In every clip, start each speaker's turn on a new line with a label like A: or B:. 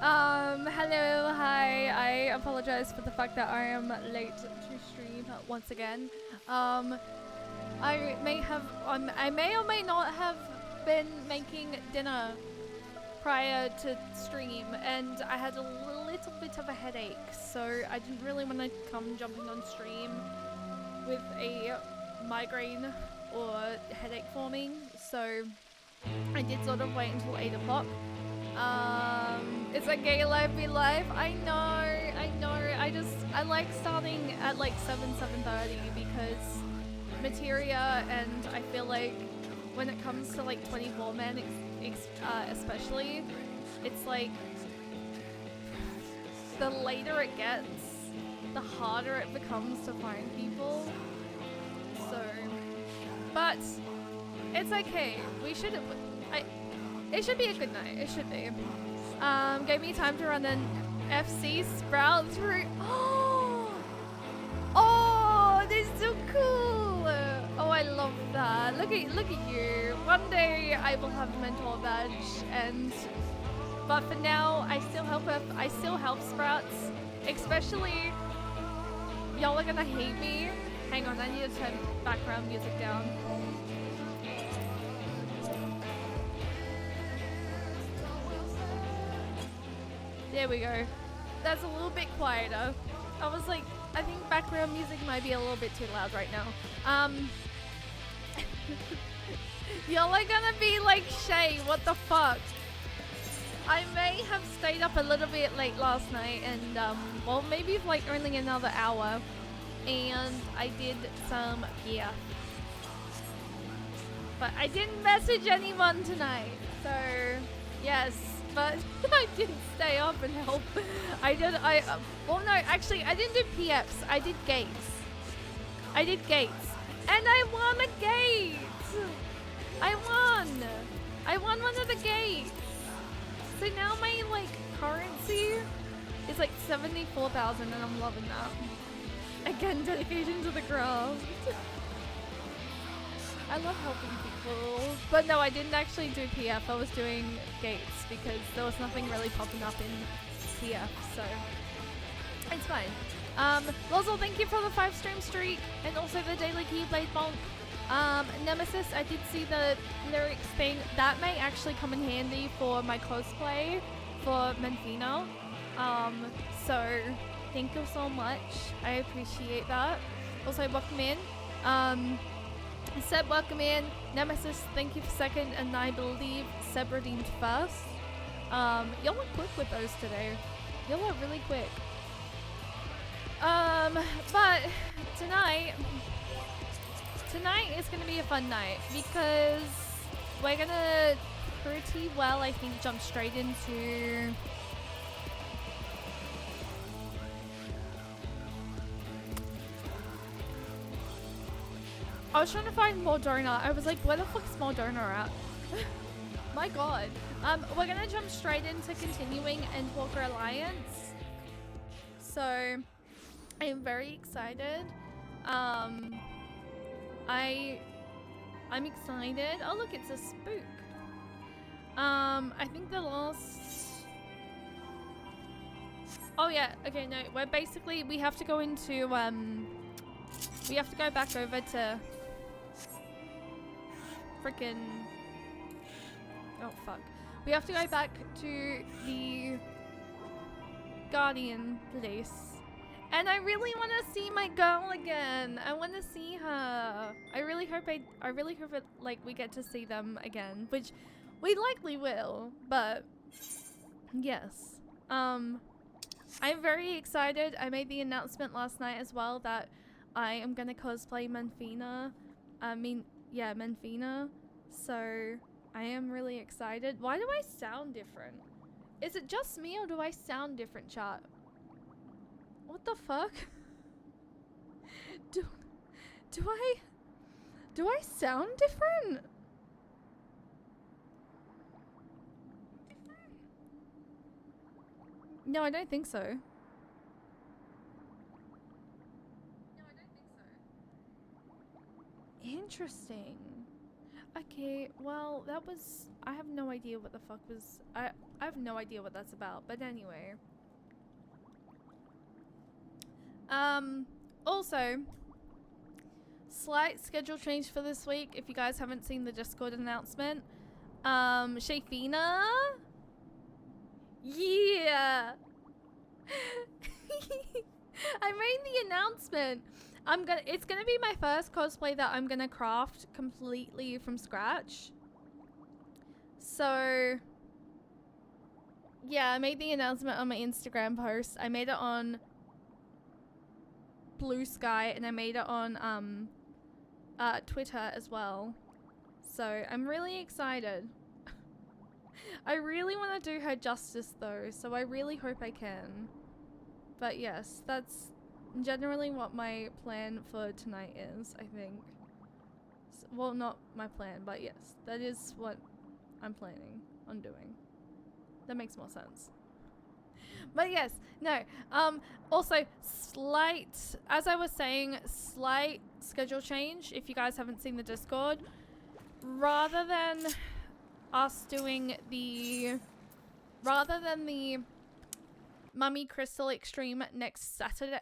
A: Hello, hi. I apologize for the fact that I am late to stream once again. Um, I may have, I may or may not have been making dinner prior to stream, and I had a little bit of a headache, so I didn't really want to come jumping on stream with a migraine or headache forming, so I did sort of wait until 8 o'clock. It's like gay life be life. I know. I like starting at like 7:30 because Materia, and I feel like when it comes to like 24 men, especially, it's like the later it gets, the harder it becomes to find people. So, but it's okay. It should be a good night. It should be. Gave me time to run an FC sprout through. Oh, this is so cool. Oh, I love that. Look at you. One day I will have a mentor badge, but for now I still help sprouts. Especially, y'all are gonna hate me. Hang on, I need to turn background music down. There we go. That's a little bit quieter. I was like, I think background music might be a little bit too loud right now. Y'all are gonna be like, Shay, what the fuck? I may have stayed up a little bit late last night and, well, maybe like only another hour. And I did some gear. But I didn't message anyone tonight. So, yes. But I did stay up and help. Well, no, actually, I didn't do PFs. I did gates. And I won a gate. I won one of the gates. So now my, like, currency is like 74,000 and I'm loving that. Again, dedication to the craft. I love helping people. But no, I didn't actually do PF. I was doing gates because there was nothing really popping up in PF, so it's fine. Lozel, thank you for the 5-stream streak and also the daily Keyblade Monk. Nemesis, I did see the lyrics thing. That may actually come in handy for my cosplay for Menfina. So thank you so much. I appreciate that. Also, welcome in. Seb, welcome in. Nemesis, thank you for second, and I believe Seb redeemed first. Y'all are quick with those today. Y'all are really quick. But tonight is gonna be a fun night because we're gonna pretty well, I think, jump straight into I was trying to find Modona. I was like, where the fuck's Modona at? My god. We're gonna jump straight into continuing Endwalker Alliance. So, I am very excited. I'm excited. Oh look, it's a spook. I think the last... Oh yeah, okay, no, we have to go into, we have to go back over to freaking... Oh, fuck. We have to go back to the Guardian place. And I really want to see my girl again. I want to see her. I really hope it, like, we get to see them again, which we likely will, but yes. I'm very excited. I made the announcement last night as well that I am gonna cosplay Menfina. Menfina. So I am really excited. Why do I sound different? Is it just me or do I sound different, chat? What the fuck? Do I sound different? No, I don't think so. Interesting. Okay, well, that was... I have no idea what the fuck was... I have no idea what that's about, but anyway. Also, slight schedule change for this week, if you guys haven't seen the Discord announcement. Shafina? Yeah! I made the announcement. It's gonna be my first cosplay that I'm gonna craft completely from scratch. So yeah, I made the announcement on my Instagram post. I made it on Blue Sky and I made it on Twitter as well. So I'm really excited. I really want to do her justice though, so I really hope I can. But yes, that's generally what my plan for tonight is, I think. Well, not my plan, but yes, that is what I'm planning on doing. That makes more sense. But yes, no, also slight, as I was saying, slight schedule change if you guys haven't seen the Discord. Rather than the Mummy Crystal Extreme next Saturday,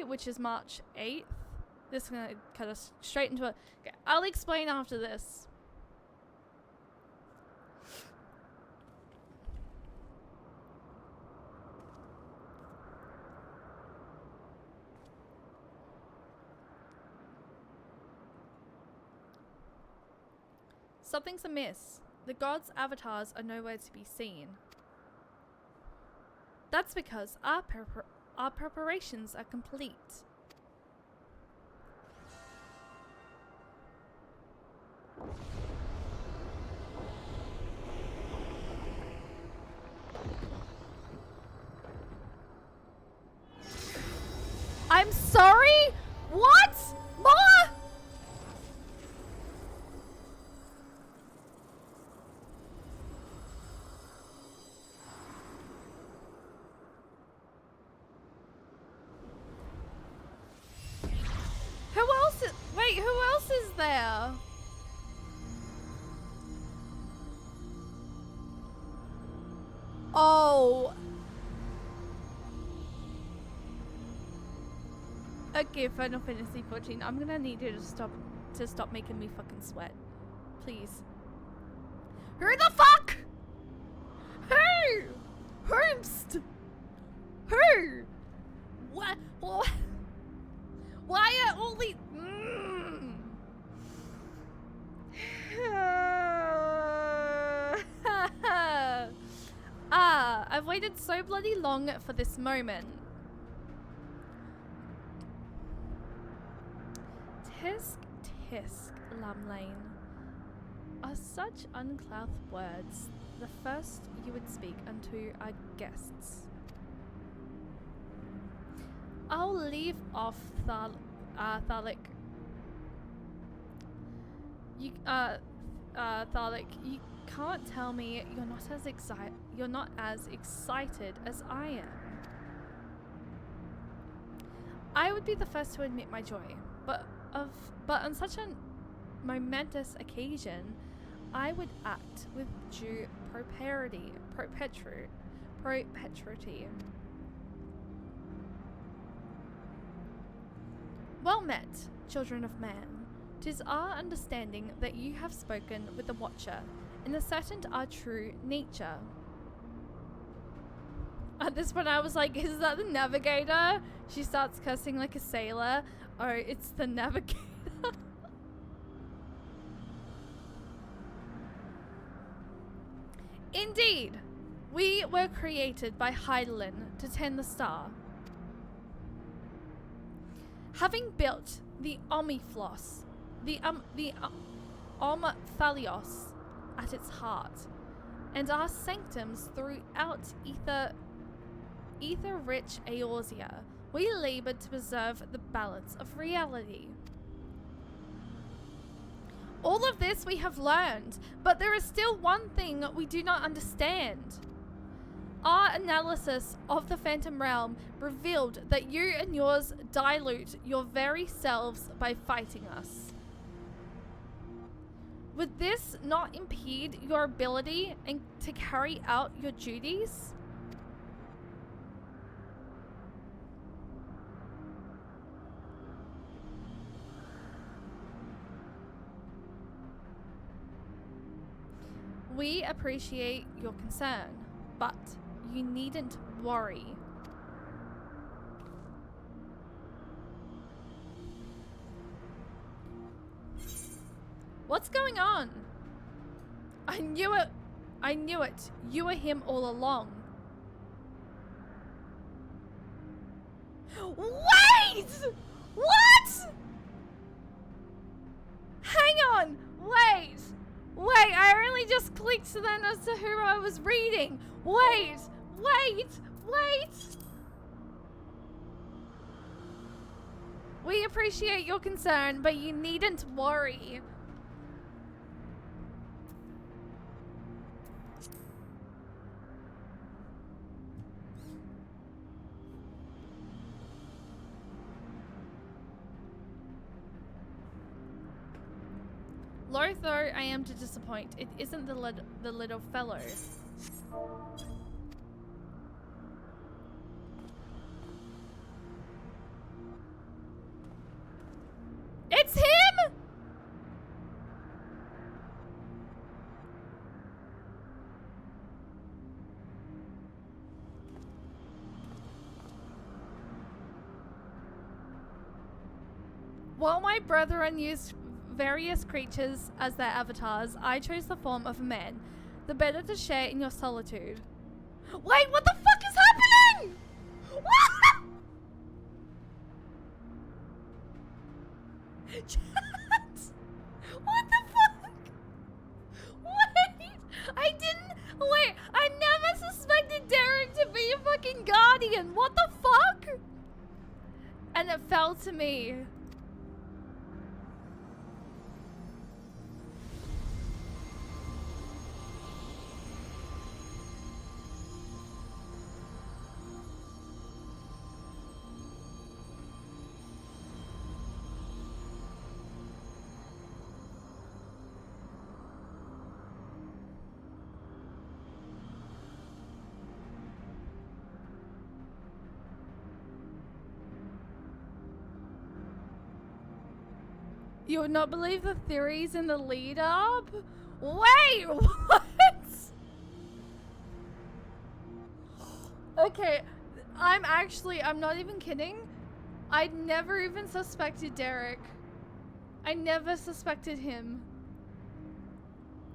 A: which is March 8th. This is gonna cut us straight into it. Okay, I'll explain after this. Something's amiss. The gods' avatars are nowhere to be seen. That's because our preparations are complete. I'm sorry? What? More? Wait, who else is there? Oh. Okay, Final Fantasy 14. I'm gonna need you to stop making me fucking sweat. Please. Who the fuck? Who? Whomst? Who? What? Why are all these... I've waited so bloody long for this moment. Tisk, tisk, Lamlane. Are such unclouthed words the first you would speak unto our guests? I'll leave off Thalik. Thalik, you can't tell me you're not as excited as I am. I would be the first to admit my joy, but on such a momentous occasion, I would act with due propriety. Well met, children of man. 'Tis our understanding that you have spoken with the Watcher, and ascertained our true nature. At this point I was like, is that the Navigator? She starts cursing like a sailor. Oh, it's the Navigator. Indeed, we were created by Heidelin to tend the star. Having built the Omiflos, the Omphalios at its heart, and our sanctums throughout ether-rich Eorzea, we labored to preserve the balance of reality. All of this we have learned, but there is still one thing we do not understand. Our analysis of the Phantom Realm revealed that you and yours dilute your very selves by fighting us. Would this not impede your ability to carry out your duties? We appreciate your concern, but you needn't worry. What's going on? I knew it. I knew it. You were him all along. Wait! What? Hang on. Wait. Wait, I only just clicked then as to who I was reading. Wait. We appreciate your concern, but you needn't worry. Loath though I am to disappoint, it isn't the little fellow. It's him! While my brethren used various creatures as their avatars, I chose the form of a man, the better to share in your solitude. Wait, what the fuck is happening? What? What the fuck? Wait, I never suspected Derek to be a fucking guardian. What the fuck? And it fell to me. You would not believe the theories in the lead up? Wait, what? Okay, I'm not even kidding. I'd never even suspected Derek. I never suspected him.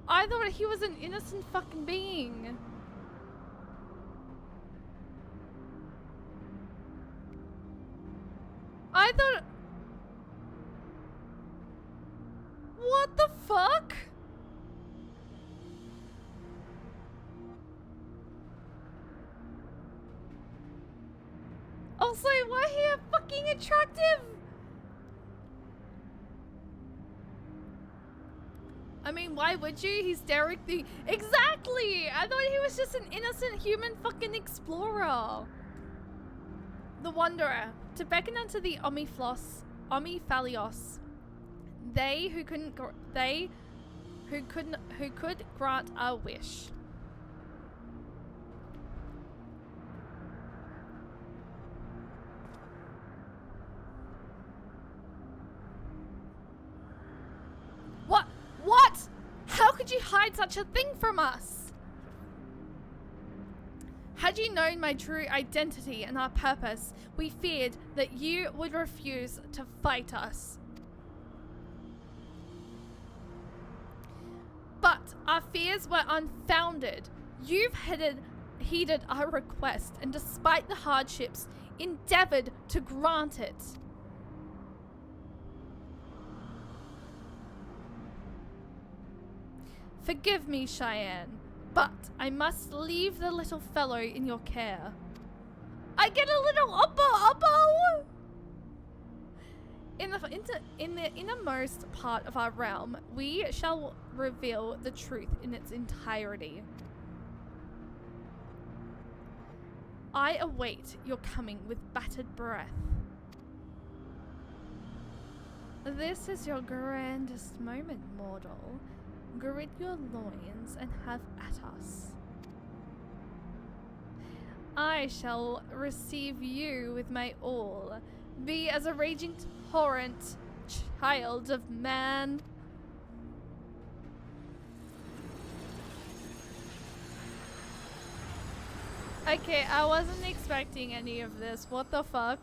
A: I thought he was an innocent fucking being. I thought... What the fuck? Also, why he fucking attractive? I mean, why would you? He's Derek the... Exactly! I thought he was just an innocent human fucking explorer. The Wanderer. To beckon unto the Omniphalios. They who could grant our wish. What? How could you hide such a thing from us? Had you known my true identity and our purpose, we feared that you would refuse to fight us. But our fears were unfounded. You've heeded our request, and despite the hardships, endeavored to grant it. Forgive me, Cheyenne, but I must leave the little fellow in your care. I get a little oppo! In the innermost part of our realm, we shall reveal the truth in its entirety. I await your coming with bated breath. This is your grandest moment, mortal. gird your loins and have at us. I shall receive you with my all, be as a raging torrent, child of man. Okay, I wasn't expecting any of this. What the fuck?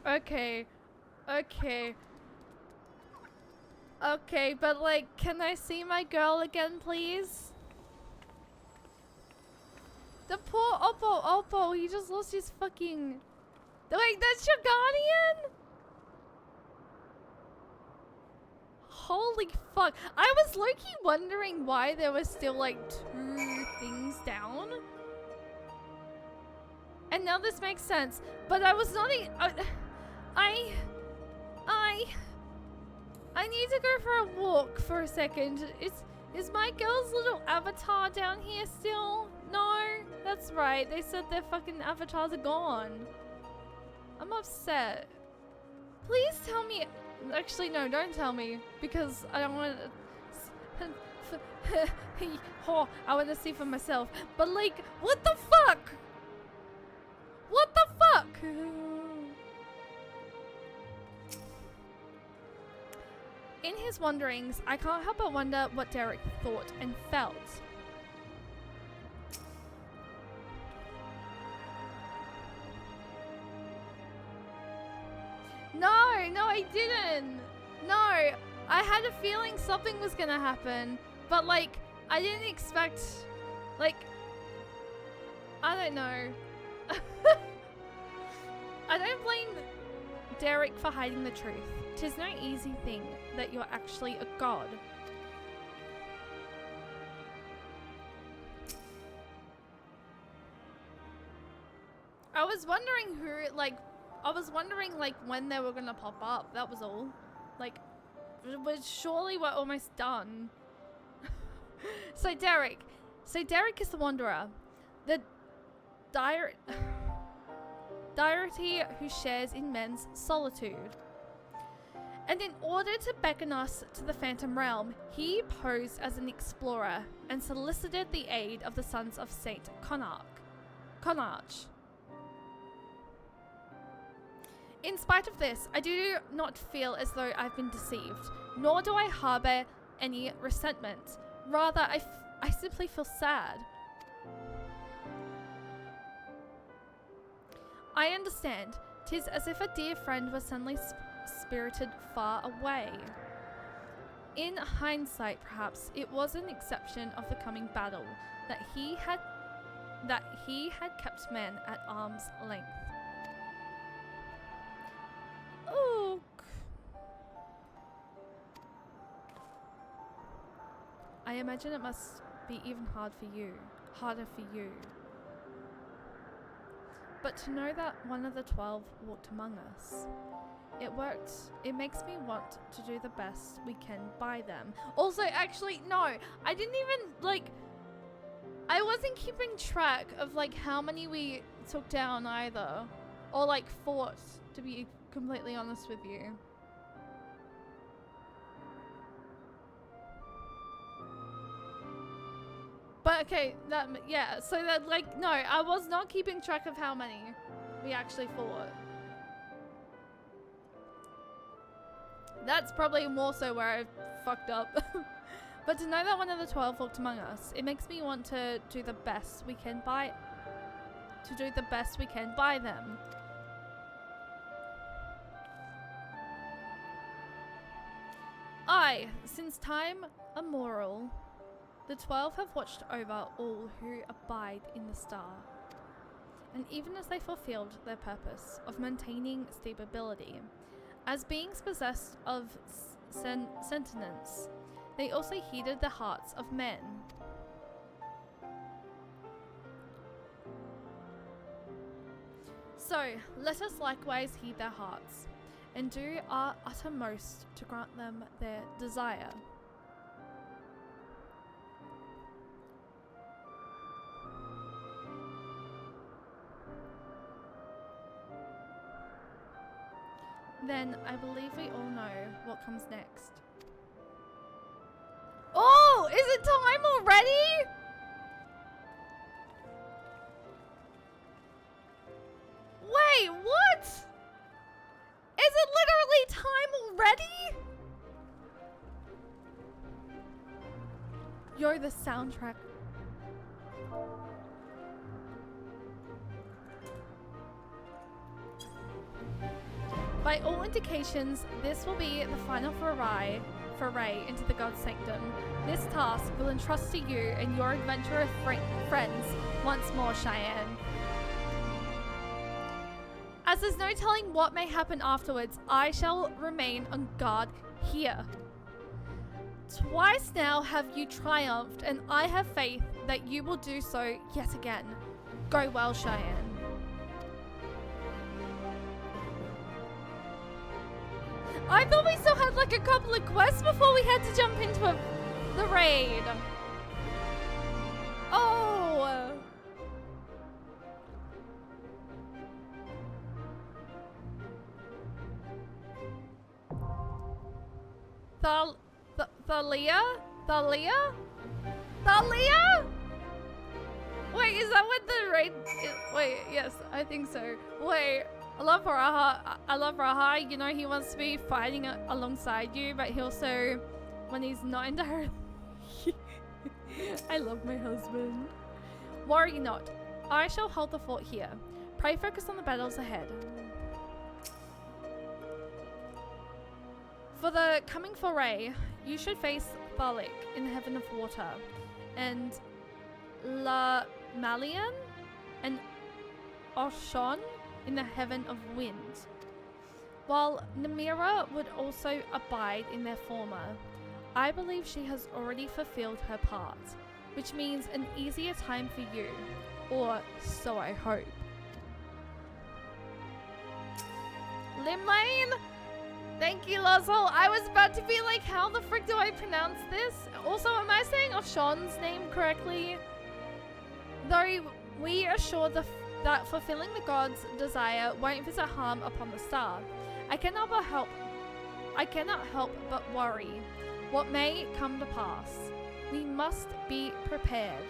A: Okay. Okay. Okay, but like, can I see my girl again, please? The poor Oppo, he just lost his fucking... Wait, that's your guardian? Holy fuck. I was low-key wondering why there was still like 2 things down. And now this makes sense. But I was not... I need to go for a walk for a second. Is my girl's little avatar down here still? No, that's right. They said their fucking avatars are gone. I'm upset. Please tell me. Actually, no, don't tell me because I don't want to. Oh, I want to see for myself. But like, what the fuck? What the fuck? In his wanderings, I can't help but wonder what Derek thought and felt. No, I didn't. No, I had a feeling something was gonna happen, but like, I didn't expect, like, I don't know. I don't blame Derek for hiding the truth. 'Tis no easy thing that you're actually a god. I was wondering when they were gonna pop up. That was all. Like, surely we're almost done. So Derek is the wanderer, the deity who shares in men's solitude. And in order to beckon us to the Phantom Realm, he posed as an explorer and solicited the aid of the sons of Saint Connacht. In spite of this, I do not feel as though I've been deceived, nor do I harbour any resentment. Rather, I simply feel sad. I understand. 'Tis as if a dear friend was suddenly spirited far away. In hindsight, perhaps, it was an exception of the coming battle that he had kept men at arm's length. Oh. I imagine it must be even harder for you. But to know that one of the 12 walked among us, it makes me want to do the best we can by them. Also, actually, no, I didn't even, like, I wasn't keeping track of, like, how many we took down either. Or, like, fought, to be completely honest with you. But okay, yeah, so that, like, no, I was not keeping track of how many we actually fought. That's probably more so where I fucked up. But to know that one of the 12 walked among us, it makes me want to do the best we can by them. Since time immemorial, the 12 have watched over all who abide in the star. And even as they fulfilled their purpose of maintaining stability, as beings possessed of sentience, they also heeded the hearts of men. So, let us likewise heed their hearts, and do our uttermost to grant them their desire. Then I believe we all know what comes next. Oh, Wait, what? Is it literally time already? You're the soundtrack. By all indications, this will be the final foray into the God's Sanctum. This task will entrust to you and your adventurer friends once more, Cheyenne. As there's no telling what may happen afterwards, I shall remain on guard here. Twice now have you triumphed, and I have faith that you will do so yet again. Go well, Cheyenne. I thought we still had like a couple of quests before we had to jump into the raid. Oh. Thalia? Wait, is that what the raid is? Wait, yes, I think so. Wait. I love Raha. You know, he wants to be fighting alongside you, but he also, when he's not in the I love my husband. Worry not. I shall hold the fort here. Pray focus on the battles ahead. For the coming foray, you should face Thalik in the heaven of water, and La Malian and Oshon in the heaven of wind, while Namira would also abide in their former. I believe she has already fulfilled her part, which means an easier time for you, or so I hope. Limlane? Thank you, Lazzle. I was about to be like, how the frick do I pronounce this? Also, am I saying Oshon's name correctly? Though we are sure that fulfilling the god's desire won't visit harm upon the star. I cannot help but worry what may come to pass. We must be prepared.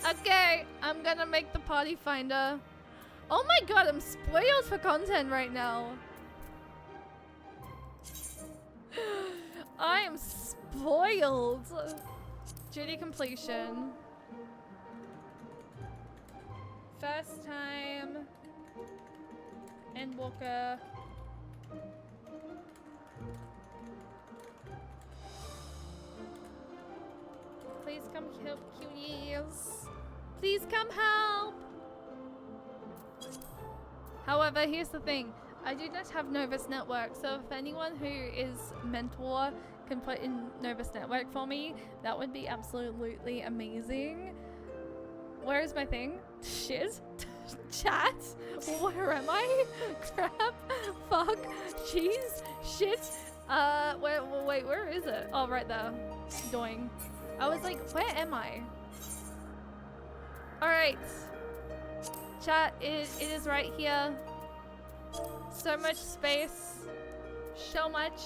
A: Okay, I'm gonna make the party finder. Oh my god, I'm spoiled for content right now. I am spoiled. Duty completion. First time. Endwalker. Please come help, cuties. Please come help. However, here's the thing. I do not have Novus Network, so if anyone who is mentor can put in Novus Network for me, that would be absolutely amazing. Where is my thing? Shit. Chat? Where am I? Crap. Fuck. Jeez. Shit. Wait, where is it? Oh, right there. Doing. I was like, where am I? Alright. Chat, it is right here. So much space. So much.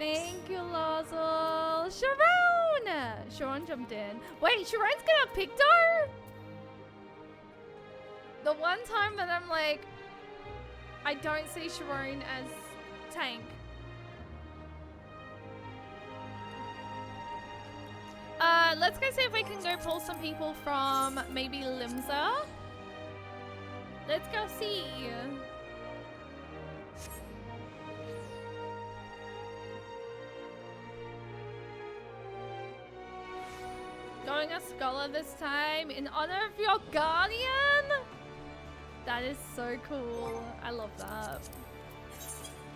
A: Thank you, Lazzle. Sharon! Sharon jumped in. Wait, Sharon's gonna pick her? The one time that I'm like, I don't see Sharon as tank. Let's go see if we can go pull some people from maybe Limsa. Let's go see. Going a scholar this time in honor of your guardian? That is so cool. I love that.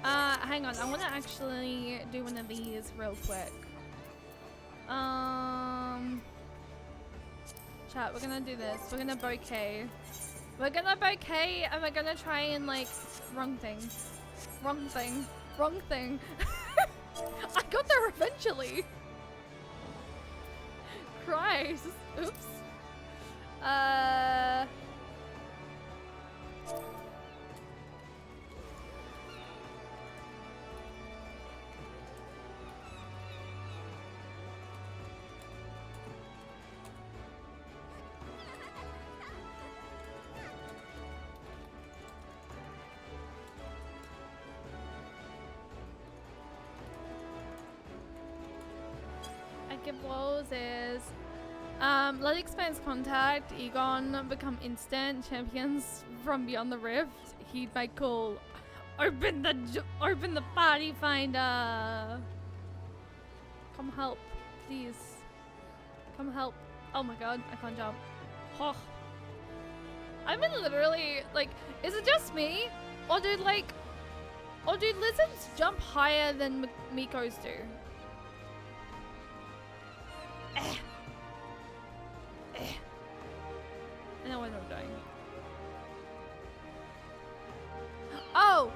A: Hang on. I want to actually do one of these real quick. Chat, we're gonna do this. We're gonna bouquet. We're gonna bouquet and we're gonna try and like, wrong thing. Wrong thing. Wrong thing. I got there eventually. Christ. Oops. give blows is let expands contact, Egon become instant, champions from beyond the rift, heed my call. Open the party finder. Come help, please. Come help. Oh my god, I can't jump. Oh. I've been literally like, is it just me? Or do lizards jump higher than Mikos do? I know what I'm doing. Oh!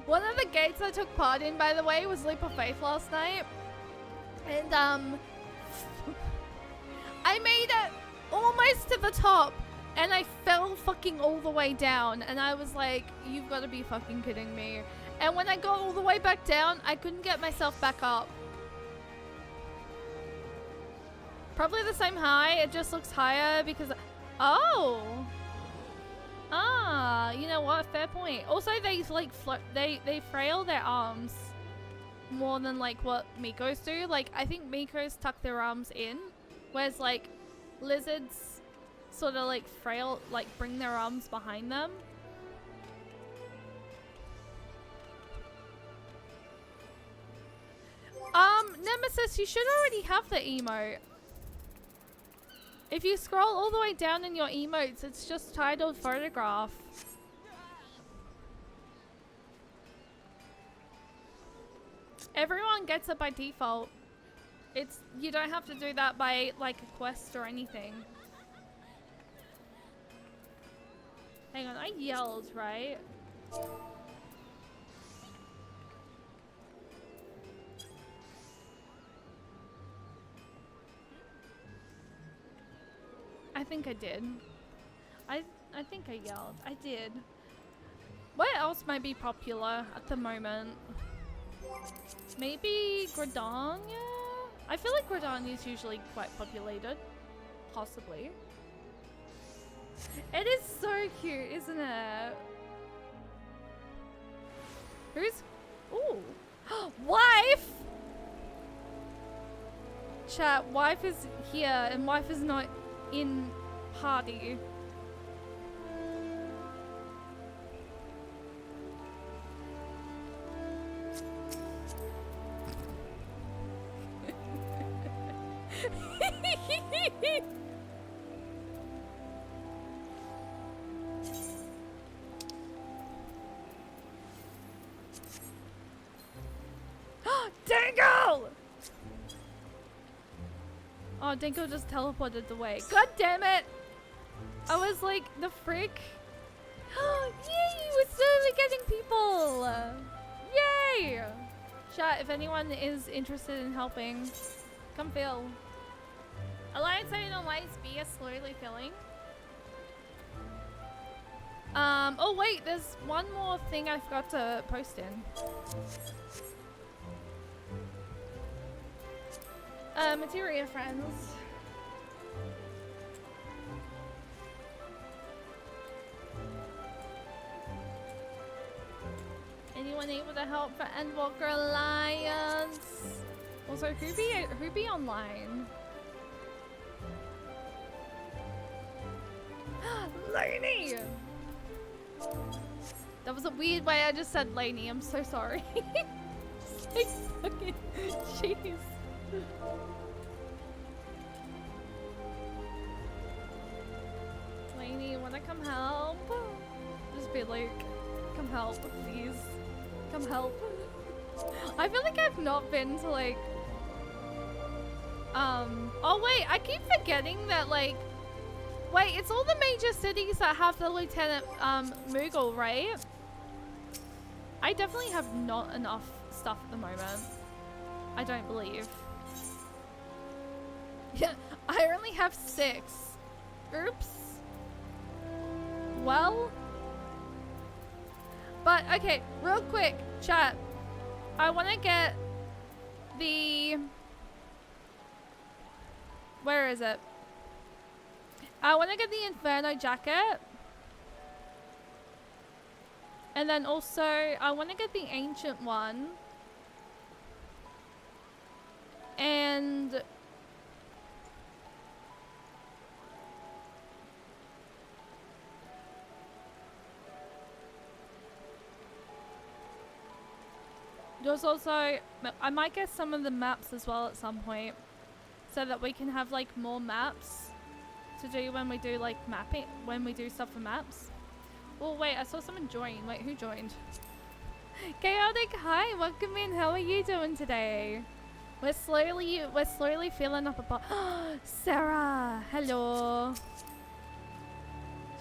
A: One of the gates I took part in, by the way, was Leap of Faith last night. And, I made it almost to the top. And I fell fucking all the way down. And I was like, you've got to be fucking kidding me. And when I got all the way back down, I couldn't get myself back up. Probably the same height, it just looks higher because... Oh! Ah, you know what? Fair point. Also, they like they frail their arms more than like what Mikos do. Like, I think Mikos tuck their arms in, whereas like lizards sort of like frail, like bring their arms behind them. Nemesis, you should already have the emote. If you scroll all the way down in your emotes, it's just titled photograph. Everyone gets it by default. You don't have to do that by like a quest or anything. Hang on, I yelled, right? I think I did. I think I yelled. I did. What else might be popular at the moment? Maybe Gridania? I feel like Gridania is usually quite populated. Possibly. It is so cute, isn't it? Who's... Ooh. Wife! Chat, wife is here and wife is not in party. Dango! Oh, Dango just teleported away. God damn it! I was like, the frick? Yay! We're slowly getting people! Yay! Chat, if anyone is interested in helping, come fill. Alliance on Lights B is slowly filling. Oh wait, there's one more thing I forgot to post in. Materia friends. Anyone able to help for Endwalker Alliance? Also, who be online? Laney! That was a weird way I just said Laney. I'm so sorry. Just like fucking jeez. Laney, wanna come help? Just be like, come help, please. Come help. I feel like I've not been to like... Oh wait, I keep forgetting that like... Wait, it's all the major cities that have the Lieutenant Moogle, right? I definitely have not enough stuff at the moment. I don't believe. Yeah, I only have 6. Oops. Well. But, okay, real quick, chat. I want to get the... Where is it? I want to get the Inferno jacket. And then also, I want to get the Ancient one. And there's also, I might get some of the maps as well at some point, so that we can have like more maps to do when we do like mapping, when we do stuff for maps. Oh wait, I saw someone join. Wait, who joined? Chaotic, hi, welcome in. How are you doing today? We're slowly filling up a pot. Sarah, hello.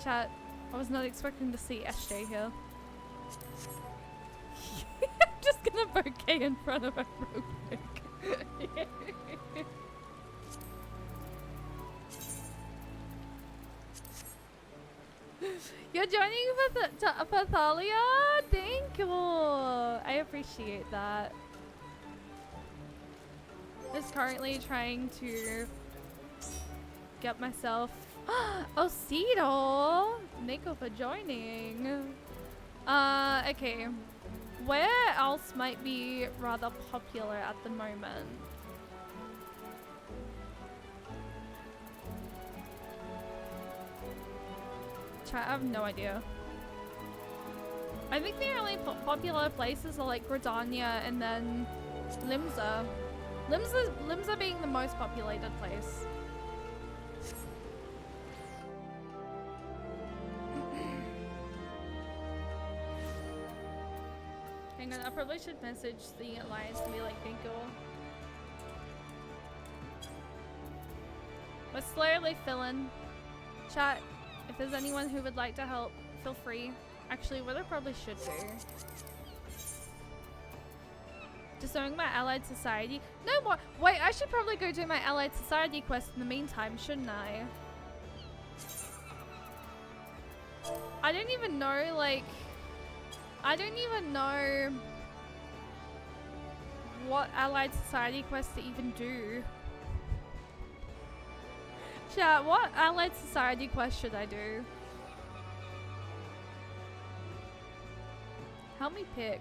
A: Chat, I was not expecting to see SJ here. I'm just gonna bouquet in front of her real quick. You're joining Pathalia? Thank you. I appreciate that. Just currently trying to get myself. Oh, Cito! Thank you for joining. Okay. Where else might be rather popular at the moment? I have no idea. I think the only popular places are like Gridania and then Limsa. Limsa being the most populated place. Hang on, I probably should message the Alliance to be like, thank you. We're slowly filling. Chat, if there's anyone who would like to help, feel free. Actually, what I probably should do. Just doing my Allied Society. No more. Wait, I should probably go do my Allied Society quest in the meantime, shouldn't I? I don't even know, like... I don't even know what Allied Society quest to even do. Chat, what Allied Society quest should I do? Help me pick.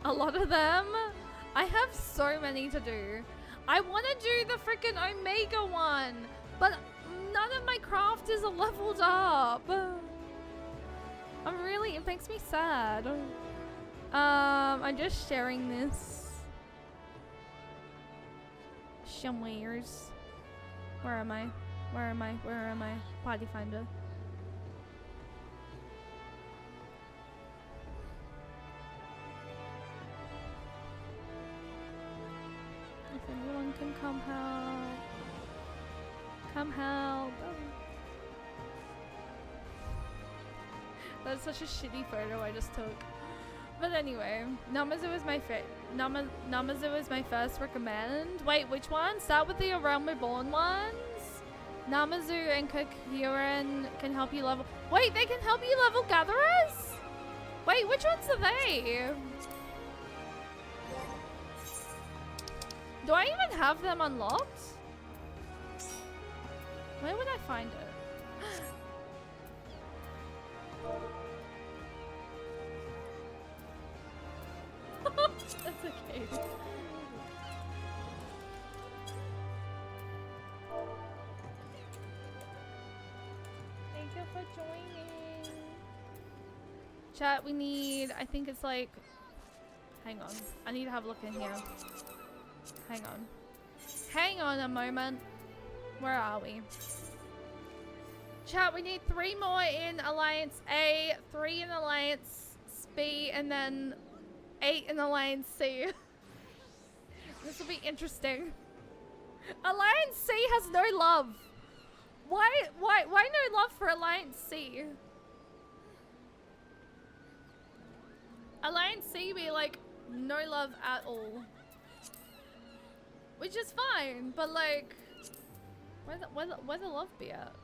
A: A lot of them? I have so many to do. I want to do the freaking Omega one, but none of my crafters are leveled up. It makes me sad. I'm just sharing this. Somewheres. Where am I? Where am I? Where am I? Party finder. If anyone can come help. Come help. That's such a shitty photo I just took. But anyway, Namazu is my Namazu is my first recommend. Wait, which one? Start with the Realm Reborn ones. Namazu and Kokiran can help you level. Wait, they can help you level gatherers? Wait, which ones are they? Do I even have them unlocked? Where would I find it? That's okay. Thank you for joining. Chat, we need, I think it's like, hang on. I need to have a look in here. Hang on. Hang on a moment. Where are we? Chat, we need 3 more in Alliance A, 3 in Alliance B, and then 8 in Alliance C. This will be interesting. Alliance C has no love. Why no love for Alliance C? Alliance C be like no love at all. Which is fine, but like where the love be at?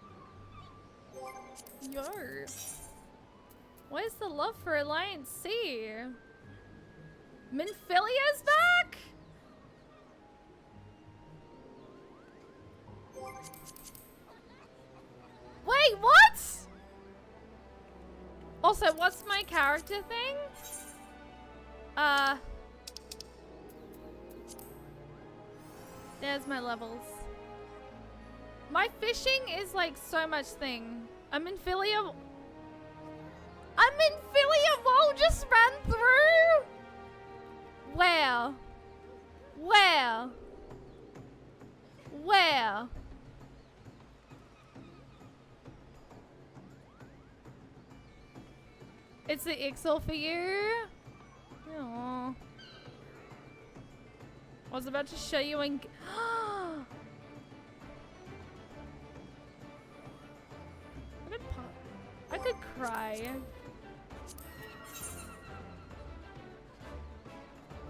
A: Yo. Where's the love for Alliance C? Minfilia's back? Wait, what? Also, what's my character thing? There's my levels. My fishing is like so much thing. I'm in Philly. Whoa, just ran through. Where? Where? Where? It's the XIV for you. Aww. I was about to show you and I could cry.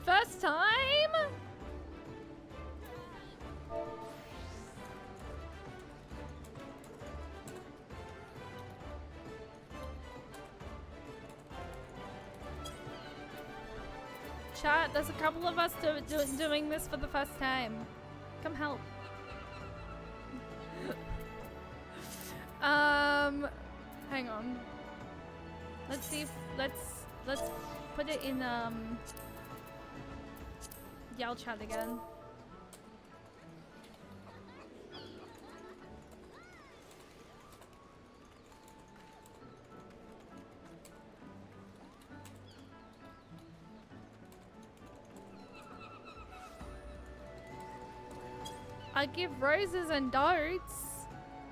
A: First time? Chat, there's a couple of us doing this for the first time. Come help. Hang on. Let's see if let's put it in Yell chat again. I give roses and darts.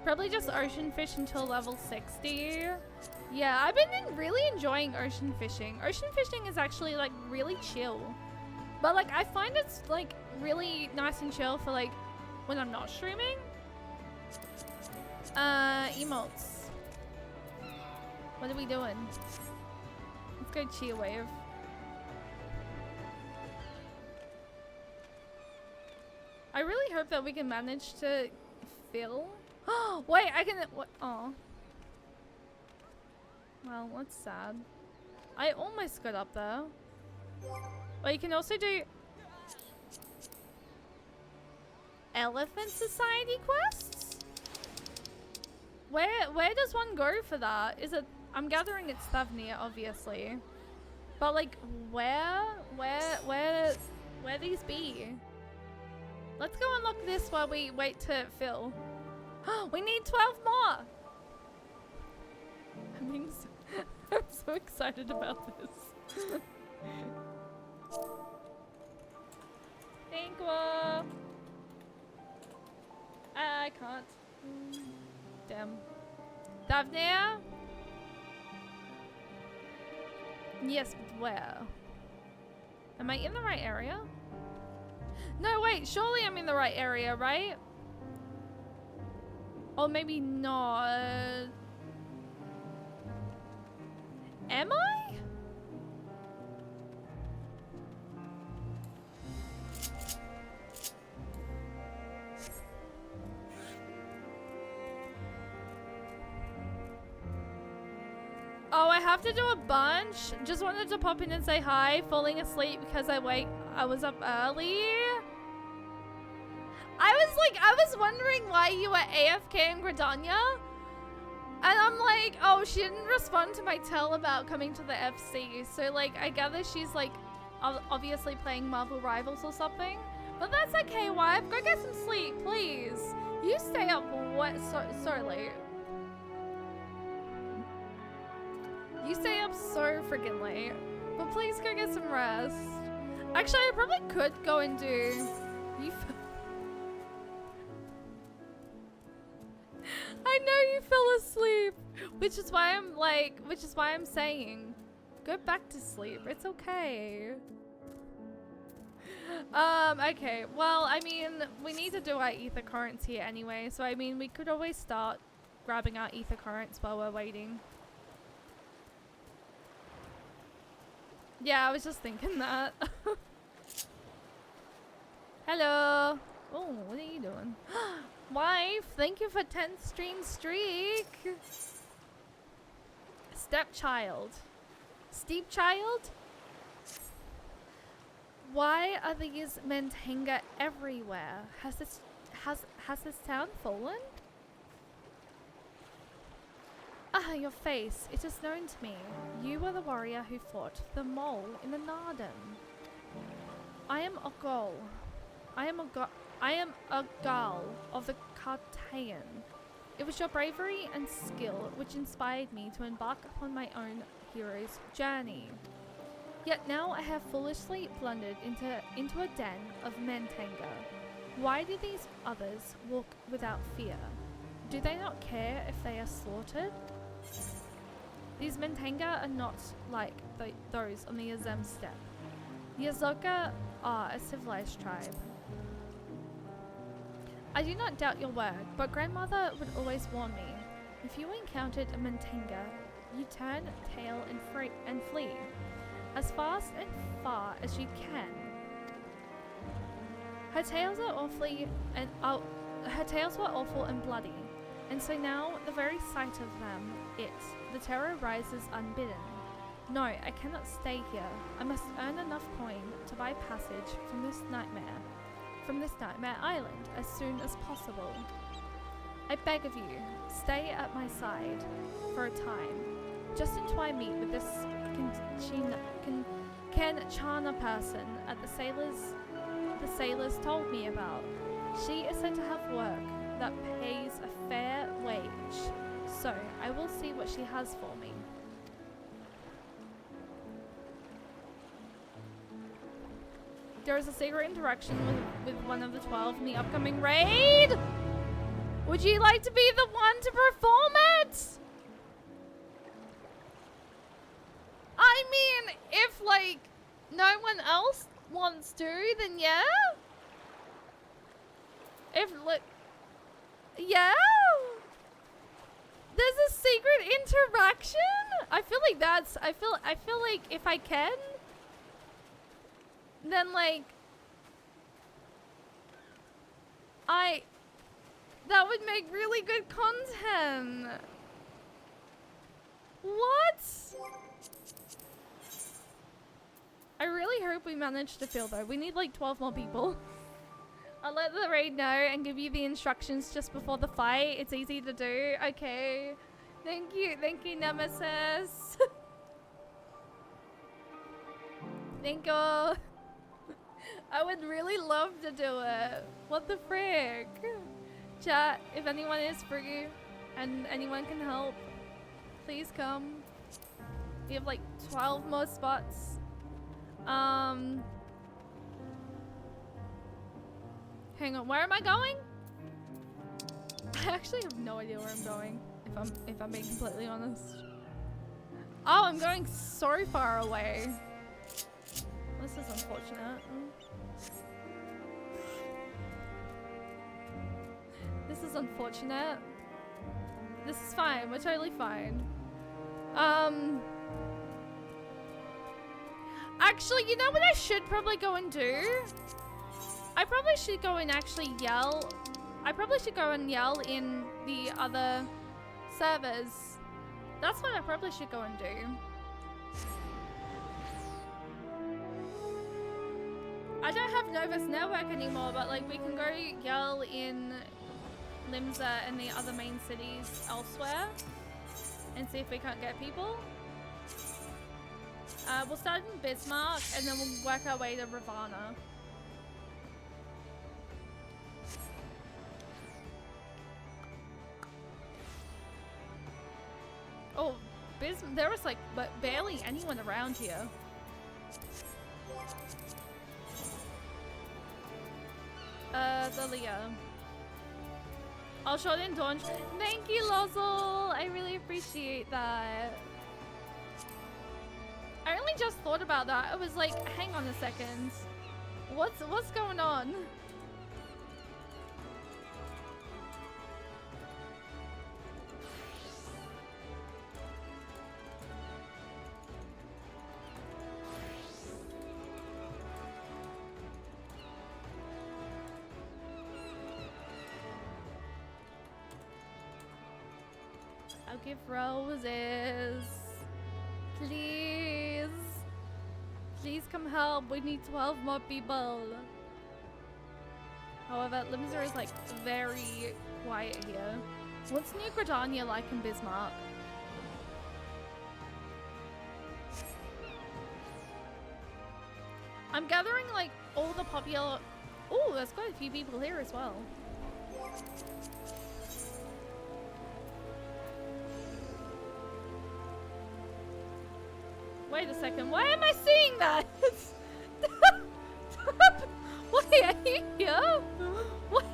A: Probably just ocean fish until level 60. Yeah, I've been really enjoying ocean fishing. Ocean fishing is actually like really chill. But like I find it's like really nice and chill for like when I'm not streaming. Emotes. What are we doing? Let's go cheer wave. I really hope that we can manage to fill. Oh, wait, I can. What? Oh. Well, that's sad. I almost got up there. Well, you can also do Elephant Society quests? Where does one go for that? Is it? I'm gathering it's Thavnia, obviously. But like, where these be? Let's go unlock this while we wait to fill. We need 12 more! I'm so excited about this. Thank you. I can't. Damn. Thavnia? Yes, but where? Am I in the right area? No, wait, surely I'm in the right area, right? Or maybe not. Am I? Oh, I have to do a bunch. Just wanted to pop in and say hi. Falling asleep because I was up early. I was wondering why you were AFK in Gridania. And I'm like, oh, she didn't respond to my tell about coming to the FC. So like, I gather she's like, obviously playing Marvel Rivals or something. But that's okay, wife. Go get some sleep, please. You stay up so late. You stay up so freaking late. But please go get some rest. Actually, I probably could go and do... I know you fell asleep. Which is why I'm saying, go back to sleep. It's okay. Okay. Well, I mean, we need to do our ether currents here anyway. So, I mean, we could always start grabbing our ether currents while we're waiting. Yeah, I was just thinking that. Hello. Oh, what are you doing? Wife, thank you for 10th stream streak. Stepchild. Steepchild? Why are these Mentenga everywhere? Has this town fallen? Ah, your face. It is known to me. You were the warrior who fought the mole in the Narden. I am Ogol. I I am a girl of the Cartean. It was your bravery and skill which inspired me to embark upon my own hero's journey. Yet now I have foolishly blundered into a den of Mentanga. Why do these others walk without fear? Do they not care if they are slaughtered? These Mentanga are not like those on the Azem steppe. The Azoka are a civilized tribe. I do not doubt your word, but grandmother would always warn me. If you encountered a Mentanga, you turn tail and flee, as fast and far as you can. Her tails were awful and bloody, and so now the very sight of them, the terror rises unbidden. No, I cannot stay here. I must earn enough coin to buy passage from this nightmare island as soon as possible. I beg of you, stay at my side for a time, just until I meet with this Kanchana person at the sailors told me about. She is said to have work that pays a fair wage, so I will see what she has for me. There is a secret interaction with one of the 12 in the upcoming raid. Would you like to be the one to perform it? I mean, if like no one else wants to, then yeah. If like, yeah. There's a secret interaction. I feel like that's. I feel like if I can, then like that would make really good content. What? I really hope we manage to fill though. We need like 12 more people. I'll let the raid know and give you the instructions just before the fight. It's easy to do. Okay. Thank you, Nemesis. Thank you. I would really love to do it. What the frick? Chat, if anyone is free and anyone can help, please come. We have like 12 more spots. Hang on, where am I going? I actually have no idea where I'm going, if I'm being completely honest. Oh, I'm going so far away. This is unfortunate. This is unfortunate. This is fine, we're totally fine. Actually, you know what I should probably go and do? I probably should go and actually yell. I probably should go and yell in the other servers. That's what I probably should go and do. I don't have Novus Network anymore, but like we can go yell in Limsa and the other main cities elsewhere and see if we can't get people. We'll start in Bismarck and then we'll work our way to Ravana. Oh, there was like barely anyone around here. Lilia. I'll shot in Dawn. Thank you, Lozzle. I really appreciate that. I only just thought about that. I was like, hang on a second. What's going on? I'll give roses. Please. Please come help. We need 12 more people. However, Limsa is like very quiet here. What's New Gridania like in Bismarck? I'm gathering like all the popular Oh, there's quite a few people here as well. Wait a second, why am I seeing that? Wait, are you here? Wait.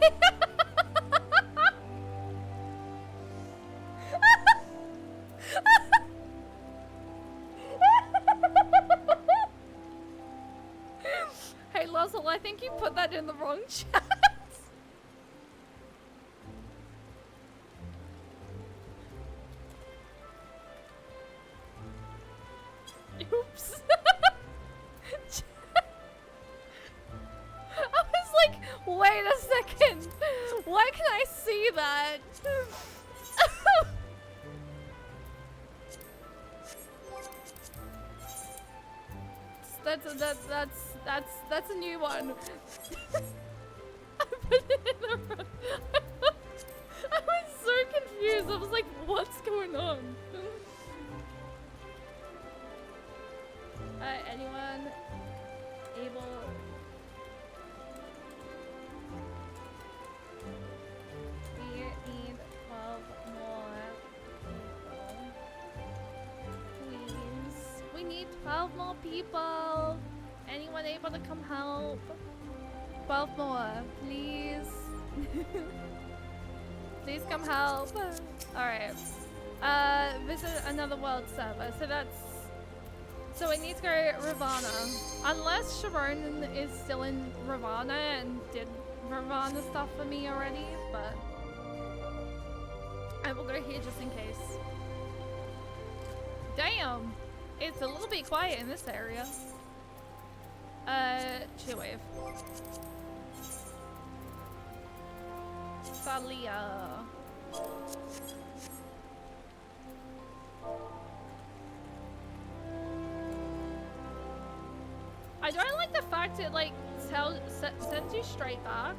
A: Hey Luzzle, I think you put that in the wrong chat. Oops. I was like, wait a second. Why can I see that? That's a new one. I put it in the wrong. I was so confused. I was like, what's going on? Anyone able? We need 12 more people. Please. We need 12 more people. Anyone able to come help? 12 more, please. Please come help. Alright. Visit another world server. So we need to go Ravana. Unless Sharon is still in Ravana and did Ravana stuff for me already, but I will go here just in case. Damn! It's a little bit quiet in this area. Chill wave. Thalia. I don't like the fact it like sends you straight back.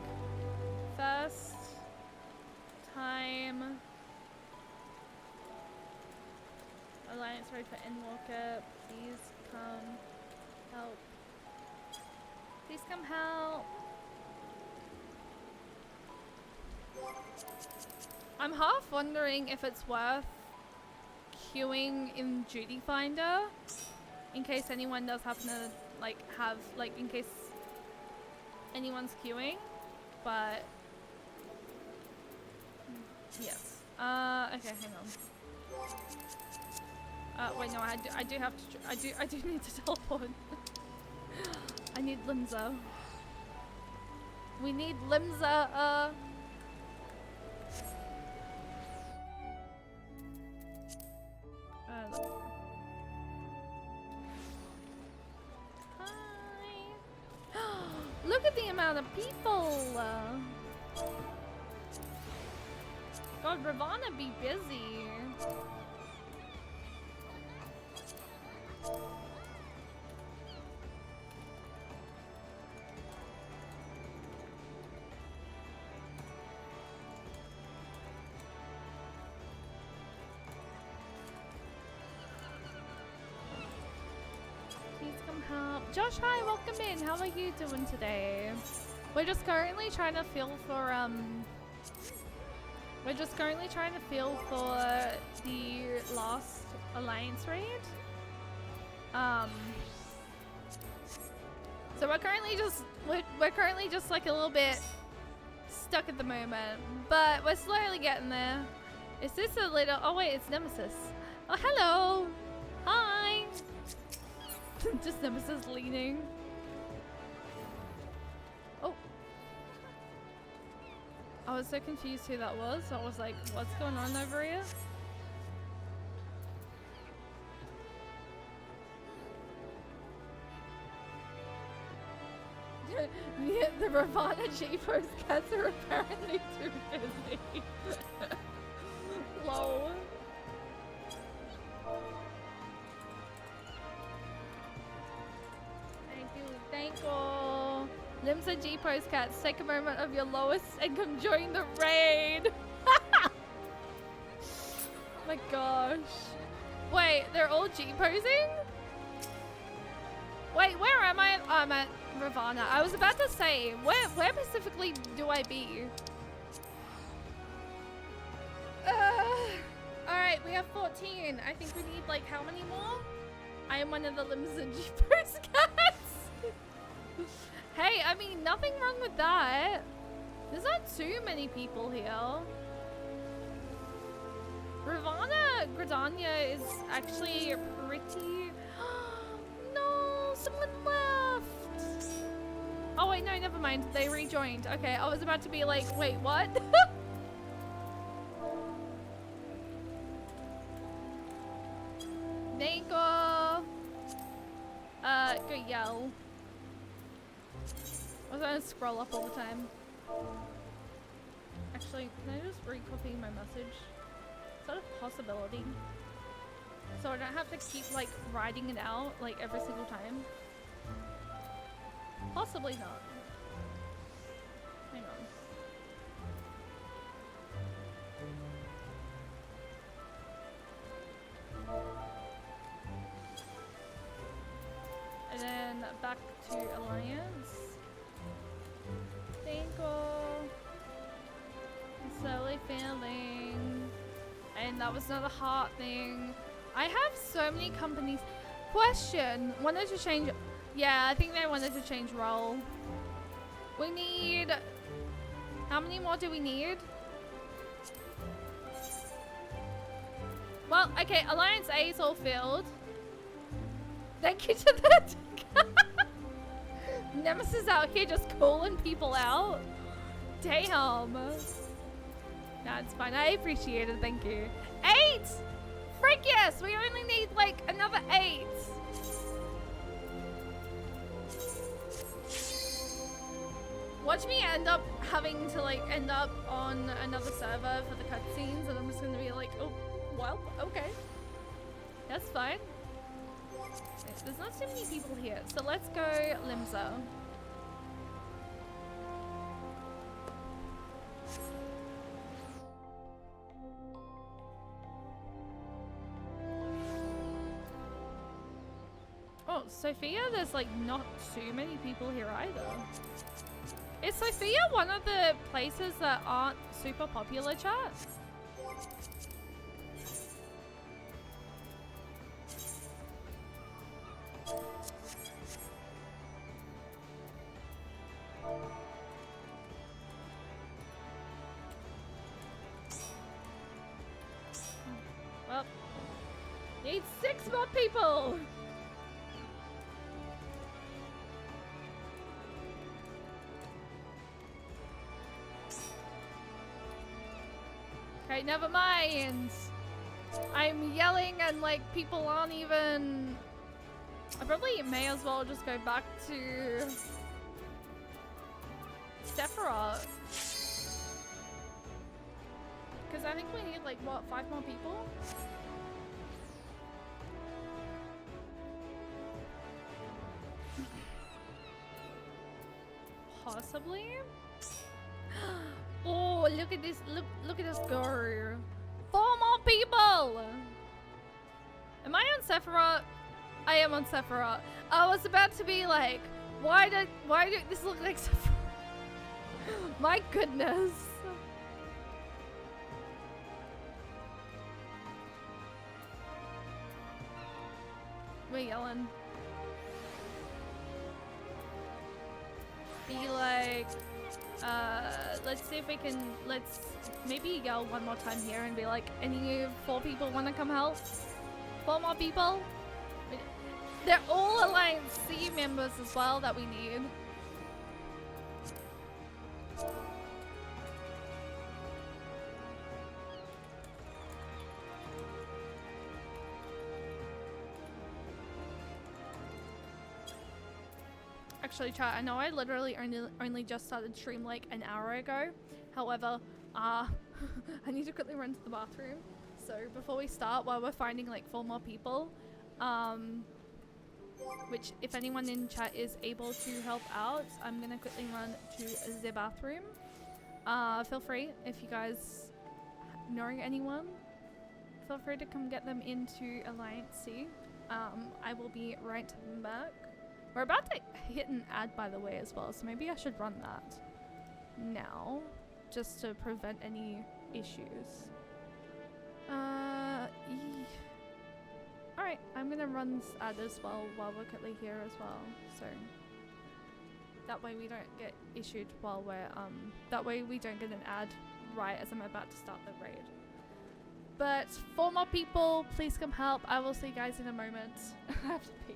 A: First time Alliance Road for Endwalker. Please come help. Please come help. I'm half wondering if it's worth queuing in Duty Finder in case anyone does happen to like have like in case anyone's queuing, but yes. Okay, hang on. Wait, no, I do have to. I do need to teleport. I need Limsa. We need Limsa. Hi. Look at the amount of people. God, Ravana be busy. Josh, hi, welcome in. How are you doing today? We're just currently trying to feel for the last Alliance raid. So we're currently just like a little bit stuck at the moment, but we're slowly getting there. Is this a little? Oh wait, it's Nemesis. Oh hello, hi. Just Nemesis leaning. Oh. I was so confused who that was. I was like, what's going on over here? Yeah, the Ravana G-Force cats are apparently too busy. Lol. Thank you. Limsa G-Pose cats, take a moment of your lowest and come join the raid. My gosh. Wait, they're all G-posing? Wait, where am I? Oh, I'm at Ravana. I was about to say, where specifically do I be? Alright, we have 14. I think we need like how many more? I am one of the limousine jeepers cats. Hey, I mean, nothing wrong with that. There's not too many people here. Ravana Gridania is actually pretty... No, someone left. Oh wait, no, never mind. They rejoined. Okay, I was about to be like, wait, what? Neko. Go yell. I was gonna scroll up all the time. Actually, can I just recopy my message? Is that a possibility? So I don't have to keep like writing it out like every single time? Possibly not. Hang on. And then back to Alliance. Thank you. I'm slowly failing. And that was not a heart thing. I have so many companies. Question. Wanted to change. Yeah, I think they wanted to change role. We need. How many more do we need? Well, okay. Alliance A is all filled. Thank you to that. Nemesis out here just calling people out. Damn. Nah, it's fine. I appreciate it. Thank you. 8! Frick yes! We only need like another 8. Watch me end up having to like end up on another server for the cutscenes, and I'm just gonna be like, oh, well, okay. That's fine. There's not too many people here, so let's go Limsa. Oh, Sophia, there's like not too many people here either. Is Sophia one of the places that aren't super popular, chat? Well, need 6 more people! Okay, never mind. I'm yelling and like people aren't even... I probably may as well just go back to Sephiroth. Because I think we need like, what, 5 more people? Possibly? Oh, look at this. Look at this go. 4 more people! Am I on Sephiroth? I am on Sephiroth. I was about to be like, why did this look like Sephiroth? My goodness. We're yelling. Be like, let's see if we can, let's maybe yell one more time here and be like, any 4 people want to come help? 4 more people? They're all Alliance C members as well that we need. Actually, chat, I know I literally only just started stream like an hour ago. However, I need to quickly run to the bathroom. So before we start, while we're finding like 4 more people, which if anyone in chat is able to help out, I'm gonna quickly run to the bathroom. Feel free, if you guys know anyone, feel free to come get them into Alliance C. I will be right back. We're about to hit an ad, by the way, as well, so maybe I should run that now, just to prevent any issues. Alright, I'm gonna run this ad as well while we're quickly here as well, so that way we don't get issued while we're, that way we don't get an ad right as I'm about to start the raid. But 4 more people, please come help. I will see you guys in a moment. I have to pee.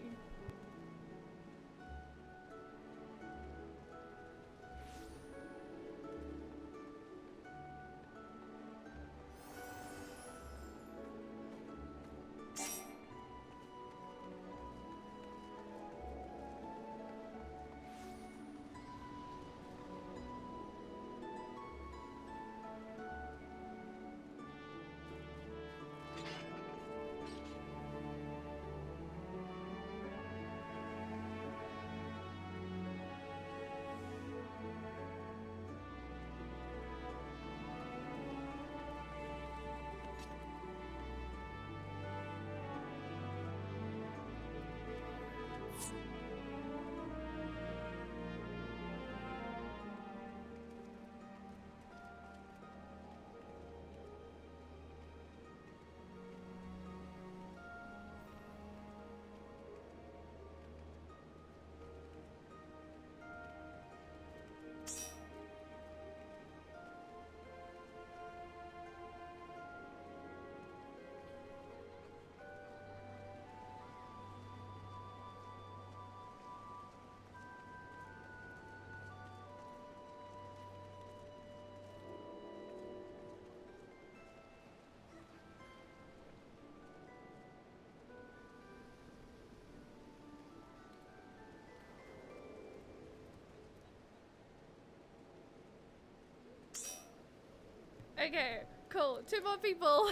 A: Okay, cool. 2 more people.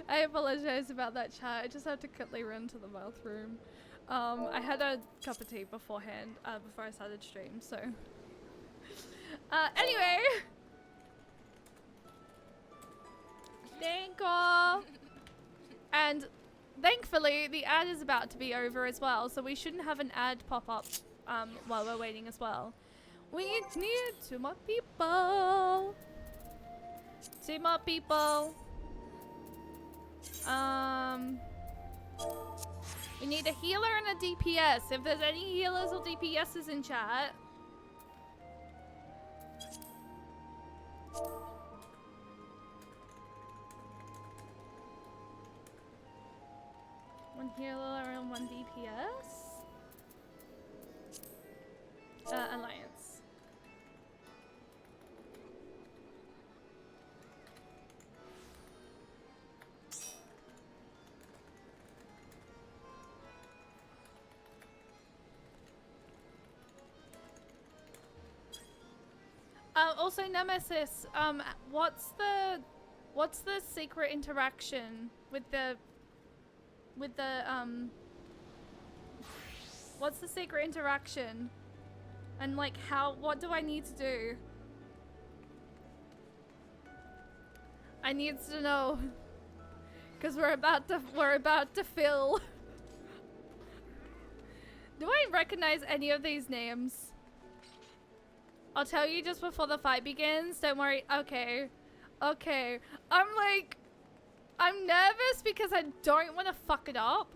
A: I apologize about that, chat. I just had to quickly run to the bathroom. I had a cup of tea beforehand, before I started stream, so. Anyway. Thank you. And thankfully, the ad is about to be over as well, so we shouldn't have an ad pop up while we're waiting as well. We need 2 more people. 2 more people. We need a healer and a DPS. If there's any healers or DPSs in chat. One healer and 1 DPS. Alliance. Also, Nemesis, what's the secret interaction with the what's the secret interaction? And like what do I need to do? I need to know. Cause we're about to fill. Do I recognize any of these names? I'll tell you just before the fight begins. Don't worry. Okay. Okay. I'm nervous because I don't want to fuck it up.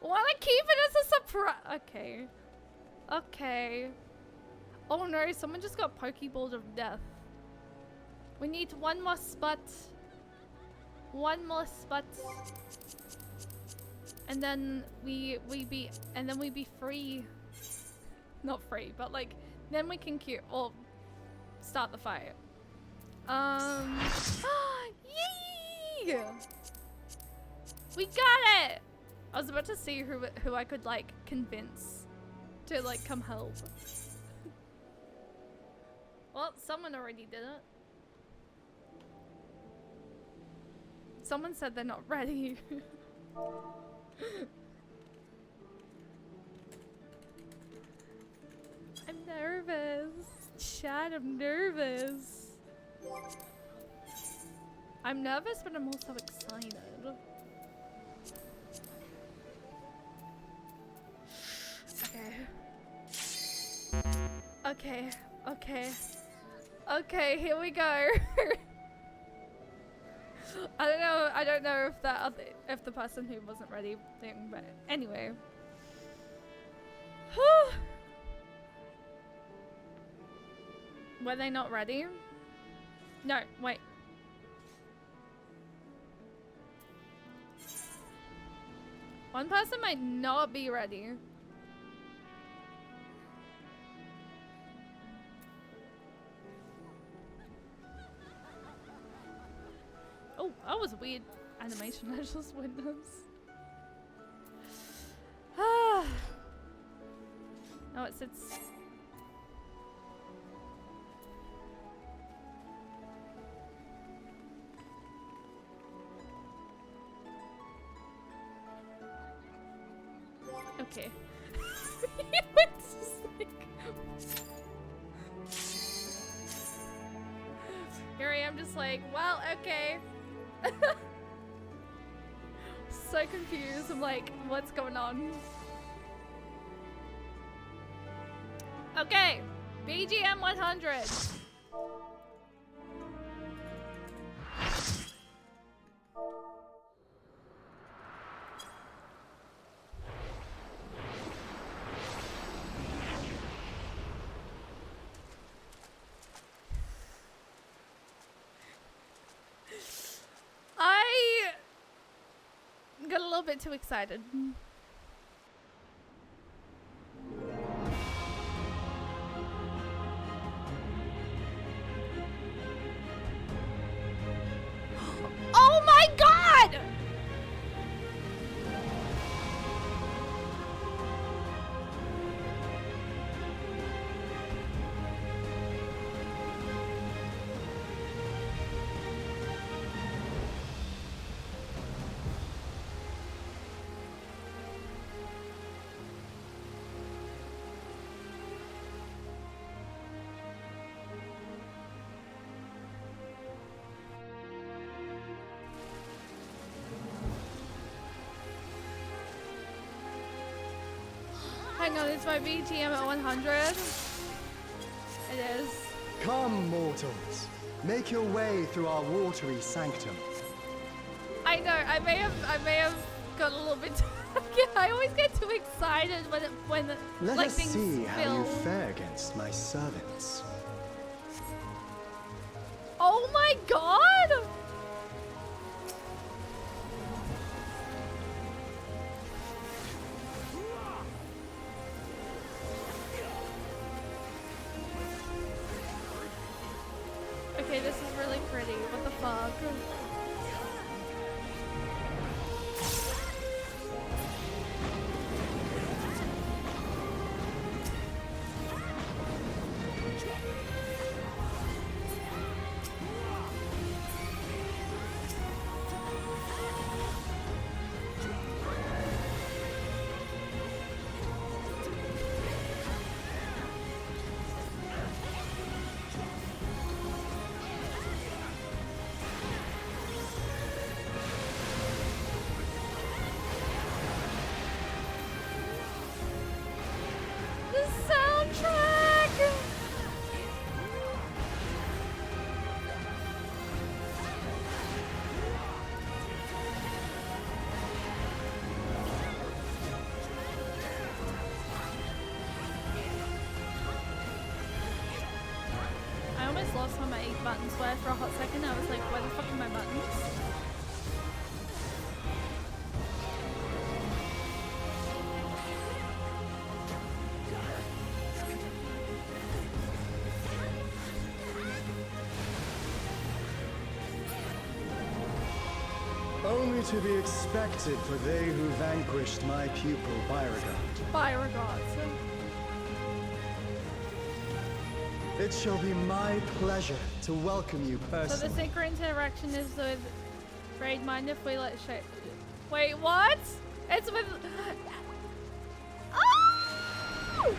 A: Want to keep it as a surprise. Okay. Okay. Oh no, someone just got pokeballed of death. We need 1 more spot. 1 more spot. And then we be free. Not free, but like then we can queue or start the fight. Yay! We got it! I was about to see who I could like convince to like come help. Well, someone already did it. Someone said they're not ready. I'm nervous. Chat, I'm nervous. I'm nervous, but I'm also excited. Okay. Okay. Okay, here we go. I don't know if the person who wasn't ready thing, but anyway. Were they not ready? No, wait. One person might not be ready. Oh, that was a weird animation I just witnessed. No, it sits. Okay. It's just like... Here I am just like, well, okay. So confused. I'm like, what's going on? Okay, BGM 100. I got a little bit too excited. Oh my god! Hang on, it's my BGM at 100. It is.
B: Come, mortals. Make your way through our watery sanctum.
A: I know, I may have got a little bit I always get too excited when
B: Let
A: like
B: us
A: things
B: see how
A: feel...
B: you fare against my servants.
A: Oh my god! Okay, this is really pretty. What the fuck? Lost where my buttons were for a hot second. I was like, where the fuck are my buttons?
B: Only to be expected for they who vanquished my pupil Beauregard.
A: Beauregard.
B: It shall be my pleasure to welcome you personally.
A: So the synchro interaction is with Raid. Mind if we let shake? Wait, what? It's with. Oh!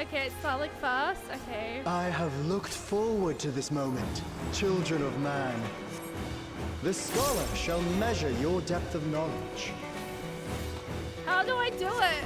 A: Okay, it's Salik first. Okay.
B: I have looked forward to this moment, children of man. The scholar shall measure your depth of knowledge.
A: How do I do it?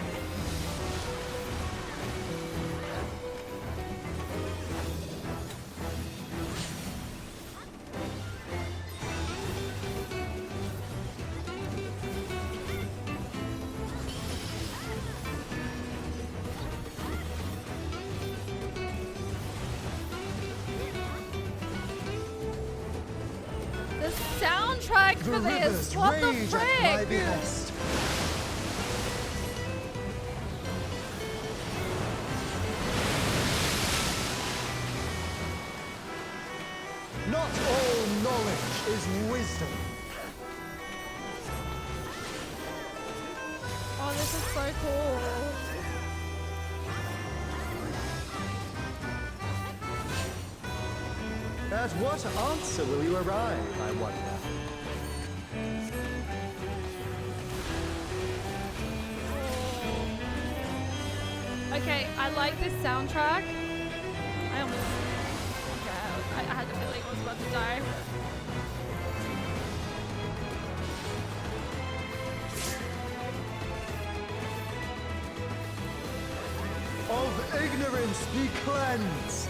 A: The soundtrack for
B: The
A: this.
B: rivers
A: What the
B: rage at my
A: frick?
B: behest. Not all knowledge is wisdom.
A: Oh, this is so cool.
B: At what answer will you arrive, I wonder?
A: Okay, I like this soundtrack. I almost. Okay, I had a feeling I was about to die.
B: Of ignorance be cleansed.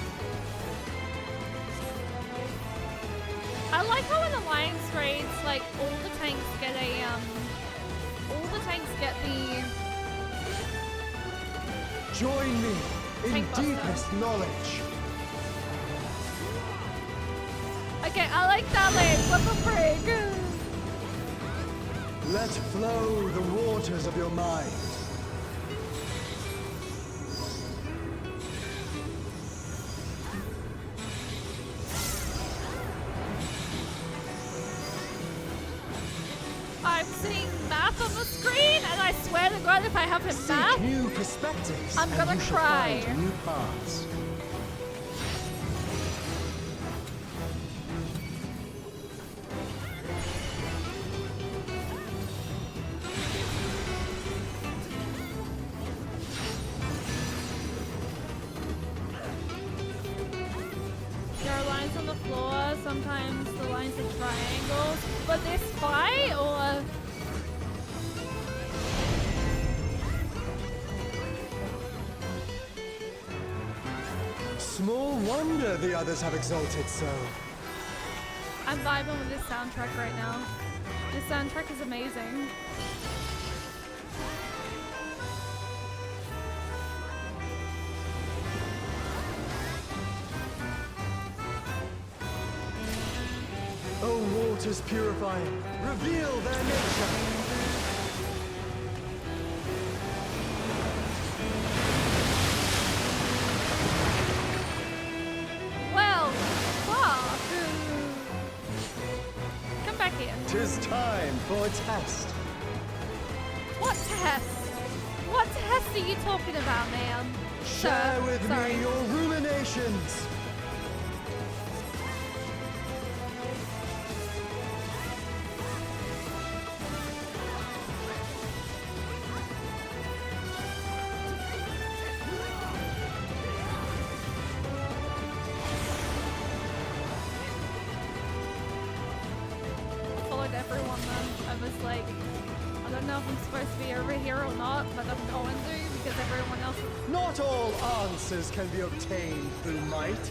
A: I like how in Alliance raids, like all the tanks get the
B: Join me in
A: Tank buster.
B: deepest knowledge.
A: Okay, I like that lane. What the frig?
B: Let flow the waters of your mind.
A: I'm seeing math on the screen, and I swear to God, if I have him
B: Seek
A: math,
B: new perspectives,
A: I'm
B: and
A: gonna
B: you shall
A: cry.
B: find new paths.
A: there are lines on the floor. Sometimes the lines are triangles. But this fight, or
B: Small wonder the others have exalted so.
A: I'm vibing with this soundtrack right now. This soundtrack is amazing.
B: O waters purifying, reveal their nature.
A: Well, fuck. Come back here.
B: 'Tis time for a test.
A: What test? What test are you talking about, man?
B: Share
A: Sir,
B: with
A: sorry.
B: me your ruminations.
A: I followed everyone then. I was like, I don't know if I'm supposed to be over here or not, but I'm going to because everyone else.
B: Not all answers can be obtained through might.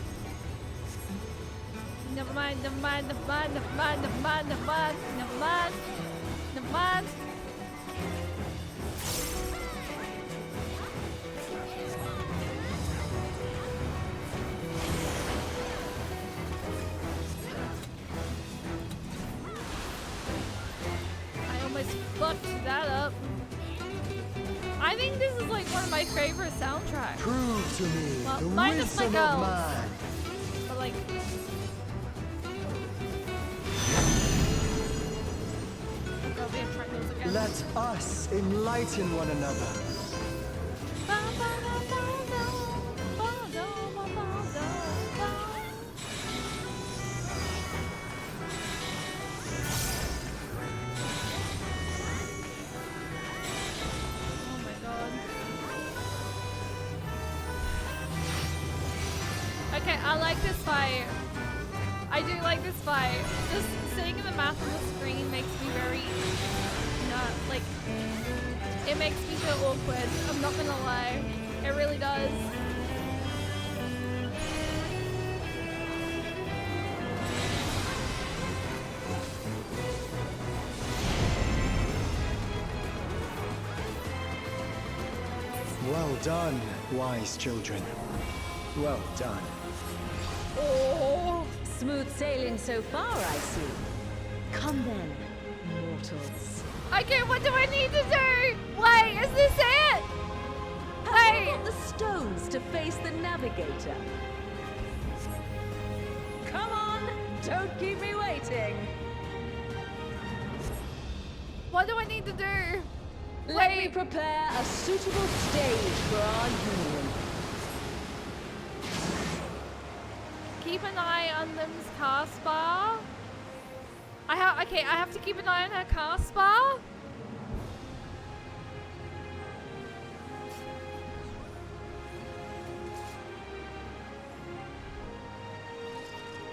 A: Never mind, never mind, never mind, never mind, never mind, never mind, never mind, never mind. I almost fucked that up. I think this is like one of my favorite soundtracks.
B: Prove to me
A: Well,
B: the
A: minus my
B: wisdom of
A: girls.
B: man.
A: But like, there'll be a triangles again.
B: Let us enlighten one another.
A: Oh my god. Okay, I like this fight. I do like this fight. Just seeing the map on the screen makes me very, like, it makes me feel awkward. I'm not gonna lie. It really does.
B: Well done, wise children. Well done.
A: Oh.
C: Smooth sailing so far, I see. Come then, mortals.
A: Okay, what do I need to do? Wait, is this it?
C: Have you got the stones to face the navigator? Come on, don't keep me waiting.
A: What do I need to do?
C: Let me prepare a suitable stage for our union.
A: Keep an eye on them's cast bar. I have to keep an eye on her cast bar.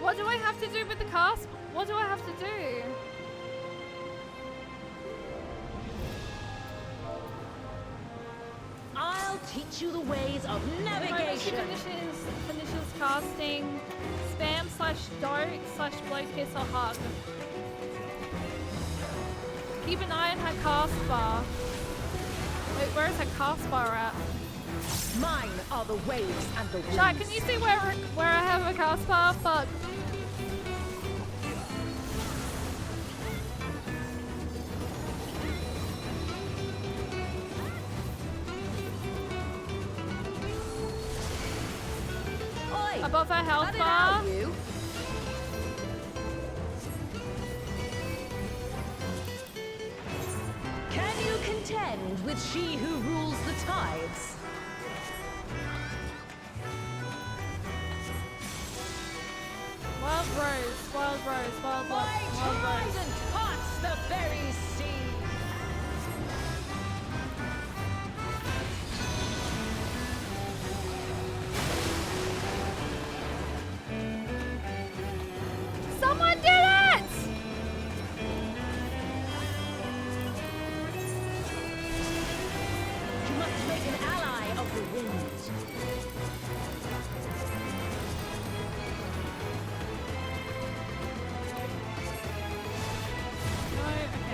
A: What do I have to do with the cast? What do I have to do?
C: I'll teach you the ways of
A: When she
C: navigation.
A: finishes casting, spam /dart/blow kiss or hug. Keep an eye on her cast bar. Wait, where is her cast bar at?
C: Mine are the waves and the winds.
A: Chat, can you see where I have a cast bar? Fuck.
C: Oi,
A: Above her health
C: cut it
A: bar.
C: out, you. Can you contend with she who rules the tides?
A: Wild rose, wild rose, wild
C: My
A: wild rose.
C: trident parts the very sea.
A: Someone did it!
C: You must make an ally of the winds.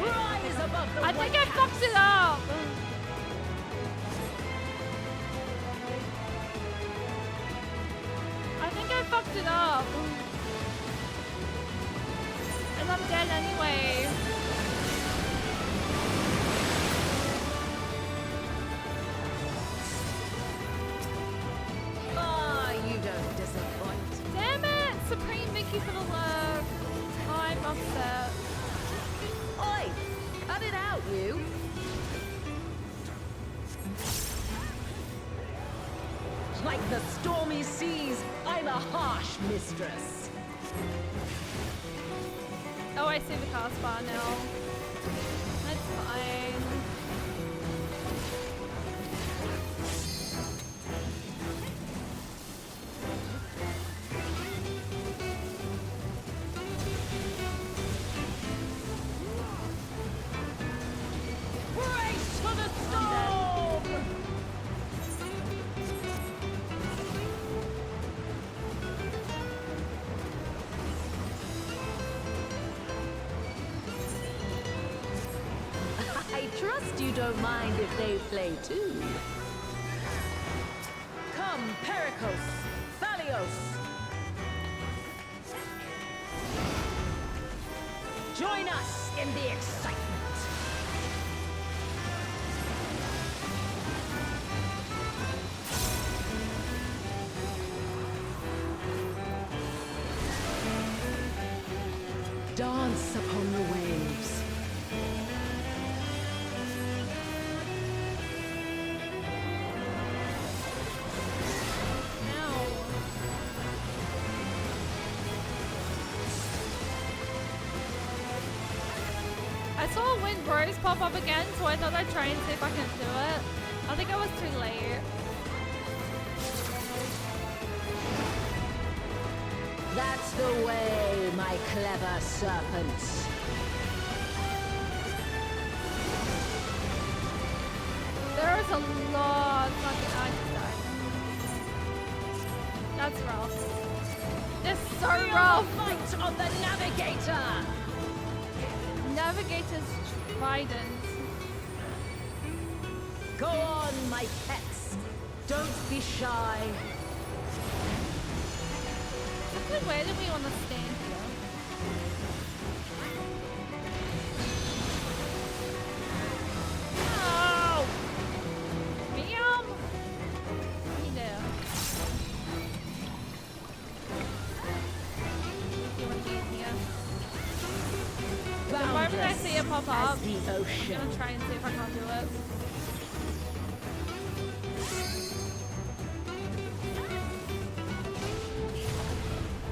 C: Rise above the
A: I think I
C: white
A: fucked it up. I think I fucked it up. And I'm dead anyway.
C: Ah, you don't disappoint.
A: Damn it! Supreme Mickey for the love. Time upset.
C: Oi, cut it out, you. Like the stormy seas, I'm a harsh mistress.
A: Oh, I see the cast bar now. That's fine.
C: Brace for the storm! I trust you don't mind if they play too. Come, Pericos, Thalios. Join us in the excitement. Dance upon the waves.
A: Ow. I saw Wind Rose pop up again, so I thought I'd try and see if I can do it. I think I was too late.
C: That's the way, my clever serpents.
A: There is a lot of fucking Einstein. That's rough. This is so rough.
C: Fight of the Navigator.
A: Navigator's trident.
C: Go on, my pets. Don't be shy.
A: Exactly where do we want to stand here? Oh! Meow! Hey there. You want to be in here? The moment I see it pop up,
C: As the
A: I'm
C: ocean.
A: gonna try and see if I can't do it.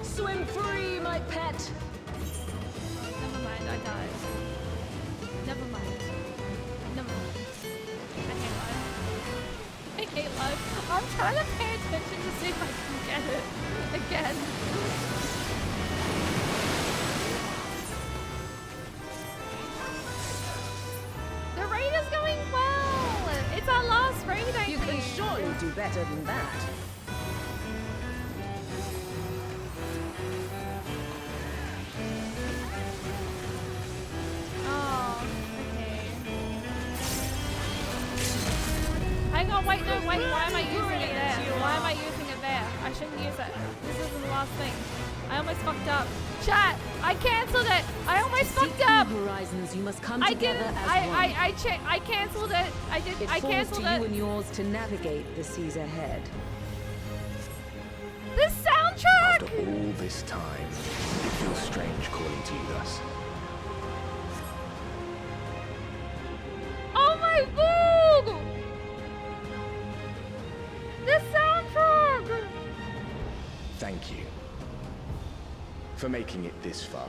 C: Swim free, my pet.
A: Never mind, I died. Never mind. Never mind. I hate life. I hate life. I'm trying to pay attention to see if I can get it again. The raid is going well! It's our last raid, I
C: You
A: think.
C: can surely do better than that.
A: Oh, okay. Hang on, wait, no, wait, why am I using it there? Why am I using it there? I shouldn't use it. This isn't the last thing. I almost fucked up. Chat, I cancelled it. I almost fucked up.
C: Horizons, you must come
A: I
C: together
A: didn't.
C: as one.
A: I cancelled it. I did.
C: It
A: I
C: falls
A: cancelled
C: to you
A: it.
C: and yours to navigate the seas ahead.
A: The soundtrack.
D: After all this time, it feels strange calling to you thus.
A: Oh my Voog! The soundtrack.
D: Thank you for making it this far.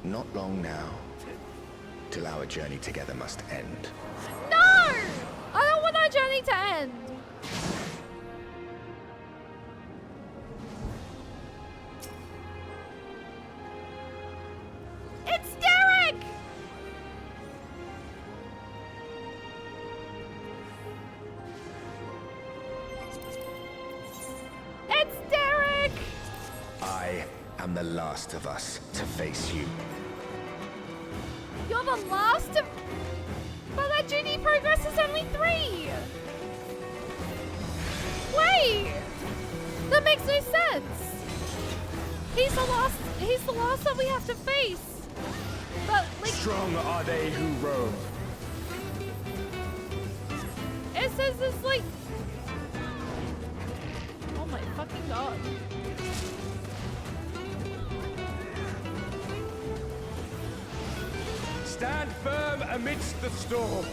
D: Not long now, till our journey together must end.
A: No! I don't want our journey to end. It's Derek! It's Derek!
D: I am the last of us to face you.
A: You're the last of... But that journey progress is only 3! Wait! That makes no sense! He's the last that we have to face! But, like,
D: Strong are they who roam.
A: it says this, like... Oh my fucking god.
D: Stand firm amidst the storm.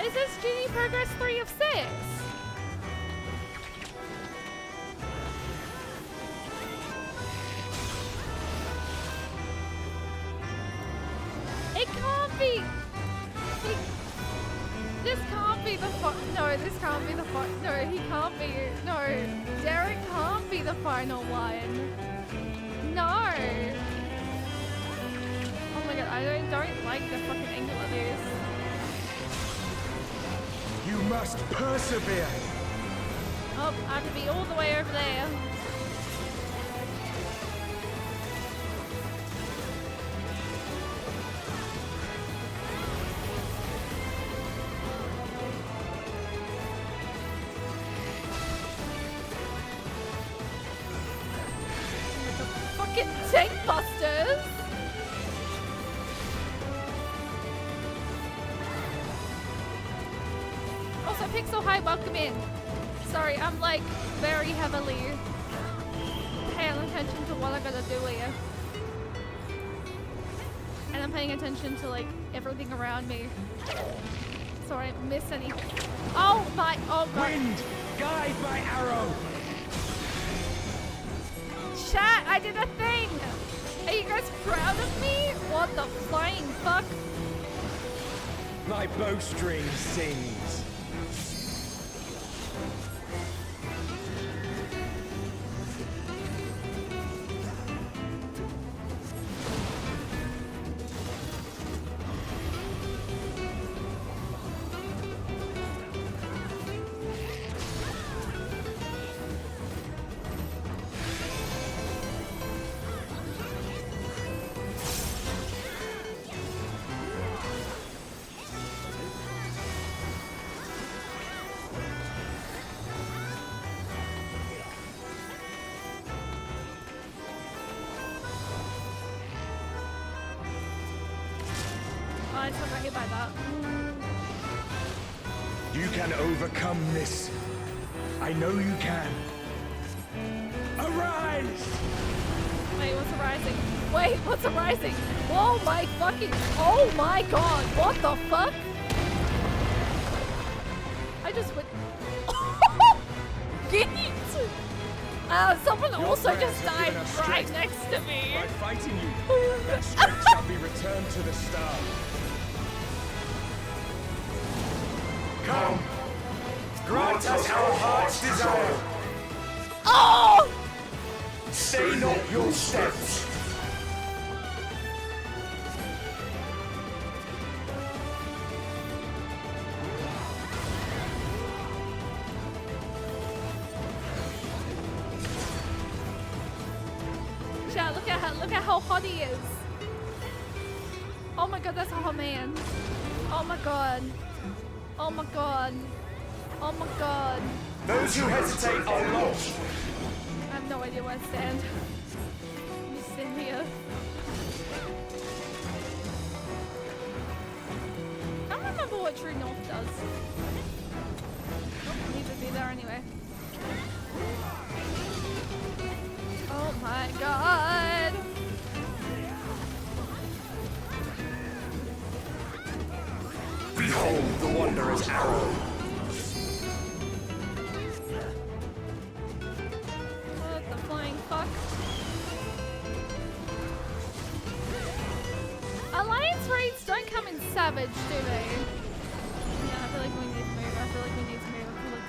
A: Is this journey progress 3 of 6? It can't be. This can't be the no, this can't be the no, he can't be. No, Derek can't be the final one. No. Oh my god, I don't like the fucking angle of this.
D: You must persevere.
A: Oh, I have to be all the way over there. Fucking tank busters! Also, Pixel Hi, welcome in. Sorry, I'm like very heavily paying attention to what I gotta do here. And I'm paying attention to like everything around me. So I don't miss any. Oh my, oh god.
D: Wind, guide my arrow.
A: Chat, I did a thing! Are you guys proud of me? What the flying fuck?
E: My bowstring sings.
A: I just got hit by that.
E: You can overcome this. I know you can. Arise!
A: Wait, what's arising? Wait, what's arising? Oh my fucking... Oh my god! What the fuck? I just went... Yeet! Someone
E: Your
A: also
E: prayers
A: just
E: have
A: died
E: given us
A: right
E: strength.
A: next to me.
E: By fighting you, that strength shall be returned to the star. Come, grant us our heart's desire.
A: Oh!
E: Stay not your steps.
A: Chat, look at how hot he is. Oh my god, that's a hot man. Oh my god. Oh my god. Oh my god.
E: Those who hesitate are lost.
A: I have no idea where I stand. I'm just sitting here. I don't remember what True North does. Nope, need to be there anyway. Oh my god.
E: Behold the Wanderer's arrow.
A: What the flying fuck? Alliance raids don't come in Savage, do they? Yeah, I feel like we need to move. I feel like we need to move. I feel like...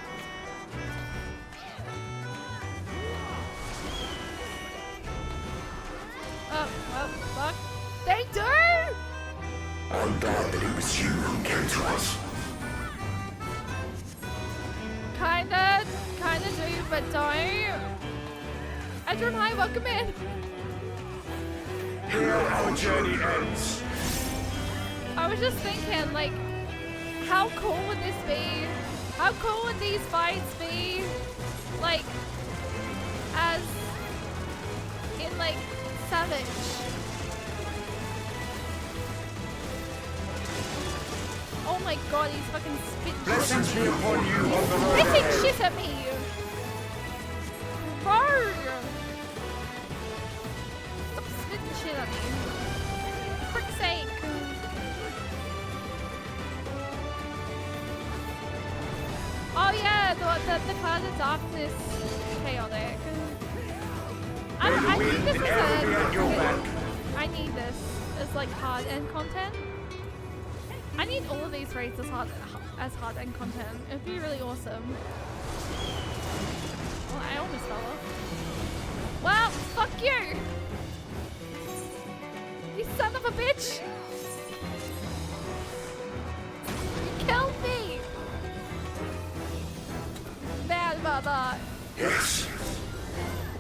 A: Oh, fuck. They do!
E: I'm glad that it was you who came to us.
A: Kinda do, but don't. Edron, hi, welcome in.
E: Here our journey ends.
A: I was just thinking, like, how cool would this be? How cool would these fights be? Like, as in, like, Savage. Oh my god, he's fucking spitting
E: Blessings
A: shit
E: be
A: at me.
E: upon you on the road
A: Spitting
E: ahead.
A: shit at me! Bro! Stop spitting shit at me. For frick's sake. Oh yeah, the Cloud of Darkness chaotic. I need this
E: Ever be at your
A: as
E: back.
A: I need this as like hard end content. I need all of these raids as hard end content. It'd be really awesome. Well, I almost fell off. Well, fuck you! You son of a bitch! You killed me! Bad mother!
E: Yes.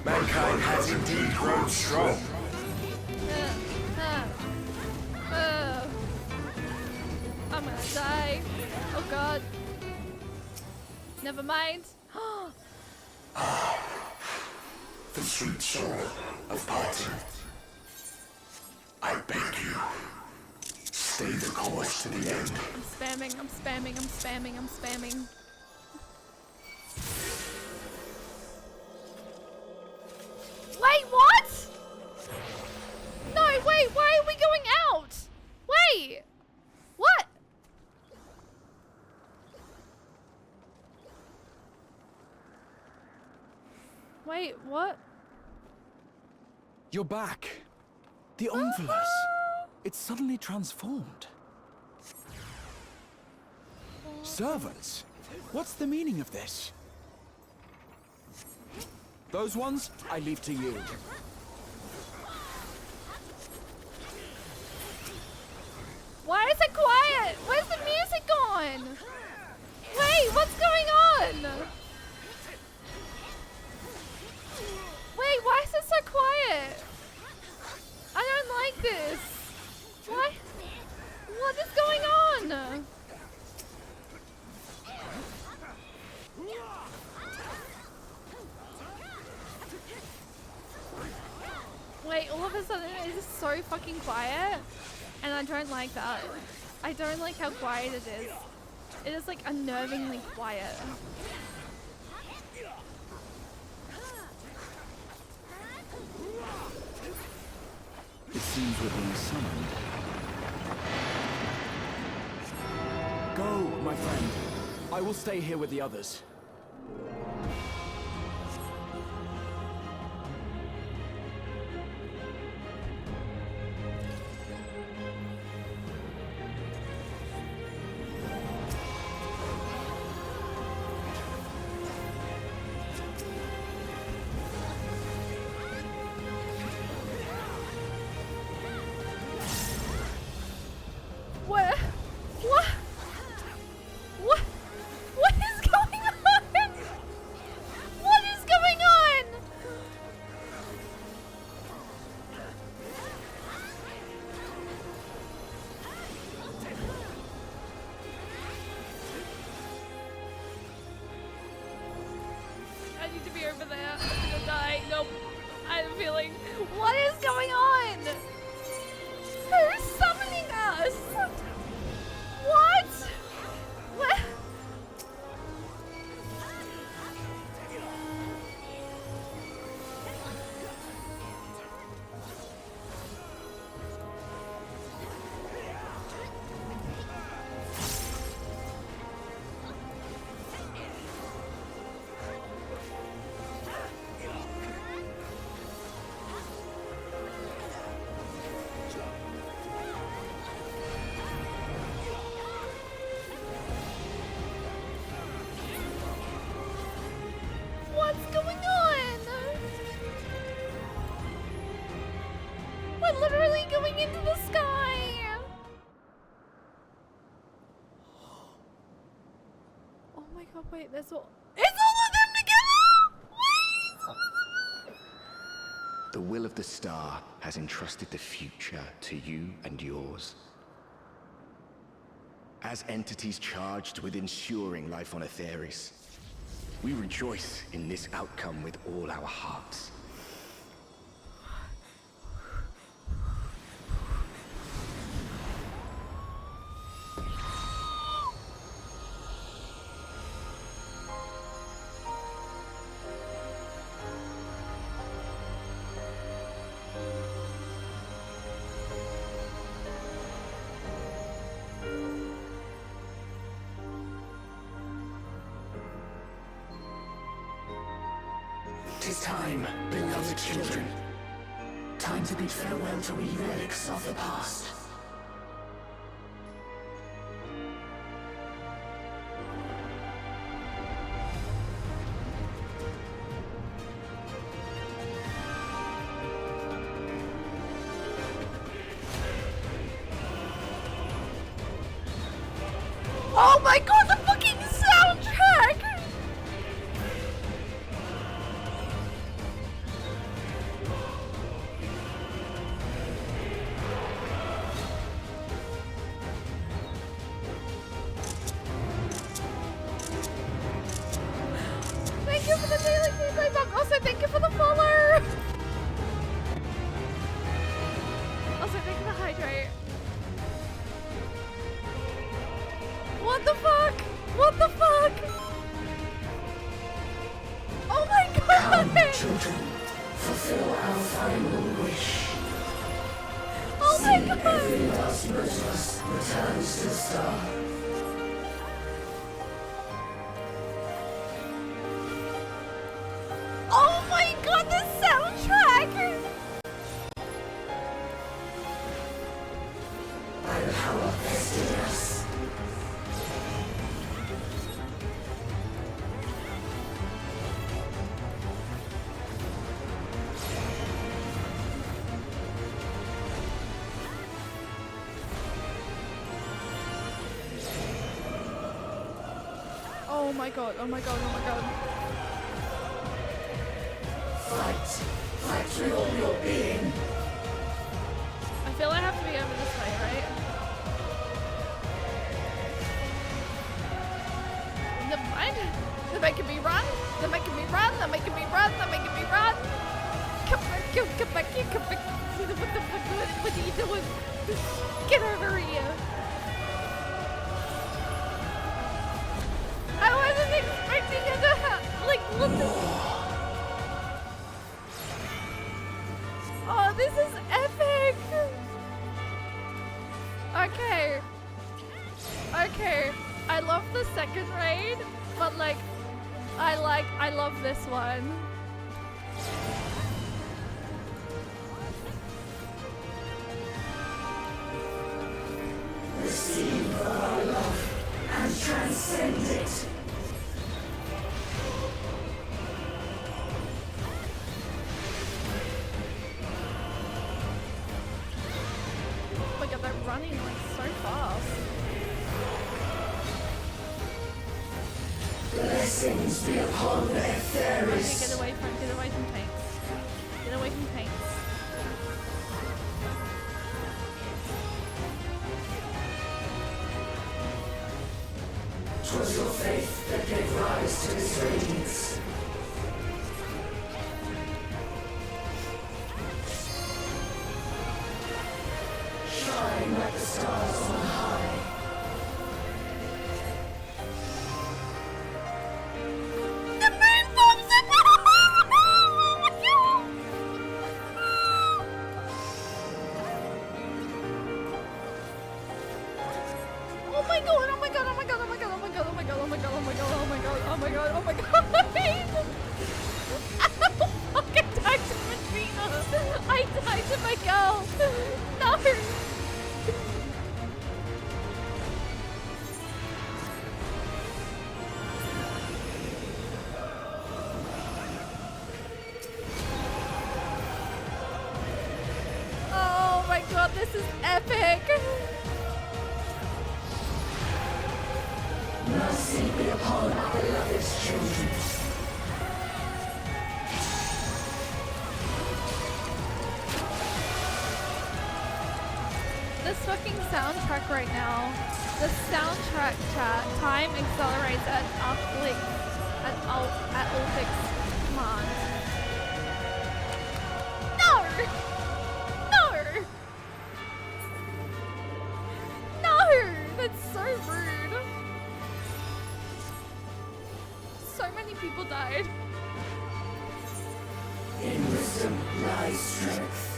E: Mankind has indeed grown strong.
A: I'm gonna die. Oh god. Never mind.
E: The sweet sorrow of parting. I beg you, stay the course to the end.
A: I'm spamming. Wait, what? No, wait, why are we going out? Wait. What? Wait, what?
F: You're back. The Omnivores. It's suddenly transformed. Servants? What's the meaning of this? Those ones, I leave to you.
A: Why is it quiet? Where's the music gone? Wait, what's going on? Wait, why is it so quiet? I don't like this. What? What is going on? Wait, all of a sudden it is so fucking quiet, and I don't like that. I don't like how quiet it is. It is like unnervingly quiet.
F: It seems we're being summoned. Go, my friend. I will stay here with the others.
A: What? What? What? What is going on? What is going on? I need to be over there. I'm gonna die. Nope. I have a feeling. What is going on? Who's summoning us? What? What? What's going on? We're literally going into the sky. Oh my god, wait, there's all... It's all of them together! Wait!
D: The will of the star has entrusted the future to you and yours. As entities charged with ensuring life on Etheris, we rejoice in this outcome with all our hearts.
E: Tis time, beloved children. Time to bid farewell to we relics of the past.
A: Oh my god, the fucking soundtrack! Thank you for the daily gameplay box. Also, thank you for the follow. Also, thank you for the hydrate. What the fuck? What the fuck? Oh my god!
E: Come, children, fulfill our final wish.
A: Oh my
E: See
A: god!
E: every last motorist returns to the star.
A: Oh my god, the soundtrack! Oh my god, oh my god, oh my god.
E: Fight. Fight with all your being.
A: I feel I have to be over this way, right? Never mind. They're making me run. They're making me run. They're making me run. They're making me run. Come back here. Come back here. Come back here. What are you doing? Get over here. I wasn't expecting it to like, look at. Oh, this is epic. Okay. Okay. I love the second raid, but like, I love this one.
E: Receive our love and transcend it.
A: Oh my god, they're running like so fast.
E: Blessings be upon their
A: Okay,
E: fairies.
A: get away from tanks. Get away from tanks.
E: Twas your faith that gave rise to this radiance. Shine like the stars on high.
A: The main bombs are Oh my god, oh my god, oh my god, oh my god, oh my god, oh my god, oh my god, oh my god, oh my god, oh my god, oh my god. Fuck, I died to Katrina. I died to my girl. No. Oh my god, this is epic.
E: Mercy be upon our beloved children.
A: This fucking soundtrack right now. The soundtrack chat time accelerates at Ulfix command. No! No! No! That's so rude. So many people died.
E: In wisdom lies strength.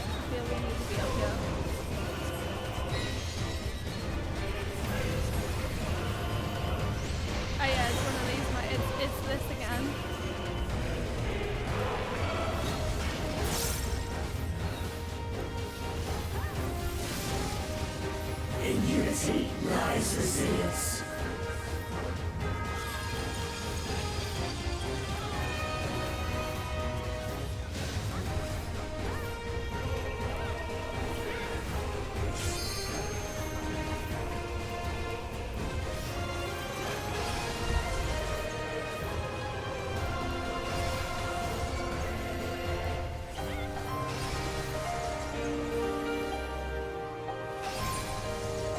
A: I feel we need to be up here. Oh yeah, it's one of these. It's this again.
E: In unity lies resilience.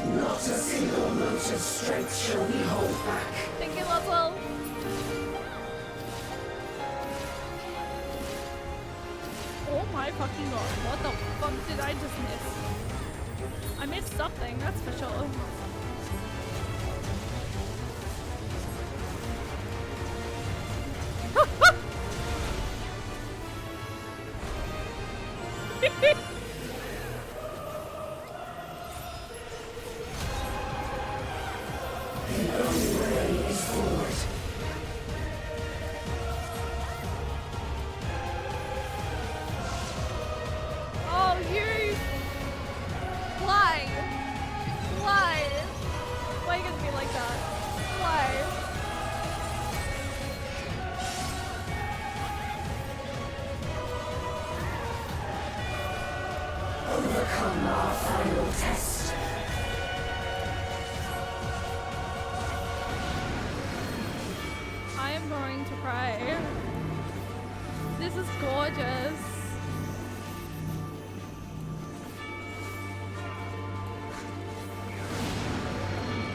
E: Not a single note of strength shall we hold back.
A: Thank you, Lotwell. Oh my fucking god, what the fuck did I just miss? I missed something, that's for sure.
E: The only way is forward.
A: Oh, you! Why? Why? Why are you gonna be like that? Why?
E: Overcome our final test.
A: I am going to cry. This is gorgeous.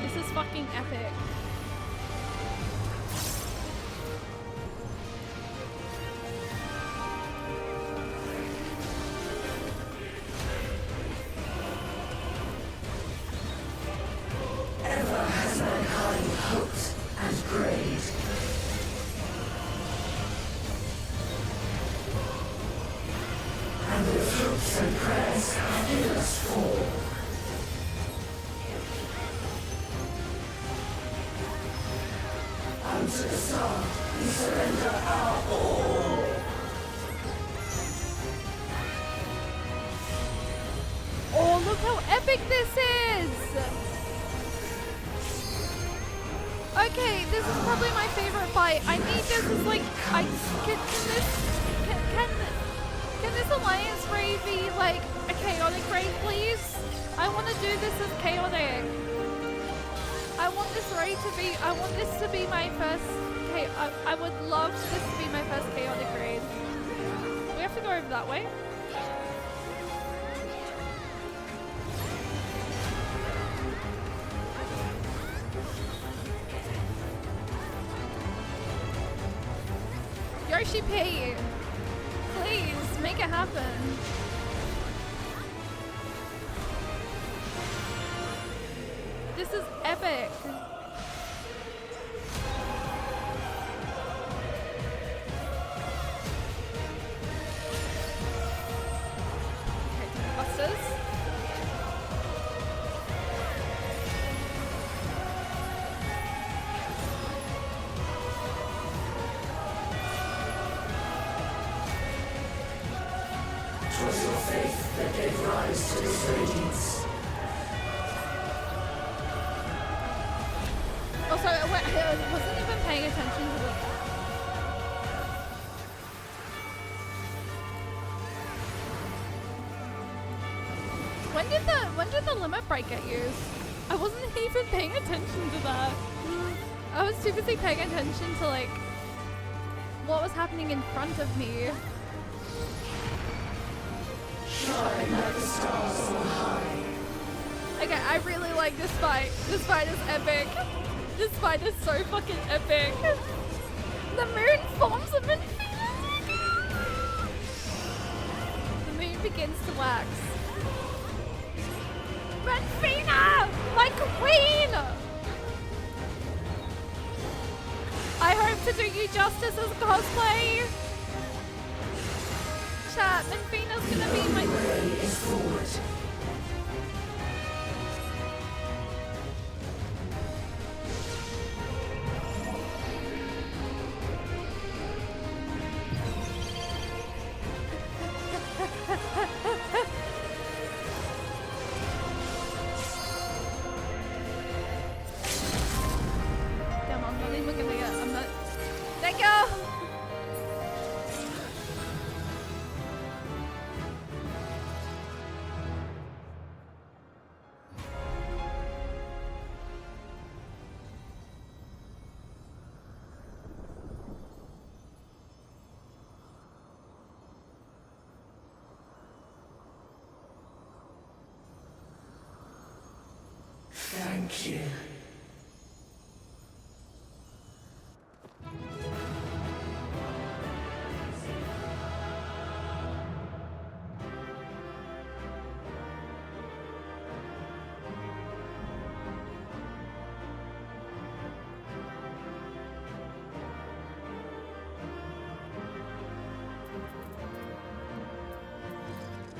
A: This is fucking epic.
E: Ever has mankind hoped and prayed. And with hopes and prayers have given us fall. Unto the sun we surrender our all.
A: Oh, look how epic this is! Okay, this is probably my favorite fight. I need this as like, can this alliance raid be like a chaotic raid, please? I want to do this as chaotic. I want this raid to be, I want this to be my first, I would love this to be my first chaotic raid. We have to go over that way. Yoshi P, please make it happen. This is epic. Okay, busters.
E: Twas your faith that gave rise to this radiance.
A: Also, I wasn't even paying attention to the... When did the limit break get used? I wasn't even paying attention to that. I was too busy paying attention to like what was happening in front of me.
E: Shine like the stars on high.
A: Okay, I really like this fight. This fight is epic. This fight is so fucking epic. The moon forms of infinity. The moon begins to wax. Renfina! My queen! I hope to do you justice as cosplay. Chat, Renfina's gonna be my...
E: Way is forward.
A: Damn, I'm not even gonna get... I'm not... Let go!
E: Thank you.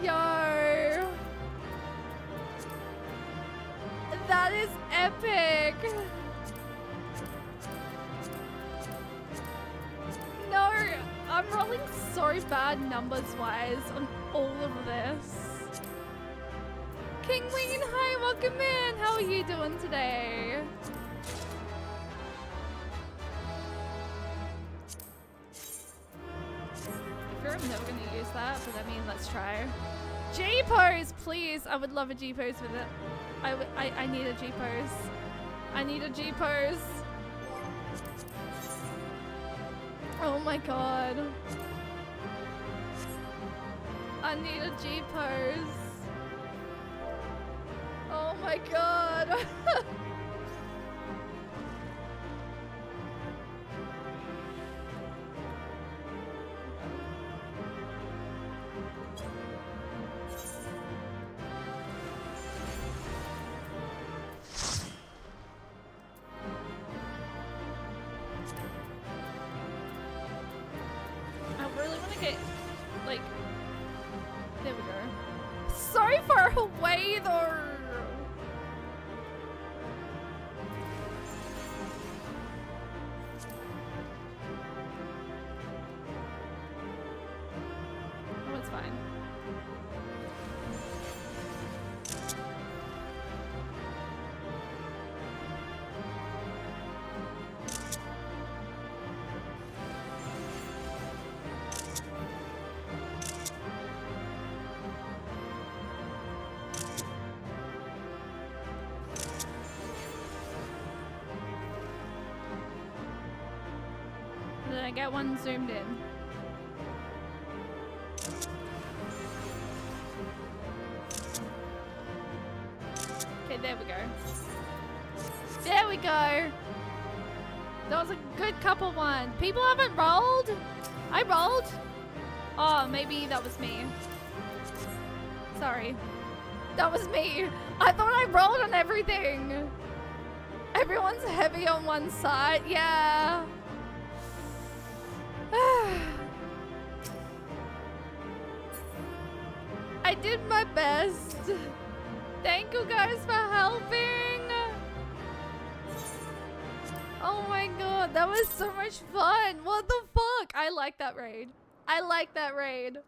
A: Yo! That is epic! No, I'm rolling so bad numbers-wise on all of this. King Ween, hi, welcome in! How are you doing today? I fear I'm never gonna use that, but I mean, let's try. G-pose, please. I would love a G-pose with it. I need a G-pose. I need a G-pose. Oh my god. I need a G-pose. Oh my god. I really want to get, like, there we go. So far away though. Oh, it's fine. Did I get one zoomed in? Okay, there we go. There we go. That was a good couple one. People haven't rolled? I rolled? Oh, maybe that was me. Sorry. That was me. I thought I rolled on everything. Everyone's heavy on one side. Yeah. I did my best. Thank you guys for helping. Oh my god, that was so much fun. What the fuck? I like that raid. I like that raid.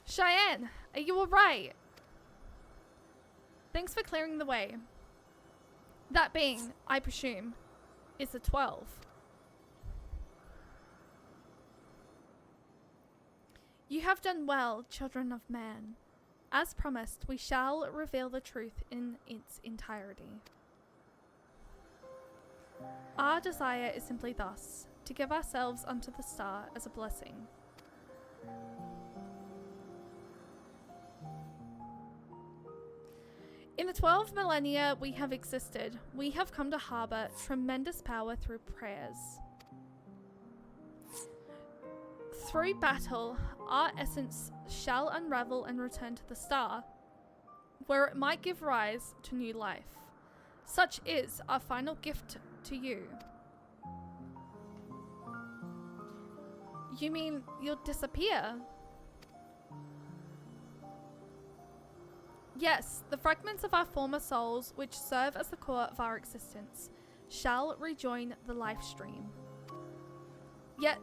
A: Cheyenne, you were right. Thanks for clearing the way. That being, I presume, is a 12. You have done well, children of man. As promised, we shall reveal the truth in its entirety. Our desire is simply thus, to give ourselves unto the star as a blessing. In the 12 millennia we have existed, we have come to harbour tremendous power through prayers. Through battle, our essence shall unravel and return to the star, where it might give rise to new life. Such is our final gift to you. You mean you'll disappear? Yes, the fragments of our former souls, which serve as the core of our existence, shall rejoin the life stream. Yet,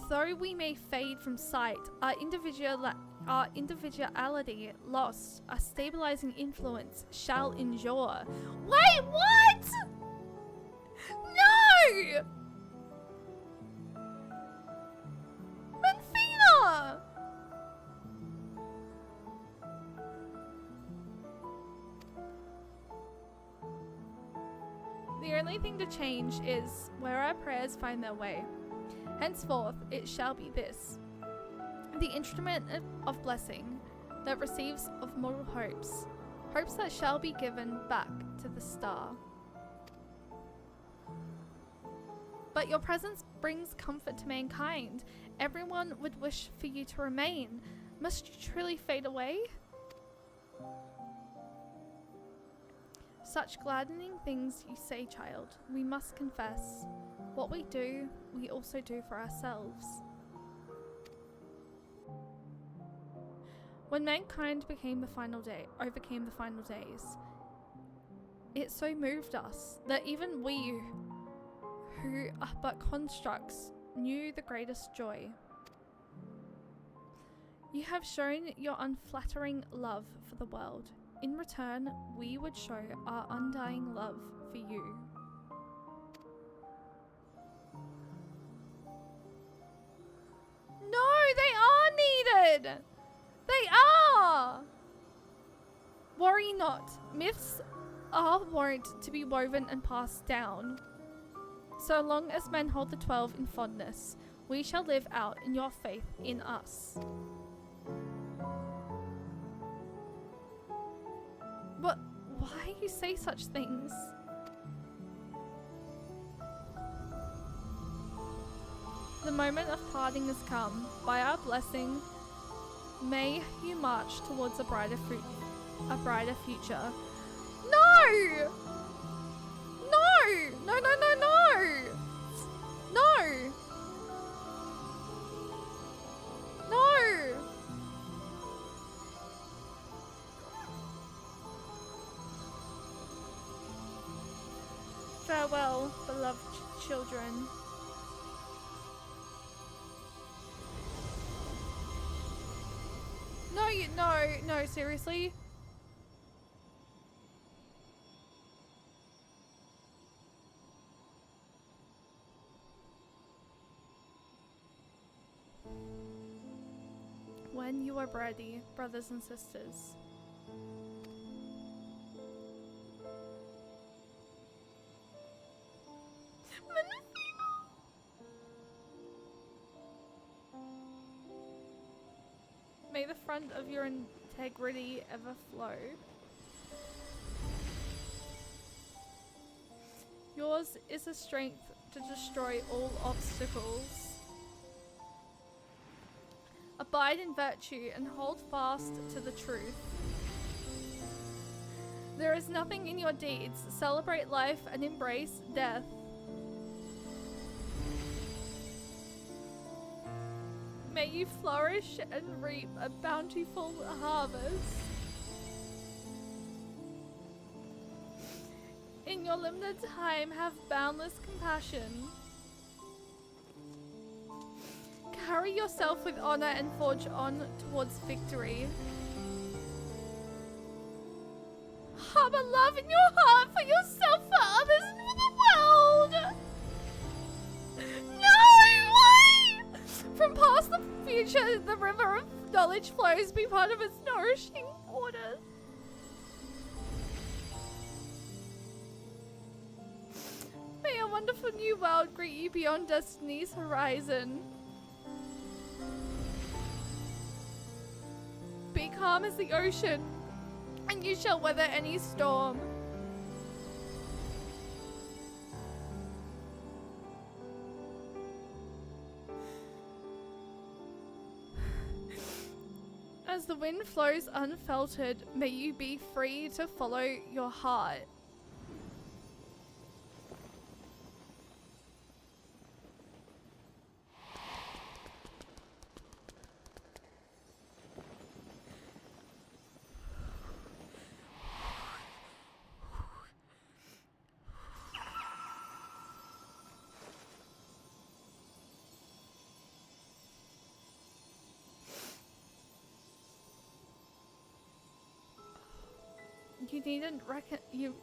A: though we may fade from sight, our individuality lost, our stabilizing influence shall endure. Wait, what? No! Menfina! The only thing to change is where our prayers find their way. Henceforth, it shall be this, the instrument of blessing that receives of mortal hopes, hopes that shall be given back to the star. But your presence brings comfort to mankind. Everyone would wish for you to remain. Must you truly fade away? Such gladdening things you say, child. We must confess. What we do, we also do for ourselves. When mankind overcame the final days, it so moved us that even we, who are but constructs, knew the greatest joy. You have shown your unflattering love for the world. In return, we would show our undying love for you. No, they They are! Worry not. Myths are wont to be woven and passed down. So long as men hold the 12 in fondness, we shall live out in your faith in us. What? Why you say such things? The moment of parting has come. By our blessing, may you march towards a brighter future. No! No! No, no, no, no! No! No! Farewell, beloved children. No, seriously? When you are ready, brothers and sisters. May the front of your integrity ever flow. Yours is the strength to destroy all obstacles. Abide in virtue and hold fast to the truth. There is nothing in your deeds. Celebrate life and embrace death. May you flourish and reap a bountiful harvest. In your limited time, have boundless compassion. Carry yourself with honor and forge on towards victory. Harbor love in your heart for yourself, for others, and for the world. No! Why? From past the future, the river of knowledge flows. Be part of its nourishing waters. May a wonderful new world greet you beyond destiny's horizon. Be calm as the ocean, and you shall weather any storm. As the wind flows unfiltered, may you be free to follow your heart.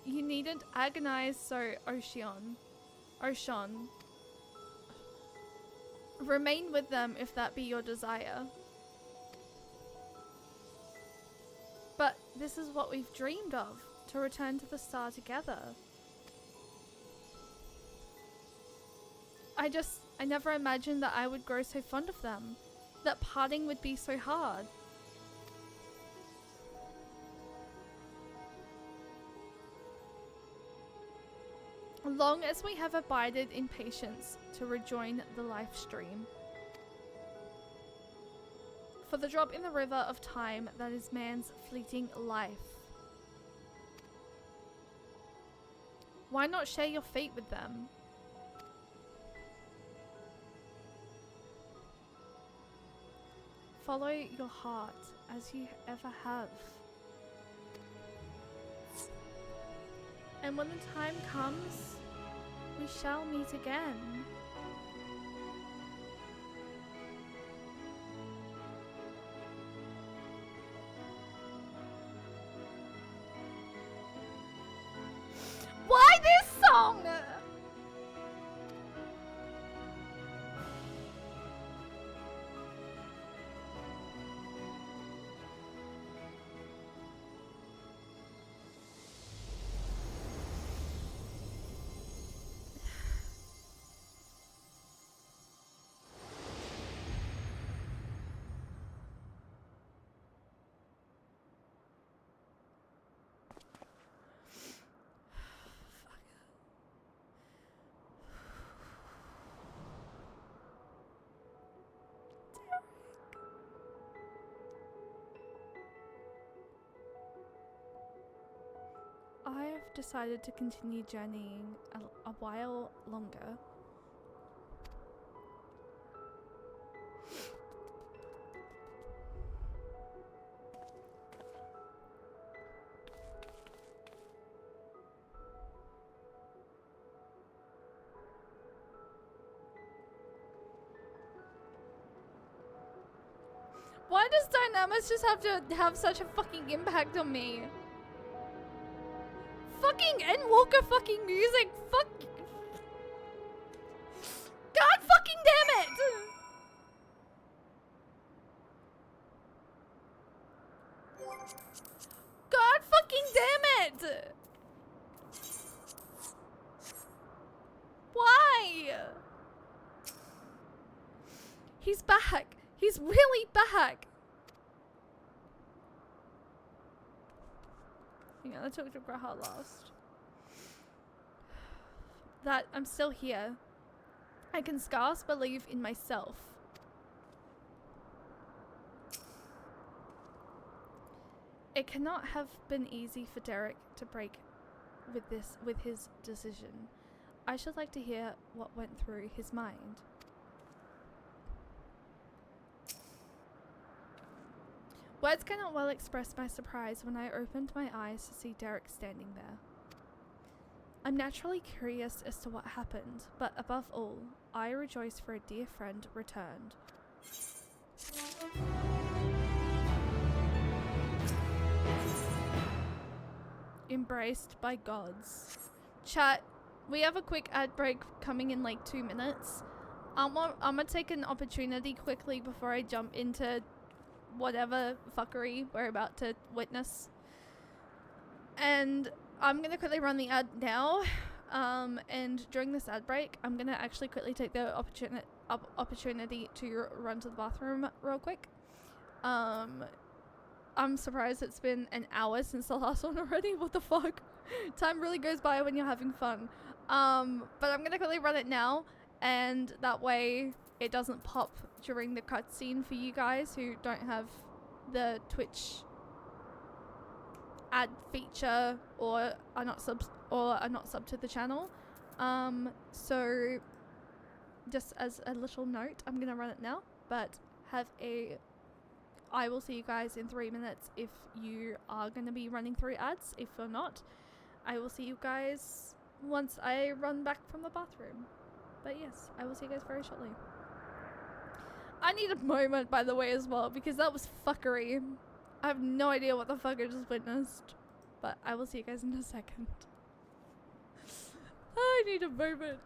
A: You needn't agonize so, Ocean. Remain with them if that be your desire. But this is what we've dreamed of, to return to the star together. I never imagined that I would grow so fond of them, that parting would be so hard. Long as we have abided in patience to rejoin the life stream. For the drop in the river of time that is man's fleeting life. Why not share your fate with them? Follow your heart as you ever have. And when the time comes, we shall meet again. Why this song? I've decided to continue journeying a while longer. Why does Dynamis just have to have such a fucking impact on me? Fucking Endwalker fucking music. Fuck. God fucking damn it! God fucking damn it! Why? He's back. He's really back. Yeah, I took Graha last. That I'm still here. I can scarce believe in myself. It cannot have been easy for Derek to break with his decision. I should like to hear what went through his mind. Words cannot well express my surprise when I opened my eyes to see Derek standing there. I'm naturally curious as to what happened, but above all, I rejoice for a dear friend returned. Embraced by gods. Chat, we have a quick ad break coming in like 2 minutes. I'm gonna take an opportunity quickly before I jump into whatever fuckery we're about to witness. And I'm gonna quickly run the ad now. And during this ad break, I'm gonna actually quickly take the opportunity to run to the bathroom real quick. I'm surprised it's been an hour since the last one already. What the fuck? Time really goes by when you're having fun. But I'm gonna quickly run it now, and that way it doesn't pop during the cutscene for you guys who don't have the Twitch ad feature or are not sub to the channel. So just as a little note, I'm gonna run it now, but I will see you guys in 3 minutes if you are gonna be running through ads. If you're not, I will see you guys once I run back from the bathroom. But yes, I will see you guys very shortly. I need a moment, by the way, as well, because that was fuckery. I have no idea what the fuck I just witnessed. But I will see you guys in a second. I need a moment.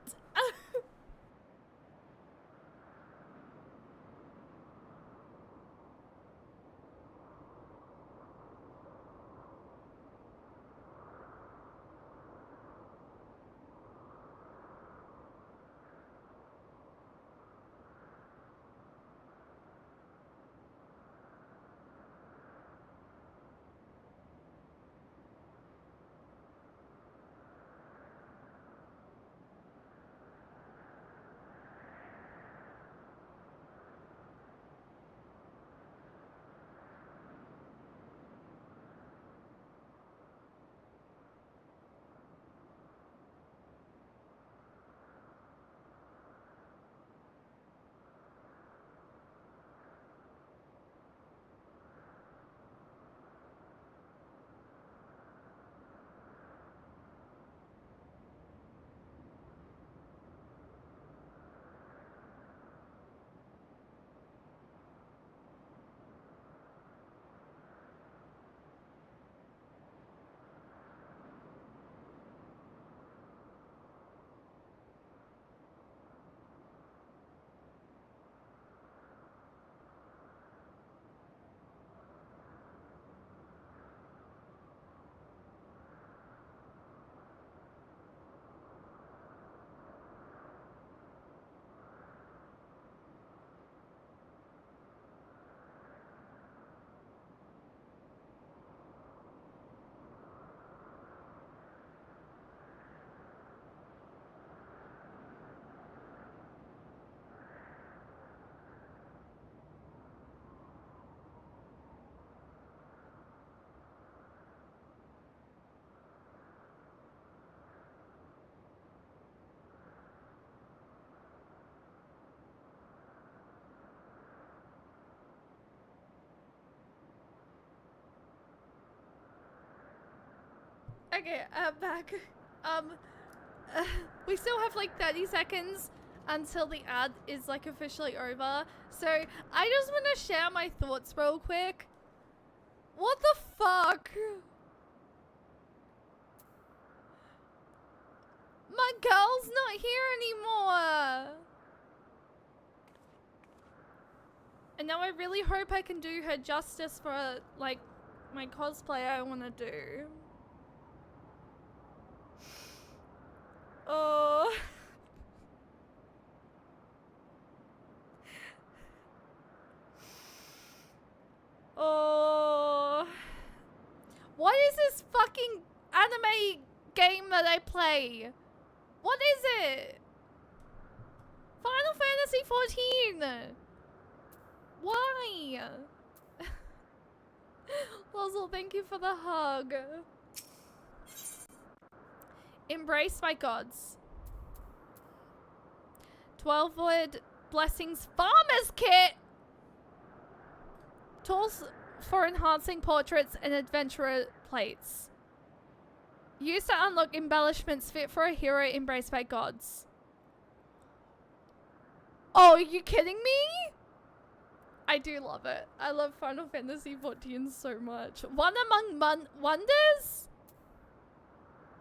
A: Okay, back. We still have like 30 seconds until the ad is like officially over. So I just want to share my thoughts real quick. What the fuck? My girl's not here anymore. And now I really hope I can do her justice for like my cosplay I want to do. Oh. Oh. What is this fucking anime game that I play? What is it? Final Fantasy 14. Why? Lozle, thank you for the hug. Embraced by gods. 12 word blessings farmer's kit. Tools for enhancing portraits and adventurer plates. Used to unlock embellishments fit for a hero embraced by gods. Oh, are you kidding me? I do love it. I love Final Fantasy 14 so much. One among wonders?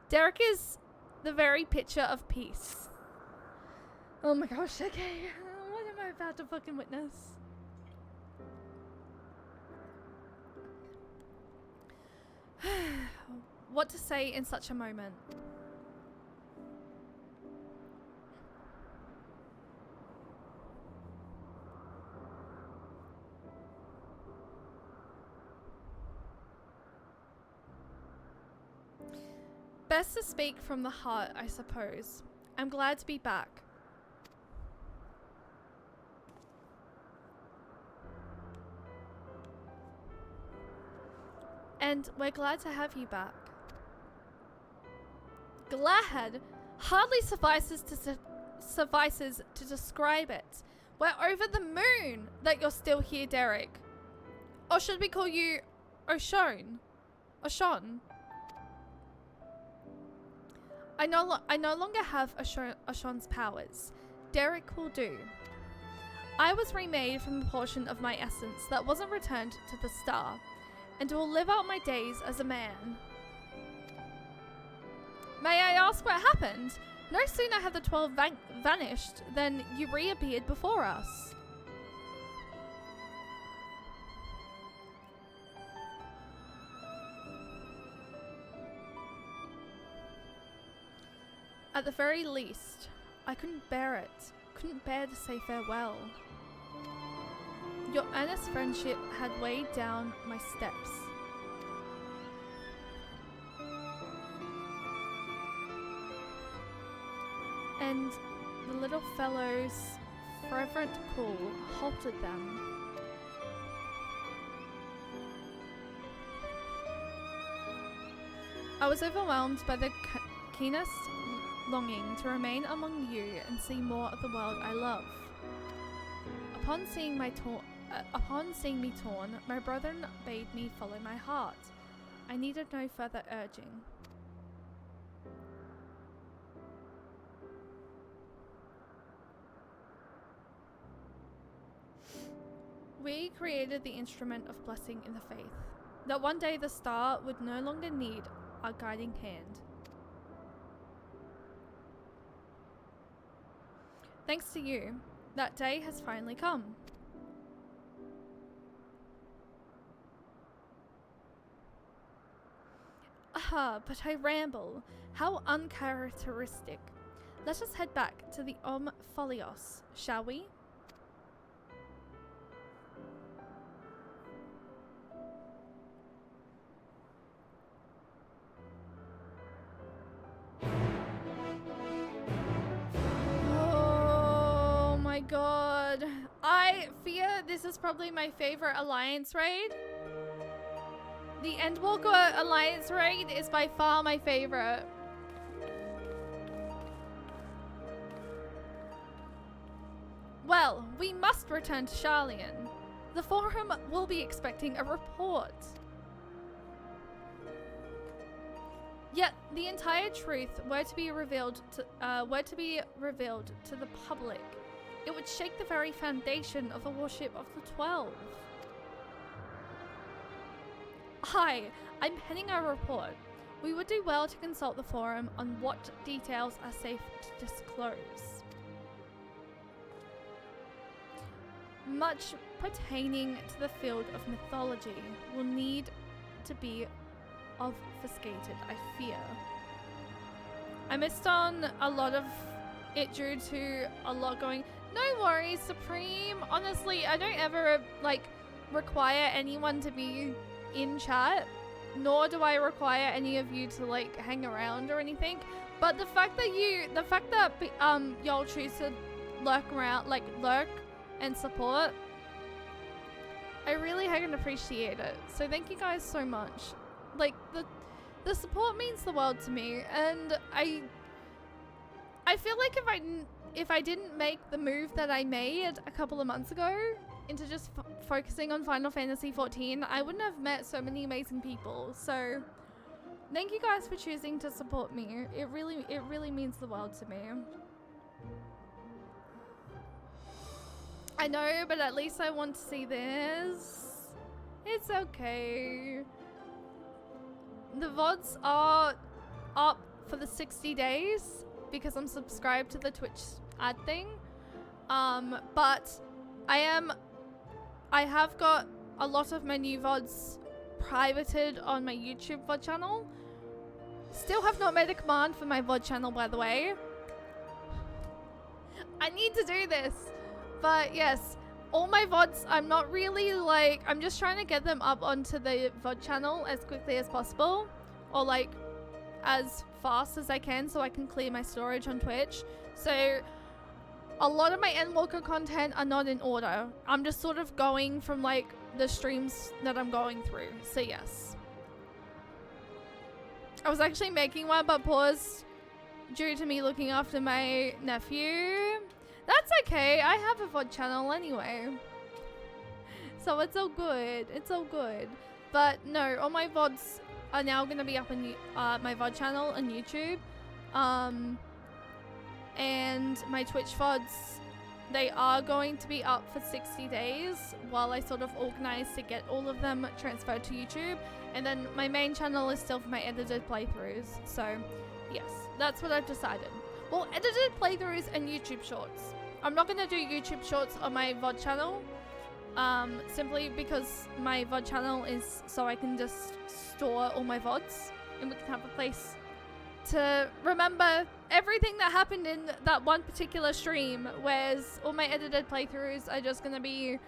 A: Derek is the very picture of peace. Oh my gosh, okay. What am I about to fucking witness? What to say in such a moment? Best to speak from the heart, I suppose. I'm glad to be back. And we're glad to have you back. Glad hardly suffices to describe it. We're over the moon that you're still here, Derek. Or should we call you Oshon? Oshon? I no longer have Oshon's powers. Derek will do. I was remade from the portion of my essence that wasn't returned to the star, and will live out my days as a man. May I ask what happened? No sooner had the 12 vanished than you reappeared before us. At the very least, I couldn't bear it. Couldn't bear to say farewell. Your earnest friendship had weighed down my steps. And the little fellow's fervent call halted them. I was overwhelmed by the keenest longing to remain among you and see more of the world I love. Upon seeing me torn, my brethren bade me follow my heart. I needed no further urging. We created the instrument of blessing in the faith, that one day the star would no longer need our guiding hand. Thanks to you, that day has finally come. Ah, but I ramble. How uncharacteristic. Let us head back to the Folios, shall we? Oh my god. I fear this is probably my favorite alliance raid. The Endwalker alliance raid is by far my favorite. Well, we must return to Sharlayan. The Forum will be expecting a report. Yet the entire truth were to be revealed to the public, it would shake the very foundation of the worship of the 12. Hi, I'm penning a report. We would do well to consult the forum on what details are safe to disclose. Much pertaining to the field of mythology will need to be obfuscated, I fear. I missed on a lot of it due to a lot going. No worries, Supreme. Honestly, I don't ever require anyone to be in chat, nor do I require any of you to hang around or anything. But the fact that y'all choose to lurk around, lurk and support, I really can appreciate it. So thank you guys so much. The support means the world to me, and I feel like if I didn't make the move that I made a couple of months ago into just focusing on Final Fantasy XIV, I wouldn't have met so many amazing people. So thank you guys for choosing to support me. It really means the world to me. I know, but at least I want to see this. It's okay. The VODs are up for the 60 days because I'm subscribed to the Twitch ad thing. But I have got a lot of my new VODs privated on my YouTube VOD channel. Still have not made a command for my VOD channel, by the way. I need to do this. But yes, all my VODs, I'm not really I'm just trying to get them up onto the VOD channel as quickly as possible, or as fast as I can, so I can clear my storage on Twitch. So a lot of my Endwalker content are not in order. I'm just sort of going from the streams that I'm going through. So yes, I was actually making one but paused due to me looking after my nephew. That's okay, I have a VOD channel anyway. So it's all good, it's all good. But no, all my VODs are now going to be up on my VOD channel on YouTube. And my Twitch VODs, they are going to be up for 60 days while I sort of organize to get all of them transferred to YouTube. And then my main channel is still for my edited playthroughs. So yes, that's what I've decided. Well, edited playthroughs and YouTube shorts. I'm not going to do YouTube shorts on my VOD channel, simply because my VOD channel is so I can just store all my VODs and we can have a place to remember everything that happened in that one particular stream, whereas all my edited playthroughs are just going to be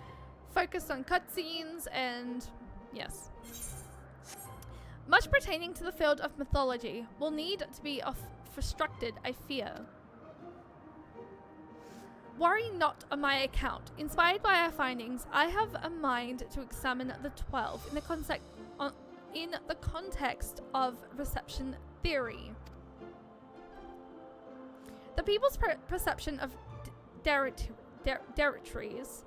A: focused on cutscenes and yes. Much pertaining to the field of mythology will need to be obstructed, I fear. Worry not on my account. Inspired by our findings, I have a mind to examine the 12 in the context of reception theory. The people's perception of territories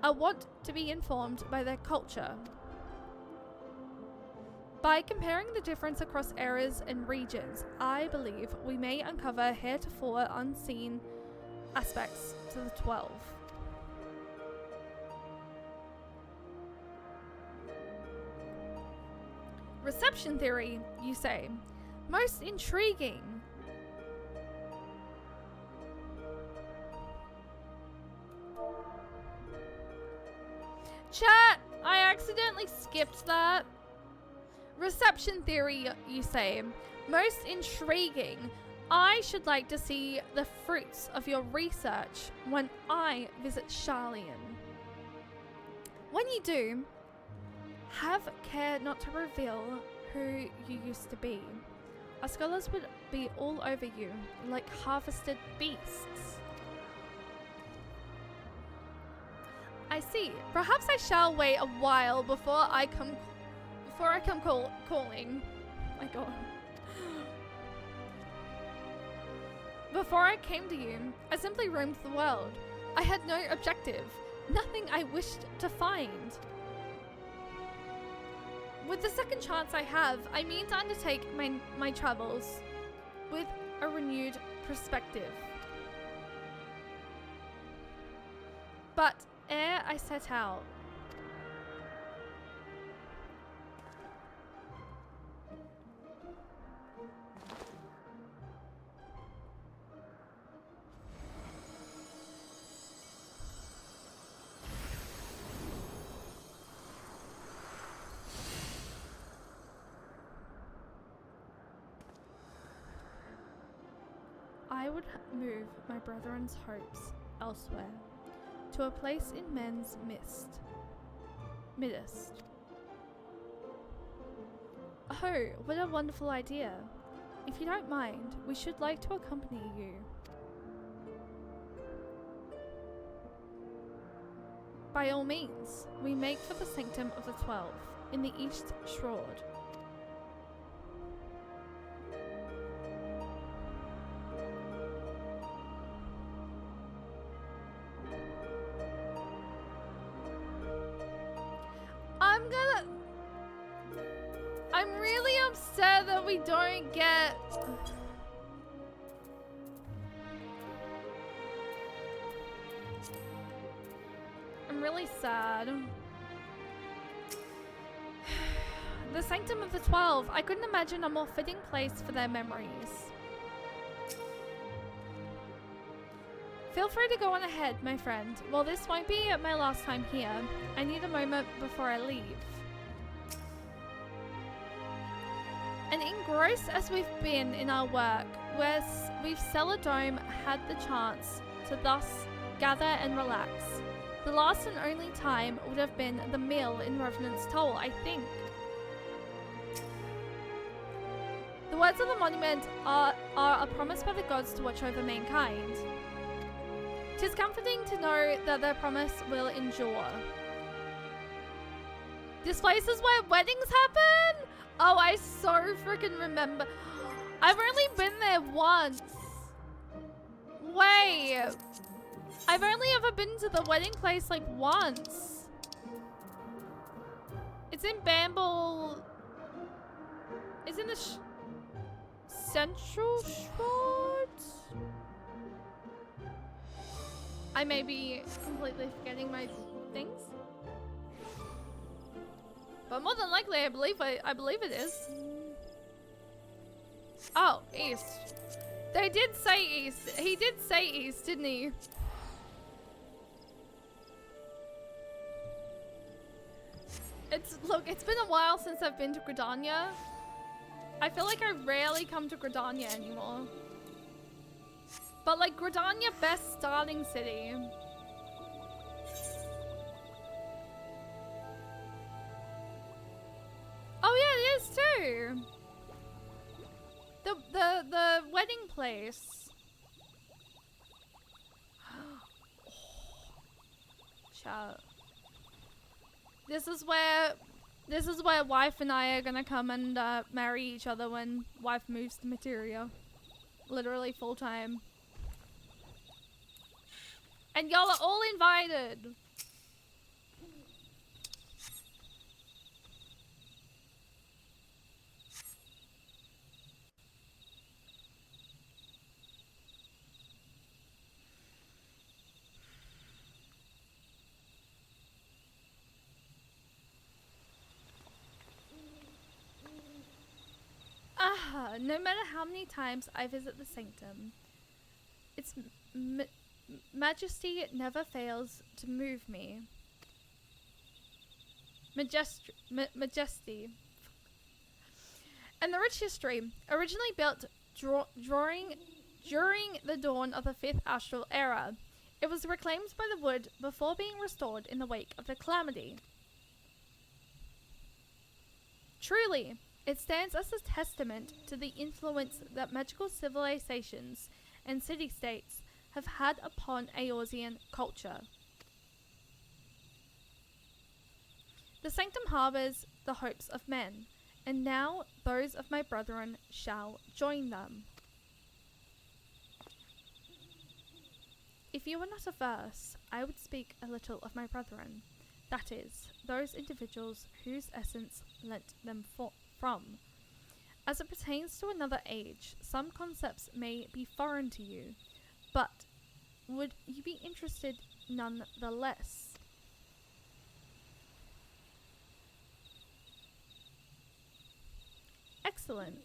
A: are wont to be informed by their culture. By comparing the difference across eras and regions, I believe we may uncover heretofore unseen aspects to the 12. Reception theory, you say? Most intriguing. Chat, I accidentally skipped that. Reception theory, you say? Most intriguing. I should like to see the fruits of your research when I visit Charlian. When you do, have care not to reveal who you used to be. Our scholars would be all over you, like harvested beasts. I see. Perhaps I shall wait a while before I come calling. My God. Before I came to you, I simply roamed the world. I had no objective, nothing I wished to find. With the second chance I have, I mean to undertake my travels with a renewed perspective. But ere I set out, I would move my brethren's hopes elsewhere, to a place in men's midst. Oh, what a wonderful idea. If you don't mind, we should like to accompany you. By all means, we make for the Sanctum of the 12, in the East Shroud. I'm really upset that we don't get... I'm really sad. The Sanctum of the 12. I couldn't imagine a more fitting place for their memories. Feel free to go on ahead, my friend. Well, this won't be my last time here. I need a moment before I leave. And engrossed as we've been in our work, where we've seldom had the chance to thus gather and relax. The last and only time would have been the meal in Revenant's Toll, I think. The words of the monument are a promise by the gods to watch over mankind. 'Tis comforting to know that their promise will endure. This place is where weddings happen? Oh, I so freaking remember. I've only been there once. Wait. I've only ever been to the wedding place like once. It's in Bamble. It's in the Central Shroud? I may be completely forgetting my things. But more than likely, I believe it is. Oh, east. They did say east. He did say east, didn't he? Look, it's been a while since I've been to Gridania. I feel like I rarely come to Gridania anymore. But like Gridania, best starting city. Oh yeah, it is too. The wedding place. Shout. This is where wife and I are gonna come and marry each other when wife moves to Materia. Literally full time. And y'all are all invited. No matter how many times I visit the Sanctum, its majesty never fails to move me. Majesty. And the rich history, originally built during the dawn of the 5th astral era, it was reclaimed by the wood before being restored in the wake of the calamity. Truly, it stands as a testament to the influence that magical civilizations and city-states have had upon Eorzean culture. The Sanctum harbours the hopes of men, and now those of my brethren shall join them. If you were not averse, I would speak a little of my brethren. That is, those individuals whose essence lent them from. As it pertains to another age, some concepts may be foreign to you, but would you be interested nonetheless? Excellent.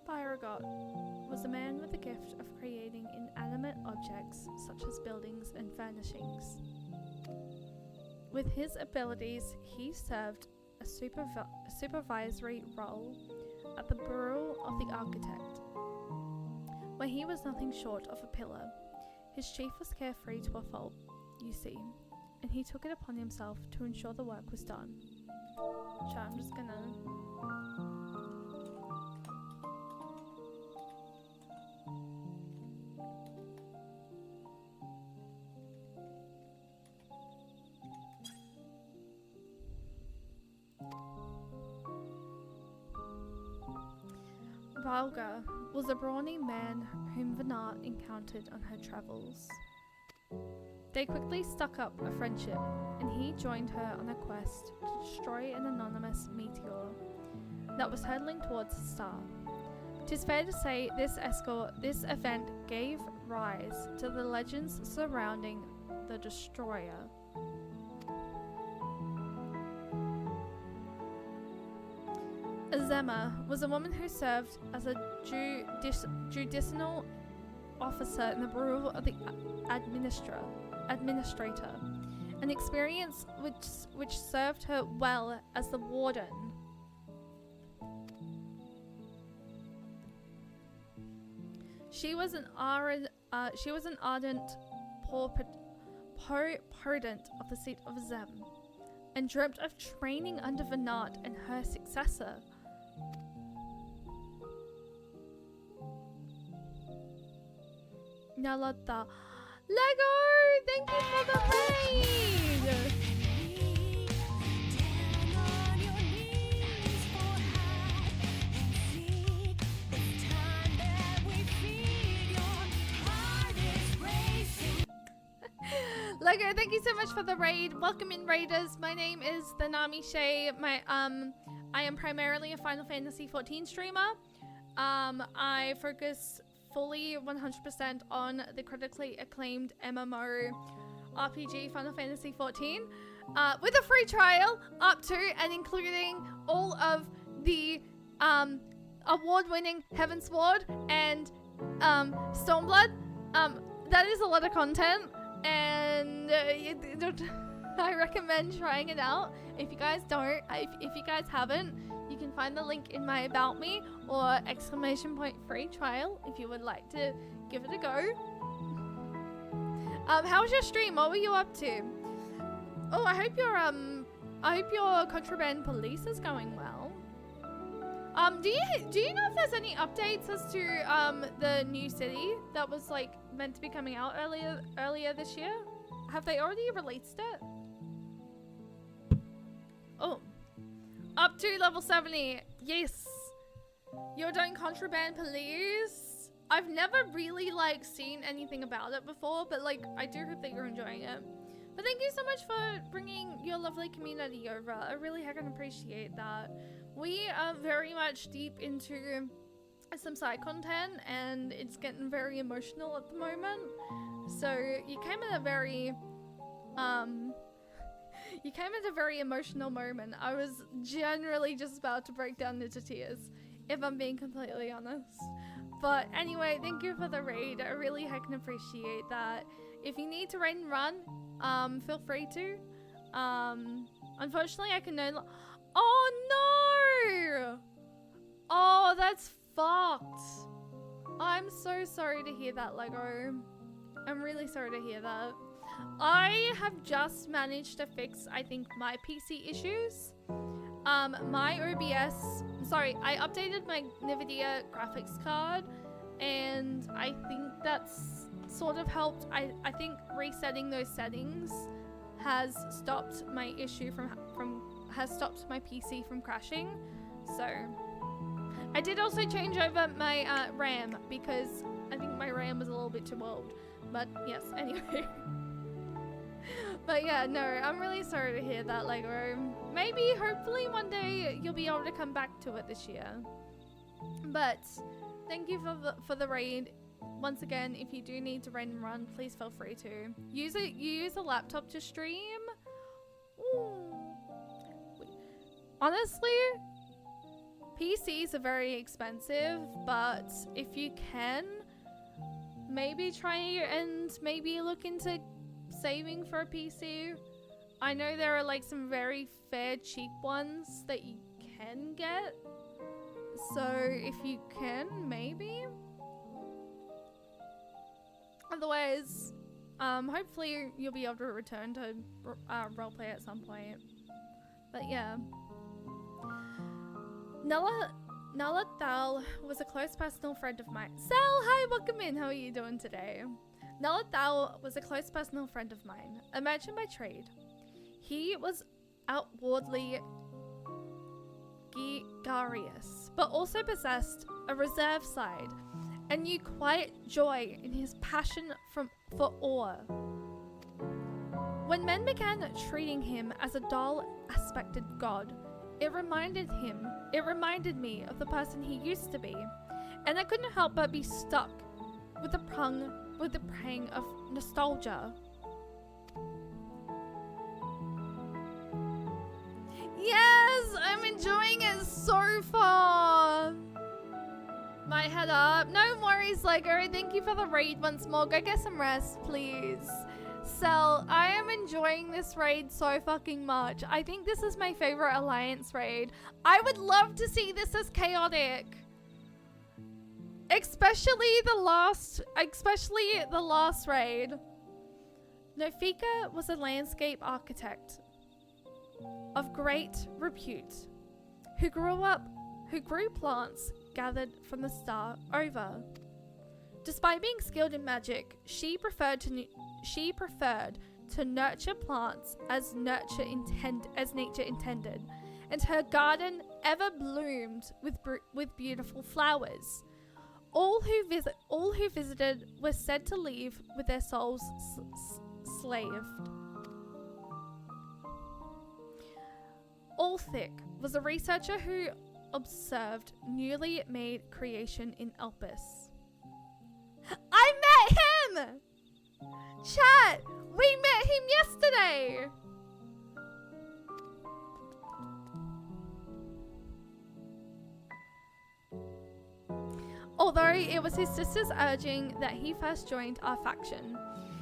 A: Byragot was a man with the gift of creating inanimate objects such as buildings and furnishings. With his abilities, he served a supervisory role at the Bureau of the Architect, where he was nothing short of a pillar. His chief was carefree to a fault, you see, and he took it upon himself to ensure the work was done. So I'm just gonna... Valga was a brawny man whom Venat encountered on her travels. They quickly stuck up a friendship, and he joined her on a quest to destroy an anonymous meteor that was hurtling towards the star. 'Tis fair to say this event gave rise to the legends surrounding the destroyer. Azema was a woman who served as a judicial officer in the Bureau of the Administrator, an experience which served her well as the warden. She was an ardent podent of the seat of Zem, and dreamt of training under Venat and her successor. Nalotta. Lego! Thank you for the raid! Lego, thank you so much for the raid. Welcome in, raiders. My name is the Nami Shay. I am primarily a Final Fantasy XIV streamer. I focus fully 100% on the critically acclaimed MMO RPG Final Fantasy XIV with a free trial up to and including all of the award-winning Heavensward and Stormblood. That is a lot of content, and I recommend trying it out. If you guys don't, if you guys haven't, you can find the link in my About Me or ! free trial if you would like to give it a go. How was your stream? What were you up to? Oh, I hope your contraband police is going well. Do you know if there's any updates as to the new city that was like meant to be coming out earlier this year? Have they already released it? Oh. Up to level 70. Yes. You're doing contraband police. I've never really like seen anything about it before, but like I do hope that you're enjoying it. But thank you so much for bringing your lovely community over. I really heckin' appreciate that. We are very much deep into some side content, and it's getting very emotional at the moment. So you came at a very emotional moment. I was generally just about to break down into tears. if I'm being completely honest. But anyway, thank you for the raid. I really heckin' appreciate that. If you need to raid and run, feel free to. Unfortunately, I can no. Oh no! Oh, that's fucked. I'm so sorry to hear that, Lego. I'm really sorry to hear that. I have just managed to fix, I think, my PC issues. My OBS, sorry, I updated my NVIDIA graphics card, and I think that's sort of helped. I think resetting those settings has stopped my issue has stopped my PC from crashing. So I did also change over my RAM because I think my RAM was a little bit too old. But yes, anyway. But yeah, no, I'm really sorry to hear that, Lego. Maybe, hopefully one day you'll be able to come back to it this year. But thank you for the raid. Once again, if you do need to raid and run, please feel free to. You use a laptop to stream? Ooh. Honestly, PCs are very expensive, but if you can, maybe try and maybe look into saving for a PC. I know there are like some very fair cheap ones that you can get. So if you can, maybe. Otherwise, hopefully you'll be able to return to roleplay at some point. But yeah. Nala Thal was a close personal friend of mine. Sal, hi, welcome in. How are you doing today? Nala Thal was a close personal friend of mine, a merchant by trade. He was outwardly gregarious, but also possessed a reserved side, and knew quiet joy in his passion for awe. When men began treating him as a dull-aspected god, it reminded me of the person he used to be, and I couldn't help but be struck with the pang of nostalgia. Yes, I'm enjoying it so far. My head up. No worries, Lego. Thank you for the raid once more. Go get some rest, please. Cell, I am enjoying this raid so fucking much. I think this is my favorite Alliance raid. I would love to see this as chaotic. Especially the last raid. Nofika was a landscape architect of great repute who grew plants gathered from the start over. Despite being skilled in magic, she preferred to nurture plants as nature intended, and her garden ever bloomed with beautiful flowers. All who visited were said to leave with their souls slaved. Althick was a researcher who observed newly made creation in Elpis. I met him! Chat! We met him yesterday! Although it was his sister's urging that he first joined our faction,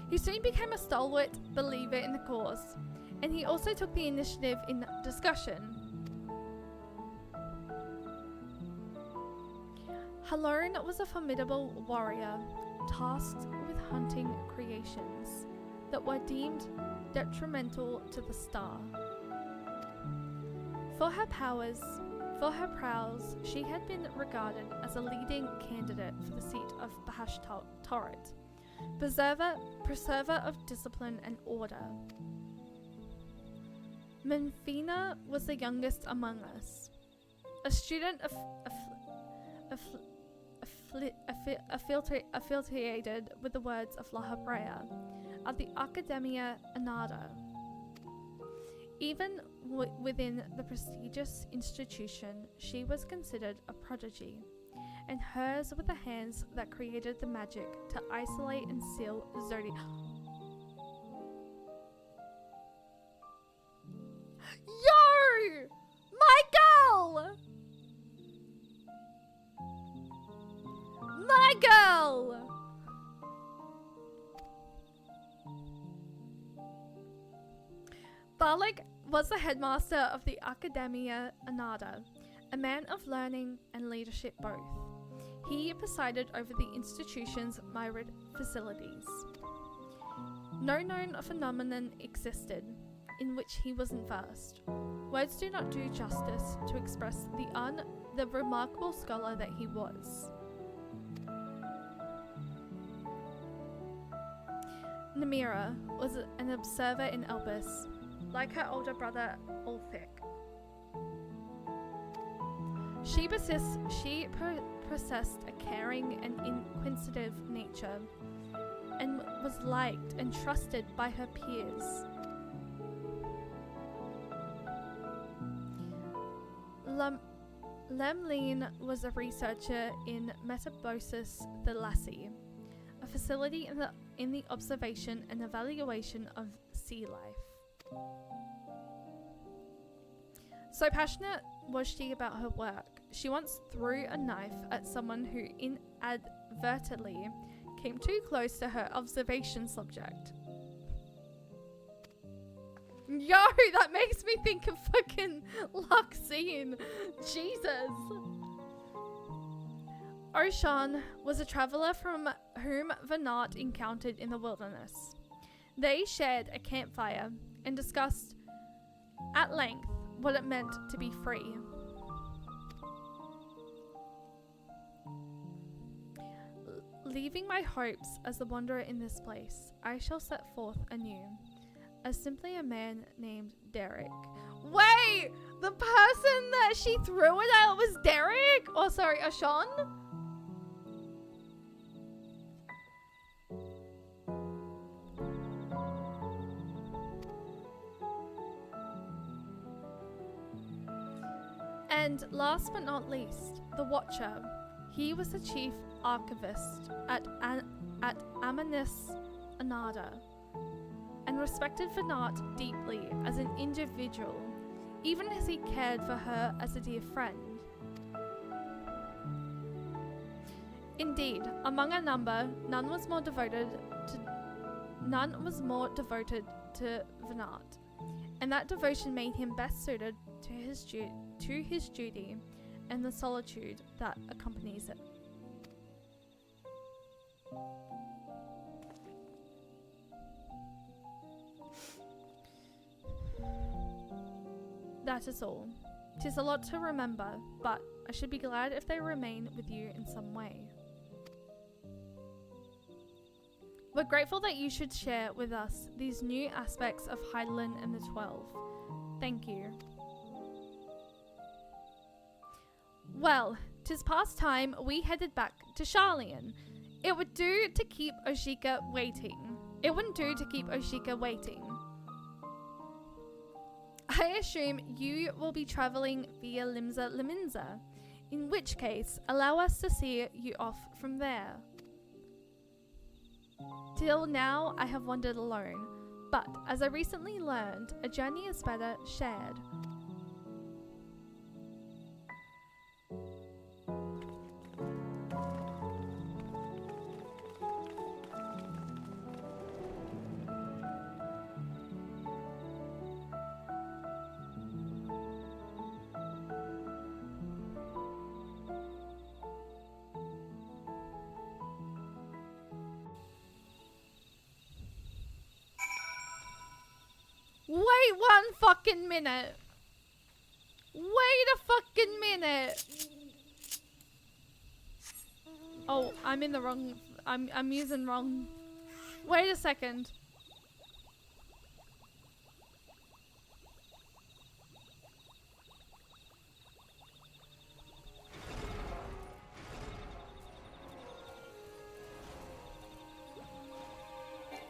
A: he soon became a stalwart believer in the cause, and he also took the initiative in discussion. Halorn was a formidable warrior, tasked with hunting creations that were deemed detrimental to the star. For her prowess, she had been regarded as a leading candidate for the seat of Bahash Torret, preserver of discipline and order. Menfina was the youngest among us, a student affiliated with the words of La Habrea at the Academia Anada. Even within the prestigious institution, she was considered a prodigy, and hers were the hands that created the magic to isolate and seal Zodiac. Yo! My girl! my girl! Barlik was the headmaster of the Academia Anada, a man of learning and leadership both. He presided over the institution's myriad facilities. No known phenomenon existed in which he wasn't versed. Words do not do justice to express the remarkable scholar that he was. Namira was an observer in Elbis, like her older brother Ulthik. She possessed a caring and inquisitive nature, and was liked and trusted by her peers. Lemline was a researcher in Metabosis Thalassi, a facility in the observation and evaluation of sea life. So passionate was she about her work, she once threw a knife at someone who inadvertently came too close to her observation subject. Yo, that makes me think of fucking Luxine. Jesus. Oshan was a traveler from whom Venat encountered in the wilderness. They shared a campfire and discussed at length what it meant to be free. Leaving my hopes as the wanderer in this place, I shall set forth anew, as simply a man named Derek. Wait! The person that she threw it at was Derek? Or sorry, Ashan? And last but not least, the Watcher. He was the chief archivist at Amanis Anada, and respected Venat deeply as an individual, even as he cared for her as a dear friend. Indeed, among a number, none was more devoted to Venat, and that devotion made him best suited to his duty and the solitude that accompanies it. That is all. 'Tis a lot to remember, but I should be glad if they remain with you in some way. We're grateful that you should share with us these new aspects of Heidelin and the 12. Thank you. Well, 'tis past time we headed back to Charlian. It would do to keep Oshika waiting. It wouldn't do to keep Oshika waiting. I assume you will be travelling via Limsa Liminza, in which case allow us to see you off from there. Till now I have wandered alone, but as I recently learned, a journey is better shared. Wait one fucking minute. Wait a fucking minute. Oh, I'm in the wrong... I'm using wrong... Wait a second.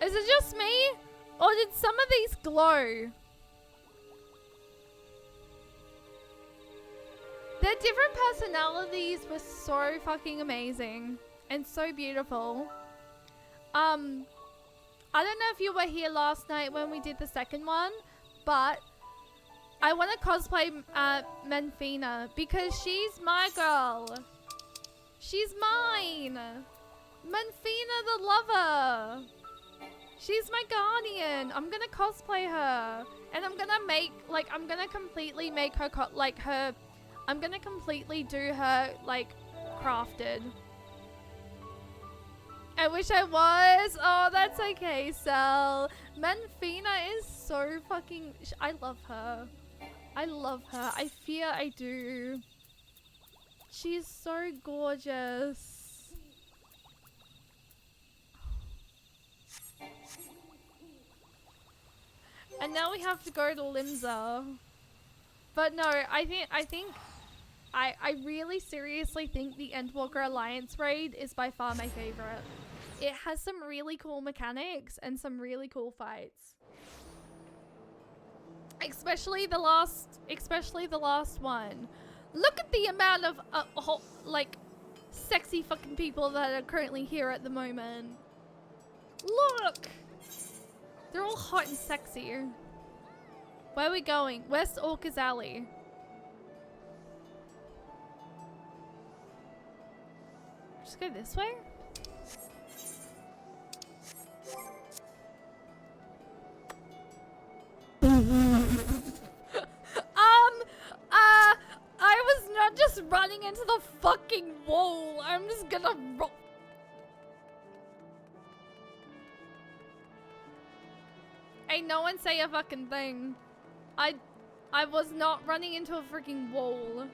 A: Is it just me? Or did some of these glow? Their different personalities were so fucking amazing and so beautiful. I don't know if you were here last night when we did the second one, but I want to cosplay Menfina because she's my girl. She's mine! Manfina the lover! She's my guardian! I'm gonna cosplay her! And I'm gonna make, like, I'm gonna completely make her, I'm gonna completely do her, like, crafted. I wish I was! Oh, that's okay, Sel. Manfina is so fucking, I love her. I love her. I fear I do. She's so gorgeous. And now we have to go to Limsa. But no, I really seriously think the Endwalker Alliance raid is by far my favorite. It has some really cool mechanics and some really cool fights. Especially the last one. Look at the amount of like sexy fucking people that are currently here at the moment. Look! They're all hot and sexy. Where are we going? West Orcas Alley. Just go this way? I was not just running into the fucking wall. I'm just gonna Ain't no one say a fucking thing. I was not running into a freaking wall.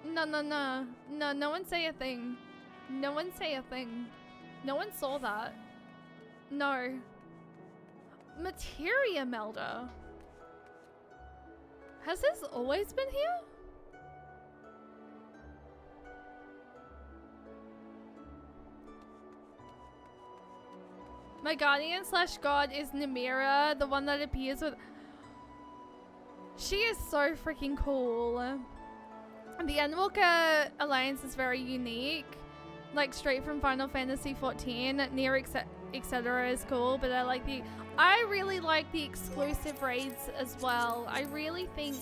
A: No, no, no. No, no one say a thing. No one say a thing. No one saw that. No. Materia melder. Has this always been here? My guardian slash god is Namira, the one that appears with... She is so freaking cool. The Endwalker Alliance is very unique. Like straight from Final Fantasy XIV. Near etc. is cool, but I really like the exclusive raids as well. I really think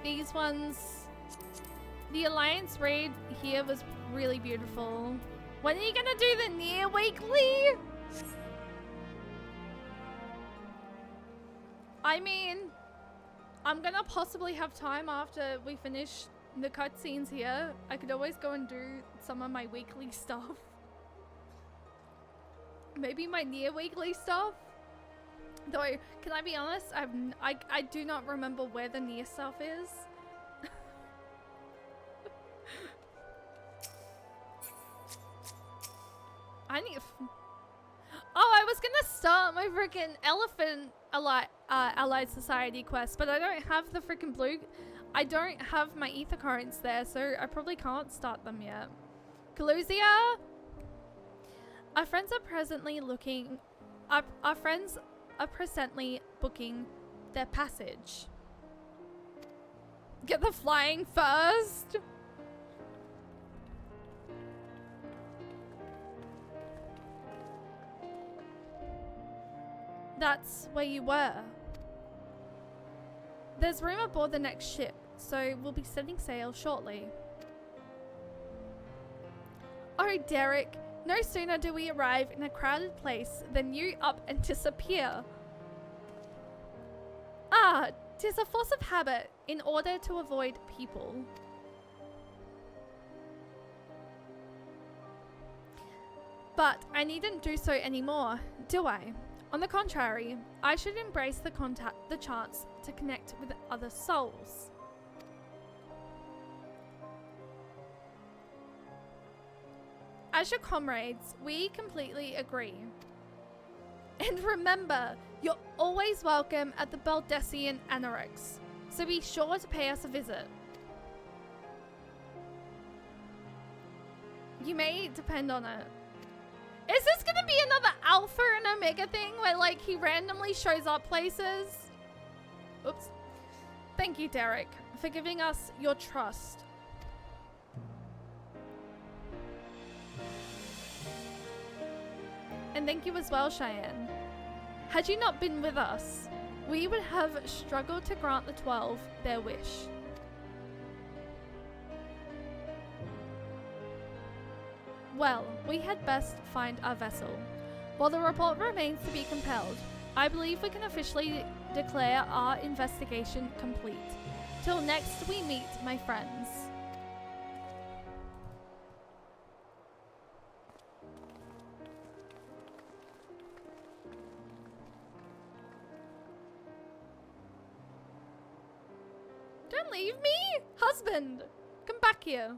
A: these ones... The Alliance raid here was really beautiful. When are you gonna do the near weekly? I mean, I'm gonna possibly have time after we finish the cutscenes here. I could always go and do some of my weekly stuff. Maybe my near weekly stuff. Though, can I be honest? I do not remember where the near stuff is. I was gonna start my freaking Elephant Allied Society quest, but I don't have the freaking blue. I don't have my ether currents there, so I probably can't start them yet. Coluzia? Our friends are presently looking. Our friends are presently booking their passage. Get the flying first. That's where you were. There's room aboard the next ship, so we'll be setting sail shortly. Oh, Derek, no sooner do we arrive in a crowded place than you up and disappear. Ah, 'tis a force of habit in order to avoid people. But I needn't do so anymore, do I? On the contrary, I should embrace the chance to connect with other souls. As your comrades, we completely agree. And remember, you're always welcome at the Baldessian Anorex, so be sure to pay us a visit. You may depend on it. Is this gonna be another Alpha and Omega thing where like he randomly shows up places? Oops. Thank you, Derek, for giving us your trust. And thank you as well, Cheyenne. Had you not been with us, we would have struggled to grant the 12 their wish. Well, we had best find our vessel. While the report remains to be compelled, I believe we can officially declare our investigation complete. Till next we meet, my friends. Don't leave me! Husband! Come back here.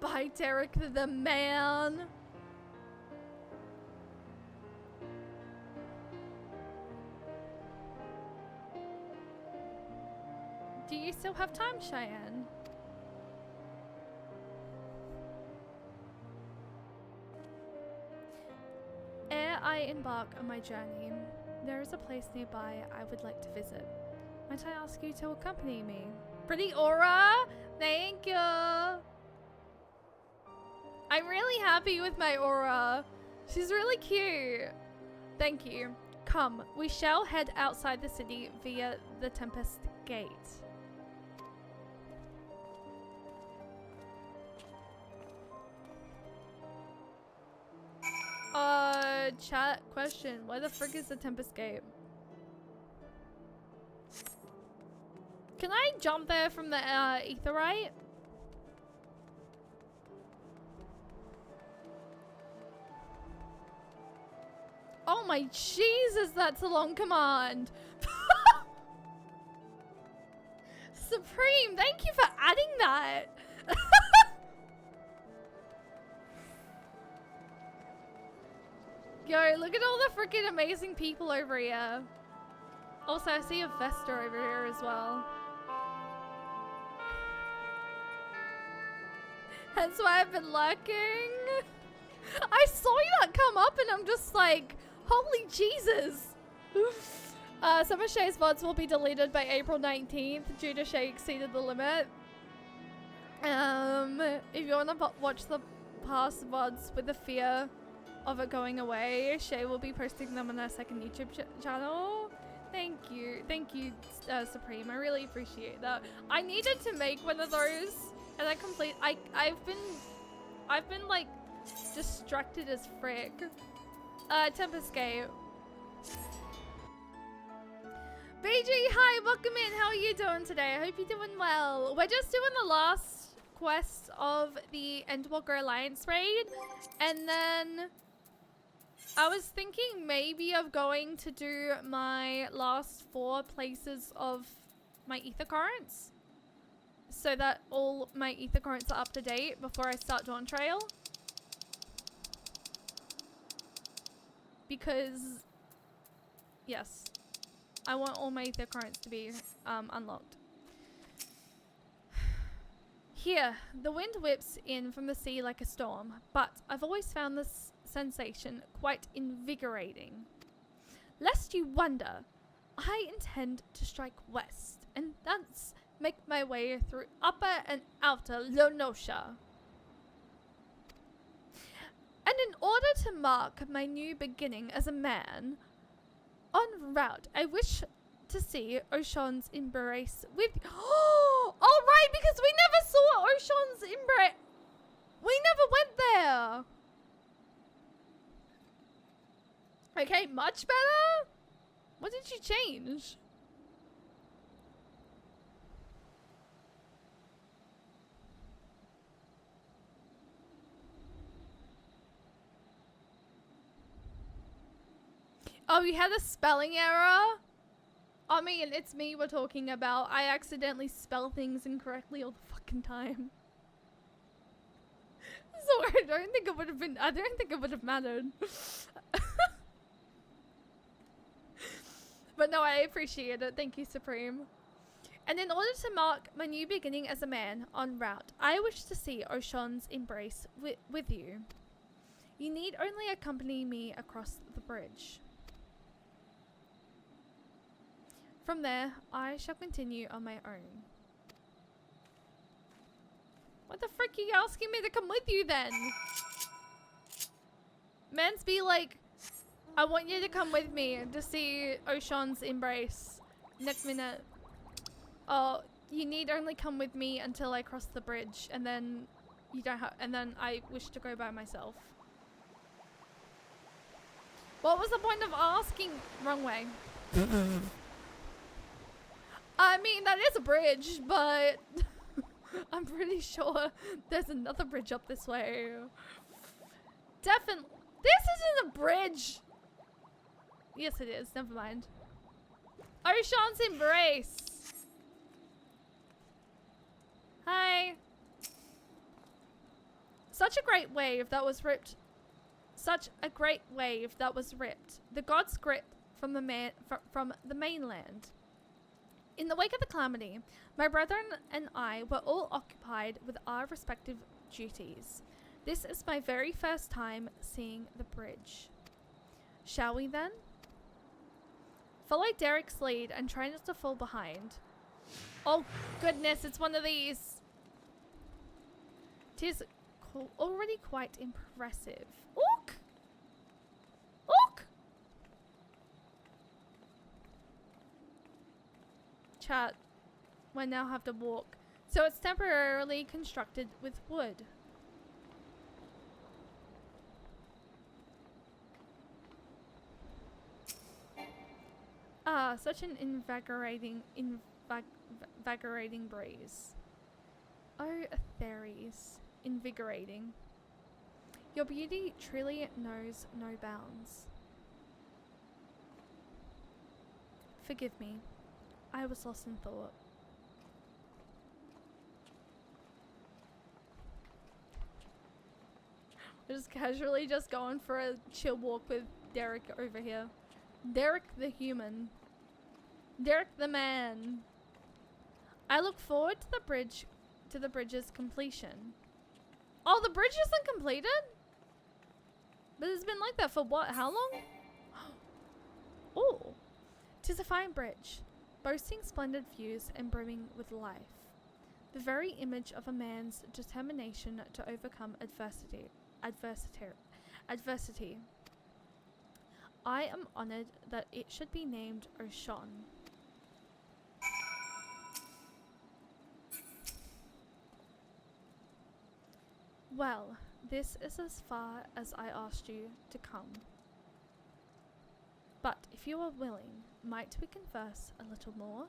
A: By Derek the man. Do you still have time, Cheyenne? Ere I embark on my journey, there is a place nearby I would like to visit. Might I ask you to accompany me? Pretty aura! Thank you! I'm really happy with my aura. She's really cute. Thank you. Come, we shall head outside the city via the Tempest Gate. Chat question. Where the frick is the Tempest Gate? Can I jump there from the Aetheryte? Oh my Jesus, that's a long command. Supreme, thank you for adding that. Yo, look at all the freaking amazing people over here. Also, I see a Vesta over here as well. That's why I've been lurking. I saw that come up and I'm just like, holy Jesus. Some of Shay's VODs will be deleted by April 19th due to Shay exceeded the limit. If you want to watch the past VODs with the fear of it going away, Shay will be posting them on her second YouTube channel. Thank you, Supreme. I really appreciate that. I needed to make one of those, and I've been like distracted as frick. Tempest Gate. BG, hi, welcome in. How are you doing today? I hope you're doing well. We're just doing the last quest of the Endwalker Alliance raid, and then I was thinking maybe of going to do my last 4 places of my ether currents, so that all my ether currents are up to date before I start Dawn Trail. Because, yes, I want all my ether currents to be unlocked. Here, the wind whips in from the sea like a storm, but I've always found this sensation quite invigorating. Lest you wonder, I intend to strike west, and thence make my way through Upper and Outer Lonosha. And in order to mark my new beginning as a man, en route, I wish to see Ocean's embrace with... Oh, all right, because we never saw Ocean's embrace. We never went there. Okay, much better? What did you change? Oh, you had a spelling error? I mean, it's me we're talking about. I accidentally spell things incorrectly all the fucking time. So I don't think it would have mattered. But no, I appreciate it. Thank you, Supreme. And in order to mark my new beginning as a man en route, I wish to see Ocean's embrace with you. You need only accompany me across the bridge. From there, I shall continue on my own. What the frick are you asking me to come with you then? Mans be like, I want you to come with me to see Ocean's embrace. Next minute. Oh, You need only come with me until I cross the bridge, and then you don't have. And then I wish to go by myself. What was the point of asking? Wrong way. I mean, that is a bridge, but I'm pretty sure there's another bridge up this way. Definitely. This isn't a bridge. Yes, it is. Never mind. Ocean's Embrace. Hi. Such a great wave that was ripped. Such a great wave that was ripped. The god's grip from the from the mainland. In the wake of the calamity, my brethren and I were all occupied with our respective duties. This is my very first time seeing the bridge. Shall we then? Follow Derek's lead and try not to fall behind. Oh goodness, it's one of these. Tis already quite impressive. Ook! Ook! Chat. We now have to walk. So it's temporarily constructed with wood. Ah, such an invigorating breeze. Oh, Atheres. Invigorating. Your beauty truly knows no bounds. Forgive me. I was lost in thought. We're just casually just going for a chill walk with Derek over here. Derek the human. Derek the man. I look forward to the bridge's completion. Oh, the bridge isn't completed? But it's been like that for what? How long? Oh, 'tis a fine bridge, boasting splendid views and brimming with life. The very image of a man's determination to overcome adversity. I am honored that it should be named Ocean. Well, this is as far as I asked you to come. But if you are willing, might we converse a little more?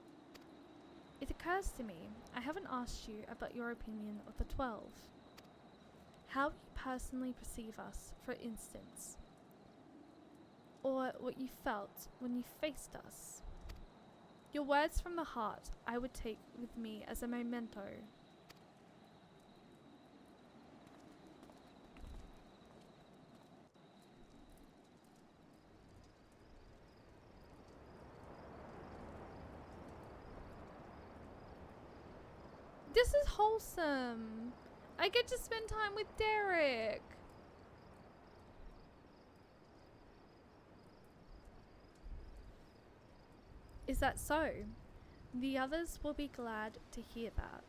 A: It occurs to me, I haven't asked you about your opinion of the 12. How you personally perceive us, for instance. Or what you felt when you faced us. Your words from the heart I would take with me as a memento. This is wholesome. I get to spend time with Derek. Is that so? The others will be glad to hear that.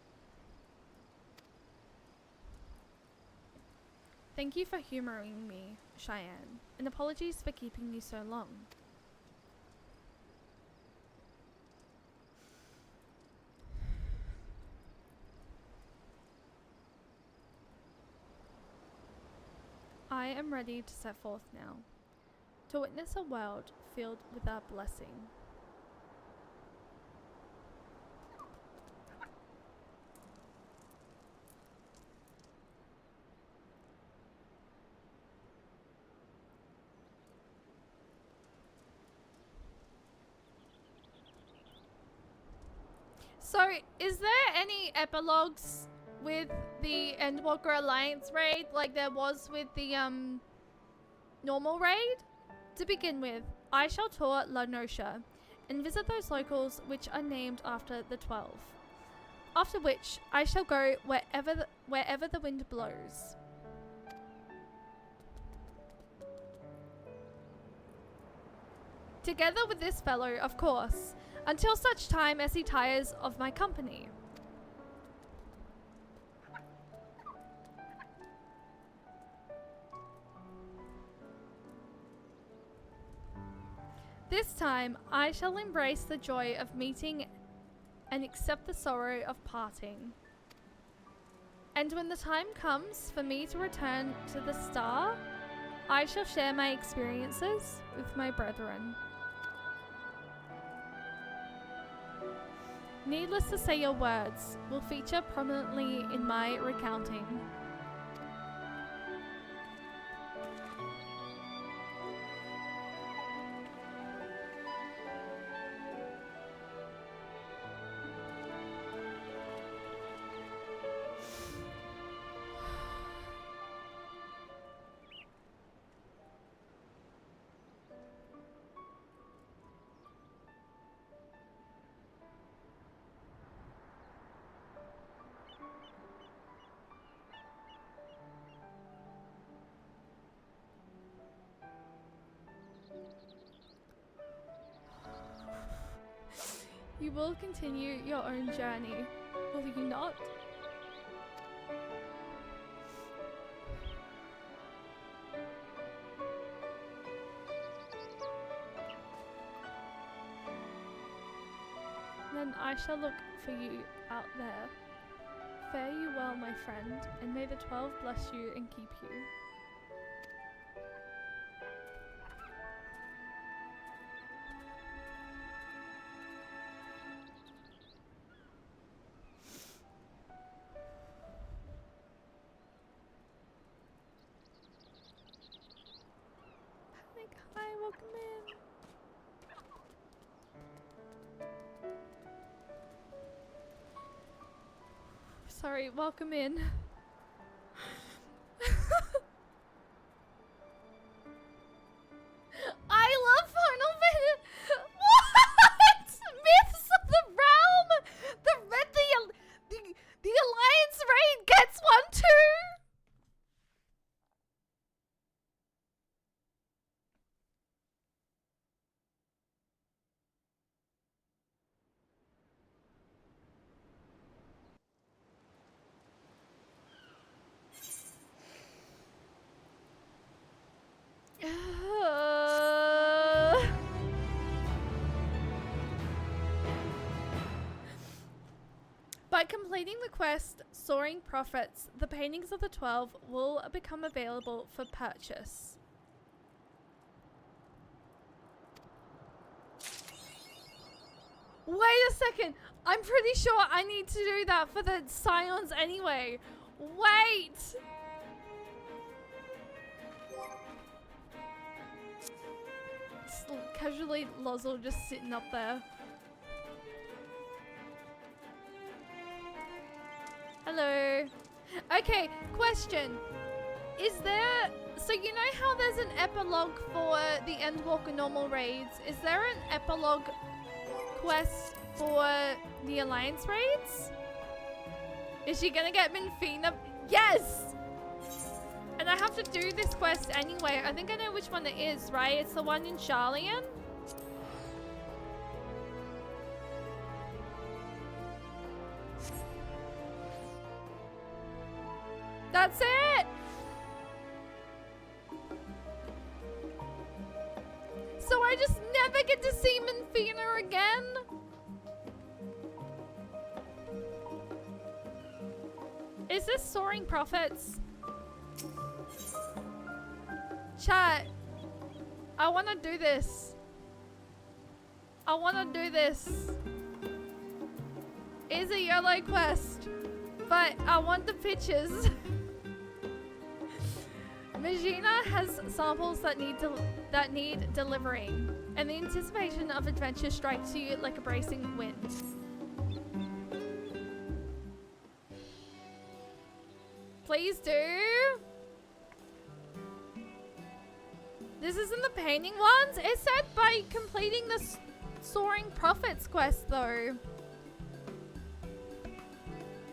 A: Thank you for humoring me, Cheyenne, and apologies for keeping you so long. I am ready to set forth now, to witness a world filled with our blessing. So, is there any epilogues with the Endwalker Alliance raid like there was with the normal raid? To begin with, I shall tour La Noscia and visit those locals which are named after the 12. After which, I shall go wherever the wind blows. Together with this fellow, of course, until such time as he tires of my company. This time, I shall embrace the joy of meeting and accept the sorrow of parting. And when the time comes for me to return to the star, I shall share my experiences with my brethren. Needless to say, your words will feature prominently in my recounting. You will continue your own journey, will you not? Then I shall look for you out there. Fare you well, my friend, and may the 12 bless you and keep you. Hi, welcome in. Sorry, welcome in. I love Final Fantasy. What? Myths of the Realm. The Alliance raid gets one too. By completing the quest, Soaring Prophets, the paintings of the 12 will become available for purchase. Wait a second! I'm pretty sure I need to do that for the Scions anyway. Wait! Casually, Lozel just sitting up there. Hello. Okay, question. Is there... So you know how there's an epilogue for the Endwalker normal raids? Is there an epilogue quest for the Alliance raids? Is she gonna get Minfina? Yes! And I have to do this quest anyway. I think I know which one it is, right? It's the one in Charlian. That's it! So I just never get to see Minfina again? Is this Soaring Prophets? Chat, I want to do this. I want to do this. It's a YOLO quest, but I want the pictures. Magina has samples that need delivering, and the anticipation of adventure strikes you like a bracing wind. Please do. This isn't the painting ones. It said by completing the Soaring Prophets quest though.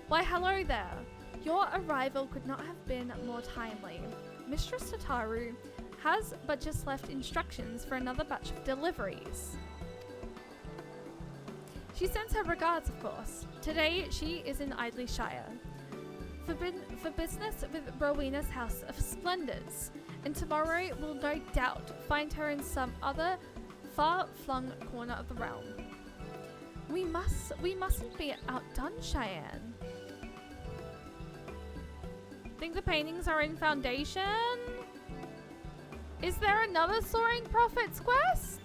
A: Why hello there. Your arrival could not have been more timely. Mistress Tataru has but just left instructions for another batch of deliveries. She sends her regards, of course. Today she is in Idley Shire for business with Rowena's House of Splendors, and tomorrow we'll no doubt find her in some other far-flung corner of the realm. We mustn't be outdone, Cheyenne. Think the paintings are in Foundation? Is there another Soaring Prophets quest?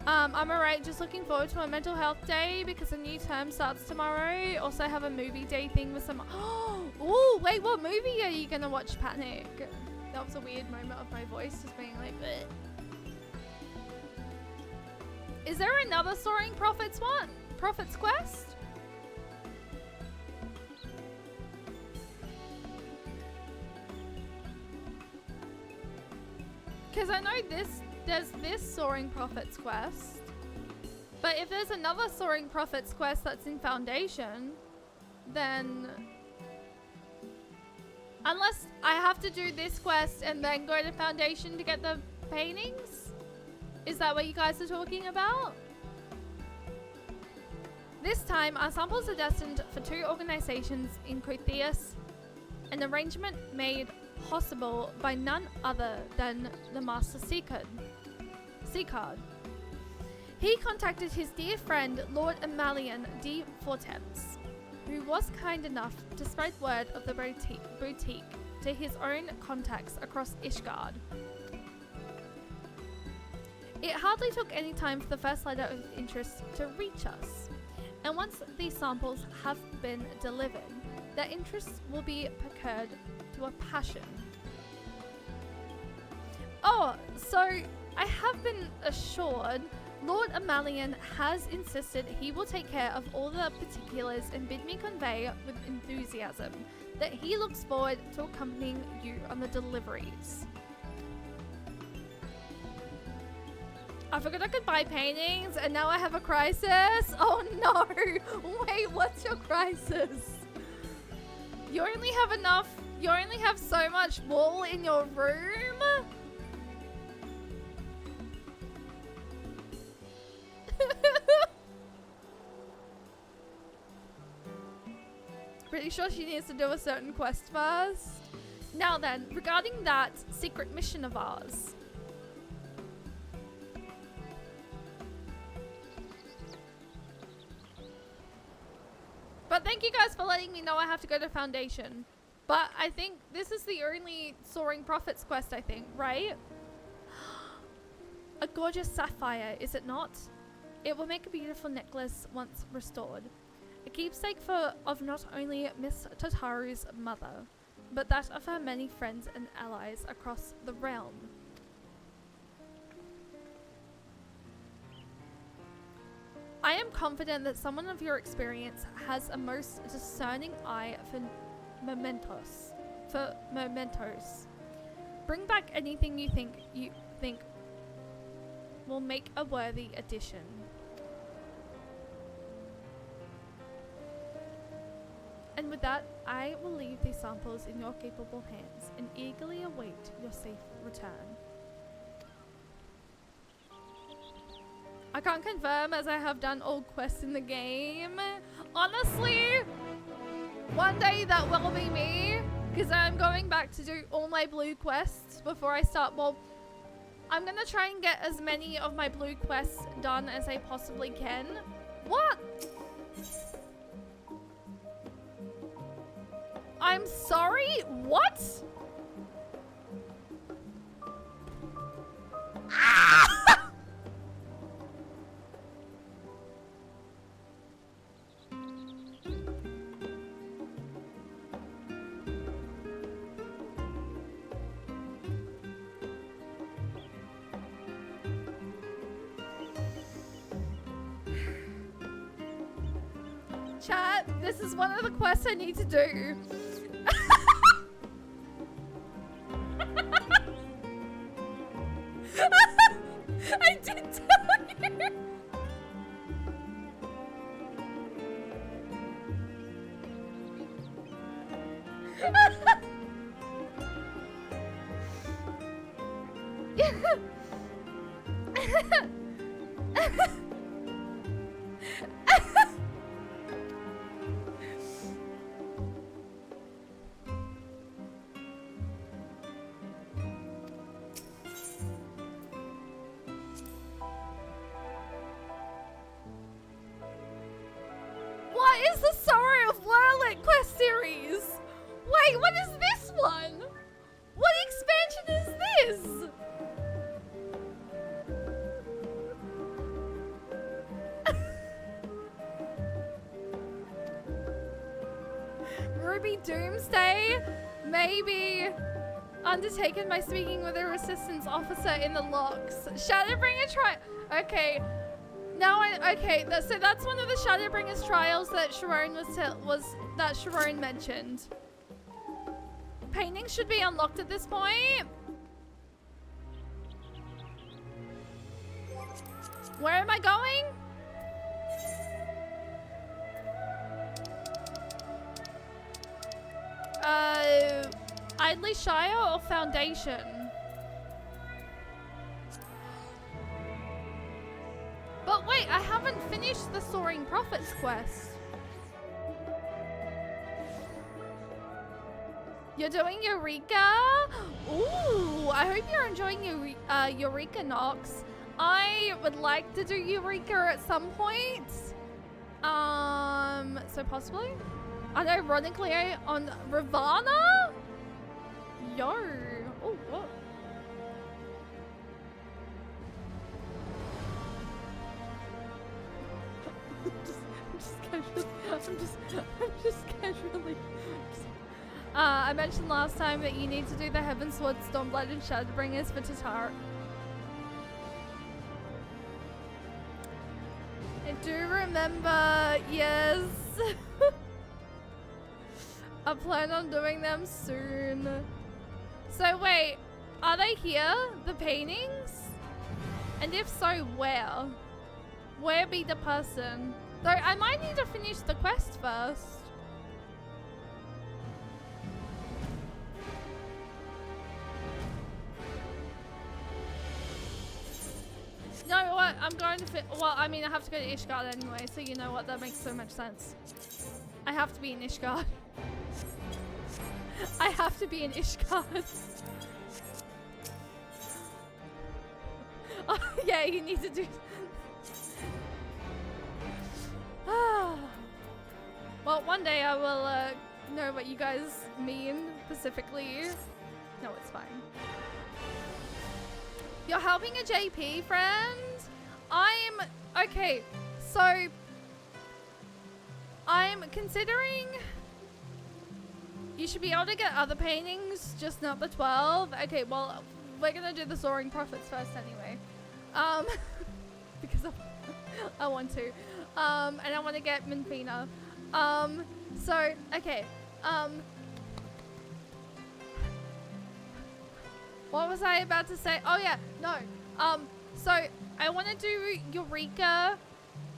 A: I'm alright, just looking forward to a mental health day because a new term starts tomorrow. Also have a movie day thing with some... Oh, wait, what movie are you gonna watch, Panic? That was a weird moment of my voice just being like... Bleh. Is there another Soaring Prophets one? Prophets quest? Because I know there's this Soaring Prophets quest. But if there's another Soaring Prophets quest that's in Foundation, then... Unless I have to do this quest and then go to Foundation to get the paintings? Is that what you guys are talking about? This time, our samples are destined for 2 organizations in Cotheus, an arrangement made possible by none other than the Master Seacard. He contacted his dear friend Lord Amalian de Fortemps, who was kind enough to spread word of the boutique to his own contacts across Ishgard. It hardly took any time for the first letter of interest to reach us, and once these samples have been delivered, their interests will be procured to a passion. Oh, so I have been assured Lord Amalian has insisted he will take care of all the particulars and bid me convey with enthusiasm that he looks forward to accompanying you on the deliveries. I forgot I could buy paintings and now I have a crisis. Oh no! Wait, what's your crisis? You only have so much wool in your room? Pretty sure she needs to do a certain quest first. Now then, regarding that secret mission of ours. But thank you guys for letting me know I have to go to Foundation. But I think this is the only Soaring Prophets quest, I think, right? A gorgeous sapphire, is it not? It will make a beautiful necklace once restored. A keepsake of not only Miss Tataru's mother, but that of her many friends and allies across the realm. I am confident that someone of your experience has a most discerning eye for mementos. Bring back anything you think will make a worthy addition. And with that, I will leave these samples in your capable hands and eagerly await your safe return. I can't confirm as I have done all quests in the game. Honestly, one day that will be me, because I'm going back to do all my blue quests before I start. Well, I'm gonna try and get as many of my blue quests done as I possibly can. What? I'm sorry? What? Ah! Chat, this is one of the quests I need to do. I did tell you. the Sorrow of Lurlet quest series. Wait, what is this one? What expansion is this? Ruby Doomsday may be undertaken by speaking with a resistance officer in the locks. Shadowbringer okay. Now okay. So that's one of the Shadowbringer's trials that Sharon that Sharon mentioned. Paintings should be unlocked at this point. Where am I going? Idly Shire or Foundation? But wait, I haven't finished the Soaring Prophets quest. You're doing Eureka? Ooh, I hope you're enjoying Eureka, Nox. I would like to do Eureka at some point. So possibly? Unironically on Ravana? Yo. Oh, what? I'm just casually. I mentioned last time that you need to do the Heavensward, Stormblood, and Shadowbringers for Tatar. I do remember, yes. I plan on doing them soon. So wait, are they here, the paintings? And if so, where? Where be the person? Though I might need to finish the quest first. No, what? I'm going to well, I mean, I have to go to Ishgard anyway, so you know what? That makes so much sense. I have to be in Ishgard. I have to be in Ishgard. Oh, yeah, you need to do... Well, one day I will know what you guys mean specifically. No, it's fine. You're helping a JP friend? Okay, so I'm considering you should be able to get other paintings, just not the 12. Okay, well, we're gonna do the Soaring Prophets first anyway. Because I want to. And I want to get Minfina. So, okay. What was I about to say? Oh yeah, no. So I want to do Eureka,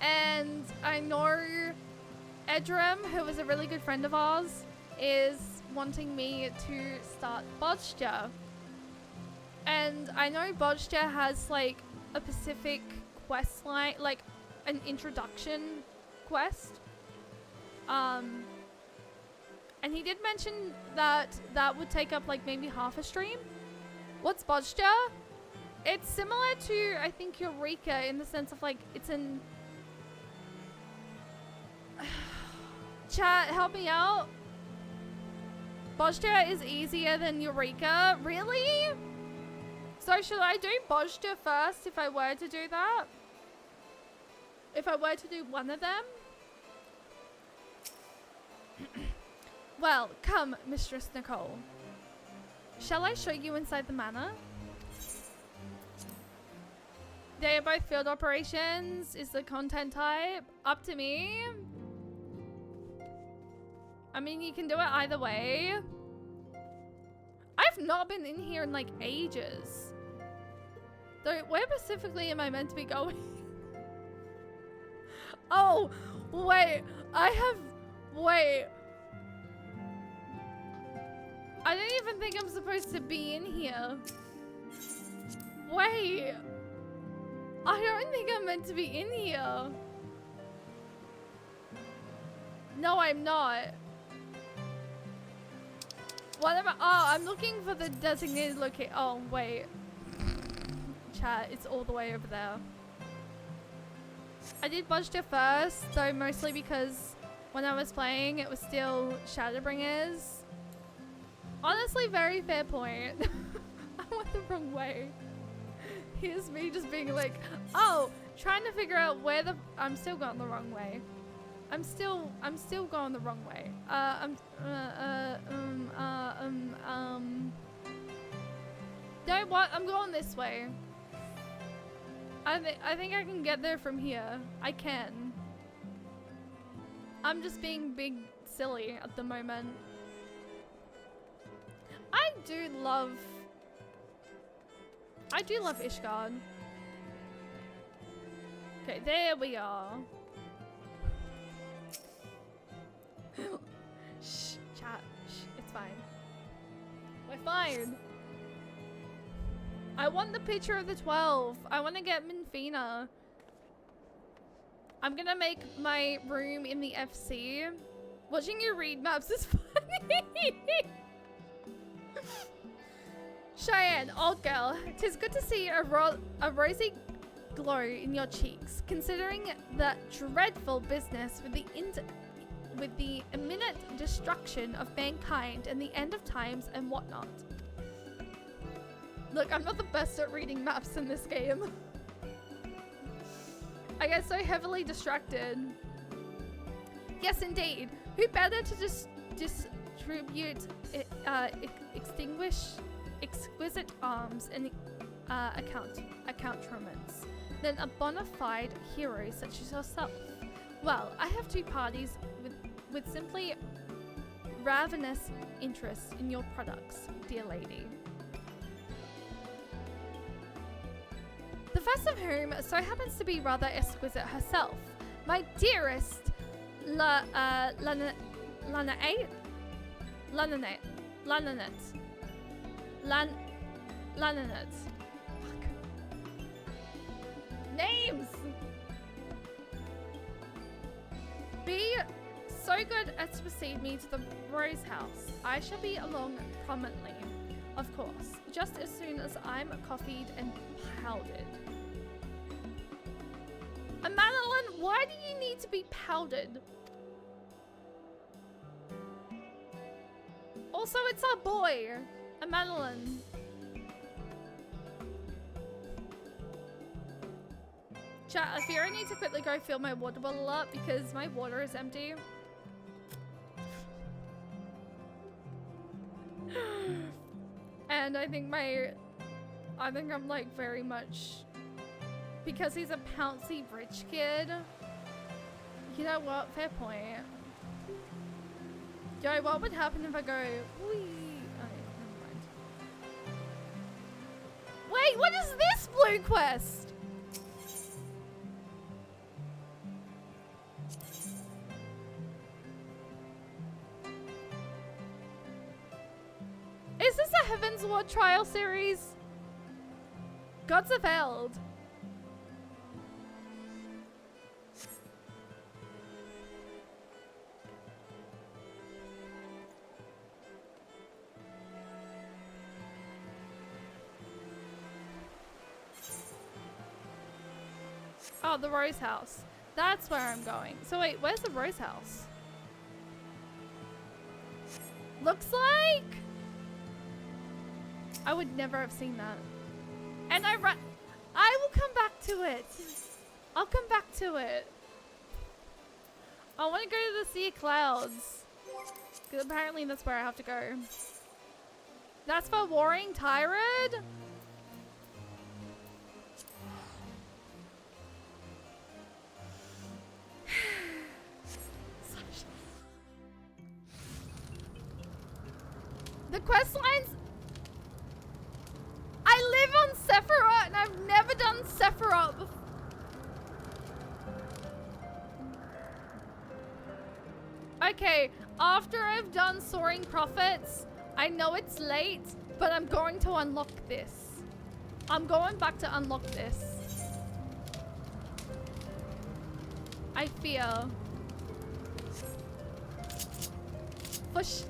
A: and I know Edram, who is a really good friend of ours, is wanting me to start Bodger. And I know Bodger has like a Pacific quest line, like an introduction quest. And he did mention that that would take up like maybe half a stream. What's Bodger? It's similar to, I think, Eureka in the sense of like, it's in... Chat, help me out. Bodger is easier than Eureka. Really? So should I do Bodger first if I were to do that? If I were to do one of them? Well, come, Mistress Nicole. Shall I show you inside the manor? They are both field operations. Is the content type up to me? I mean, you can do it either way. I've not been in here in like ages. Though, where specifically am I meant to be going? Oh, wait. Wait. I don't even think I'm supposed to be in here. Wait. I don't think I'm meant to be in here. No, I'm not. What am I? Oh, I'm looking for the designated location. Oh, wait. Chat, it's all the way over there. I did Bodger first, though mostly because when I was playing, it was still Shadowbringers. Honestly, very fair point. I went the wrong way. Here's me just being like, oh, trying to figure out where the... I'm still going the wrong way. I'm still going the wrong way. No, what? I'm going this way. I think I can get there from here. I can. I'm just being big silly at the moment. I do love Ishgard. Okay, there we are. Shh, chat. Shh, it's fine. We're fine. I want the picture of the 12. I want to get Minfina. I'm gonna make my room in the FC. Watching you read maps is funny. Cheyenne, old girl, 'tis good to see a rosy glow in your cheeks, considering the dreadful business with the imminent destruction of mankind and the end of times and whatnot. Look, I'm not the best at reading maps in this game. I get so heavily distracted. Yes, indeed. Who better to distribute exquisite arms and accoutrements than a bona fide hero such as yourself? Well, I have two parties with simply ravenous interest in your products, dear lady. The first of whom so happens to be rather exquisite herself, my dearest Lananet. Fuck. Names! Be so good as to precede me to the Rose House. I shall be along prominently, of course, just as soon as I'm coffeed and powdered. Madeline, why do you need to be powdered? Also, it's our boy, Madeline. Chat, I fear I need to quickly go fill my water bottle up because my water is empty. And I think I'm like very much, because he's a pouncy rich kid. You know what? Fair point. Yo, what would happen if I go, wee? Okay, never mind. Wait, what is this blue quest? Is this a Heaven's Ward trial series? Gods of Eld. Oh, the Rose House. That's where I'm going. So wait, where's the Rose House? Looks like... I would never have seen that. And I will come back to it. I'll come back to it. I want to go to the Sea of Clouds. Because apparently that's where I have to go. That's for Warring Tyrant? The quest lines... I live on Sephiroth and I've never done Sephiroth before. Okay, after I've done Soaring Prophets, I know it's late, but I'm going to unlock this. I'm going back to unlock this. I fear. Push.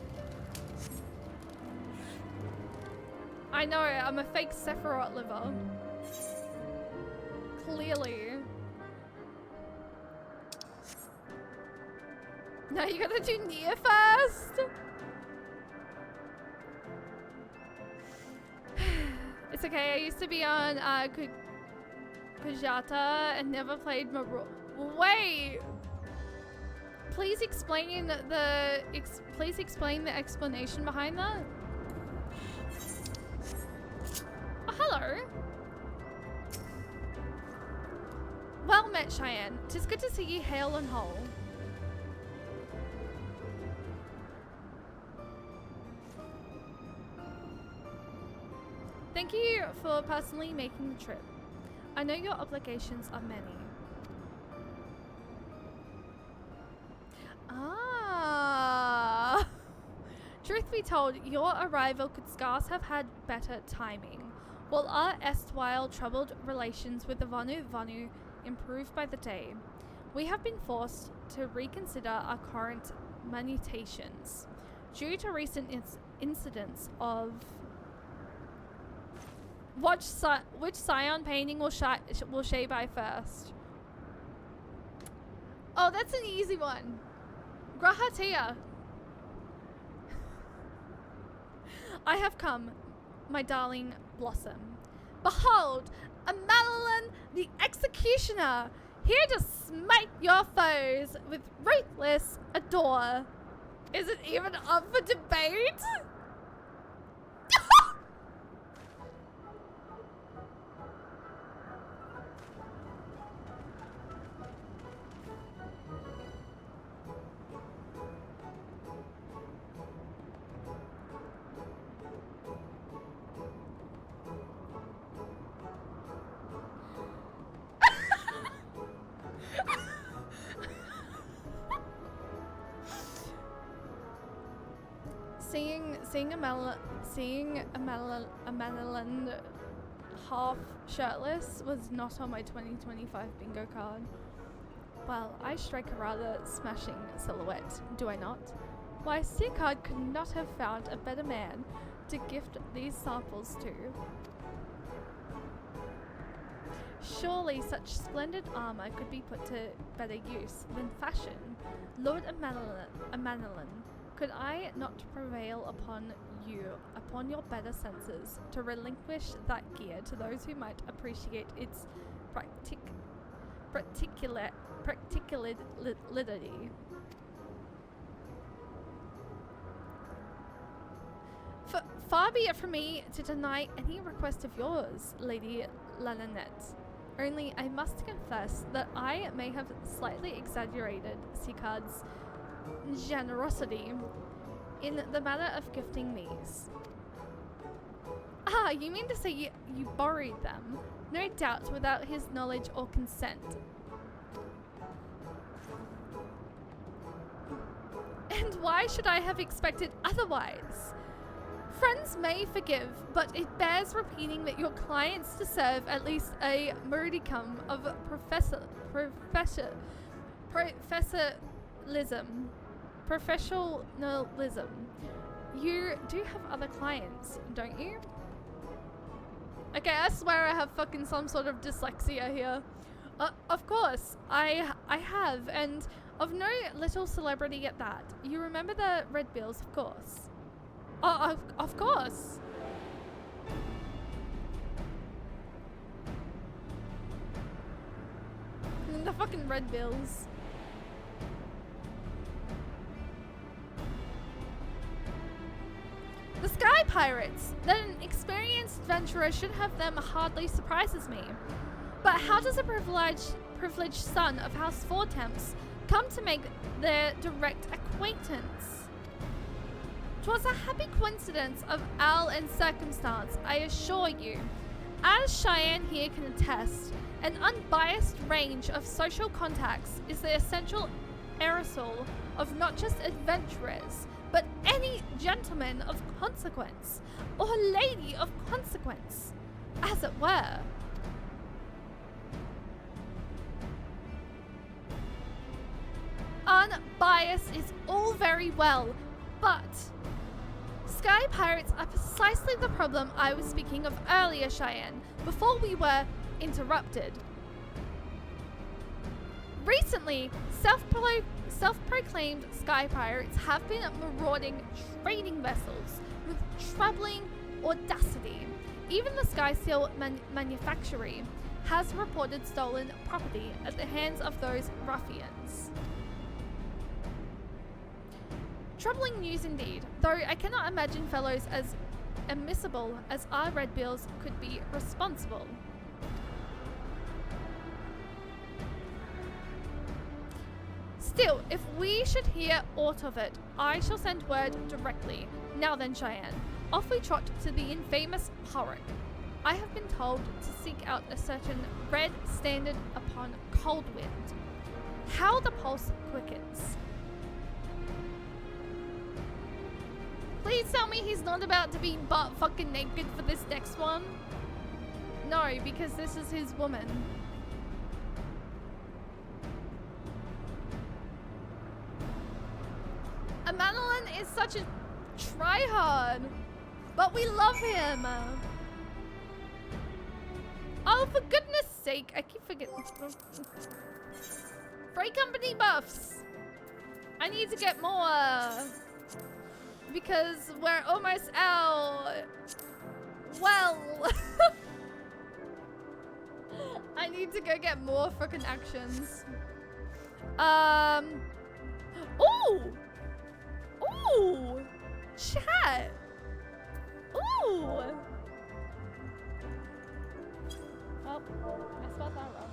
A: I know, I'm a fake Sephiroth liver. Clearly. No, you gotta do near first. It's okay. I used to be on Kujata and never played Wait. Please explain the explanation behind that. Oh, hello. Well met, Cheyenne. 'Tis good to see you hale and whole. Thank you for personally making the trip. I know your obligations are many. Ah. Truth be told, your arrival could scarce have had better timing. While our erstwhile troubled relations with the Vanu improved by the day, we have been forced to reconsider our current mutations due to recent incidents of which scion painting will Shay buy first? Oh, that's an easy one. Grahatia. I have come, my darling Blossom. Behold, a Madeline the Executioner, here to smite your foes with ruthless adore. Is it even up for debate? Seeing a Madeline half shirtless was not on my 2025 bingo card. Well, I strike a rather smashing silhouette, do I not? Why, Seacard could not have found a better man to gift these samples to. Surely such splendid armor could be put to better use than fashion. Lord Amanelin, could I not prevail upon your better senses, to relinquish that gear to those who might appreciate its practicality? Far be it from me to deny any request of yours, Lady Lananette. Only I must confess that I may have slightly exaggerated Sicard's generosity in the matter of gifting these. Ah, you mean to say you borrowed them? No doubt without his knowledge or consent. And why should I have expected otherwise? Friends may forgive, but it bears repeating that your clients deserve at least a modicum of professionalism. You do have other clients, don't you? Okay, I swear I have fucking some sort of dyslexia here. Of course, I have, and of no little celebrity at that. You remember the Red Bills, of course. Oh, of course. The fucking Red Bills. The Sky Pirates! That an experienced adventurer should have them hardly surprises me. But how does a privileged son of House Fortemps come to make their direct acquaintance? 'Twas a happy coincidence of owl and circumstance, I assure you. As Cheyenne here can attest, an unbiased range of social contacts is the essential aerosol of not just adventurers, but any gentleman of consequence, or lady of consequence, as it were. Unbiased is all very well, but Sky Pirates are precisely the problem I was speaking of earlier, Cheyenne, before we were interrupted. Recently, self-proclaimed sky pirates have been marauding trading vessels with troubling audacity. Even the Sky Seal manufacturer has reported stolen property at the hands of those ruffians. Troubling news indeed, though I cannot imagine fellows as admissible as our Redbills could be responsible. Still, if we should hear aught of it, I shall send word directly. Now then, Cheyenne, off we trot to the infamous Porrick. I have been told to seek out a certain red standard upon Cold Wind. How the pulse quickens. Please tell me he's not about to be butt fucking naked for this next one. No, because this is his woman. Madeline is such a tryhard, but we love him. Oh, for goodness sake, I keep forgetting. Free company buffs. I need to get more because we're almost out. Well, I need to go get more freaking actions. Ooh! Ooh! Chat! Ooh! Oh, I spelled that wrong.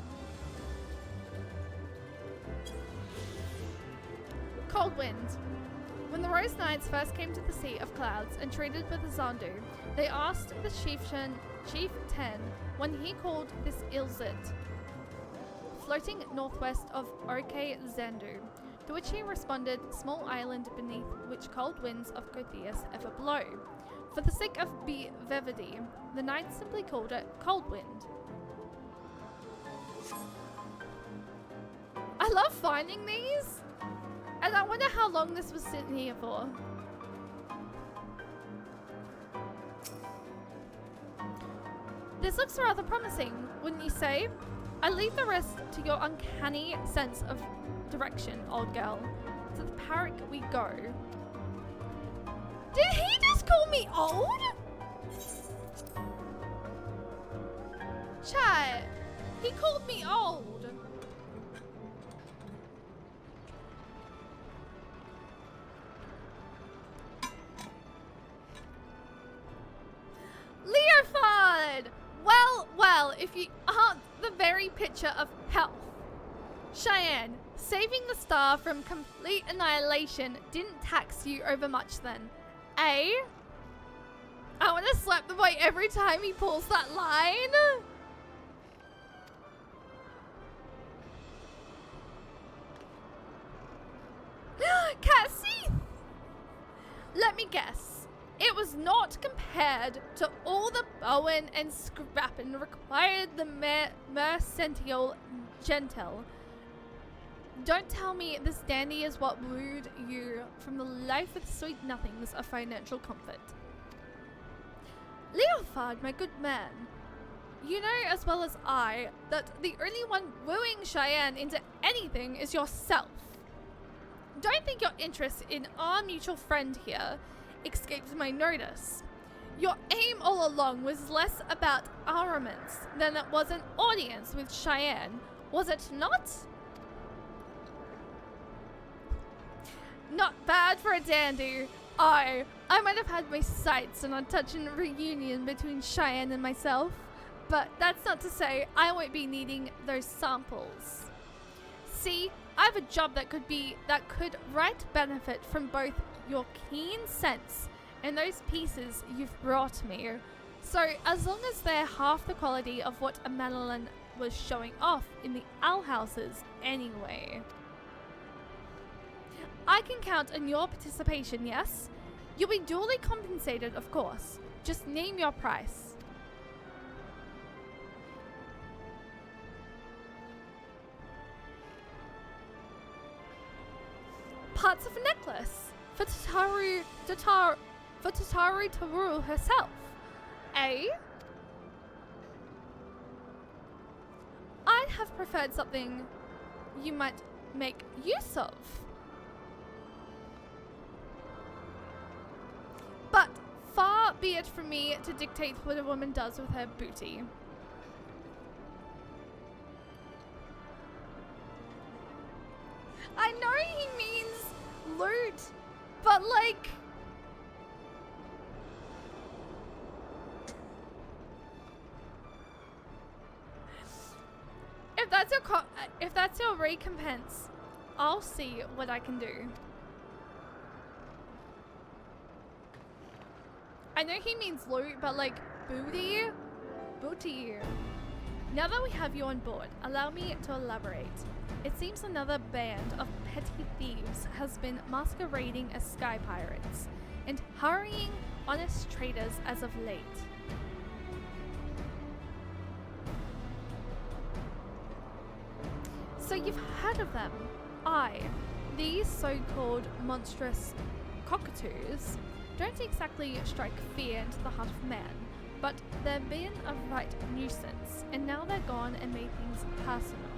A: Cold Wind. When the Rose Knights first came to the Sea of Clouds and traded with the Zandu, they asked the chieftain when he called this Ilzit, floating northwest of OK Zandu, to which he responded, small island beneath which cold winds of Gotheus ever blow. For the sake of brevity, the knights simply called it Cold Wind. I love finding these, and I wonder how long this was sitting here for. This looks rather promising, wouldn't you say? I leave the rest to your uncanny sense of direction, old girl. To the Porrick we go. Did he just call me old? Chat, he called me old. Leofard! Well, if you aren't the very picture of health. Cheyenne, saving the star from complete annihilation didn't tax you over much then. Eh? I want to slap the boy every time he pulls that line. Cassie! Let me guess. It was not compared to all the bowing and scrapping required the mercantile gentle. Don't tell me this dandy is what wooed you from the life with sweet nothings of financial comfort. Leofard, my good man, you know as well as I that the only one wooing Cheyenne into anything is yourself. Don't think your interest in our mutual friend here escaped my notice. Your aim all along was less about armaments than it was an audience with Cheyenne, was it not? Not bad for a dandy. I might have had my sights on a touching reunion between Cheyenne and myself, but that's not to say I won't be needing those samples. See, I have a job that could right benefit from both your keen sense and those pieces you've brought me. So as long as they're half the quality of what Madeline was showing off in the owl houses anyway. I can count on your participation, yes? You'll be duly compensated, of course. Just name your price. Parts of a necklace for Tataru Taru herself, eh? I'd have preferred something you might make use of. But far be it from me to dictate what a woman does with her booty. I know he means loot, but like... If that's your recompense, I'll see what I can do. I know he means loot, but like booty? Booty. Now that we have you on board, allow me to elaborate. It seems another band of petty thieves has been masquerading as sky pirates and harrying honest traders as of late. So you've heard of them? Aye, these so-called monstrous cockatoos don't exactly strike fear into the heart of man, but they've been a right nuisance, and now they're gone and made things personal.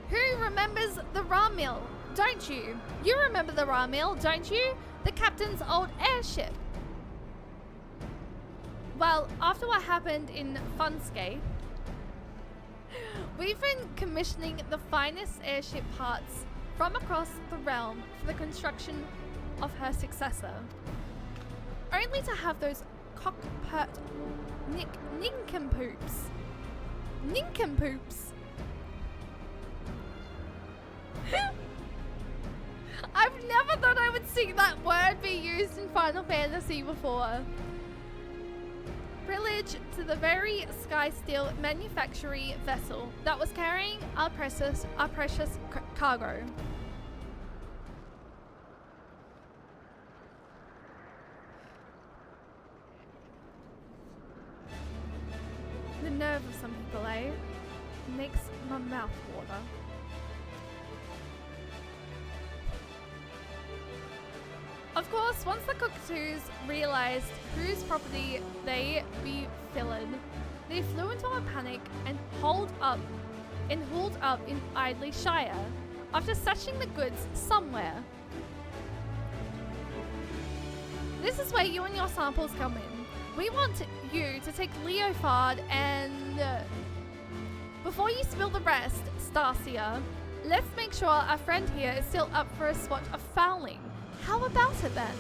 A: Who remembers the raw mill? Don't you? You remember the raw mill, don't you? The captain's old airship. Well, after what happened in Funscape, we've been commissioning the finest airship parts from across the realm for the construction of her successor. Only to have those cockpert nincompoops. Nincompoops. I've never thought I would see that word be used in Final Fantasy before. Pillage to the very Sky Steel manufacturing vessel that was carrying our precious cargo. The nerve of some people, eh? Makes my mouth water. Of course, once the cockatoos realized whose property they be filling, they flew into a panic and hauled up in Idley Shire after satching the goods somewhere. This is where you and your samples come in. We want you to take Leofard and... before you spill the rest, Stasia, let's make sure our friend here is still up for a swat of fouling. How about it then?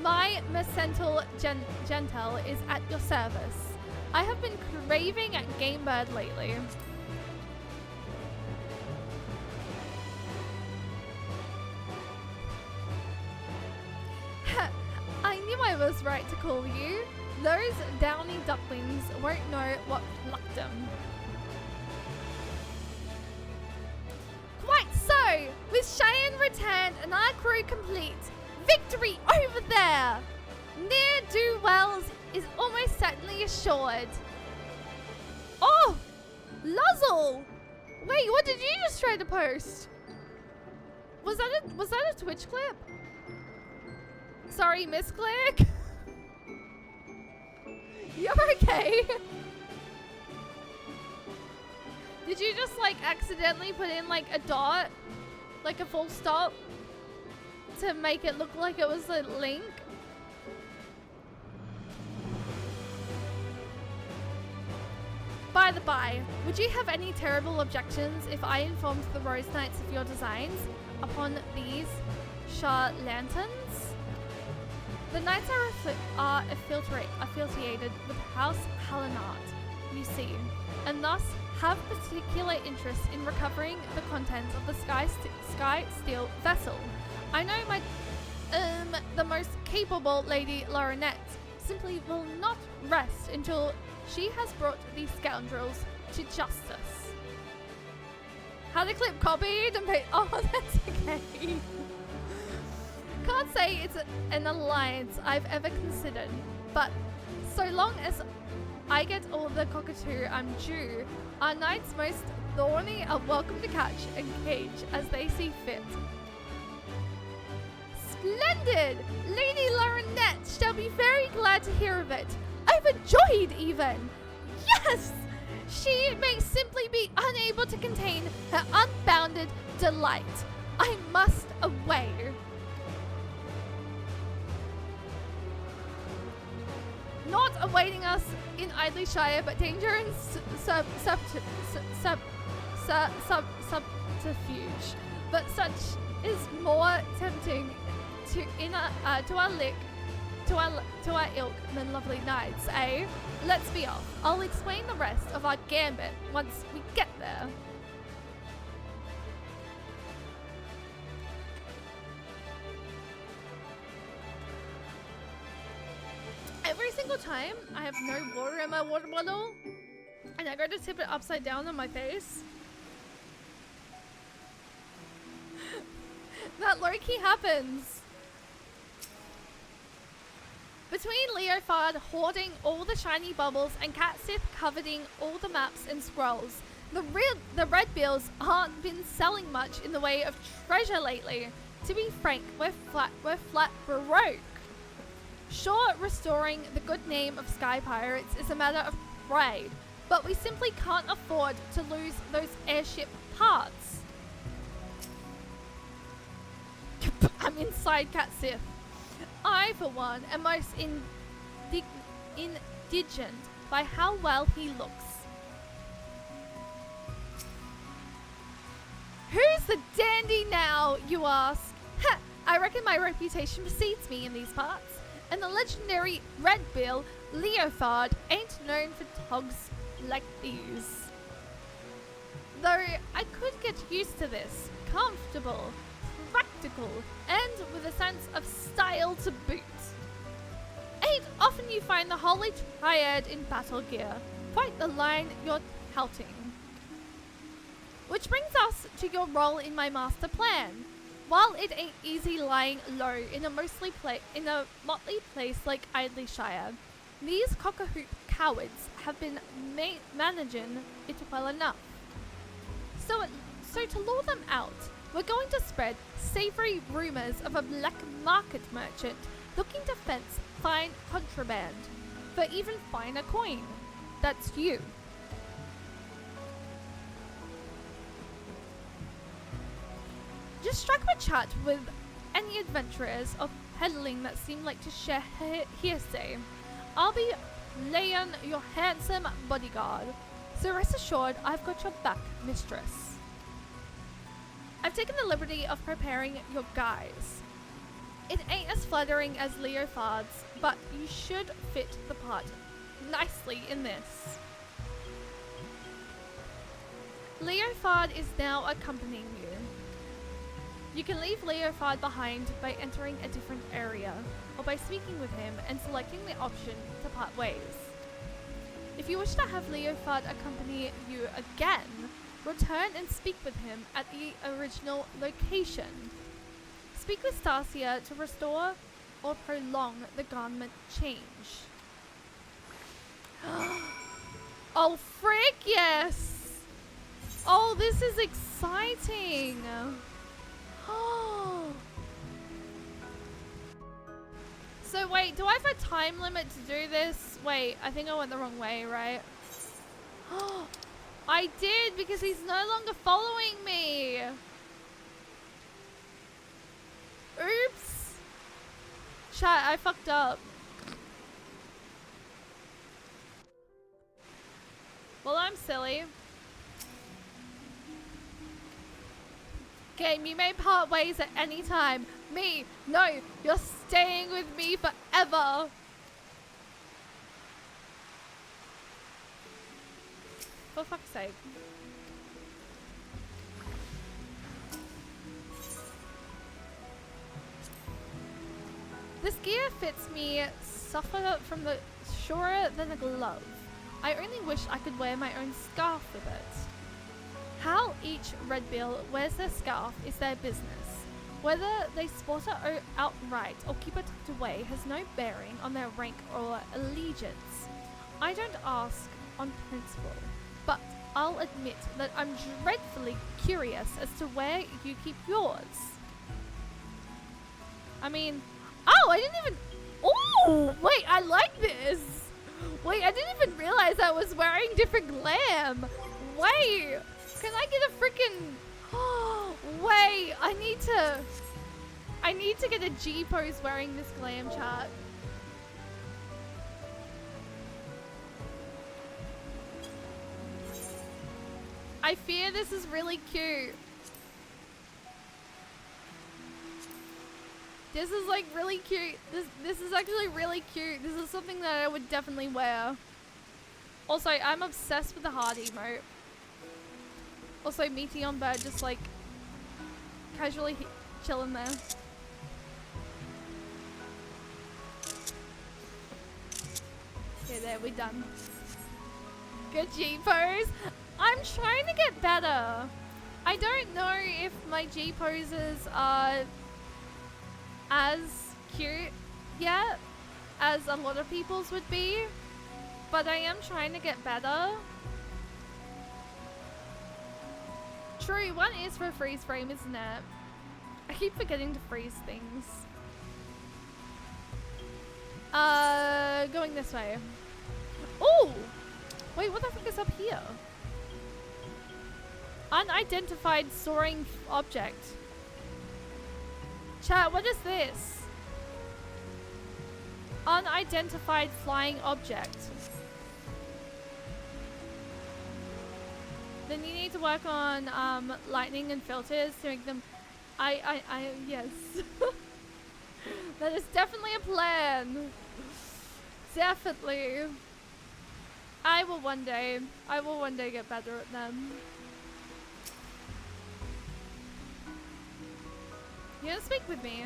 A: My Mercental Gentle is at your service. I have been craving at Game Bird lately. I knew I was right to call you. Those downy ducklings won't know what plucked them. Quite so! With Cheyenne returned and our crew complete, victory over there! Ne'er-do-wells is almost certainly assured. Oh! Luzzle! Wait, what did you just try to post? Was that a Twitch clip? Sorry, misclick. You're okay. Did you just like accidentally put in like a dot, like a full stop, to make it look like it was a link? By the by, would you have any terrible objections if I informed the Rose Knights of your designs upon these Shah lanterns? The Knights are affiliated with House Hallinart, you see, and thus have particular interest in recovering the contents of the Sky Steel vessel. I know the most capable Lady Laurinette simply will not rest until she has brought these scoundrels to justice. Had the clip copied and paid. Oh, that's okay. Can't say it's an alliance I've ever considered, but so long as I get all the cockatoo I'm due, our knights most thorny are welcome to catch and cage as they see fit. Splendid! Lady Laurinette shall be very glad to hear of it. Overjoyed even! Yes! She may simply be unable to contain her unbounded delight. I must away. Not awaiting us in Idleyshire, but danger and subterfuge. But such is more tempting to our ilk than lovely knights, eh? Let's be off. I'll explain the rest of our gambit once we get there. Every single time I have no water in my water bottle and I go to tip it upside down on my face, that low-key happens. Between Leofard hoarding all the shiny bubbles and Catsith coveting all the maps and scrolls, the Red Bills aren't been selling much in the way of treasure lately. To be frank, we're flat broke. Sure, restoring the good name of Sky Pirates is a matter of pride, but we simply can't afford to lose those airship parts. I'm inside Catsith. I, for one, am most indigent by how well he looks. Who's the dandy now, you ask? Ha! I reckon my reputation precedes me in these parts, and the legendary Red Bill Leofard ain't known for togs like these. Though I could get used to this, comfortable, practical, and with a sense of style to boot. Ain't often you find the Holy Triad in battle gear. Quite the line you're touting. Which brings us to your role in my master plan. While it ain't easy lying low in a motley place like Idleyshire, these cock-a-hoop cowards have been managing it well enough. So to lure them out, we're going to spread savoury rumours of a black market merchant looking to fence fine contraband for even finer coin. That's you. Just strike up a chat with any adventurers of peddling that seem like to share hearsay. I'll be laying your handsome bodyguard, so rest assured I've got your back, mistress. I've taken the liberty of preparing your guise. It ain't as flattering as Leofard's, but you should fit the part nicely in this. Leofard is now accompanying you. You can leave Leofard behind by entering a different area, or by speaking with him and selecting the option to part ways. If you wish to have Leofard accompany you again, return and speak with him at the original location. Speak with Stasia to restore or prolong the garment change. Oh frick yes! Oh, this is exciting! So wait, do I have a time limit to do this? Wait, I think I went the wrong way, right? I did, because he's no longer following me. Oops. Chat, I fucked up. Well, I'm silly. Game, you may part ways at any time. Me, no, you're staying with me forever. For fuck's sake. This gear fits me suffer from the surer than a glove. I only wish I could wear my own scarf with it. How each Red Bill wears their scarf is their business. Whether they sport it outright or keep it tucked away has no bearing on their rank or allegiance. I don't ask on principle, but I'll admit that I'm dreadfully curious as to where you keep yours. I mean, oh, I didn't even... Oh, wait, I like this. Wait, I didn't even realize I was wearing different glam. Wait, can I get a freaking... Wait, I need to get a G pose wearing this glam chart. I fear this is really cute. This is like really cute. This is actually really cute. This is something that I would definitely wear. Also, I'm obsessed with the heart emote. Also, Meaty on Bird just like casually chilling there. Okay, there, we done. Good G pose. I'm trying to get better. I don't know if my G poses are as cute yet as a lot of people's would be, but I am trying to get better. True, one is for freeze frame, isn't it? I keep forgetting to freeze things. Going this way. Oh! Wait, what the fuck is up here? Unidentified soaring object. Chat, what is this? Unidentified flying object. Then you need to work on lightning and filters to make them... yes. That is definitely a plan. Definitely. I will one day get better at them. You gonna speak with me?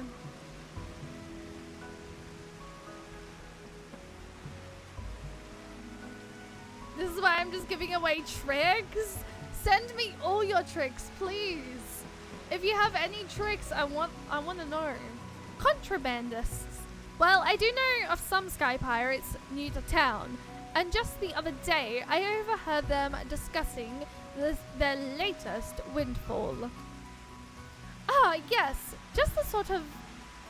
A: This is why I'm just giving away tricks. Send me all your tricks, please. If you have any tricks, I want to know. Contrabandists. Well, I do know of some sky pirates new to town, and just the other day, I overheard them discussing their latest windfall. Ah, yes, just the sort of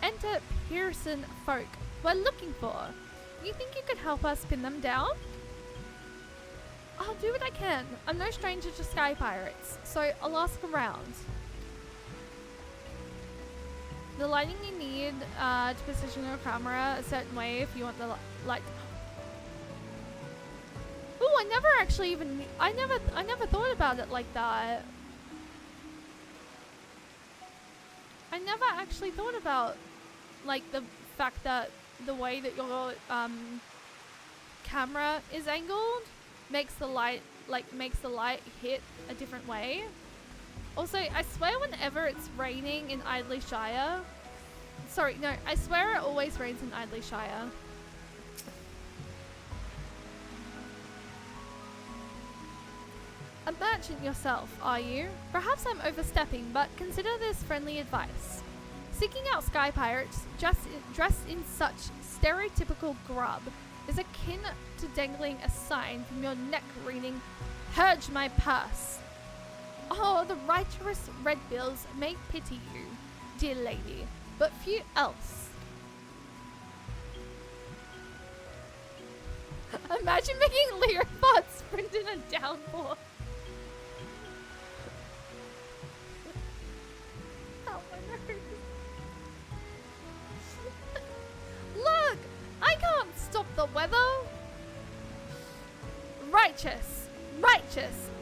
A: enter-Pearson folk we're looking for. You think you could help us pin them down? I'll do what I can. I'm no stranger to sky pirates, so I'll ask around. The lighting you need to position your camera a certain way if you want the light. Oh, I never actually even I never thought about it like that. I never actually thought about like the fact that the way that your camera is angled makes the light hit a different way. Also, I swear whenever it's raining in Idley Shire... Sorry, no, I swear it always rains in Idley Shire. A merchant yourself, are you? Perhaps I'm overstepping, but consider this friendly advice. Seeking out sky pirates dressed in such stereotypical grub is akin to dangling a sign from your neck reading, "Purge my purse." Oh, the righteous Redbills may pity you, dear lady, but few else. Imagine making Leopard sprint in a downpour. Oh my nose. Look! I can't stop the weather! Righteous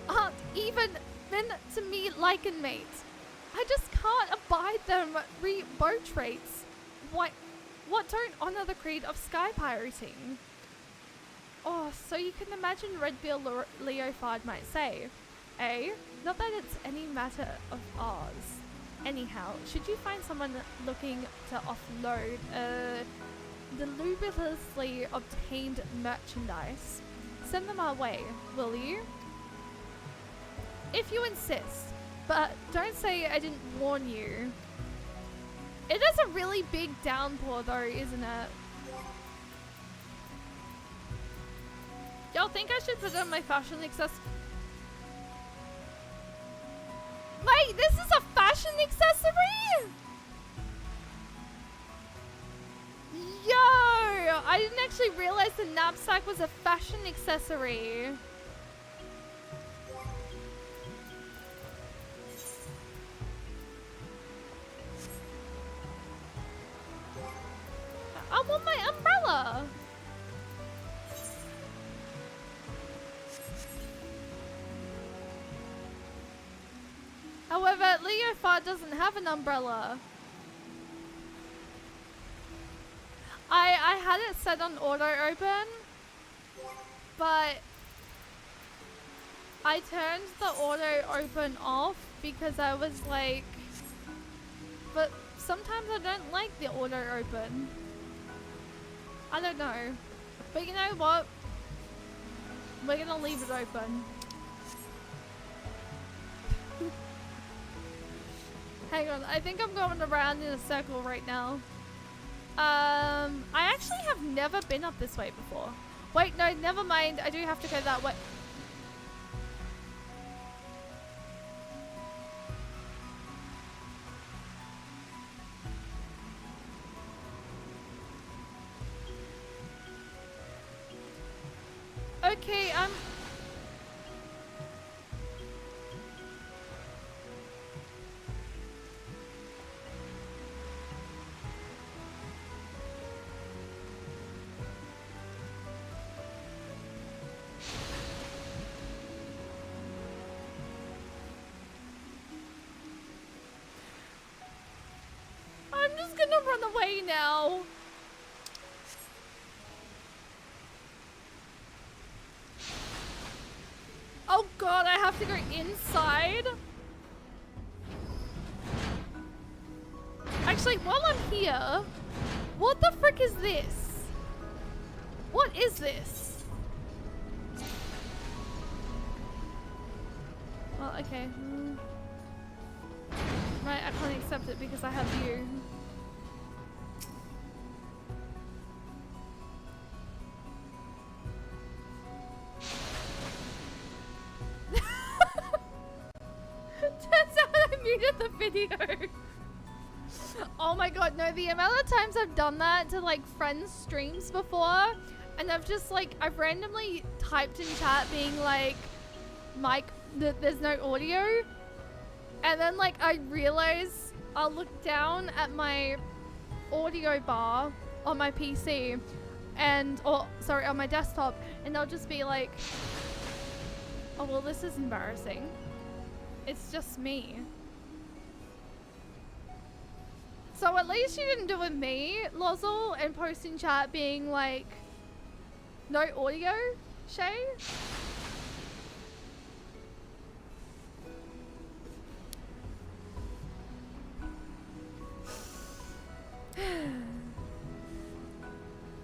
A: aren't even men to me like and mate. I just can't abide them bow traits. What don't honour the creed of sky pirating? Oh, so you can imagine Redbill Leofard might say, eh? Not that it's any matter of ours. Anyhow, should you find someone looking to offload delubiously obtained merchandise, send them our way, will you? If you insist, but don't say I didn't warn you. It is a really big downpour though, isn't it? Y'all think I should put on my fashion accessory? Wait, this is a fashion accessory? Yo! I didn't actually realize the knapsack was a fashion accessory. I want my umbrella. However, Leofar doesn't have an umbrella. I had it set on auto open, but I turned the auto open off because I was like, but sometimes I don't like the auto open. I don't know. But you know what? We're gonna leave it open. Hang on, I think I'm going around in a circle right now. I actually have never been up this way before. Wait, no, never mind. I do have to go that way. Okay, I'm just gonna run away now. Oh god, I have to go inside? Actually, while I'm here, what the frick is this? What is this? Well, okay. Right, I can't accept it because I have you. Turns out I muted the video. Oh my god, no, the amount of times I've done that to like friends' streams before, and I've just like, I've randomly typed in chat being like, Mike, there's no audio. And then like I realize I'll look down at my audio bar on my PC and, or sorry, on my desktop, and I'll just be like, oh well, this is embarrassing. It's just me. So at least you didn't do with me, Lozzle, and post in chat being like, no audio, Shay?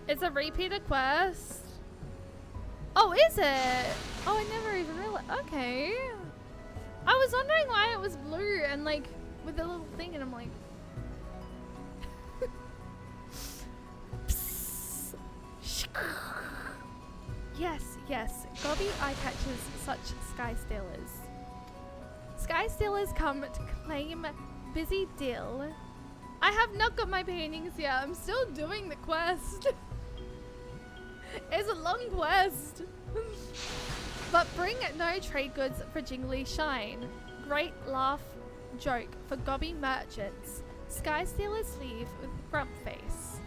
A: It's a repeated quest. Oh, is it? Oh, I never even realized. Okay. I was wondering why it was blue and like with the little thing, and I'm like. Yes, yes. Gobby eye catches such sky stealers. Sky stealers come to claim busy deal. I have not got my paintings yet. I'm still doing the quest. It's a long quest. But bring no trade goods for Jingly Shine. Great laugh joke for gobby merchants. Sky stealers leave with grump face.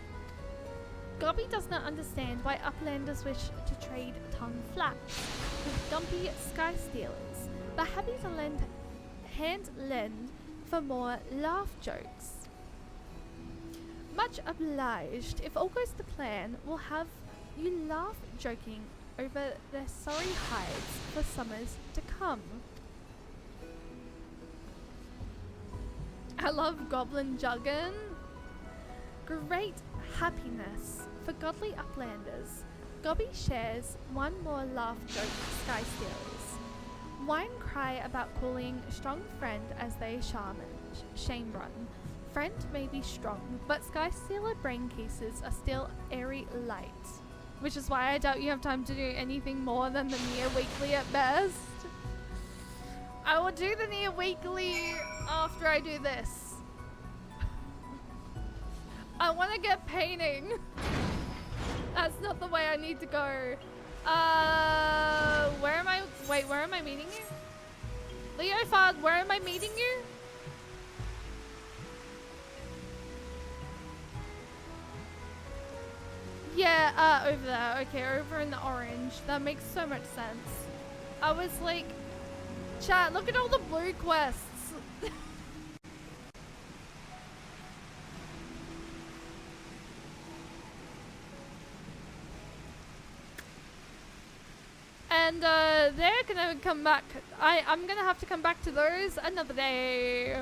A: Gobby does not understand why uplanders wish to trade tongue flat with dumpy sky stealers, but happy to hand lend for more laugh jokes. Much obliged. If all goes to plan, we'll have you laugh joking over their sorry hides for summers to come. I love Goblin Juggin. Great happiness for godly uplanders. Gobby shares one more laugh joke with Sky Stealers. Whine cry about calling strong friend as they shame run. Friend may be strong, but Sky Stealer brain cases are still airy light. Which is why I doubt you have time to do anything more than the near weekly at best. I will do the near weekly after I do this. I want to get painting. That's not the way I need to go. Where am I? Wait, where am I meeting you? Leofard, where am I meeting you? Yeah, over there. Okay, over in the orange. That makes so much sense. I was like, chat, look at all the blue quests. And they're gonna come back. I'm gonna have to come back to those another day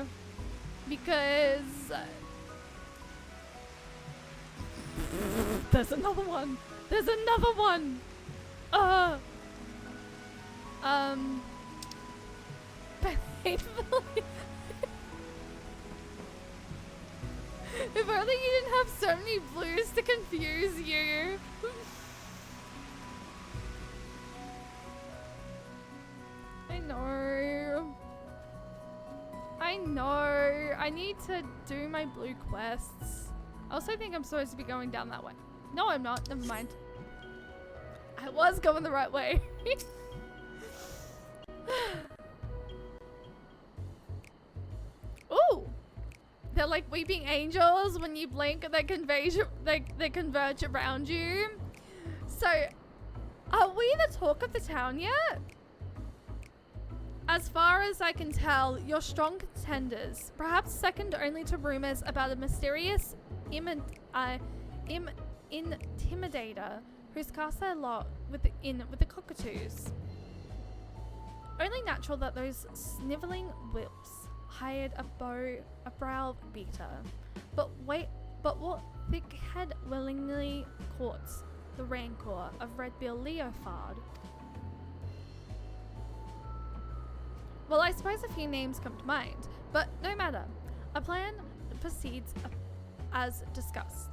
A: because there's another one. There's another one. Painfully. If only you didn't have so many blues to confuse you. I know. I know. I need to do my blue quests. I also think I'm supposed to be going down that way. No, I'm not. Never mind. I was going the right way. Ooh! They're like weeping angels. When you blink, they converge around you. So, are we the talk of the town yet? As far as I can tell, you're strong contenders, perhaps second only to rumors about a mysterious intimidator who's cast their lot with the cockatoos. Only natural that those sniveling whips hired a brow beater. But what thick head willingly courts the rancor of Redbill Leofard? Well, I suppose a few names come to mind, but no matter. Our plan proceeds as discussed.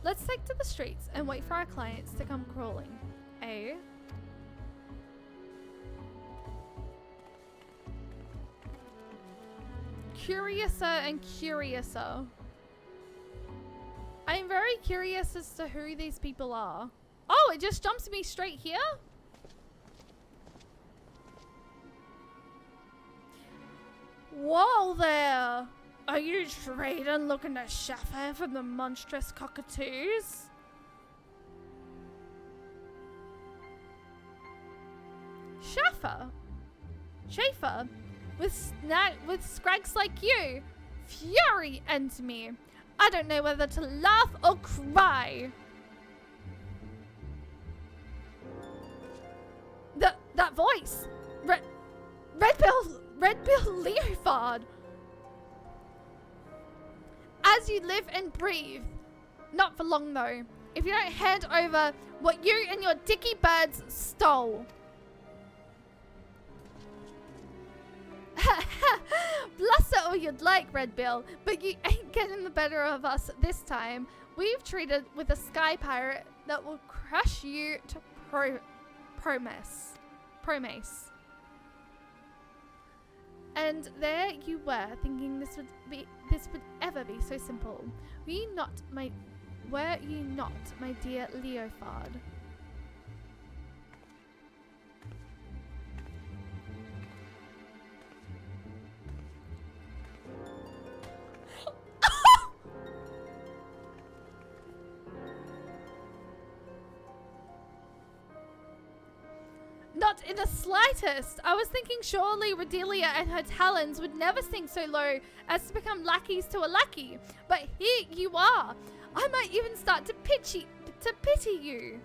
A: Let's take to the streets and wait for our clients to come crawling. Eh? Curiouser and curiouser. I'm very curious as to who these people are. Oh, it just jumps me straight here? Whoa there! Are you trading looking to chaffer from the monstrous cockatoos? Chaffer? Chafer? With scrags like you? Fury enter me. I don't know whether to laugh or cry. That voice! Redbill Leofard! As you live and breathe. Not for long though. If you don't hand over what you and your dicky birds stole. Bluster all you'd like, Redbill, but you ain't getting the better of us this time. We've treated with a sky pirate that will crush you to promise. And there you were, thinking this would ever be so simple. Were you not, my dear Leofard? Not in the slightest. I was thinking surely Redelia and her talons would never sink so low as to become lackeys to a lackey. But here you are. I might even start to pity you.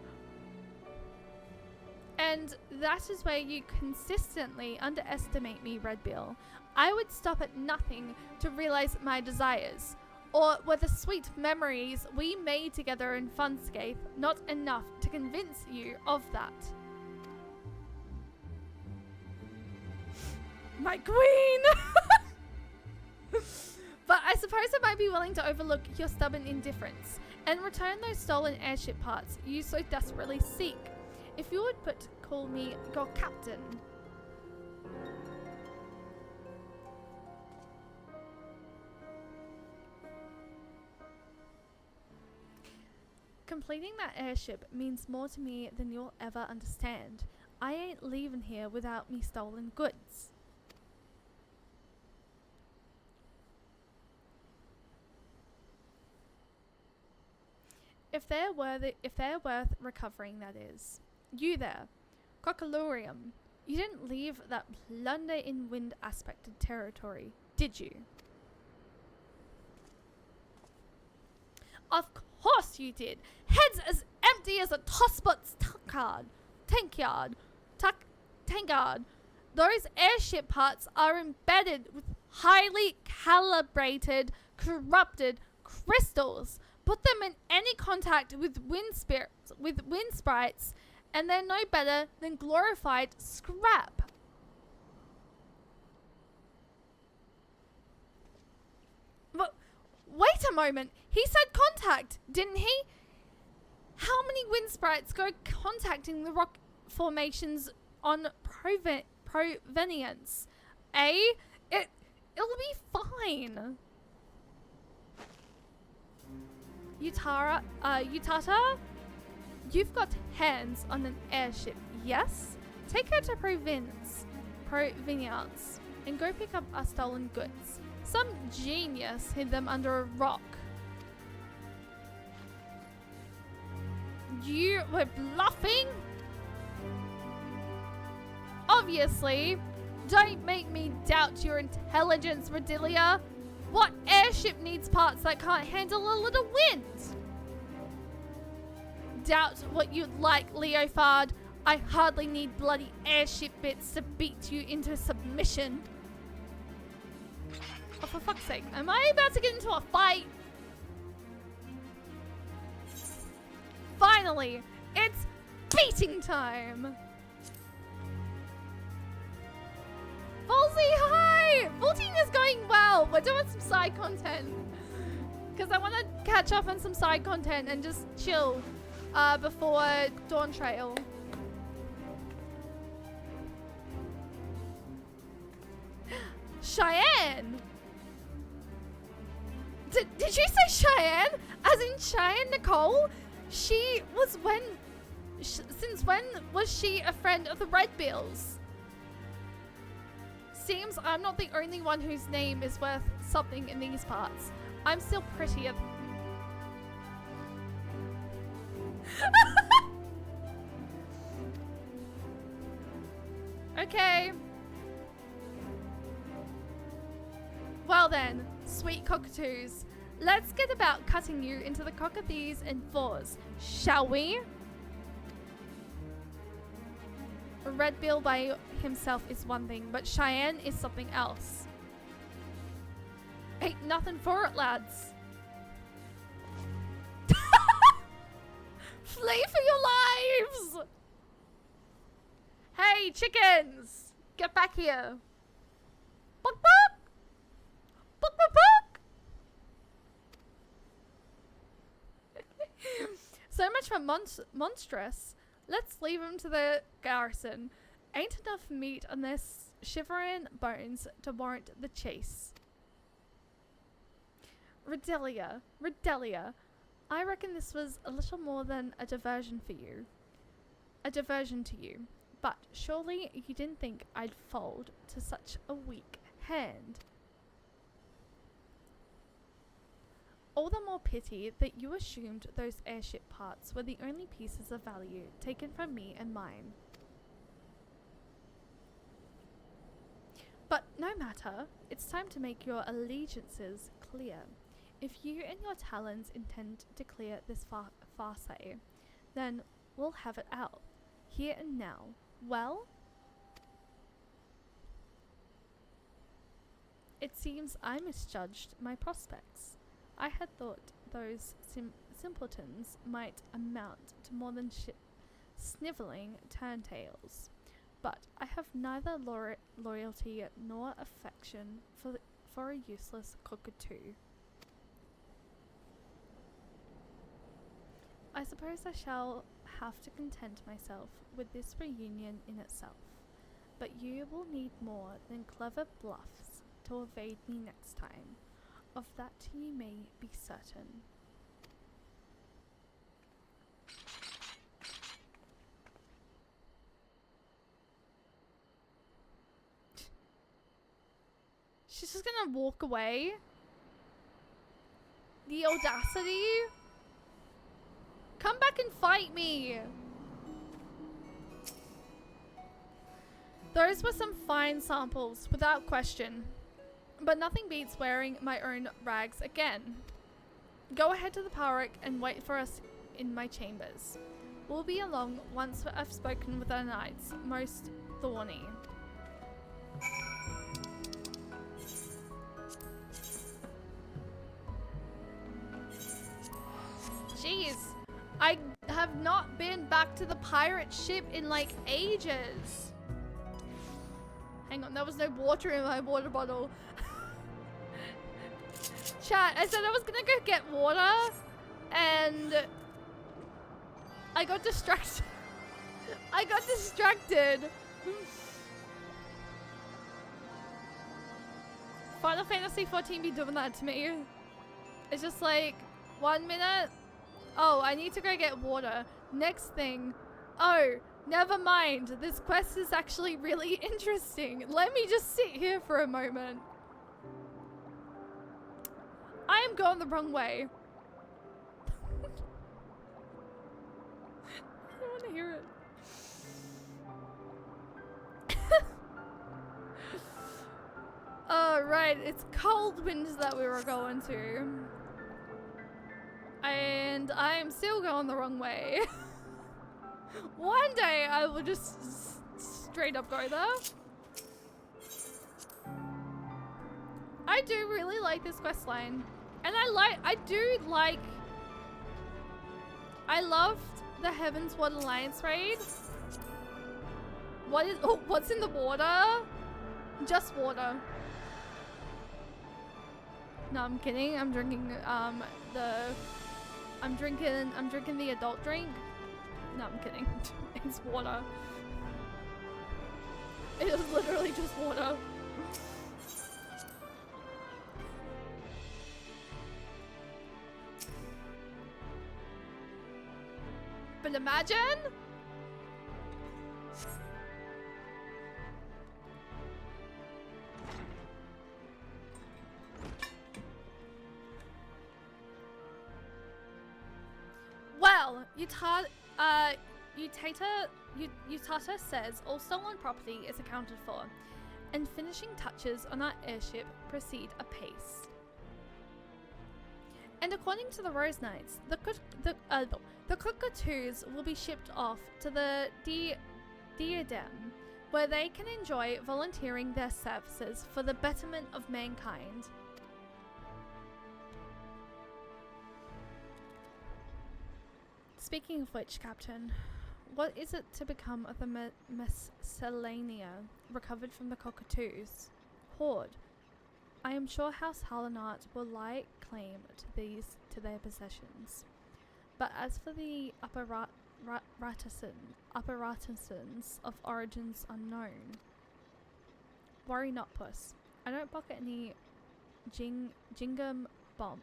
A: And that is where you consistently underestimate me, Redbill. I would stop at nothing to realize my desires. Or were the sweet memories we made together in Funscape not enough to convince you of that? My queen! But I suppose I might be willing to overlook your stubborn indifference and return those stolen airship parts you so desperately seek. If you would call me your captain. Completing that airship means more to me than you'll ever understand. I ain't leaving here without me stolen goods. If they're worth recovering, that is. You there, Cockalourium. You didn't leave that plunder in wind aspected territory, did you? Of course you did. Heads as empty as a tosspot's tankyard. Those airship parts are embedded with highly calibrated, corrupted crystals. Put them in any contact with wind sprites, and they're no better than glorified scrap. But wait a moment. He said contact, didn't he? How many wind sprites go contacting the rock formations on provenience? It'll be fine. Utata, you've got hands on an airship, yes? Take her to Provenience, and go pick up our stolen goods. Some genius hid them under a rock. You were bluffing? Obviously. Don't make me doubt your intelligence, Rodilia. What airship needs parts that can't handle a little wind? Doubt what you'd like, Leofard. I hardly need bloody airship bits to beat you into submission. Oh, for fuck's sake. Am I about to get into a fight? Finally, it's beating time. Volzy, hi! 14 is going well. We're doing some side content. Because I want to catch up on some side content and just chill before Dawn Trail. Cheyenne! Did you say Cheyenne? As in Cheyenne Nicole? Since when was she a friend of the Red Bills? Seems I'm not the only one whose name is worth something in these parts. I'm still prettier. Okay. Well then, sweet cockatoos. Let's get about cutting you into the cockathies and fours, shall we? Red Bill by himself is one thing, but Cheyenne is something else. Ain't nothing for it, lads. Flee for your lives! Hey, chickens! Get back here. Buck, buck! Buck, buck, buck! So much for monstrous. Let's leave them to the garrison. Ain't enough meat on their shivering bones to warrant the chase. Redelia, I reckon this was a little more than a diversion for you. A diversion to you. But surely you didn't think I'd fold to such a weak hand. All the more pity that you assumed those airship parts were the only pieces of value taken from me and mine. But no matter, it's time to make your allegiances clear. If you and your talons intend to clear this farce, then we'll have it out, here and now. Well? It seems I misjudged my prospects. I had thought those simpletons might amount to more than snivelling turntails, but I have neither loyalty nor affection for a useless cockatoo. I suppose I shall have to content myself with this reunion in itself, but you will need more than clever bluffs to evade me next time. Of that you may be certain. She's just gonna walk away. The audacity. Come back and fight me. Those were some fine samples, without question. But nothing beats wearing my own rags again. Go ahead to the Power and wait for us in my chambers. We'll be along once I've spoken with our knights, most thorny. Jeez, I have not been back to the pirate ship in like ages. Hang on, there was no water in my water bottle. Chat, I said I was gonna go get water and I got distracted. I got distracted. Final Fantasy 14 be doing that to me. It's just like 1 minute. Oh, I need to go get water. Next thing. Oh, never mind. This quest is actually really interesting. Let me just sit here for a moment. I am going the wrong way. I don't want to hear it. Oh, right. It's Cold Winds that we were going to. And I'm still going the wrong way. One day I will just straight up go there. I do really like this quest line. And I loved the Heaven's Ward Alliance raid. What's in the water? Just water. No, I'm kidding. I'm drinking I'm drinking the adult drink. No, I'm kidding. It's water. It is literally just water. But imagine. Well, Utata says all stolen property is accounted for, and finishing touches on our airship proceed apace. And according to the Rose Knights, the cockatoos will be shipped off to the diadem, where they can enjoy volunteering their services for the betterment of mankind. Speaking of which, Captain, what is it to become of the miscellanea recovered from the cockatoos? Hoard. I am sure House Halenart will lay claim to their possessions. But as for the apparatuses of origins unknown, worry not, puss. I don't pocket any jingum bop.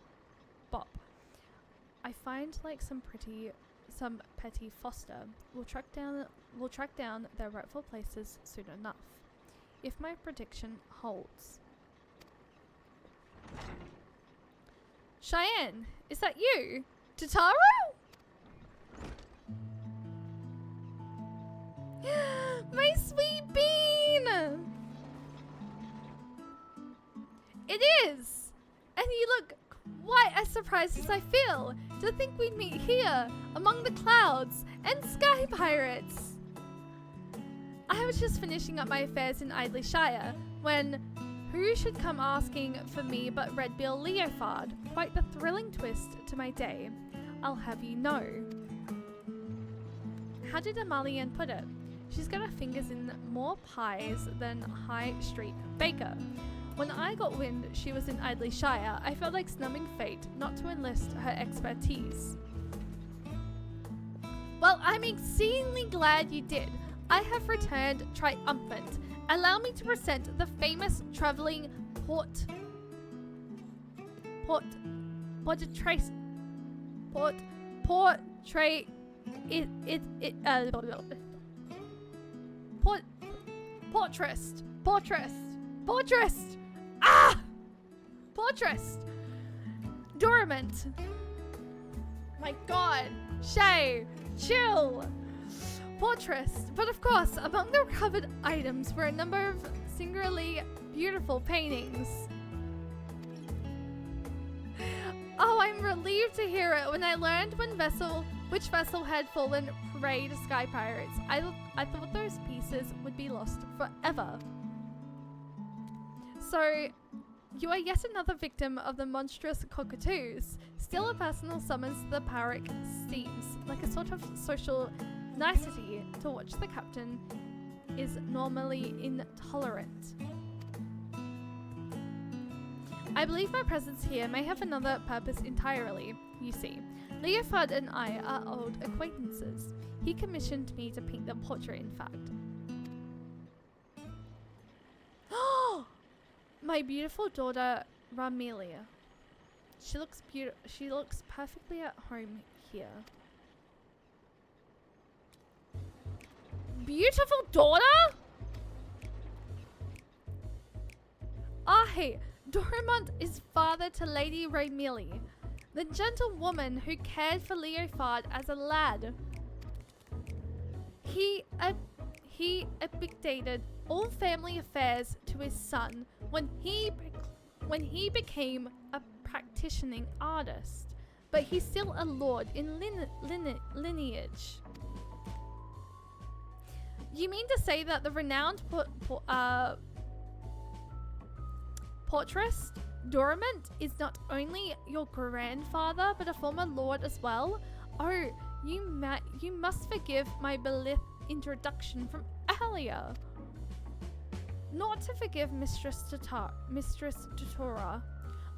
A: I find like some petty foster will track down their rightful places soon enough, if my prediction holds. Cheyenne, is that you? Tataru? My sweet bean! It is! And you look quite as surprised as I feel to think we'd meet here among the clouds and sky pirates. I was just finishing up my affairs in Idley Shire when who should come asking for me but Redbill Leofard? Quite the thrilling twist to my day, I'll have you know. How did Amalian put it? She's got her fingers in more pies than High Street Baker. When I got wind she was in Idley Shire, I felt like snubbing fate not to enlist her expertise. Well, I'm exceedingly glad you did. I have returned triumphant. Allow me to present the famous traveling portrait Ah! Portress! Dormant! My god! Shay! Chill! Portress! But of course, among the recovered items were a number of singularly beautiful paintings. Oh, I'm relieved to hear it. When I learned which vessel had fallen prey to sky pirates, I thought those pieces would be lost forever. So, you are yet another victim of the monstrous cockatoos. Still, a personal summons to the pirate seems like a sort of social nicety to which the captain is normally intolerant. I believe my presence here may have another purpose entirely. You see, Leofard and I are old acquaintances. He commissioned me to paint the portrait, in fact. My beautiful daughter, Ramelia. She looks perfectly at home here. Beautiful daughter? Hey, Dorimont is father to Lady Ramelia, the gentle woman who cared for Leofard as a lad. He abdicated all family affairs to his son when he became a practicing artist, but he's still a lord in lineage. You mean to say that the renowned portress Dorimont is not only your grandfather, but a former lord as well? Oh, you must forgive my belated introduction from earlier. Not to forgive Mistress Tutora.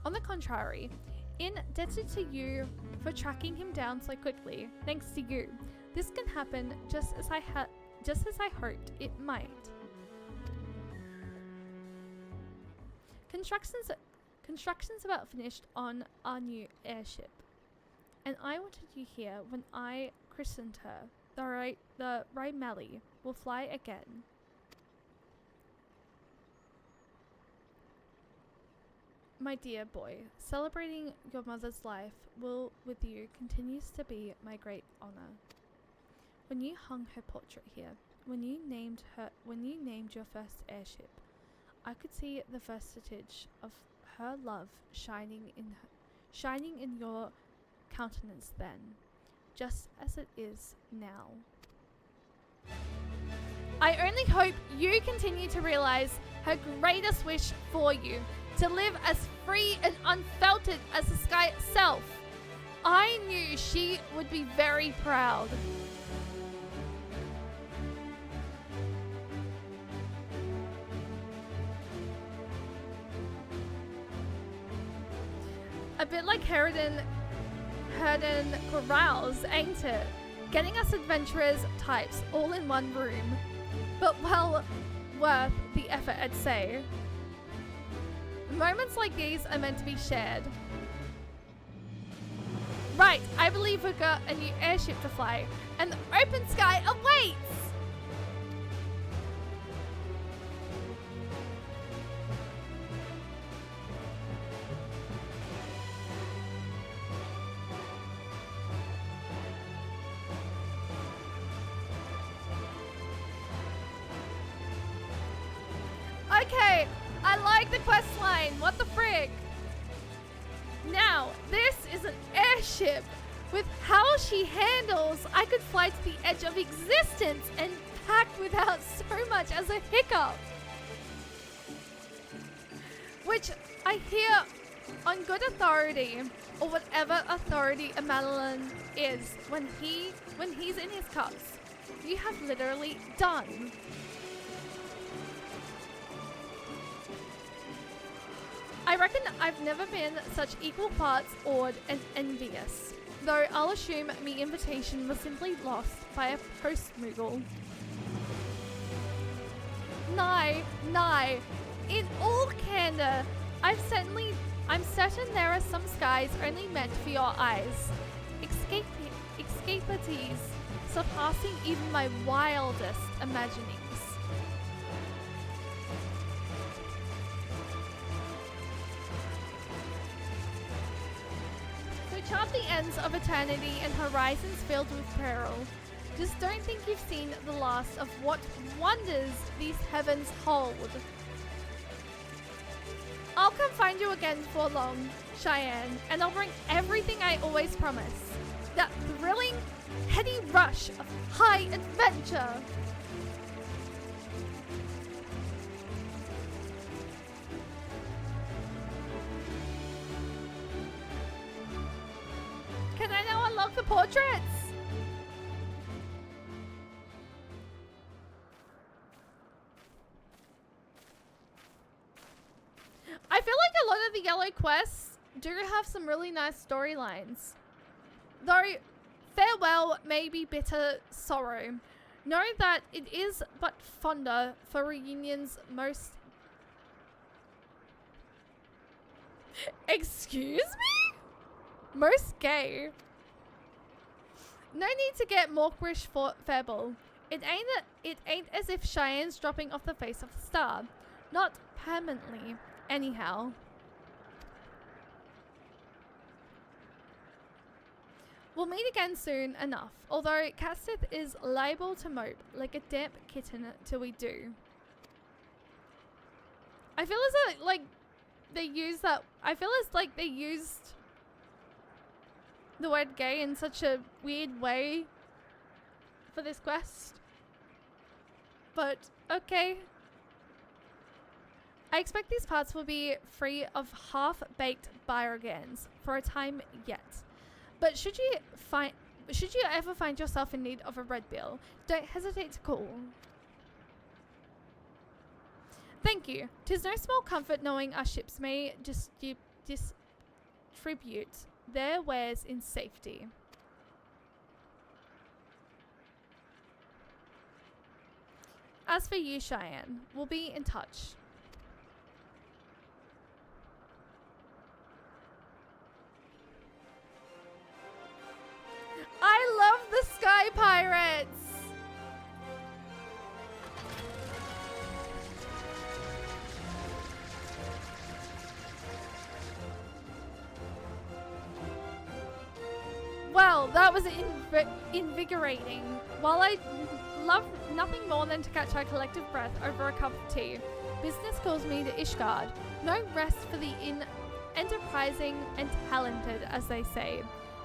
A: On the contrary, indebted to you for tracking him down so quickly. Thanks to you, this can happen just as I hoped it might. Construction's about finished on our new airship, and I wanted you here when I christened her. The Raimeli will fly again. My dear boy, celebrating your mother's life with you continues to be my great honor. When you hung her portrait here, when you named your first airship, I could see the vestige of her love shining in your countenance then, just as it is now. I only hope you continue to realize her greatest wish for you, to live as free and unfelted as the sky itself. I knew she would be very proud. A bit like Herden Corrals, ain't it? Getting us adventurers types all in one room. But well worth the effort, I'd say. Moments like these are meant to be shared. Right, I believe we've got a new airship to fly, and the open sky awaits! Okay, I like the quest line. What the frick? Now, this is an airship. With how she handles, I could fly to the edge of existence and pack without so much as a hiccup. Which I hear on good authority, or whatever authority a Madeline is, when he's in his cups, you have literally done. I reckon I've never been such equal parts awed and envious, though I'll assume me invitation was simply lost by a post-Moogle. Nay, in all candor, I'm certain there are some skies only meant for your eyes, escapities surpassing even my wildest imaginings. chart the ends of eternity and horizons filled with peril. Just don't think you've seen the last of what wonders these heavens hold. I'll come find you again before long, Cheyenne, and I'll bring everything I always promise. That thrilling, heady rush of high adventure. Can I now unlock the portraits? I feel like a lot of the yellow quests do have some really nice storylines. Though, farewell may be bitter sorrow. Know that it is but fonder for reunions most... Excuse me? Most gay. No need to get mawkish for Fable. It ain't as if Cheyenne's dropping off the face of the star. Not permanently, anyhow. We'll meet again soon enough, although XIV is liable to mope like a damp kitten till we do. I feel as though, like, they use that... I feel as like they used the word gay in such a weird way for this quest. But, okay. I expect these parts will be free of half-baked byrogans for a time yet. But should you ever find yourself in need of a red bill, don't hesitate to call. Thank you. 'Tis no small comfort knowing our ships may distribute their wares in safety. As for you, Cheyenne, we'll be in touch. I love the Sky Pirates! Well, that was invigorating. While I love nothing more than to catch our collective breath over a cup of tea, business calls me to Ishgard. No rest for the enterprising and talented, as they say.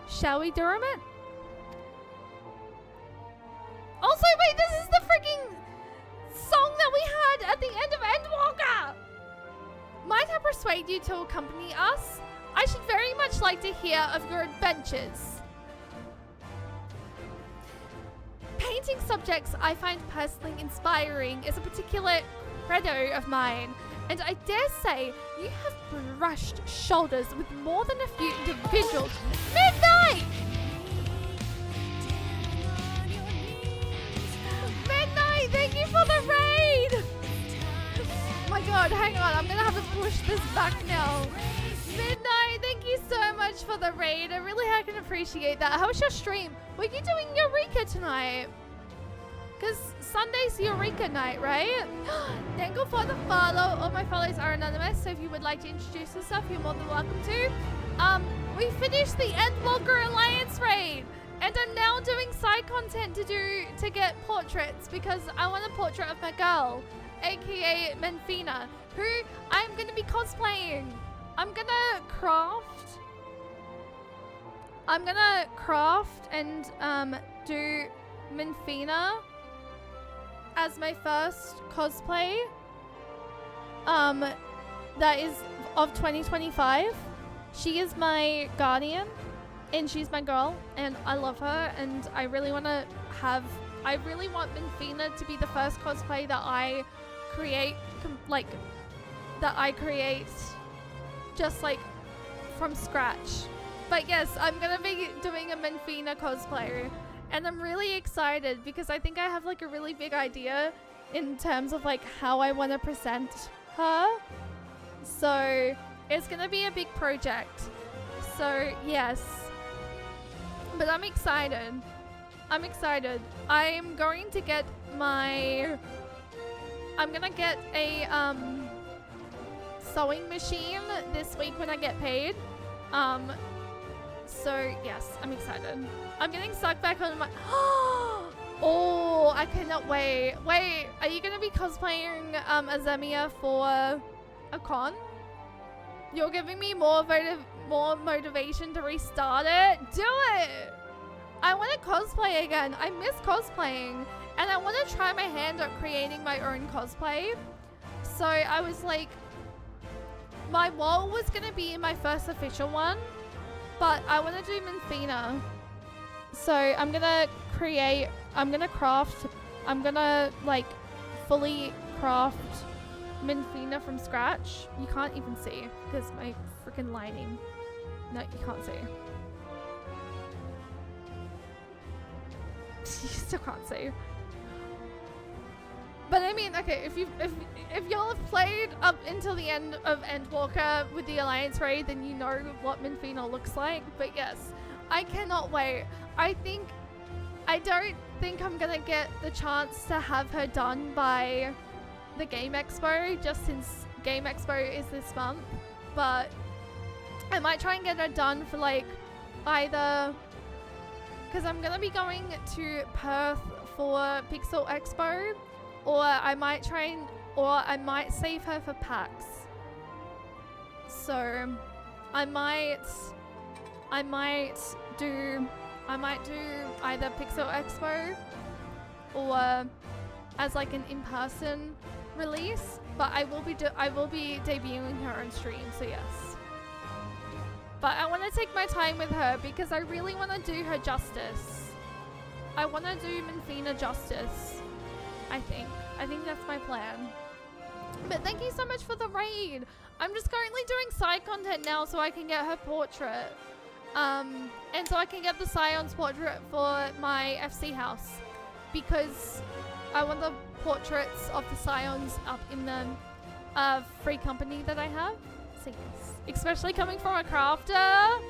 A: Shall we, Durham? Also, wait, this is the freaking song that we had at the end of Endwalker! Might I persuade you to accompany us? I should very much like to hear of your adventures. Painting subjects I find personally inspiring is a particular credo of mine, and I dare say you have brushed shoulders with more than a few individuals. Midnight! Midnight, thank you for the raid! My god, hang on, I'm gonna have to push this back now. Midnight, thank you so much for the raid. I really can appreciate that. How was your stream? Were you doing Eureka tonight? Because Sunday's Eureka night, right? Thank you for the follow. All my follows are anonymous, so if you would like to introduce yourself, you're more than welcome to. We finished the Endwalker Alliance raid, and I'm now doing side content to get portraits because I want a portrait of my girl, aka Menfina, who I'm gonna be cosplaying. I'm gonna craft and do Menfina as my first cosplay that is of 2025. She is my guardian and she's my girl and I love her, and I really want Menfina to be the first cosplay that I create just like from scratch. But yes, I'm gonna be doing a Menfina cosplay, and I'm really excited because I think I have like a really big idea in terms of like how I want to present her. So it's gonna be a big project. So yes, but I'm excited. I'm going to get a sewing machine this week when I get paid. So yes, I'm excited. I'm getting sucked back on my. Oh, I cannot wait. Wait, are you gonna be cosplaying Azemia for a con? You're giving me more motivation to restart it. Do it. I want to cosplay again. I miss cosplaying, and I want to try my hand at creating my own cosplay. So I was like, my wall was gonna be my first official one, but I want to do Minfina. So I'm gonna like fully craft Minfina from scratch. You can't even see because my freaking lighting. No, you can't see. You still can't see. But I mean, okay, if y'all have played up until the end of Endwalker with the Alliance raid, then you know what Minfina looks like. But yes, I cannot wait. I don't think I'm gonna get the chance to have her done by the Game Expo, just since Game Expo is this month. But I might try and get her done for like either, because I'm gonna be going to Perth for Pixel Expo, or I might save her for PAX. So I might do either Pixel Expo or as like an in-person release, but I will be debuting her on stream, so yes. But I want to take my time with her because I really want to do her justice. I want to do Minfina justice. I think that's my plan. But thank you so much for the raid. I'm just currently doing side content now so I can get her portrait. And so I can get the Scion's portrait for my FC house, because I want the portraits of the Scions up in the free company that I have. So yes, especially coming from a crafter,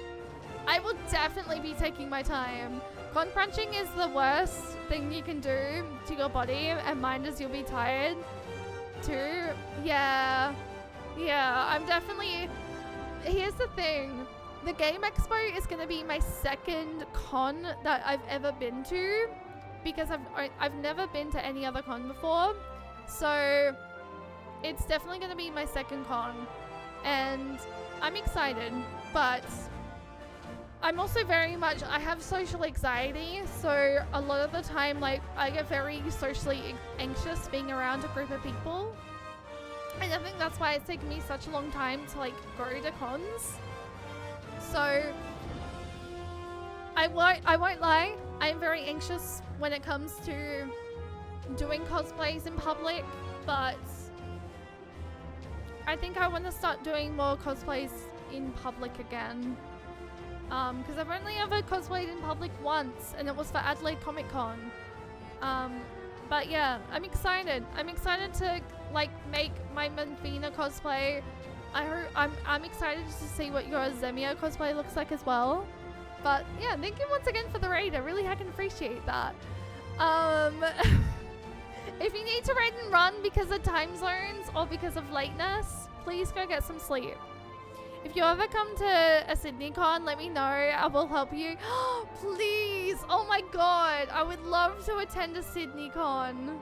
A: I will definitely be taking my time. Con crunching is the worst thing you can do to your body, and mind is you'll be tired too. Yeah, I'm definitely. Here's the thing. The Game Expo is going to be my second con that I've ever been to, because I've never been to any other con before. So it's definitely going to be my second con, and I'm excited, but I'm also I have social anxiety, so a lot of the time, like, I get very socially anxious being around a group of people, and I think that's why it's taken me such a long time to like go to cons. So I won't lie, I'm very anxious when it comes to doing cosplays in public, but I think I want to start doing more cosplays in public again. Because I've only ever cosplayed in public once, and it was for Adelaide Comic Con. But yeah, I'm excited. I'm excited to like make my Minfina cosplay. I'm excited to see what your Zemia cosplay looks like as well. But yeah, thank you once again for the raid. I really heckin' appreciate that. If you need to raid and run because of time zones or because of lateness, please go get some sleep. If you ever come to a Sydney con, let me know. I will help you. Please. Oh my god. I would love to attend a Sydney con.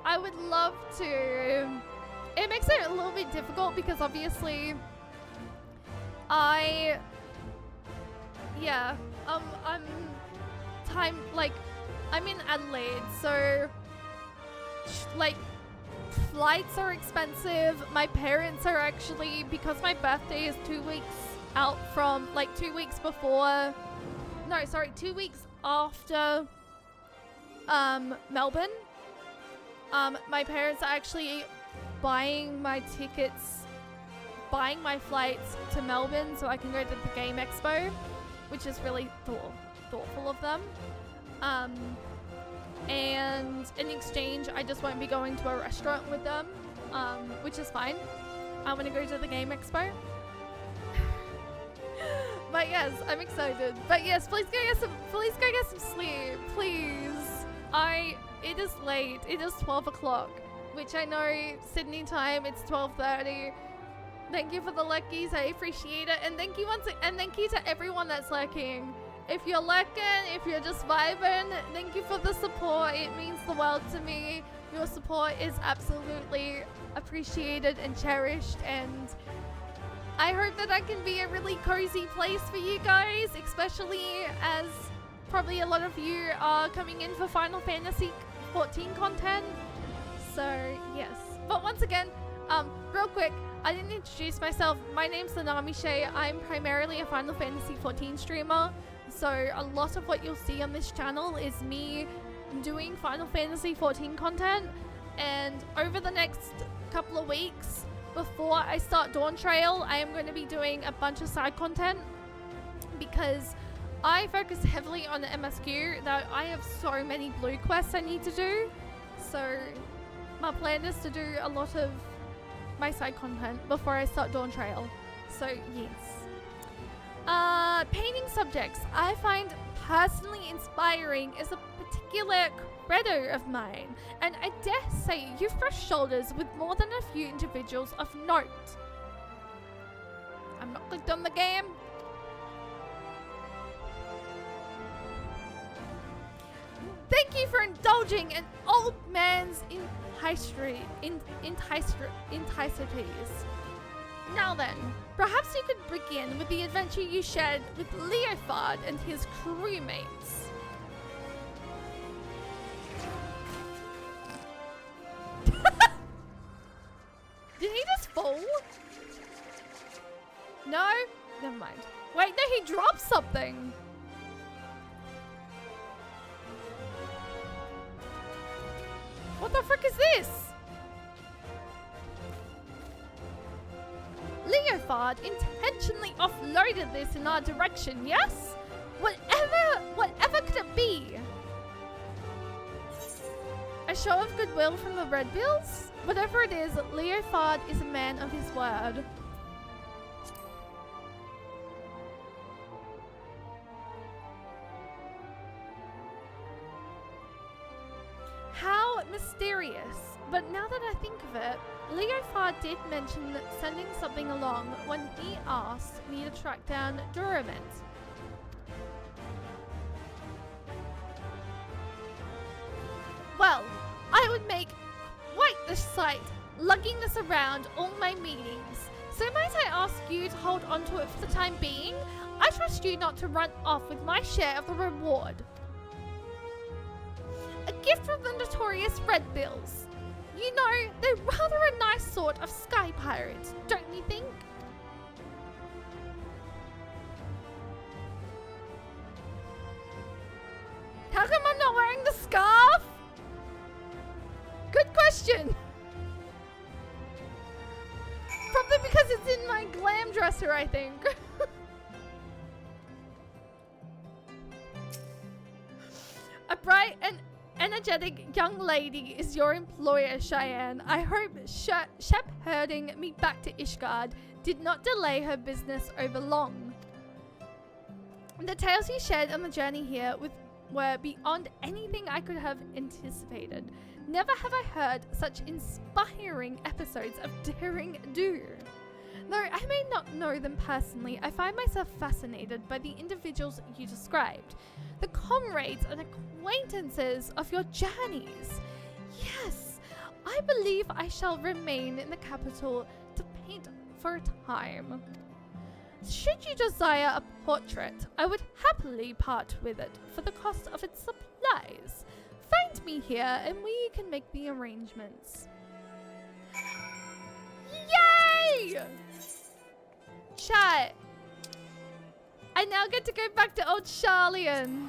A: I would love to. It makes it a little bit difficult because obviously I'm in Adelaide, so like flights are expensive. My parents are actually, because my birthday is 2 weeks out from, like 2 weeks before, no, sorry, 2 weeks after Melbourne. My parents are actually buying my tickets, buying my flights to Melbourne so I can go to the Game Expo, which is really thoughtful of them. And in exchange, I just won't be going to a restaurant with them, which is fine. I want to go to the Game Expo. But yes, I'm excited. But yes, please go get some sleep, please. It is late. It is 12 o'clock, which I know Sydney time, it's 12:30. Thank you for the lurkies. I appreciate it. And thank you thank you to everyone that's lurking. If you're lurking, if you're just vibing, thank you for the support. It means the world to me. Your support is absolutely appreciated and cherished, and I hope that I can be a really cozy place for you guys, especially as probably a lot of you are coming in for Final Fantasy 14 content. So yes, but once again, real quick, I didn't introduce myself. My name's Nanami Shay. I'm primarily a Final Fantasy 14 streamer, so a lot of what you'll see on this channel is me doing Final Fantasy 14 content. And over the next couple of weeks before I start Dawn Trail, I am going to be doing a bunch of side content because I focus heavily on the MSQ, that I have so many blue quests I need to do. So my plan is to do a lot of my side content before I start Dawn Trail. So yes. Painting subjects I find personally inspiring is a particular credo of mine, and I dare say you've brushed shoulders with more than a few individuals of note. I'm not clicked on the game. Thank you for indulging an old man's enticeties. Now then, perhaps you could begin with the adventure you shared with Leofard and his crewmates. Did he just fall? No? Never mind. Wait, no, he dropped something. What the frick is this? Leofard intentionally offloaded this in our direction, yes? Whatever could it be? A show of goodwill from the Red Bills? Whatever it is, Leofard is a man of his word. How mysterious. But now that I think of it, Leofard did mention sending something along when he asked me to track down Durament. Well, I would make quite the sight lugging this around all my meetings. So might I ask you to hold on to it for the time being? I trust you not to run off with my share of the reward. A gift from the notorious Red Bills. You know, they're rather a nice sort of sky pirates, don't you think? How come I'm not wearing the scarf? Good question. Probably because it's in my glam dresser, I think. A bright and energetic young lady is your employer, Cheyenne. I hope shepherding me back to Ishgard did not delay her business over long. The tales you shared on the journey here were beyond anything I could have anticipated. Never have I heard such inspiring episodes of daring do. Though I may not know them personally, I find myself fascinated by the individuals you described, the comrades and acquaintances of your journeys. Yes, I believe I shall remain in the capital to paint for a time. Should you desire a portrait, I would happily part with it for the cost of its supplies. Find me here and we can make the arrangements. Yay! Chat. I now get to go back to Old Charlian.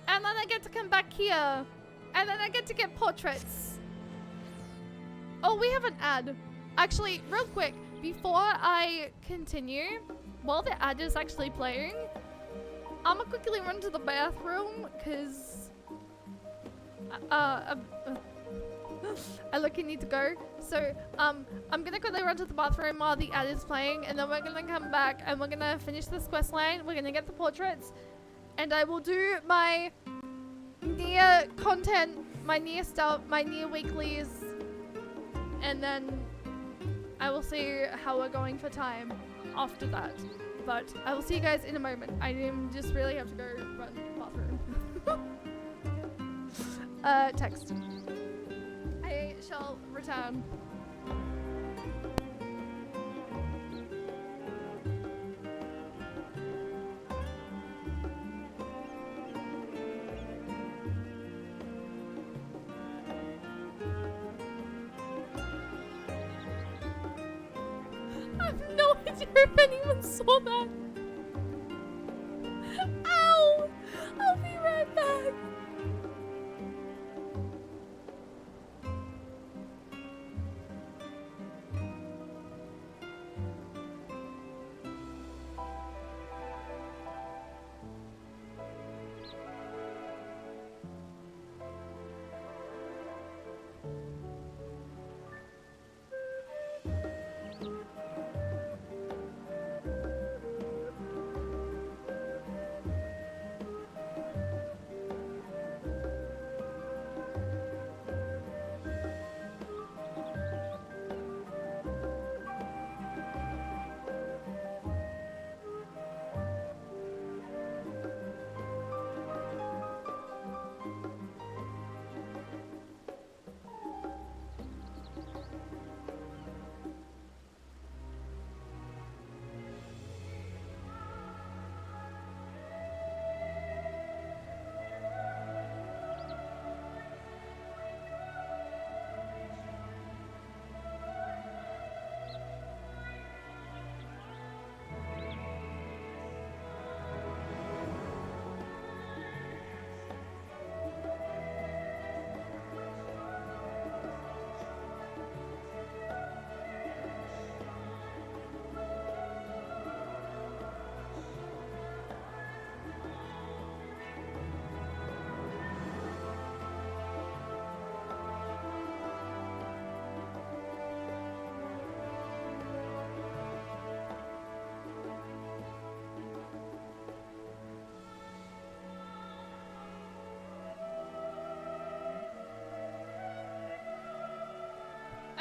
A: And then I get to come back here. And then I get to get portraits. Oh, we have an ad. Actually, real quick, before I continue, while the ad is actually playing, I'm gonna quickly run to the bathroom, because I need to go. So, I'm gonna quickly run to the bathroom while the ad is playing, and then we're gonna come back and we're gonna finish this quest line. We're gonna get the portraits, and I will do my near content, my near stuff, my near weeklies, and then I will see how we're going for time after that. But I will see you guys in a moment. I just really have to go run to the bathroom. Text. I shall return. I have no idea if anyone saw that. Ow! I'll be right back.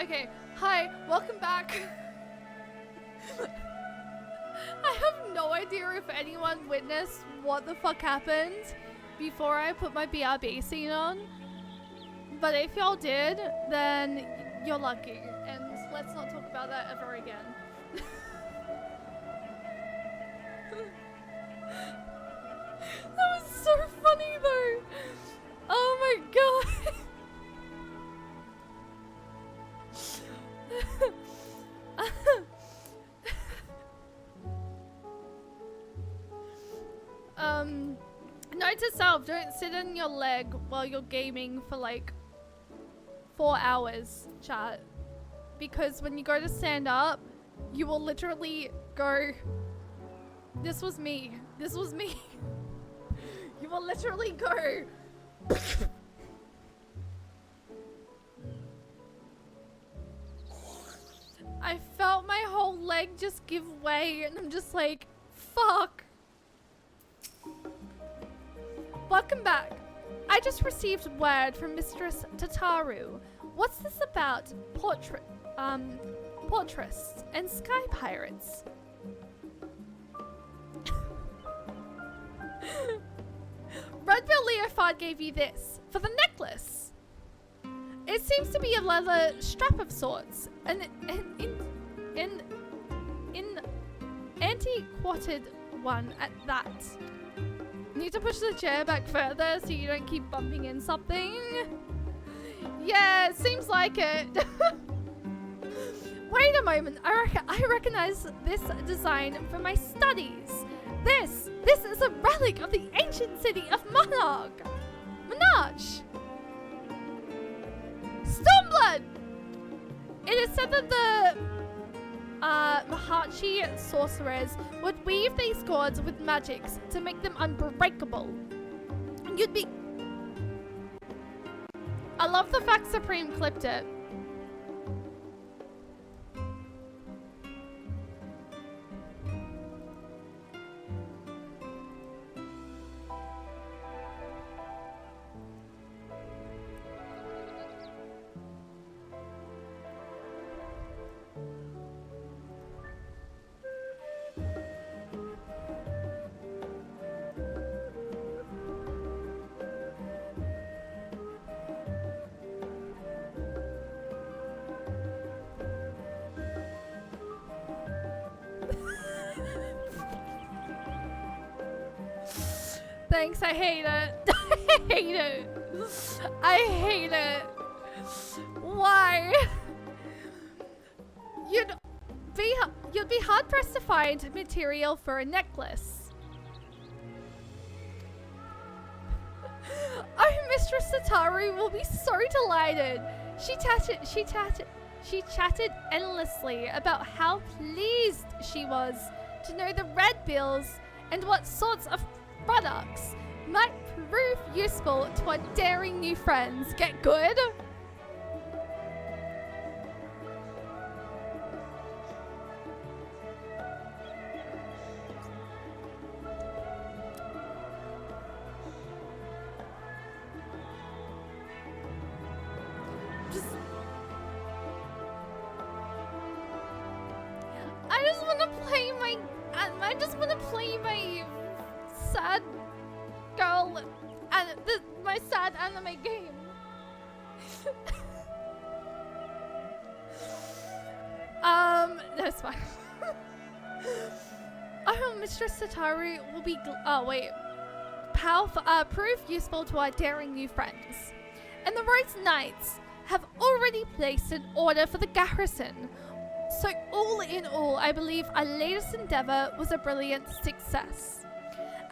A: Okay, hi, welcome back. I have no idea if anyone witnessed what the fuck happened before I put my BRB scene on. But if y'all did, then you're lucky. And let's not talk about that ever again. That was so funny though. Oh my god. Note to self, don't sit on your leg while you're gaming for like 4 hours, chat. Because when you go to stand up, you will literally go, this was me, this was me. You will literally go. I felt my whole leg just give way and I'm just like, fuck. Welcome back. I just received word from Mistress Tataru. What's this about portraits and sky pirates? Redbill Leofard gave you this for the necklace. It seems to be a leather strap of sorts, an antiquated one at that. Need to push the chair back further so you don't keep bumping in something? Yeah, seems like it. Wait a moment, I recognize this design from my studies. This is a relic of the ancient city of Monarch. Stormblood! It is said that the Mahachi sorcerers would weave these cords with magics to make them unbreakable. You'd be... I love the fact Supreme clipped it. Thanks, I hate it. I hate it. I hate it. Why? You'd be hard pressed to find material for a necklace. Oh, Mistress Sataru will be so delighted. She chatted endlessly about how pleased she was to know the red bills and what sorts of products might prove useful to our daring new friends. Get good? I just want to play my sad girl and my sad anime game. That's fine. Oh, Mistress Sataru will be powerful, prove useful to our daring new friends. And the Rose Knights have already placed an order for the garrison. So all in all, I believe our latest endeavor was a brilliant success.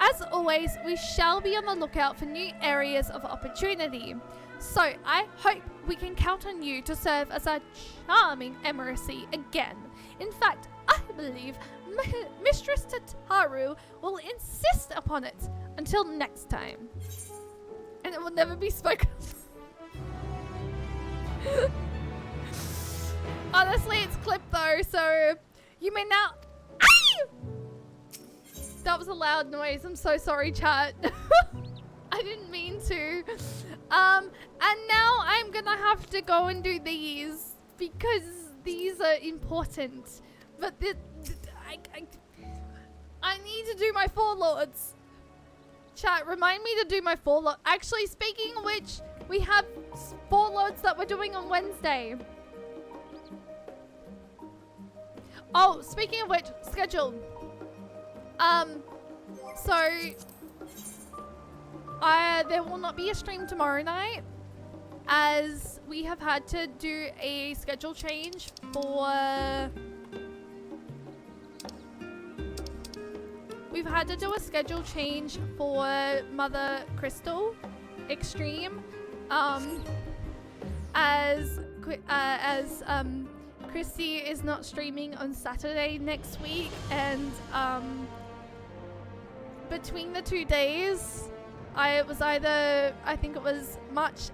A: As always, we shall be on the lookout for new areas of opportunity. So I hope we can count on you to serve as our charming emissary again. In fact, I believe Mistress Tataru will insist upon it until next time. And it will never be spoken. Honestly, it's clipped though, so you may now. That was a loud noise. I'm so sorry, chat. I didn't mean to. And now I'm gonna have to go and do these because these are important. But I need to do my Four Lords. Chat, remind me to do my Four Lords. Actually, speaking of which, we have Four Lords that we're doing on Wednesday. Oh, speaking of which, schedule. So there will not be a stream tomorrow night, as we have had to do a schedule change for. We've had to do a schedule change for Mother Crystal Extreme, as Christy is not streaming on Saturday next week, and between the 2 days, I think it was March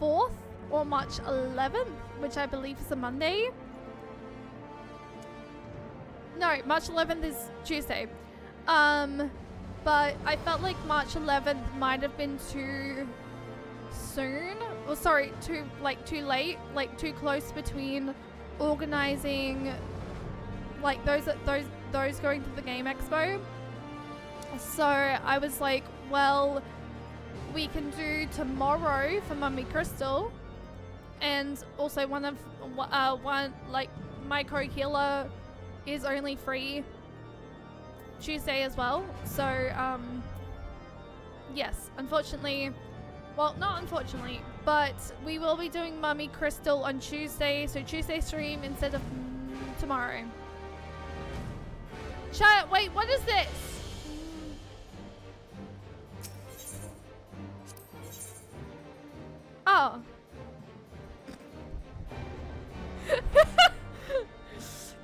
A: 4th or March 11th, which I believe is a Monday. No, March 11th is Tuesday. But I felt like March 11th might have been too soon. Or sorry, too late, like too close between organizing like those going to the Game Expo. So I was like, well, we can do tomorrow for Mummy Crystal, and also one my co-healer is only free Tuesday as well. So yes, unfortunately, well, not unfortunately, but we will be doing Mummy Crystal on Tuesday, so Tuesday stream instead of tomorrow. Chat, wait, what is this? Oh.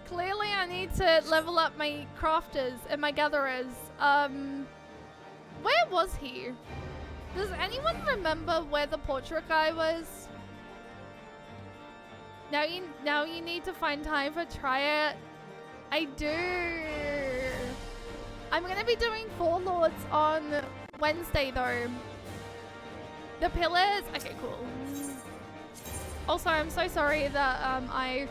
A: Clearly I need to level up my crafters and my gatherers. Where was he? Does anyone remember where the portrait guy was? Now you need to find time for try it. I do. I'm gonna be doing Four Lords on Wednesday though. The pillars? Okay, cool. Also, I'm so sorry that I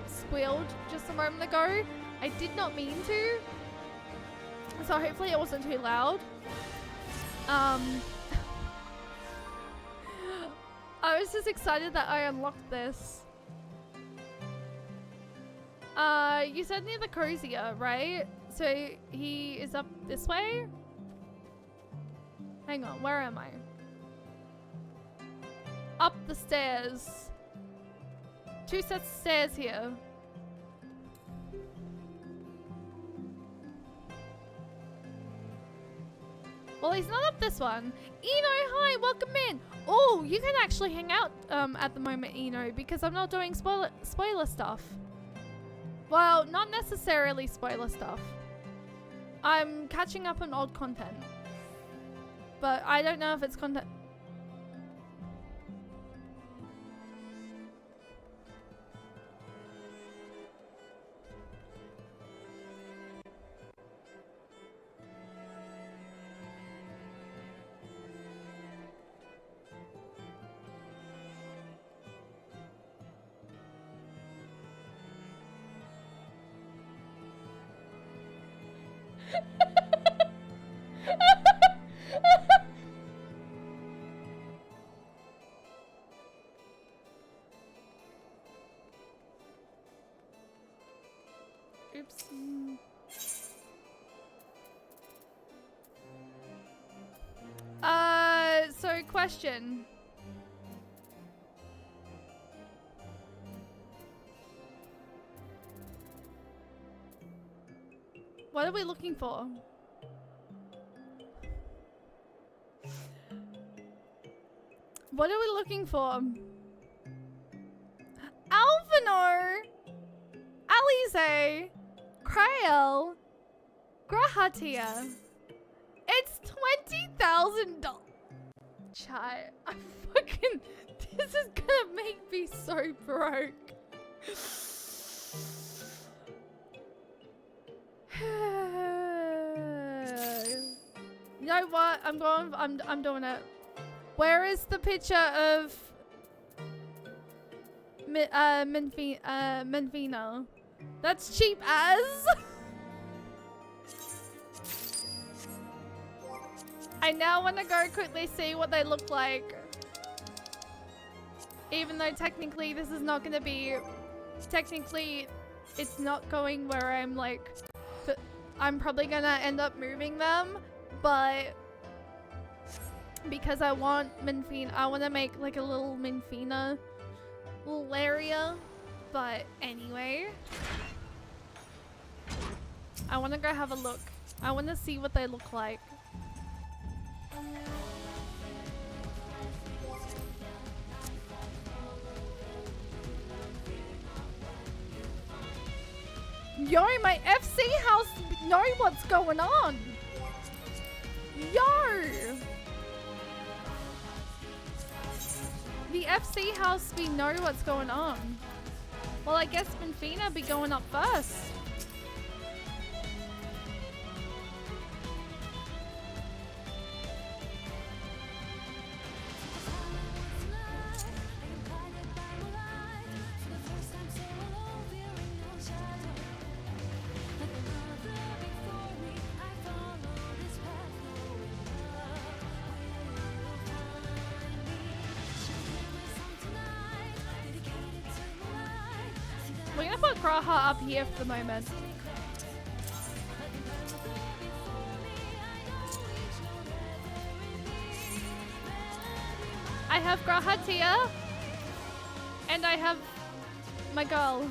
A: squealed just a moment ago. I did not mean to. So hopefully it wasn't too loud. I was just excited that I unlocked this. You said near the Crozier, right? So he is up this way? Hang on, where am I? Up the stairs. 2 sets of stairs here. Well, he's not up this one. Eno, hi, welcome in. Oh, you can actually hang out at the moment, Eno, because I'm not doing spoiler stuff. Well, not necessarily spoiler stuff. I'm catching up on old content. But I don't know if it's content. Oops. So question. What are we looking for? What are we looking for? Alvinor! Alize! Krael! Grahatia! It's $20,000! Chat, I'm fucking... This is gonna make me so broke. You know what? I'm doing it. Where is the picture of Menfina? That's cheap as. I now want to go quickly see what they look like. Even though technically this is not going to be... Technically, it's not going where I'm like... I'm probably going to end up moving them. But... Because I want Menfina... I want to make like a little Menfina little area. But anyway... I want to go have a look. I want to see what they look like. Yo, my FC house know what's going on. Yo! The FC house we know what's going on. Well, I guess Menfina be going up first. We're gonna put Graha up here for the moment. I have Grahatia, and I have my girl.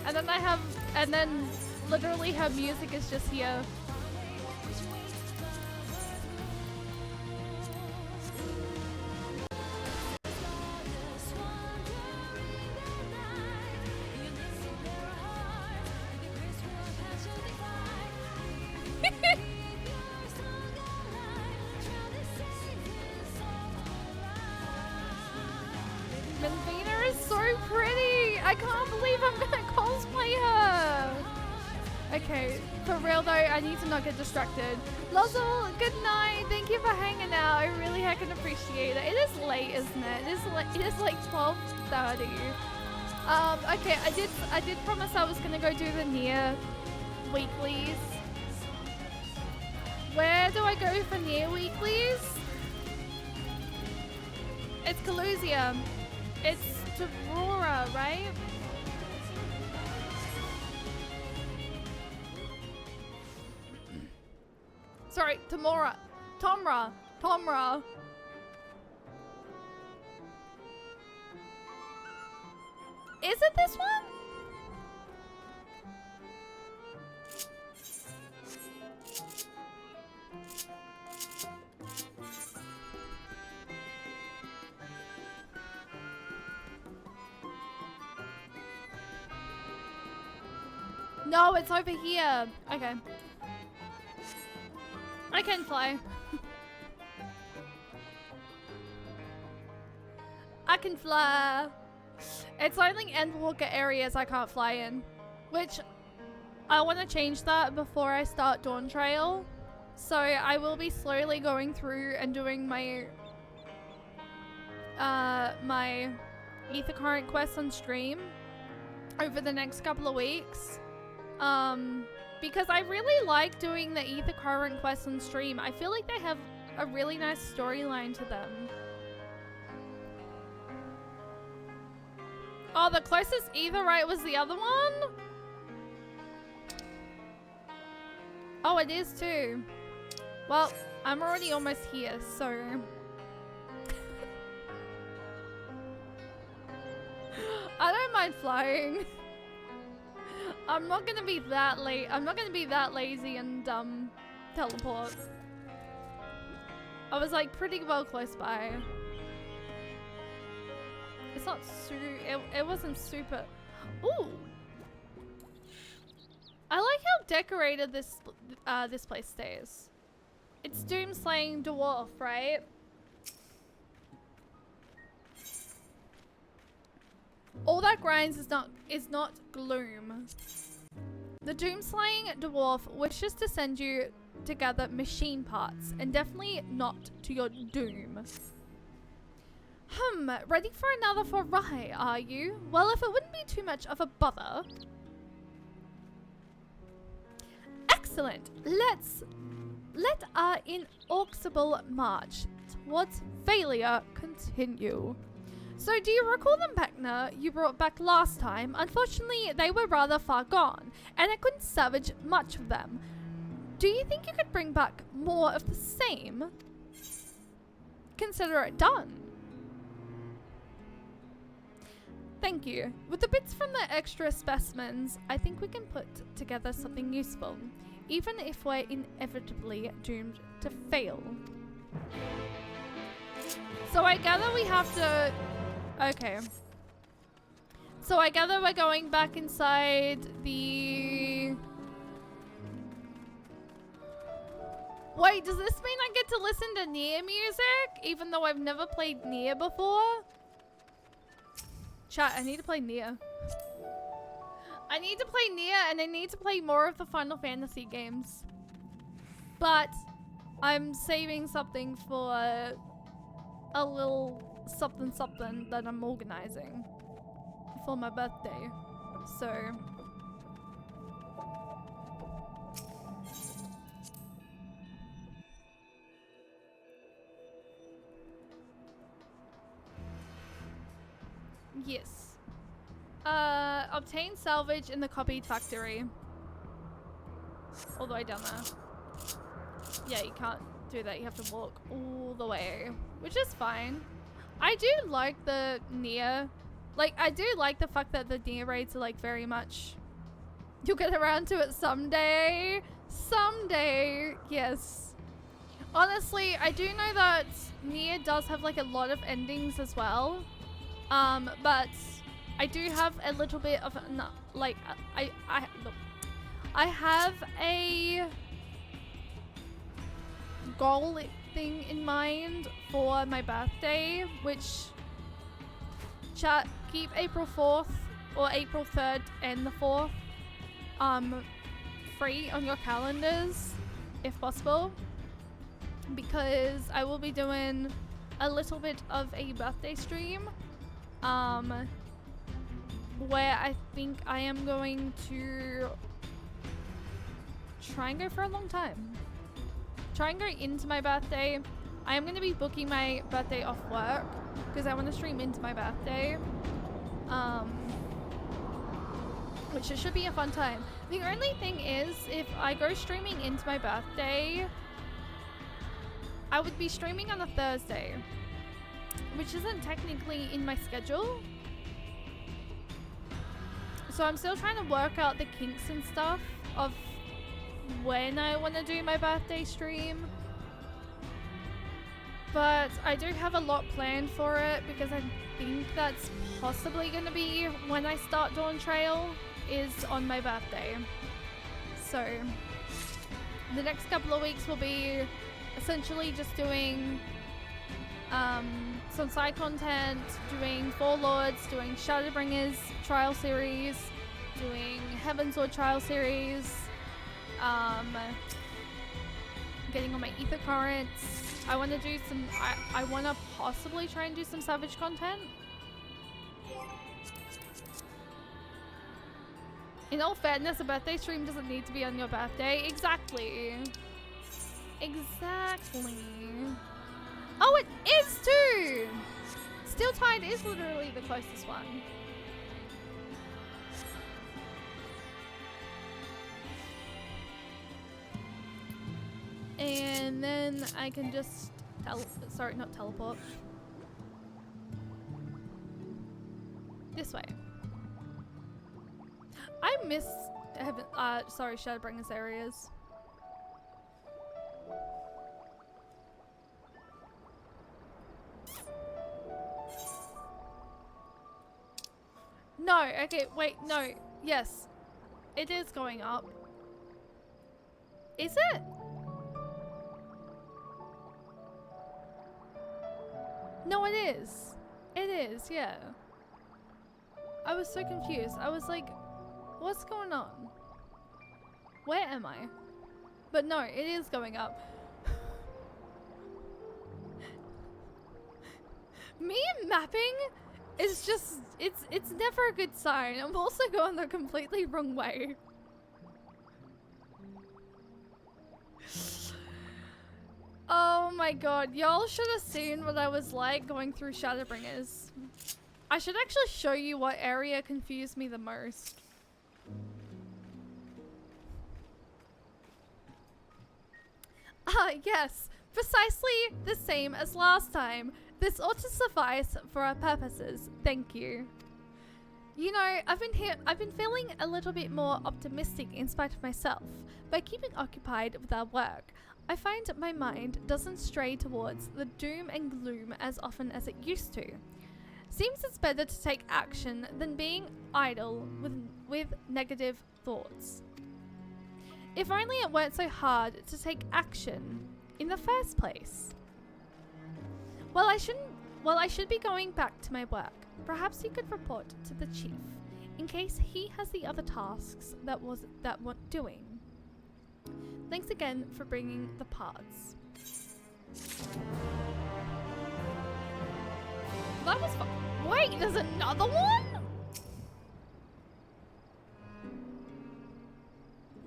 A: And then I have, and then literally her music is just here. Menfina is so pretty! I can't believe I'm gonna cosplay her! Okay, for real though, I need to not get distracted. Lozzle, good night! Thank you for hanging out. I really heckin' appreciate it. It is late, isn't it? It is like 12:30. Okay, I did promise I was gonna go do the near weeklies. Where do I go for near weeklies? It's Calusia. It's Torora, right? sorry, Tomra. Tomra. Is it this one? No, it's over here. Okay. I can fly. I can fly. It's only Endwalker areas I can't fly in. Which, I want to change that before I start Dawn Trail. So I will be slowly going through and doing my my Ether Current quests on stream over the next couple of weeks. Because I really like doing the Ether Current quests on stream. I feel like they have a really nice storyline to them. Oh, the closest Ether right was the other one? Oh, it is too. Well, I'm already almost here, so... I don't mind flying. I'm not gonna be that late. I'm not gonna be that lazy and teleport. I was like pretty well close by. It's not it wasn't super. Ooh. I like how decorated this this place stays. It's Doomslaying Dwarf, right? All that grinds is not gloom. The Doomslaying Dwarf wishes to send you to gather machine parts, and definitely not to your doom. Ready for another foray, are you? Well, if it wouldn't be too much of a bother. Excellent. Let our inexorable march towards failure continue. So, do you recall the Mechna you brought back last time? Unfortunately, they were rather far gone, and I couldn't salvage much of them. Do you think you could bring back more of the same? Consider it done. Thank you. With the bits from the extra specimens, I think we can put together something useful, even if we're inevitably doomed to fail. So I gather we have to... Okay. So I gather we're going back inside the... Wait, does this mean I get to listen to Nier music? Even though I've never played Nier before? Chat, I need to play Nier. I need to play Nier, and I need to play more of the Final Fantasy games. But I'm saving something for a little something that I'm organizing for my birthday. So yes. Obtain salvage in the copied factory. All the way down there. Yeah, you can't do that. You have to walk all the way, which is fine. I do like the Nier. Like, I do like the fact that the Nier raids are like very much... You'll get around to it someday. Someday. Yes. Honestly, I do know that Nier does have like a lot of endings as well. But I do have a little bit of like I have a goal thing in mind for my birthday, which chat, keep April 4th or April 3rd and the 4th free on your calendars if possible, because I will be doing a little bit of a birthday stream where I think I am going to try and go for a long time. Try and go into my birthday. I am going to be booking my birthday off work because I want to stream into my birthday. Which it should be a fun time. The only thing is, if I go streaming into my birthday, I would be streaming on a Thursday, which isn't technically in my schedule. So I'm still trying to work out the kinks and stuff of when I want to do my birthday stream. But I do have a lot planned for it because I think that's possibly going to be when I start Dawn Trail is on my birthday. So the next couple of weeks will be essentially just doing some side content, doing Four Lords, doing Shadowbringers Trial Series, doing Heavensward Trial Series, getting on my Ether Currents. I want to do some, I want to possibly try and do some Savage content. In all fairness, a birthday stream doesn't need to be on your birthday. Exactly. Exactly. Oh, it is too! Steel Tide is literally the closest one. And then I can just sorry, not teleport. This way. I miss sorry, Shadowbringers areas. No, okay, wait, no. Yes. It is going up. Is it? No, it is. It is, yeah. I was so confused. I was like, what's going on? Where am I? But no, it is going up. Me mapping is just, it's never a good sign. I'm also going the completely wrong way. Oh my god, y'all should have seen what I was like going through Shadowbringers. I should actually show you what area confused me the most. Yes, precisely the same as last time. This ought to suffice for our purposes. Thank you. You know, I've been feeling a little bit more optimistic in spite of myself. By keeping occupied with our work, I find my mind doesn't stray towards the doom and gloom as often as it used to. Seems it's better to take action than being idle with negative thoughts. If only it weren't so hard to take action in the first place. Well, I should be going back to my work. Perhaps you could report to the chief, in case he has the other tasks that want doing. Thanks again for bringing the parts. That was fun. Wait, there's another one?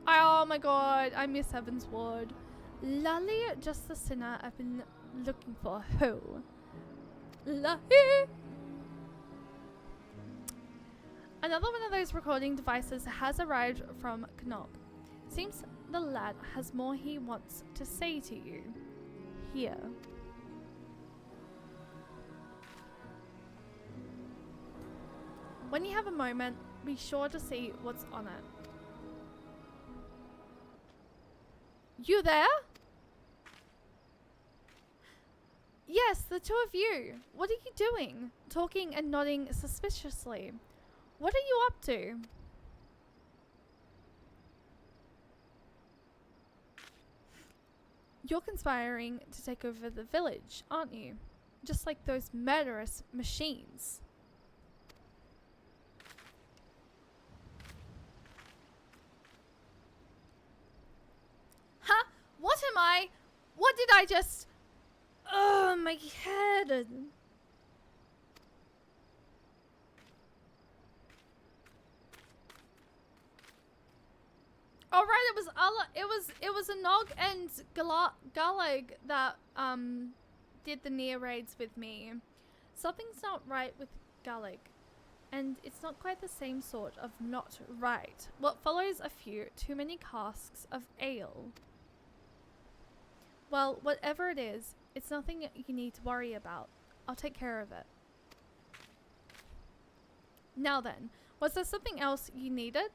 A: Oh my god, I miss Heavensward. Lully, just the sinner I've been looking for. Who? Lully. Another one of those recording devices has arrived from Knob. Seems the lad has more he wants to say to you. Here. When you have a moment, be sure to see what's on it. You there? Yes, the two of you. What are you doing? Talking and nodding suspiciously. What are you up to? You're conspiring to take over the village, aren't you? Just like those murderous machines. Huh? What am I? What did I just... Oh, my head. Oh right, it was Anog and Galag that did the near raids with me. Something's not right with Galag, and it's not quite the same sort of not right. What follows a few too many casks of ale. Well, whatever it is, it's nothing you need to worry about. I'll take care of it. Now then, was there something else you needed?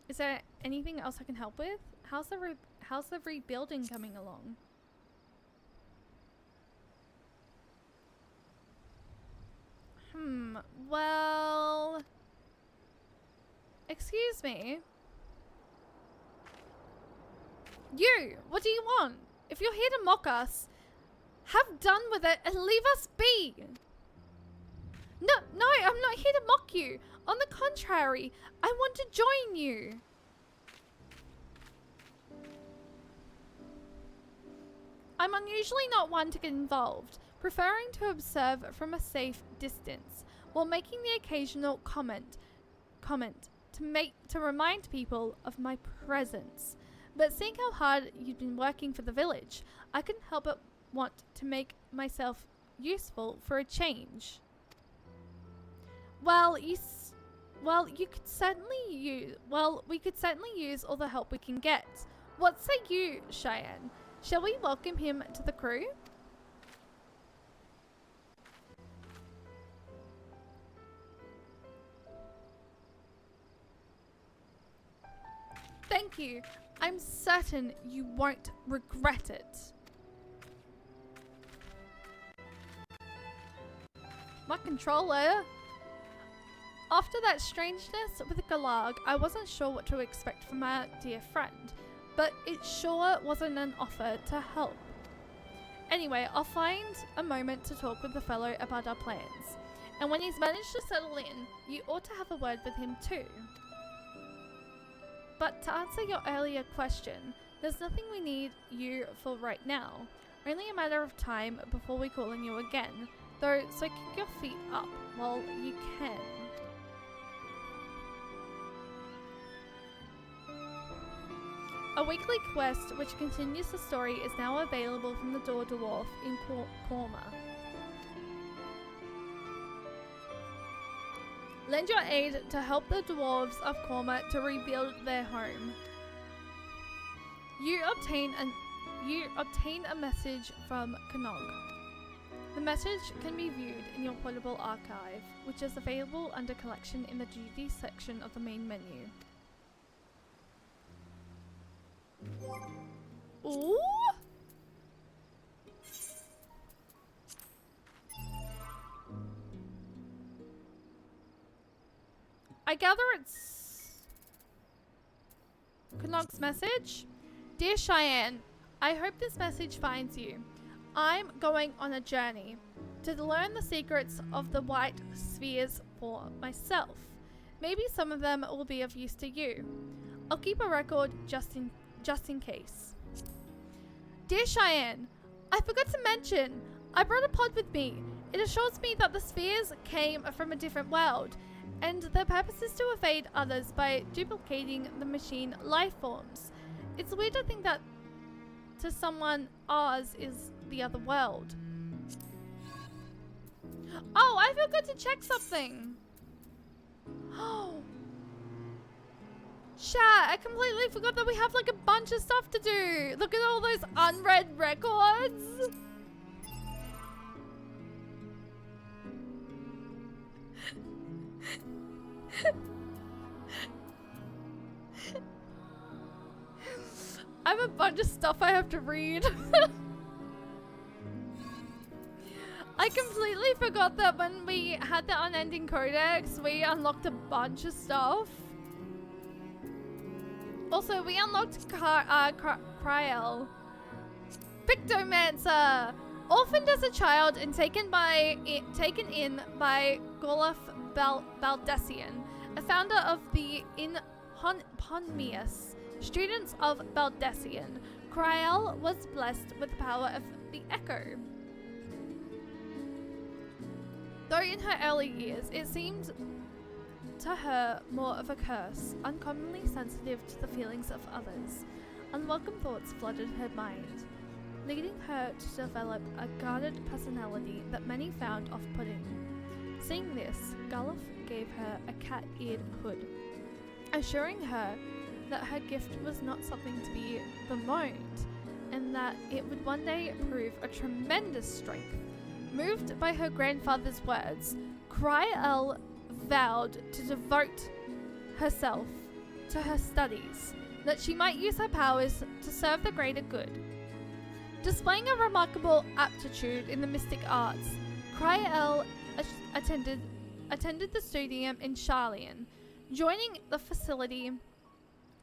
A: Is there anything else I can help with? How's the rebuilding coming along? Well... Excuse me? You! What do you want? If you're here to mock us, have done with it and leave us be! No, I'm not here to mock you. On the contrary, I want to join you. I'm unusually not one to get involved, preferring to observe from a safe distance, while making the occasional comment to remind people of my presence. But seeing how hard you've been working for the village, I couldn't help but want to make myself useful for a change. We could certainly use all the help we can get. What say you, Cheyenne? Shall we welcome him to the crew? Thank you. I'm certain you won't regret it. My controller. After that strangeness with Galag, I wasn't sure what to expect from my dear friend, but it sure wasn't an offer to help. Anyway, I'll find a moment to talk with the fellow about our plans, and when he's managed to settle in, you ought to have a word with him too. But to answer your earlier question, there's nothing we need you for right now. Only a matter of time before we call on you again, though, so kick your feet up while you can. A weekly quest which continues the story is now available from the Door Dwarf in Korma. Lend your aid to help the dwarves of Korma to rebuild their home. You obtain a message from Kanog. The message can be viewed in your portable archive, which is available under collection in the duties section of the main menu. Ooh! I gather it's Knog's message. Dear Cheyenne, I hope this message finds you. I'm going on a journey to learn the secrets of the white spheres for myself. Maybe some of them will be of use to you. I'll keep a record just in case. Dear Cheyenne, I forgot to mention, I brought a pod with me. It assures me that the spheres came from a different world, and their purpose is to evade others by duplicating the machine life forms. It's weird to think that to someone ours is the other world. Oh, I forgot to check something. Oh. Chat, I completely forgot that we have like a bunch of stuff to do. Look at all those unread records. I have a bunch of stuff I have to read. I completely forgot that when we had the unending codex, we unlocked a bunch of stuff. Also, we unlocked Kryel. Pictomancer! Orphaned as a child and taken in by Golaf Baldessian, a founder of the Ponmius, students of Baldessian, Kryel was blessed with the power of the Echo. Though in her early years, it seemed to her more of a curse, uncommonly sensitive to the feelings of others. Unwelcome thoughts flooded her mind, leading her to develop a guarded personality that many found off-putting. Seeing this, Gullif gave her a cat-eared hood, assuring her that her gift was not something to be bemoaned, and that it would one day prove a tremendous strength. Moved by her grandfather's words, Criel vowed to devote herself to her studies, that she might use her powers to serve the greater good. Displaying a remarkable aptitude in the mystic arts, Criel attended the studium in Charlian, joining the facility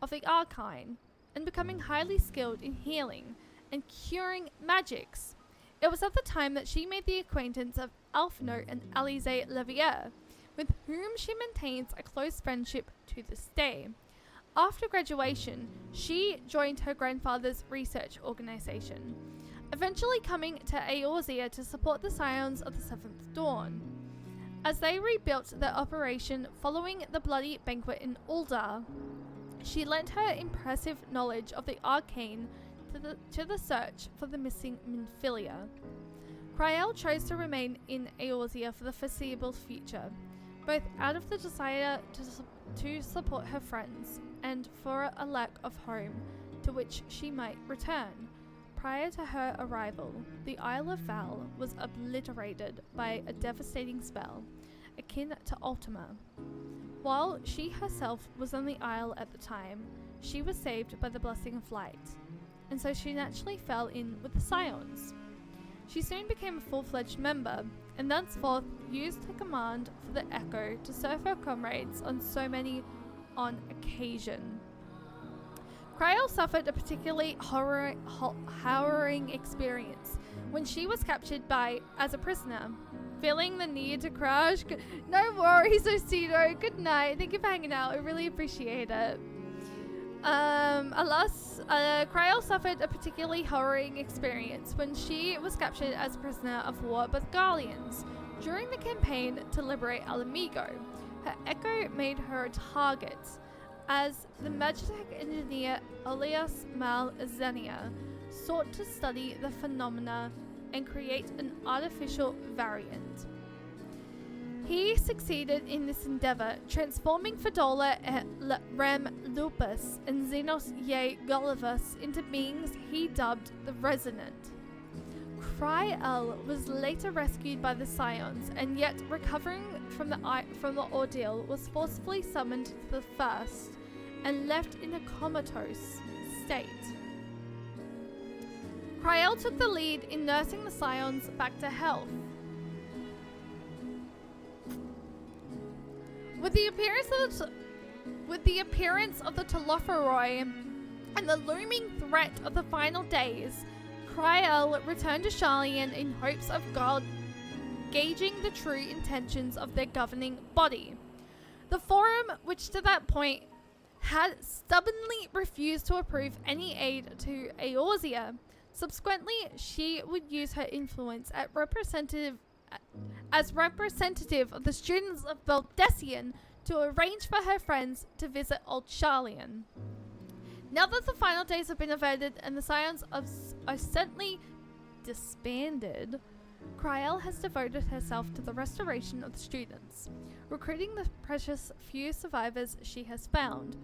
A: of the Archine, and becoming highly skilled in healing and curing magics. It was at the time that she made the acquaintance of Alphino and Alize Levier, with whom she maintains a close friendship to this day. After graduation, she joined her grandfather's research organization, eventually coming to Eorzea to support the Scions of the Seventh Dawn, as they rebuilt their operation following the bloody banquet in Uldar. She lent her impressive knowledge of the arcane to the search for the missing Minfilia. Criel chose to remain in Eorzea for the foreseeable future, both out of the desire to support her friends and for a lack of home to which she might return. Prior to her arrival, the Isle of Val was obliterated by a devastating spell, akin to Ultima. While she herself was on the Isle at the time, she was saved by the Blessing of Light, and so she naturally fell in with the Scions. She soon became a full-fledged member, and thenceforth used her command for the Echo to serve her comrades on occasion. Criel suffered a particularly harrowing experience when she was captured as a prisoner. Feeling the need to crash. No worries, Osito. Good night. Thank you for hanging out. I really appreciate it. Criel suffered a particularly harrowing experience when she was captured as a prisoner of war by the Garleans during the campaign to liberate Alamigo. Her echo made her a target, as the Magitech engineer Olias Malzenia sought to study the phenomena and create an artificial variant. He succeeded in this endeavor, transforming Fidola Rem Lupus and Xenos Ye Gullivus into beings he dubbed the Resonant. Criel was later rescued by the Scions, and yet recovering from the ordeal was forcibly summoned to the First and left in a comatose state. Criel took the lead in nursing the Scions back to health. With the appearance of the Telophoroi and the looming threat of the final days, Criel returned to Charlian in hopes of gauging the true intentions of their governing body. The Forum, which to that point had stubbornly refused to approve any aid to Eorzea, subsequently she would use her influence as representative of the students of Valdesian to arrange for her friends to visit Old Charlian. Now that the final days have been averted and the Scions are certainly disbanded, Criel has devoted herself to the restoration of the students, recruiting the precious few survivors she has found,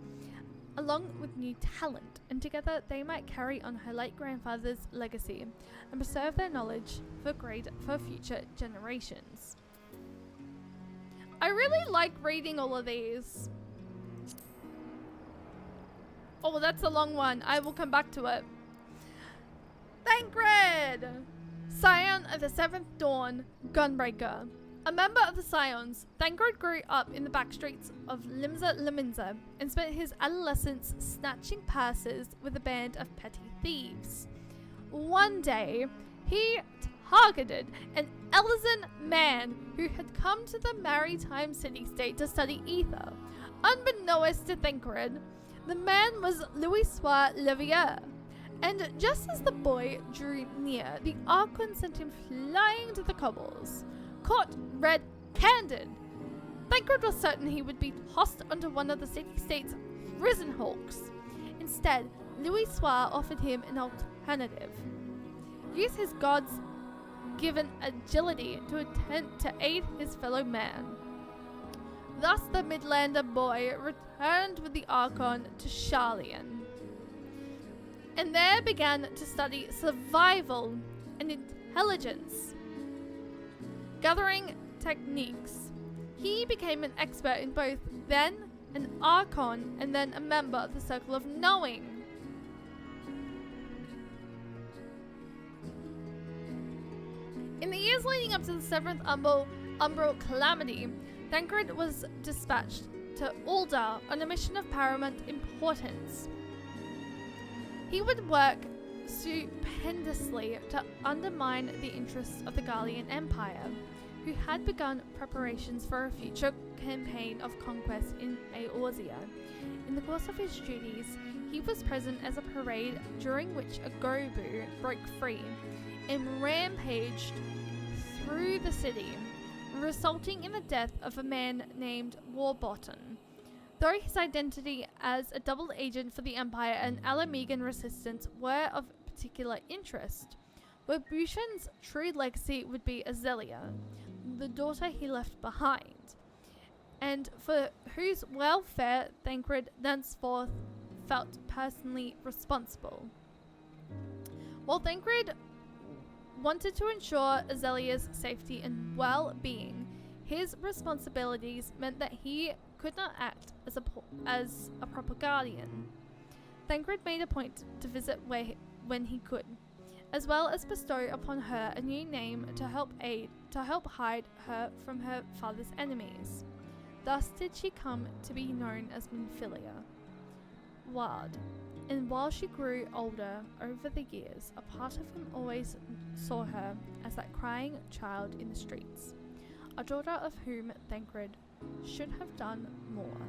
A: along with new talent, and together they might carry on her late grandfather's legacy and preserve their knowledge for future generations. I really like reading all of these. Oh, that's a long one. I will come back to it. Thancred! Scion of the Seventh Dawn, Gunbreaker. A member of the Scions, Thancred grew up in the backstreets of Limsa Leminsa and spent his adolescence snatching purses with a band of petty thieves. One day, he targeted an Elizan man who had come to the maritime city-state to study ether. Unbeknownst to Thancred, the man was Louis-Soir Levier, and just as the boy drew near, the Archon sent him flying to the cobbles. Caught red-handed, Thancred was certain he would be tossed onto one of the city-state's prison hulks. Instead, Louis-Soir offered him an alternative. Use his gods-given agility to attempt to aid his fellow man. Thus the Midlander boy returned with the Archon to Sharlayan, and there began to study survival and intelligence, gathering techniques. He became an expert in both, then an Archon, and then a member of the Circle of Knowing. In the years leading up to the 7th Umbral Calamity, Thancred was dispatched to Ul'dah on a mission of paramount importance. He would work stupendously to undermine the interests of the Garlean Empire, who had begun preparations for a future campaign of conquest in Eorzea. In the course of his duties, he was present as a parade during which a Gobu broke free and rampaged through the city, resulting in the death of a man named Warbottom. Though his identity as a double agent for the Empire and Alamegan resistance were of particular interest, Warbottom's true legacy would be Azelia, the daughter he left behind, and for whose welfare Thancred thenceforth felt personally responsible. While Thancred wanted to ensure Azelia's safety and well-being, his responsibilities meant that he could not act as a proper guardian. Thancred made a point to visit when he could, as well as bestow upon her a new name to help hide her from her father's enemies. Thus did she come to be known as Minfilia Ward. And while she grew older over the years, a part of him always saw her as that crying child in the streets, a daughter of whom Thancred should have done more.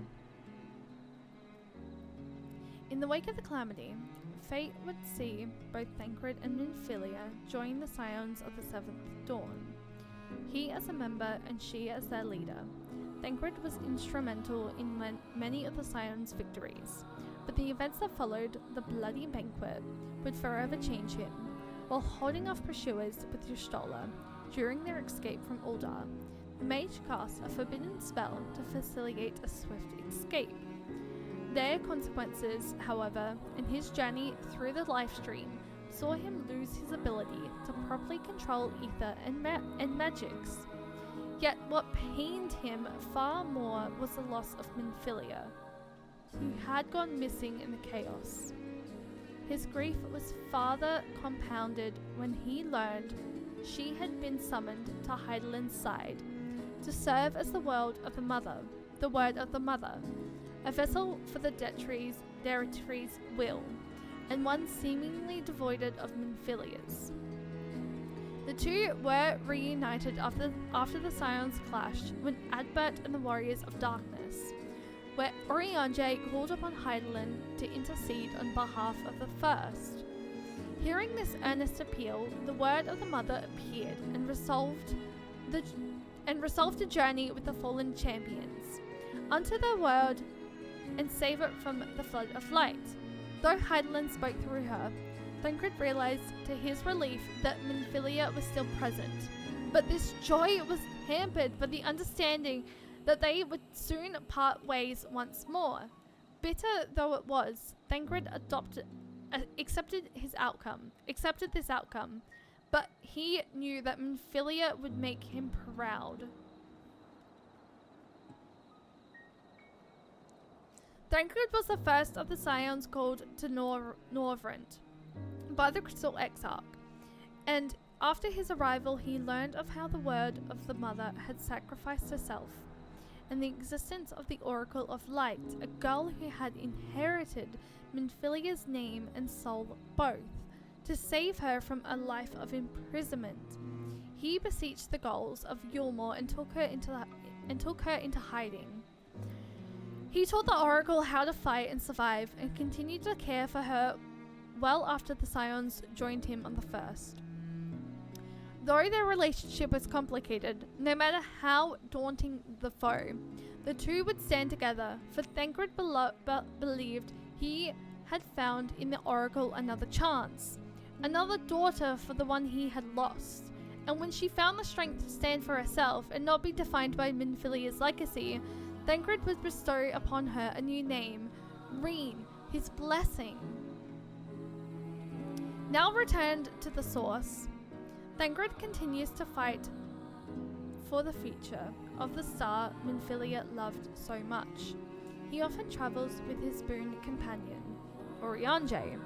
A: In the wake of the calamity, fate would see both Thancred and Minfilia join the Scions of the Seventh Dawn, he as a member and she as their leader. Thancred was instrumental in many of the Scions' victories, but the events that followed the Bloody Banquet would forever change him. While holding off pursuers with Y'shtola during their escape from Ul'dah, the mage cast a forbidden spell to facilitate a swift escape. Their consequences, however, in his journey through the lifestream, saw him lose his ability to properly control ether and magics. Yet what pained him far more was the loss of Minfilia, who had gone missing in the chaos. His grief was further compounded when he learned she had been summoned to Hydaelyn's side to serve as the word of the Mother, a vessel for the Derity's will, and one seemingly devoid of Minfilia's. The two were reunited after the Scions clashed when Adbert and the Warriors of Darkness, where Urianger called upon Hydaelyn to intercede on behalf of the first. Hearing this earnest appeal, the word of the Mother appeared and resolved a journey with the fallen champions, unto their word and save it from the flood of light. Though Hydaelyn spoke through her, Thancred realized to his relief that Minfilia was still present, but this joy was hampered by the understanding that they would soon part ways once more. Bitter though it was, Thancred accepted this outcome, but he knew that Minfilia would make him proud. Thancred was the first of the Scions called to Norvrent by the Crystal Exarch, and after his arrival he learned of how the word of the Mother had sacrificed herself, and the existence of the Oracle of Light, a girl who had inherited Minfilia's name and soul both, to save her from a life of imprisonment. He beseeched the goals of Yulmore and took her into hiding. He taught the Oracle how to fight and survive, and continued to care for her well after the Scions joined him on the first. Though their relationship was complicated, no matter how daunting the foe, the two would stand together, for Thancred believed he had found in the Oracle another chance, another daughter for the one he had lost, and when she found the strength to stand for herself and not be defined by Minfilia's legacy, Thancred would bestow upon her a new name, Reen, his blessing. Now returned to the source, Thancred continues to fight for the future of the star Minfilia loved so much. He often travels with his boon companion, Oriange,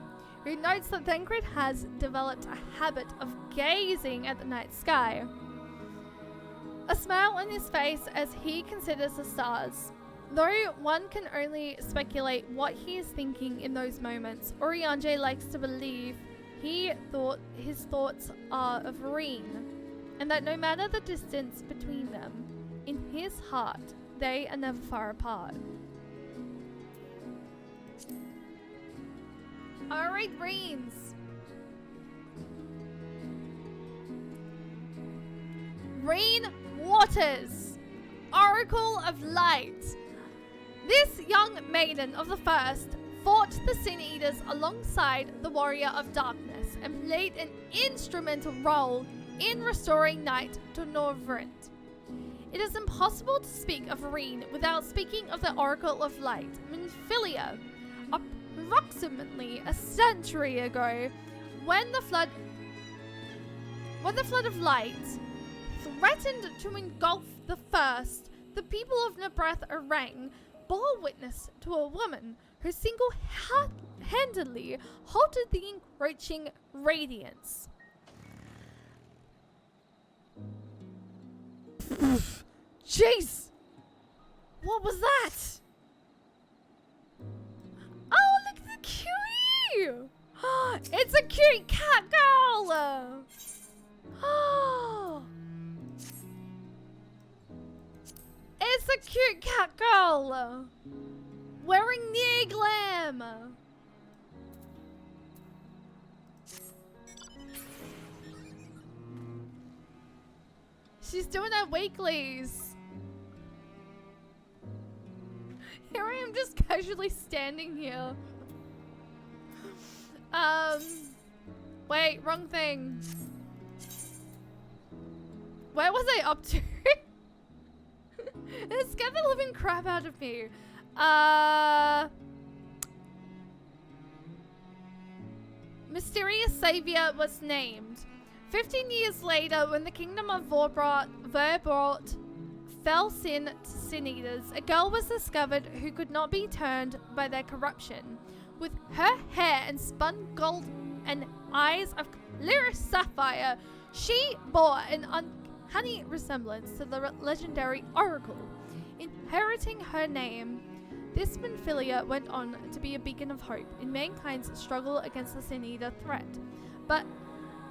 A: who notes that Thancred has developed a habit of gazing at the night sky. A smile on his face as he considers the stars. Though one can only speculate what he is thinking in those moments, Oriange likes to believe his thoughts are of Reen, and that no matter the distance between them, in his heart, they are never far apart. Alright, Reens. Reen Waters, Oracle of Light. This young maiden of the first fought the Sin Eaters alongside the Warrior of Darkness and played an instrumental role in restoring night to Norvrent. It is impossible to speak of Reen without speaking of the Oracle of Light, Minfilia. Approximately a century ago, when the flood of light threatened to engulf the first, the people of Nebreth Arang bore witness to a woman who single-handedly halted the encroaching radiance. Jeez! What was that? Oh, look at the cutie! It's a cute cat girl! It's a cute cat girl! Wearing near glam! She's doing her weeklies. Here I am just casually standing here. Wait, wrong thing. Where was I up to? It scared the living crap out of me. Mysterious Savior was named. 15 years later, when the kingdom of Verbrot fell sin to Sin Eaters, a girl was discovered who could not be turned by their corruption. With her hair and spun gold and eyes of clear sapphire, she bore an uncanny resemblance to the legendary Oracle. Inheriting her name, this Minfilia went on to be a beacon of hope in mankind's struggle against the Sin Eater threat. But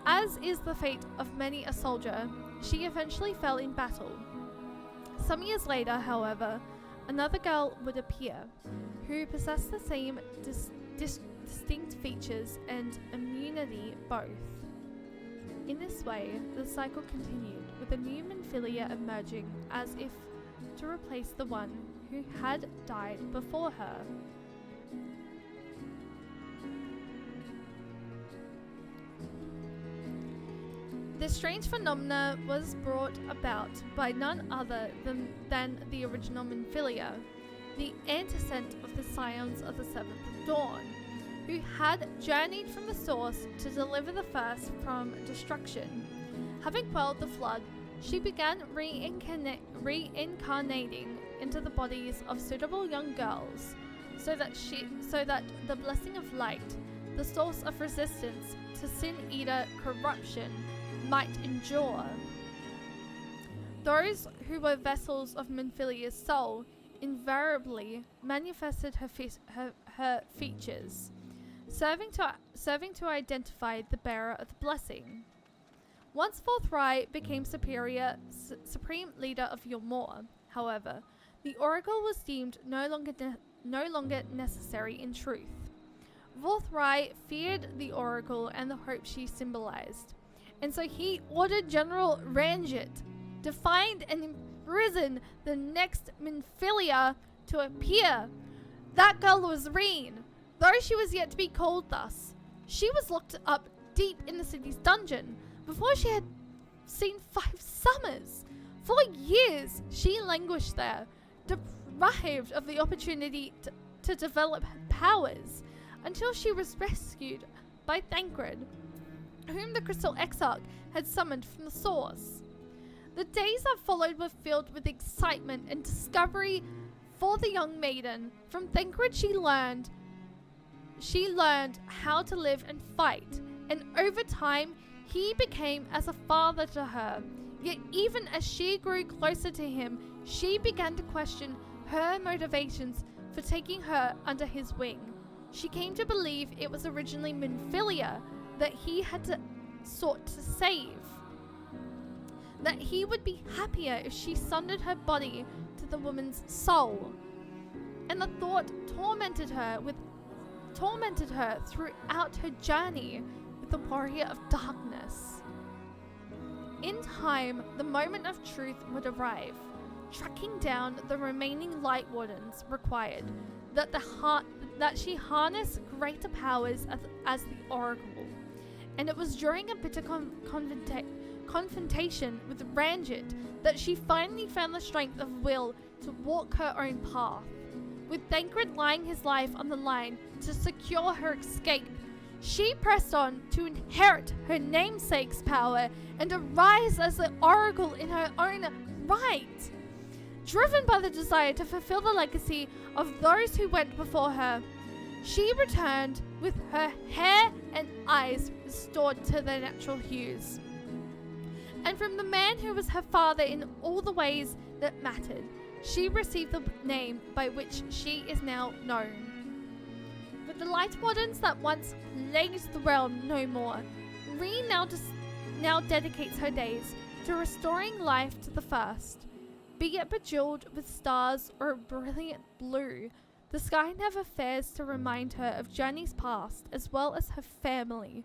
A: as is the fate of many a soldier, she eventually fell in battle. Some years later, however, another girl would appear, who possessed the same distinct features and immunity both. In this way, the cycle continued, with a new Minfilia emerging as if to replace the one who had died before her. This strange phenomena was brought about by none other than the original Minfilia, the antecedent of the Scions of the Seventh Dawn, who had journeyed from the source to deliver the first from destruction. Having quelled the flood, she began reincarnating into the bodies of suitable young girls, so that the blessing of light, the source of resistance to Sin Eater corruption, might endure. Those who were vessels of Minfilia's soul invariably manifested her features, serving to identify the bearer of the blessing. Once Forthright became supreme leader of Ylmor, however, the Oracle was deemed no longer necessary in truth. Forthright feared the Oracle and the hope she symbolized, and so he ordered General Ranjit to find and imprison the next Minfilia to appear. That girl was Reen, though she was yet to be called thus. She was locked up deep in the city's dungeon before she had seen 5 summers. For years, she languished there, deprived of the opportunity to develop powers until she was rescued by Thancred, whom the Crystal Exarch had summoned from the source. The days that followed were filled with excitement and discovery for the young maiden. From Thancred she learned how to live and fight, and over time he became as a father to her. Yet even as she grew closer to him, she began to question her motivations for taking her under his wing. She came to believe it was originally Minfilia that he had sought to save, that he would be happier if she sundered her body to the woman's soul. And the thought tormented her throughout her journey with the warrior of darkness. In time, the moment of truth would arrive. Tracking down the remaining Light Wardens required that she harness greater powers as the Oracle. And it was during a bitter confrontation with Ranjit that she finally found the strength of will to walk her own path. With Thancred laying his life on the line to secure her escape, she pressed on to inherit her namesake's power and arise as the Oracle in her own right. Driven by the desire to fulfill the legacy of those who went before her, she returned with her hair and eyes restored to their natural hues. And from the man who was her father in all the ways that mattered, she received the name by which she is now known. With the Light Wardens that once plagued the realm no more, Reen now dedicates her days to restoring life to the first. Be it bejeweled with stars or a brilliant blue, the sky never fails to remind her of journeys past as well as her family,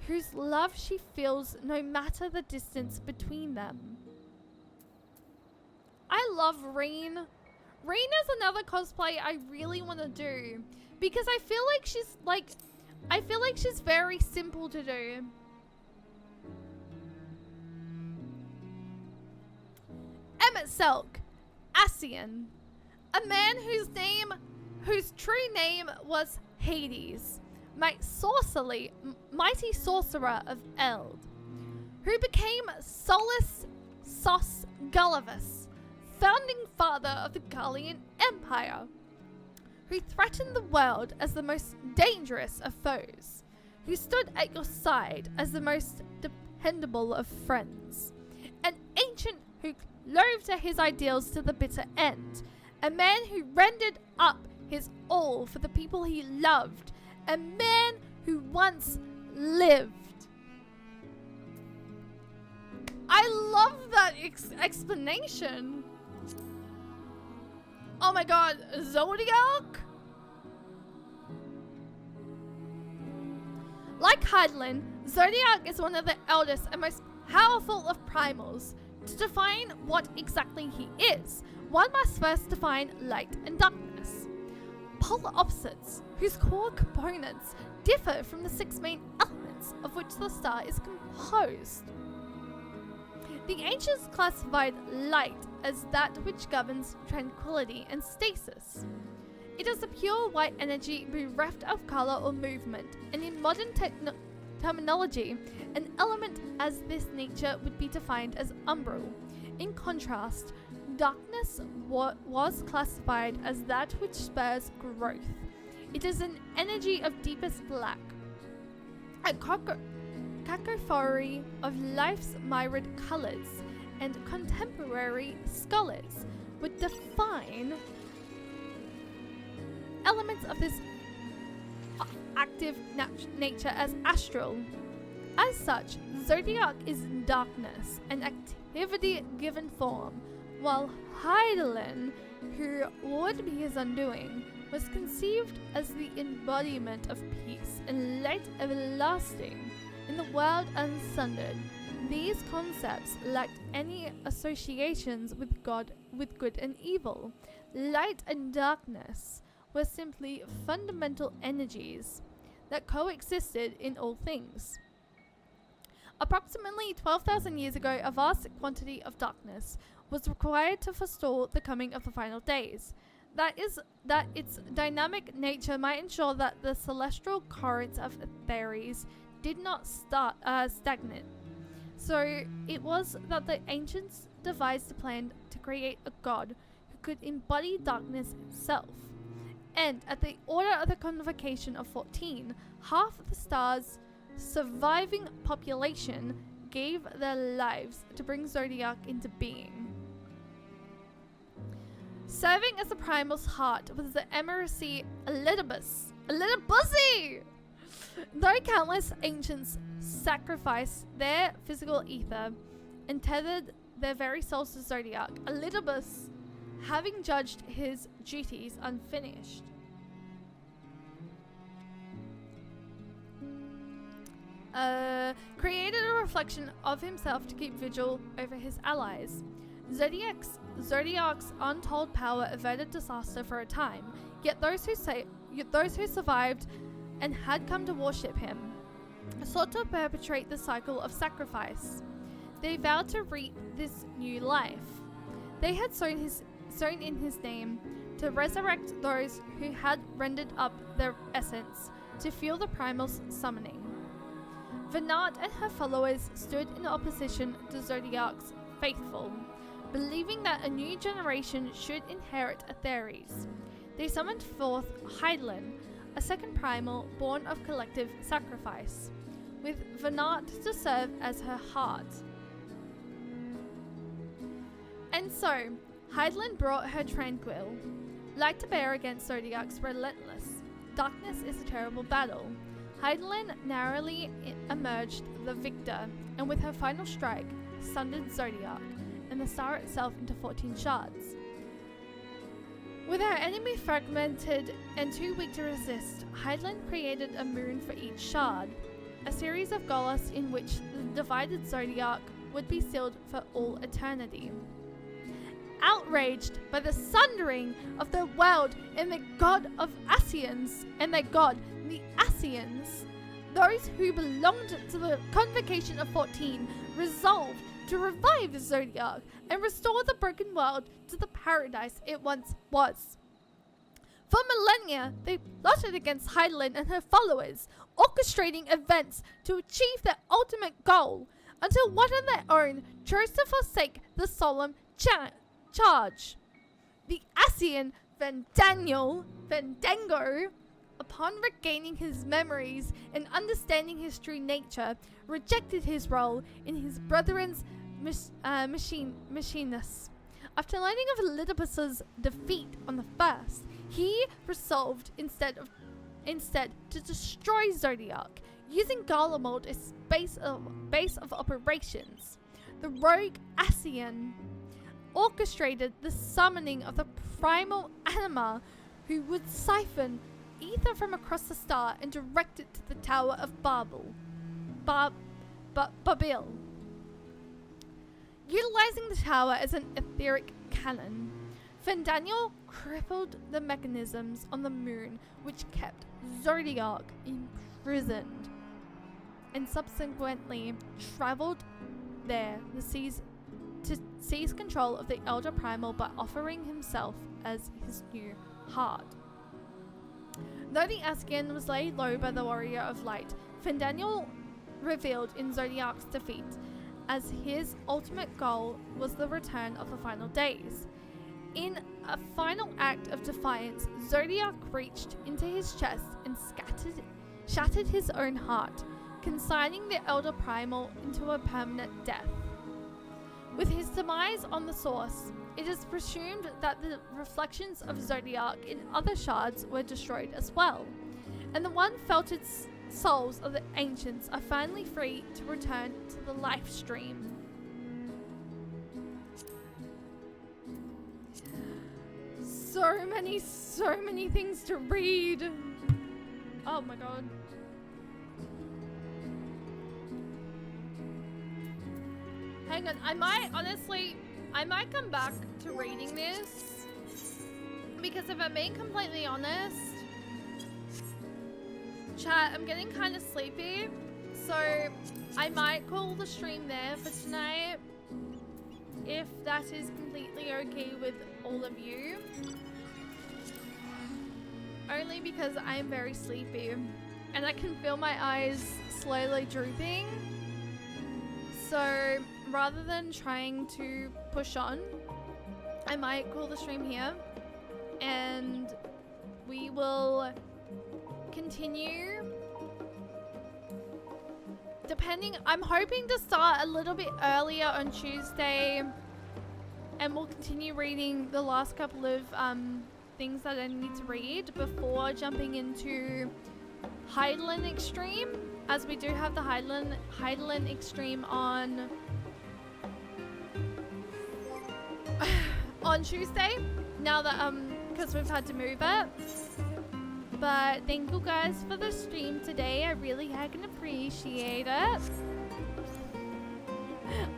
A: whose love she feels no matter the distance between them. I love Reen. Reen is another cosplay I really want to do because I feel like she's very simple to do. Emmett Selk, Ascian, a man whose true name was Hades, mighty sorcerer of Eld, who became Solus Sos Gullivus, founding father of the Gallian Empire, who threatened the world as the most dangerous of foes, who stood at your side as the most dependable of friends, an ancient who clove to his ideals to the bitter end, a man who rendered up his all for the people he loved, a man who once lived. I love that explanation. Oh my god, Zodiac? Like Hydaelyn, Zodiac is one of the eldest and most powerful of primals. To define what exactly he is, one must first define light and darkness, polar opposites whose core components differ from the 6 main elements of which the star is composed. The ancients classified light as that which governs tranquility and stasis. It is a pure white energy bereft of color or movement, and in modern terminology, an element as this nature would be defined as umbral. In contrast, darkness was classified as that which spurs growth. It is an energy of deepest black, a cacophony of life's myriad colors, and contemporary scholars would define elements of this active nature as astral. As such, Zodiac is darkness, an activity given form, while Hydaelyn, who would be his undoing, was conceived as the embodiment of peace and light everlasting in the world unsundered. These concepts lacked any associations with God, with good and evil. Light and darkness were simply fundamental energies that coexisted in all things. Approximately 12,000 years ago, a vast quantity of darkness was required to forestall the coming of the final days. That its dynamic nature might ensure that the celestial currents of Atheres did not stagnate. So it was that the ancients devised a plan to create a god who could embody darkness itself. And at the order of the convocation of 14, half of the star's surviving population gave their lives to bring Zodiac into being. Serving as the primal's heart was the emissary Elidibus. Elidibusy! Though countless ancients sacrificed their physical ether and tethered their very souls to Zodiac, Elidibus, having judged his duties unfinished, created a reflection of himself to keep vigil over his allies. Zodiac's untold power averted disaster for a time, yet those who survived and had come to worship him sought to perpetuate the cycle of sacrifice. They vowed to reap this new life. They had sown in his name to resurrect those who had rendered up their essence to fuel the primal's summoning. Venat and her followers stood in opposition to Zodiac's faithful, believing that a new generation should inherit Atheres. They summoned forth Hydaelyn, a second primal born of collective sacrifice, with Venat to serve as her heart. And so, Hydaelyn brought her tranquil light to bear against Zodiac's relentless. Darkness is a terrible battle. Hydaelyn narrowly emerged the victor, and with her final strike, sundered Zodiac and the star itself into 14 shards. With her enemy fragmented and too weak to resist, Hydaelyn created a moon for each shard, a series of Golos in which the divided Zodiac would be sealed for all eternity. Outraged by the sundering of the world and the god of Asians and their god, the Asians, those who belonged to the Convocation of 14 resolved to revive the Zodiac and restore the broken world to the paradise it once was. For millennia, they plotted against Hydaelyn and her followers, orchestrating events to achieve their ultimate goal, until one on their own chose to forsake the solemn charge. The Asian Vendango, upon regaining his memories and understanding his true nature, rejected his role in his brethren's machinus. After learning of Elidibus's defeat on the first, he resolved instead to destroy Zodiac, using Garlemald as base of operations. The rogue Asian orchestrated the summoning of the primal anima, who would siphon ether from across the star and direct it to the Tower of Babil. Utilizing the tower as an etheric cannon, Fendaniel crippled the mechanisms on the moon which kept Zodiac imprisoned, and subsequently traveled there to seize control of the Elder Primal by offering himself as his new heart. Though the Askian was laid low by the Warrior of Light, Fendaniel revealed in Zodiac's defeat, as his ultimate goal was the return of the final days. In a final act of defiance, Zodiac reached into his chest and shattered his own heart, consigning the Elder Primal into a permanent death. With his demise on the source, it is presumed that the reflections of Zodiac in other shards were destroyed as well, and the one-felted souls of the ancients are finally free to return to the life stream. So many things to read. Oh my god. Hang on, I might come back to reading this, because if I'm being completely honest, chat, I'm getting kind of sleepy, so I might call the stream there for tonight, if that is completely okay with all of you. Only because I am very sleepy and I can feel my eyes slowly drooping. So rather than trying to push on, I might call the stream here and we will continue. Depending, I'm hoping to start a little bit earlier on Tuesday and we'll continue reading the last couple of things that I need to read before jumping into Heidelin Extreme, as we do have the Heidelin Extreme on on Tuesday, now that because we've had to move it. But thank you guys for the stream today. I really can appreciate it.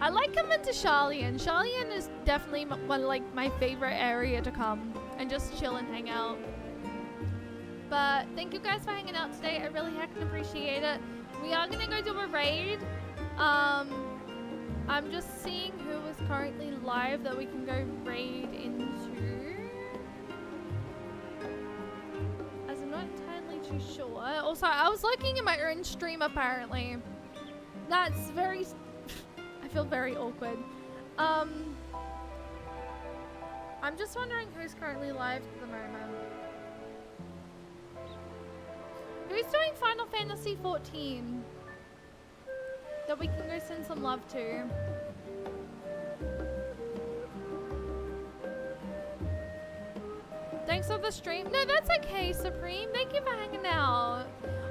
A: I like coming to Charlian. Charlian is definitely one like my favorite area to come and just chill and hang out. But thank you guys for hanging out today. I really can appreciate it. We are gonna go do a raid. I'm just seeing who is currently live that we can go raid into. As I'm not entirely too sure. Also, I was looking at my own stream apparently. That's very... I feel very awkward. I'm just wondering who's currently live at the moment. Who's doing Final Fantasy 14? That we can go send some love to. Thanks for the stream. No, that's okay, Supreme. Thank you for hanging out.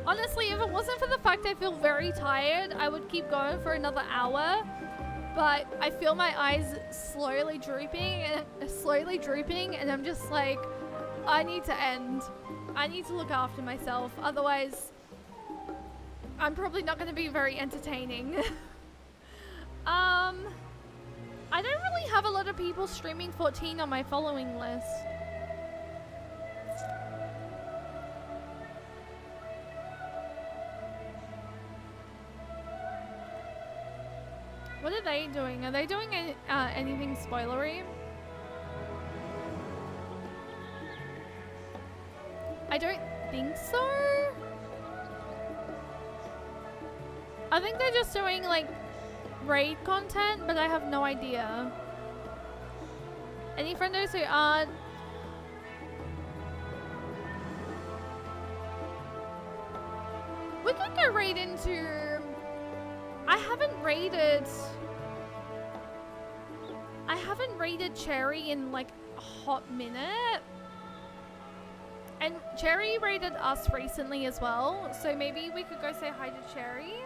A: Honestly, if it wasn't for the fact I feel very tired, I would keep going for another hour. But I feel my eyes slowly drooping, and I'm just like, I need to end. I need to look after myself. Otherwise, I'm probably not going to be very entertaining. I don't really have a lot of people streaming 14 on my following list. What are they doing? Are they doing anything spoilery? I don't think so. I think they're just doing like raid content, but I have no idea. Any friendos who aren't... We could go raid into... I haven't raided Cherry in like a hot minute. And Cherry raided us recently as well, so maybe we could go say hi to Cherry.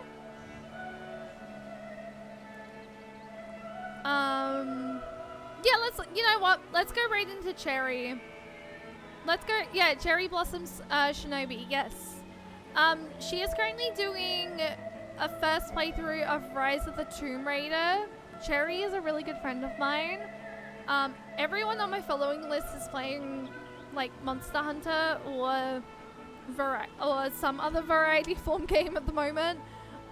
A: Yeah, you know what? Let's go raid into Cherry. Let's go, yeah, Cherry Blossoms Shinobi, yes. She is currently doing a first playthrough of Rise of the Tomb Raider. Cherry is a really good friend of mine. Everyone on my following list is playing like Monster Hunter or some other variety form game at the moment.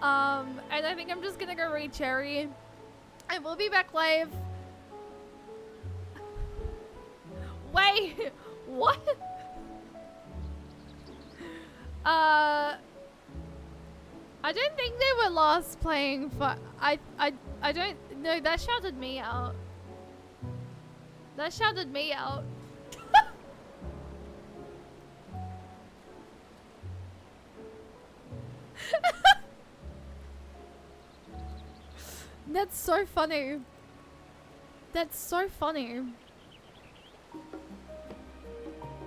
A: And I think I'm just gonna go raid Cherry. And we'll be back live. Wait, what? I don't think they were last playing for... I don't... No, that shouted me out. That shouted me out. That's so funny. That's so funny.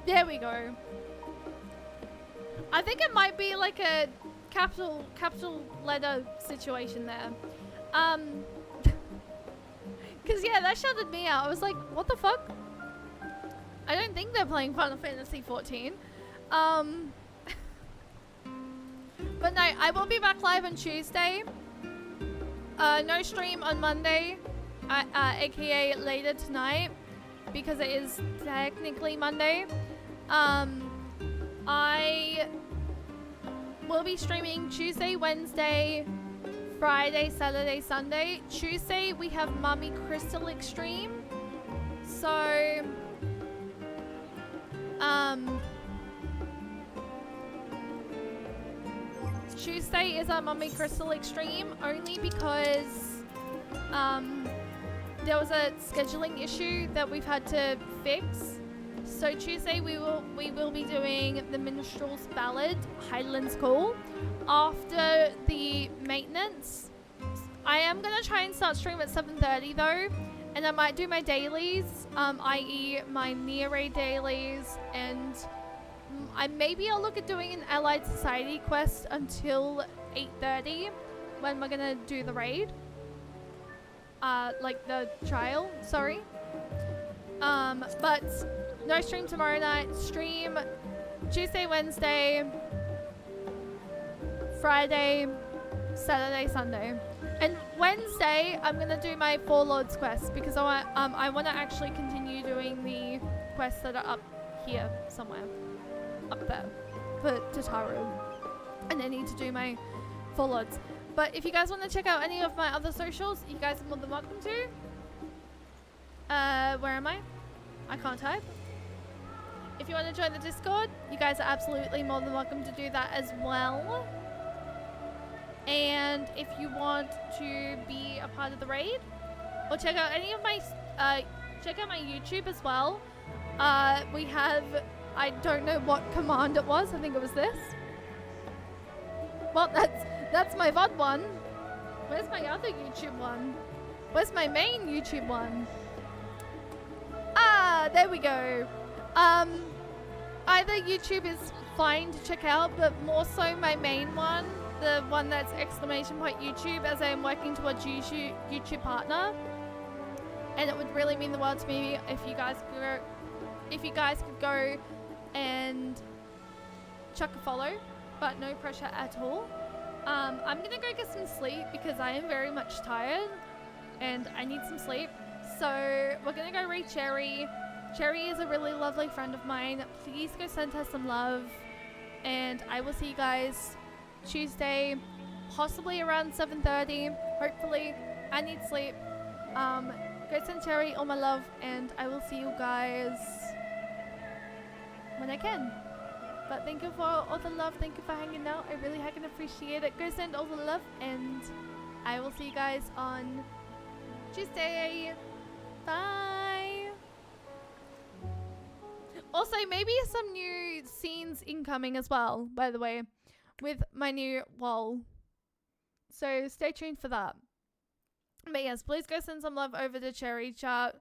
A: There we go. I think it might be like a capital letter situation there. Cause yeah, that shouted me out. I was like, what the fuck? I don't think they're playing Final Fantasy 14. But no, I will be back live on Tuesday. No stream on Monday, aka later tonight, because it is technically Monday. I will be streaming Tuesday, Wednesday, Friday, Saturday, Sunday. Tuesday, we have Mummy Crystal Extreme. So, Tuesday is our Mummy Crystal Extreme only because, there was a scheduling issue that we've had to fix. So Tuesday we will be doing the Minstrel's Ballad, Highlands Call, after the maintenance. I am gonna try and start stream at 7:30 though, and I might do my dailies, i.e. my near raid dailies, and I'll look at doing an Allied Society quest until 8:30 when we're gonna do the raid. Like the trial, sorry. But no stream tomorrow night. Stream Tuesday, Wednesday, Friday, Saturday, Sunday. And Wednesday, I'm gonna do my Four Lords quest because I want to actually continue doing the quests that are up here somewhere, up there, for Tataru. And I need to do my Four Lords. But if you guys want to check out any of my other socials, you guys are more than welcome to. Where am I? I can't type. If you want to join the Discord, you guys are absolutely more than welcome to do that as well. And if you want to be a part of the raid, or check out any of my, check out my YouTube as well. We have, I don't know what command it was. I think it was this. Well, that's my VOD one. Where's my other YouTube one? Where's my main YouTube one? Ah, there we go. Either YouTube is fine to check out, but more so my main one, the one that's !YouTube, as I am working towards YouTube partner. And it would really mean the world to me if you guys could go and chuck a follow, but no pressure at all. I'm gonna go get some sleep because I am very much tired and I need some sleep. So we're gonna go read Cherry. Cherry is a really lovely friend of mine. Please go send her some love. And I will see you guys Tuesday, possibly around 7:30. Hopefully. I need sleep. Go send Cherry all my love, and I will see you guys when I can. But thank you for all the love. Thank you for hanging out. I really heckin' appreciate it. Go send all the love, and I will see you guys on Tuesday. Bye. Also, maybe some new scenes incoming as well, by the way, with my new wall. So stay tuned for that. But yes, please go send some love over to Cherry Chat,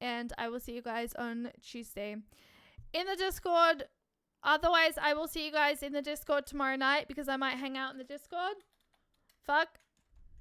A: and I will see you guys on Tuesday in the Discord. Otherwise, I will see you guys in the Discord tomorrow night because I might hang out in the Discord. Fuck.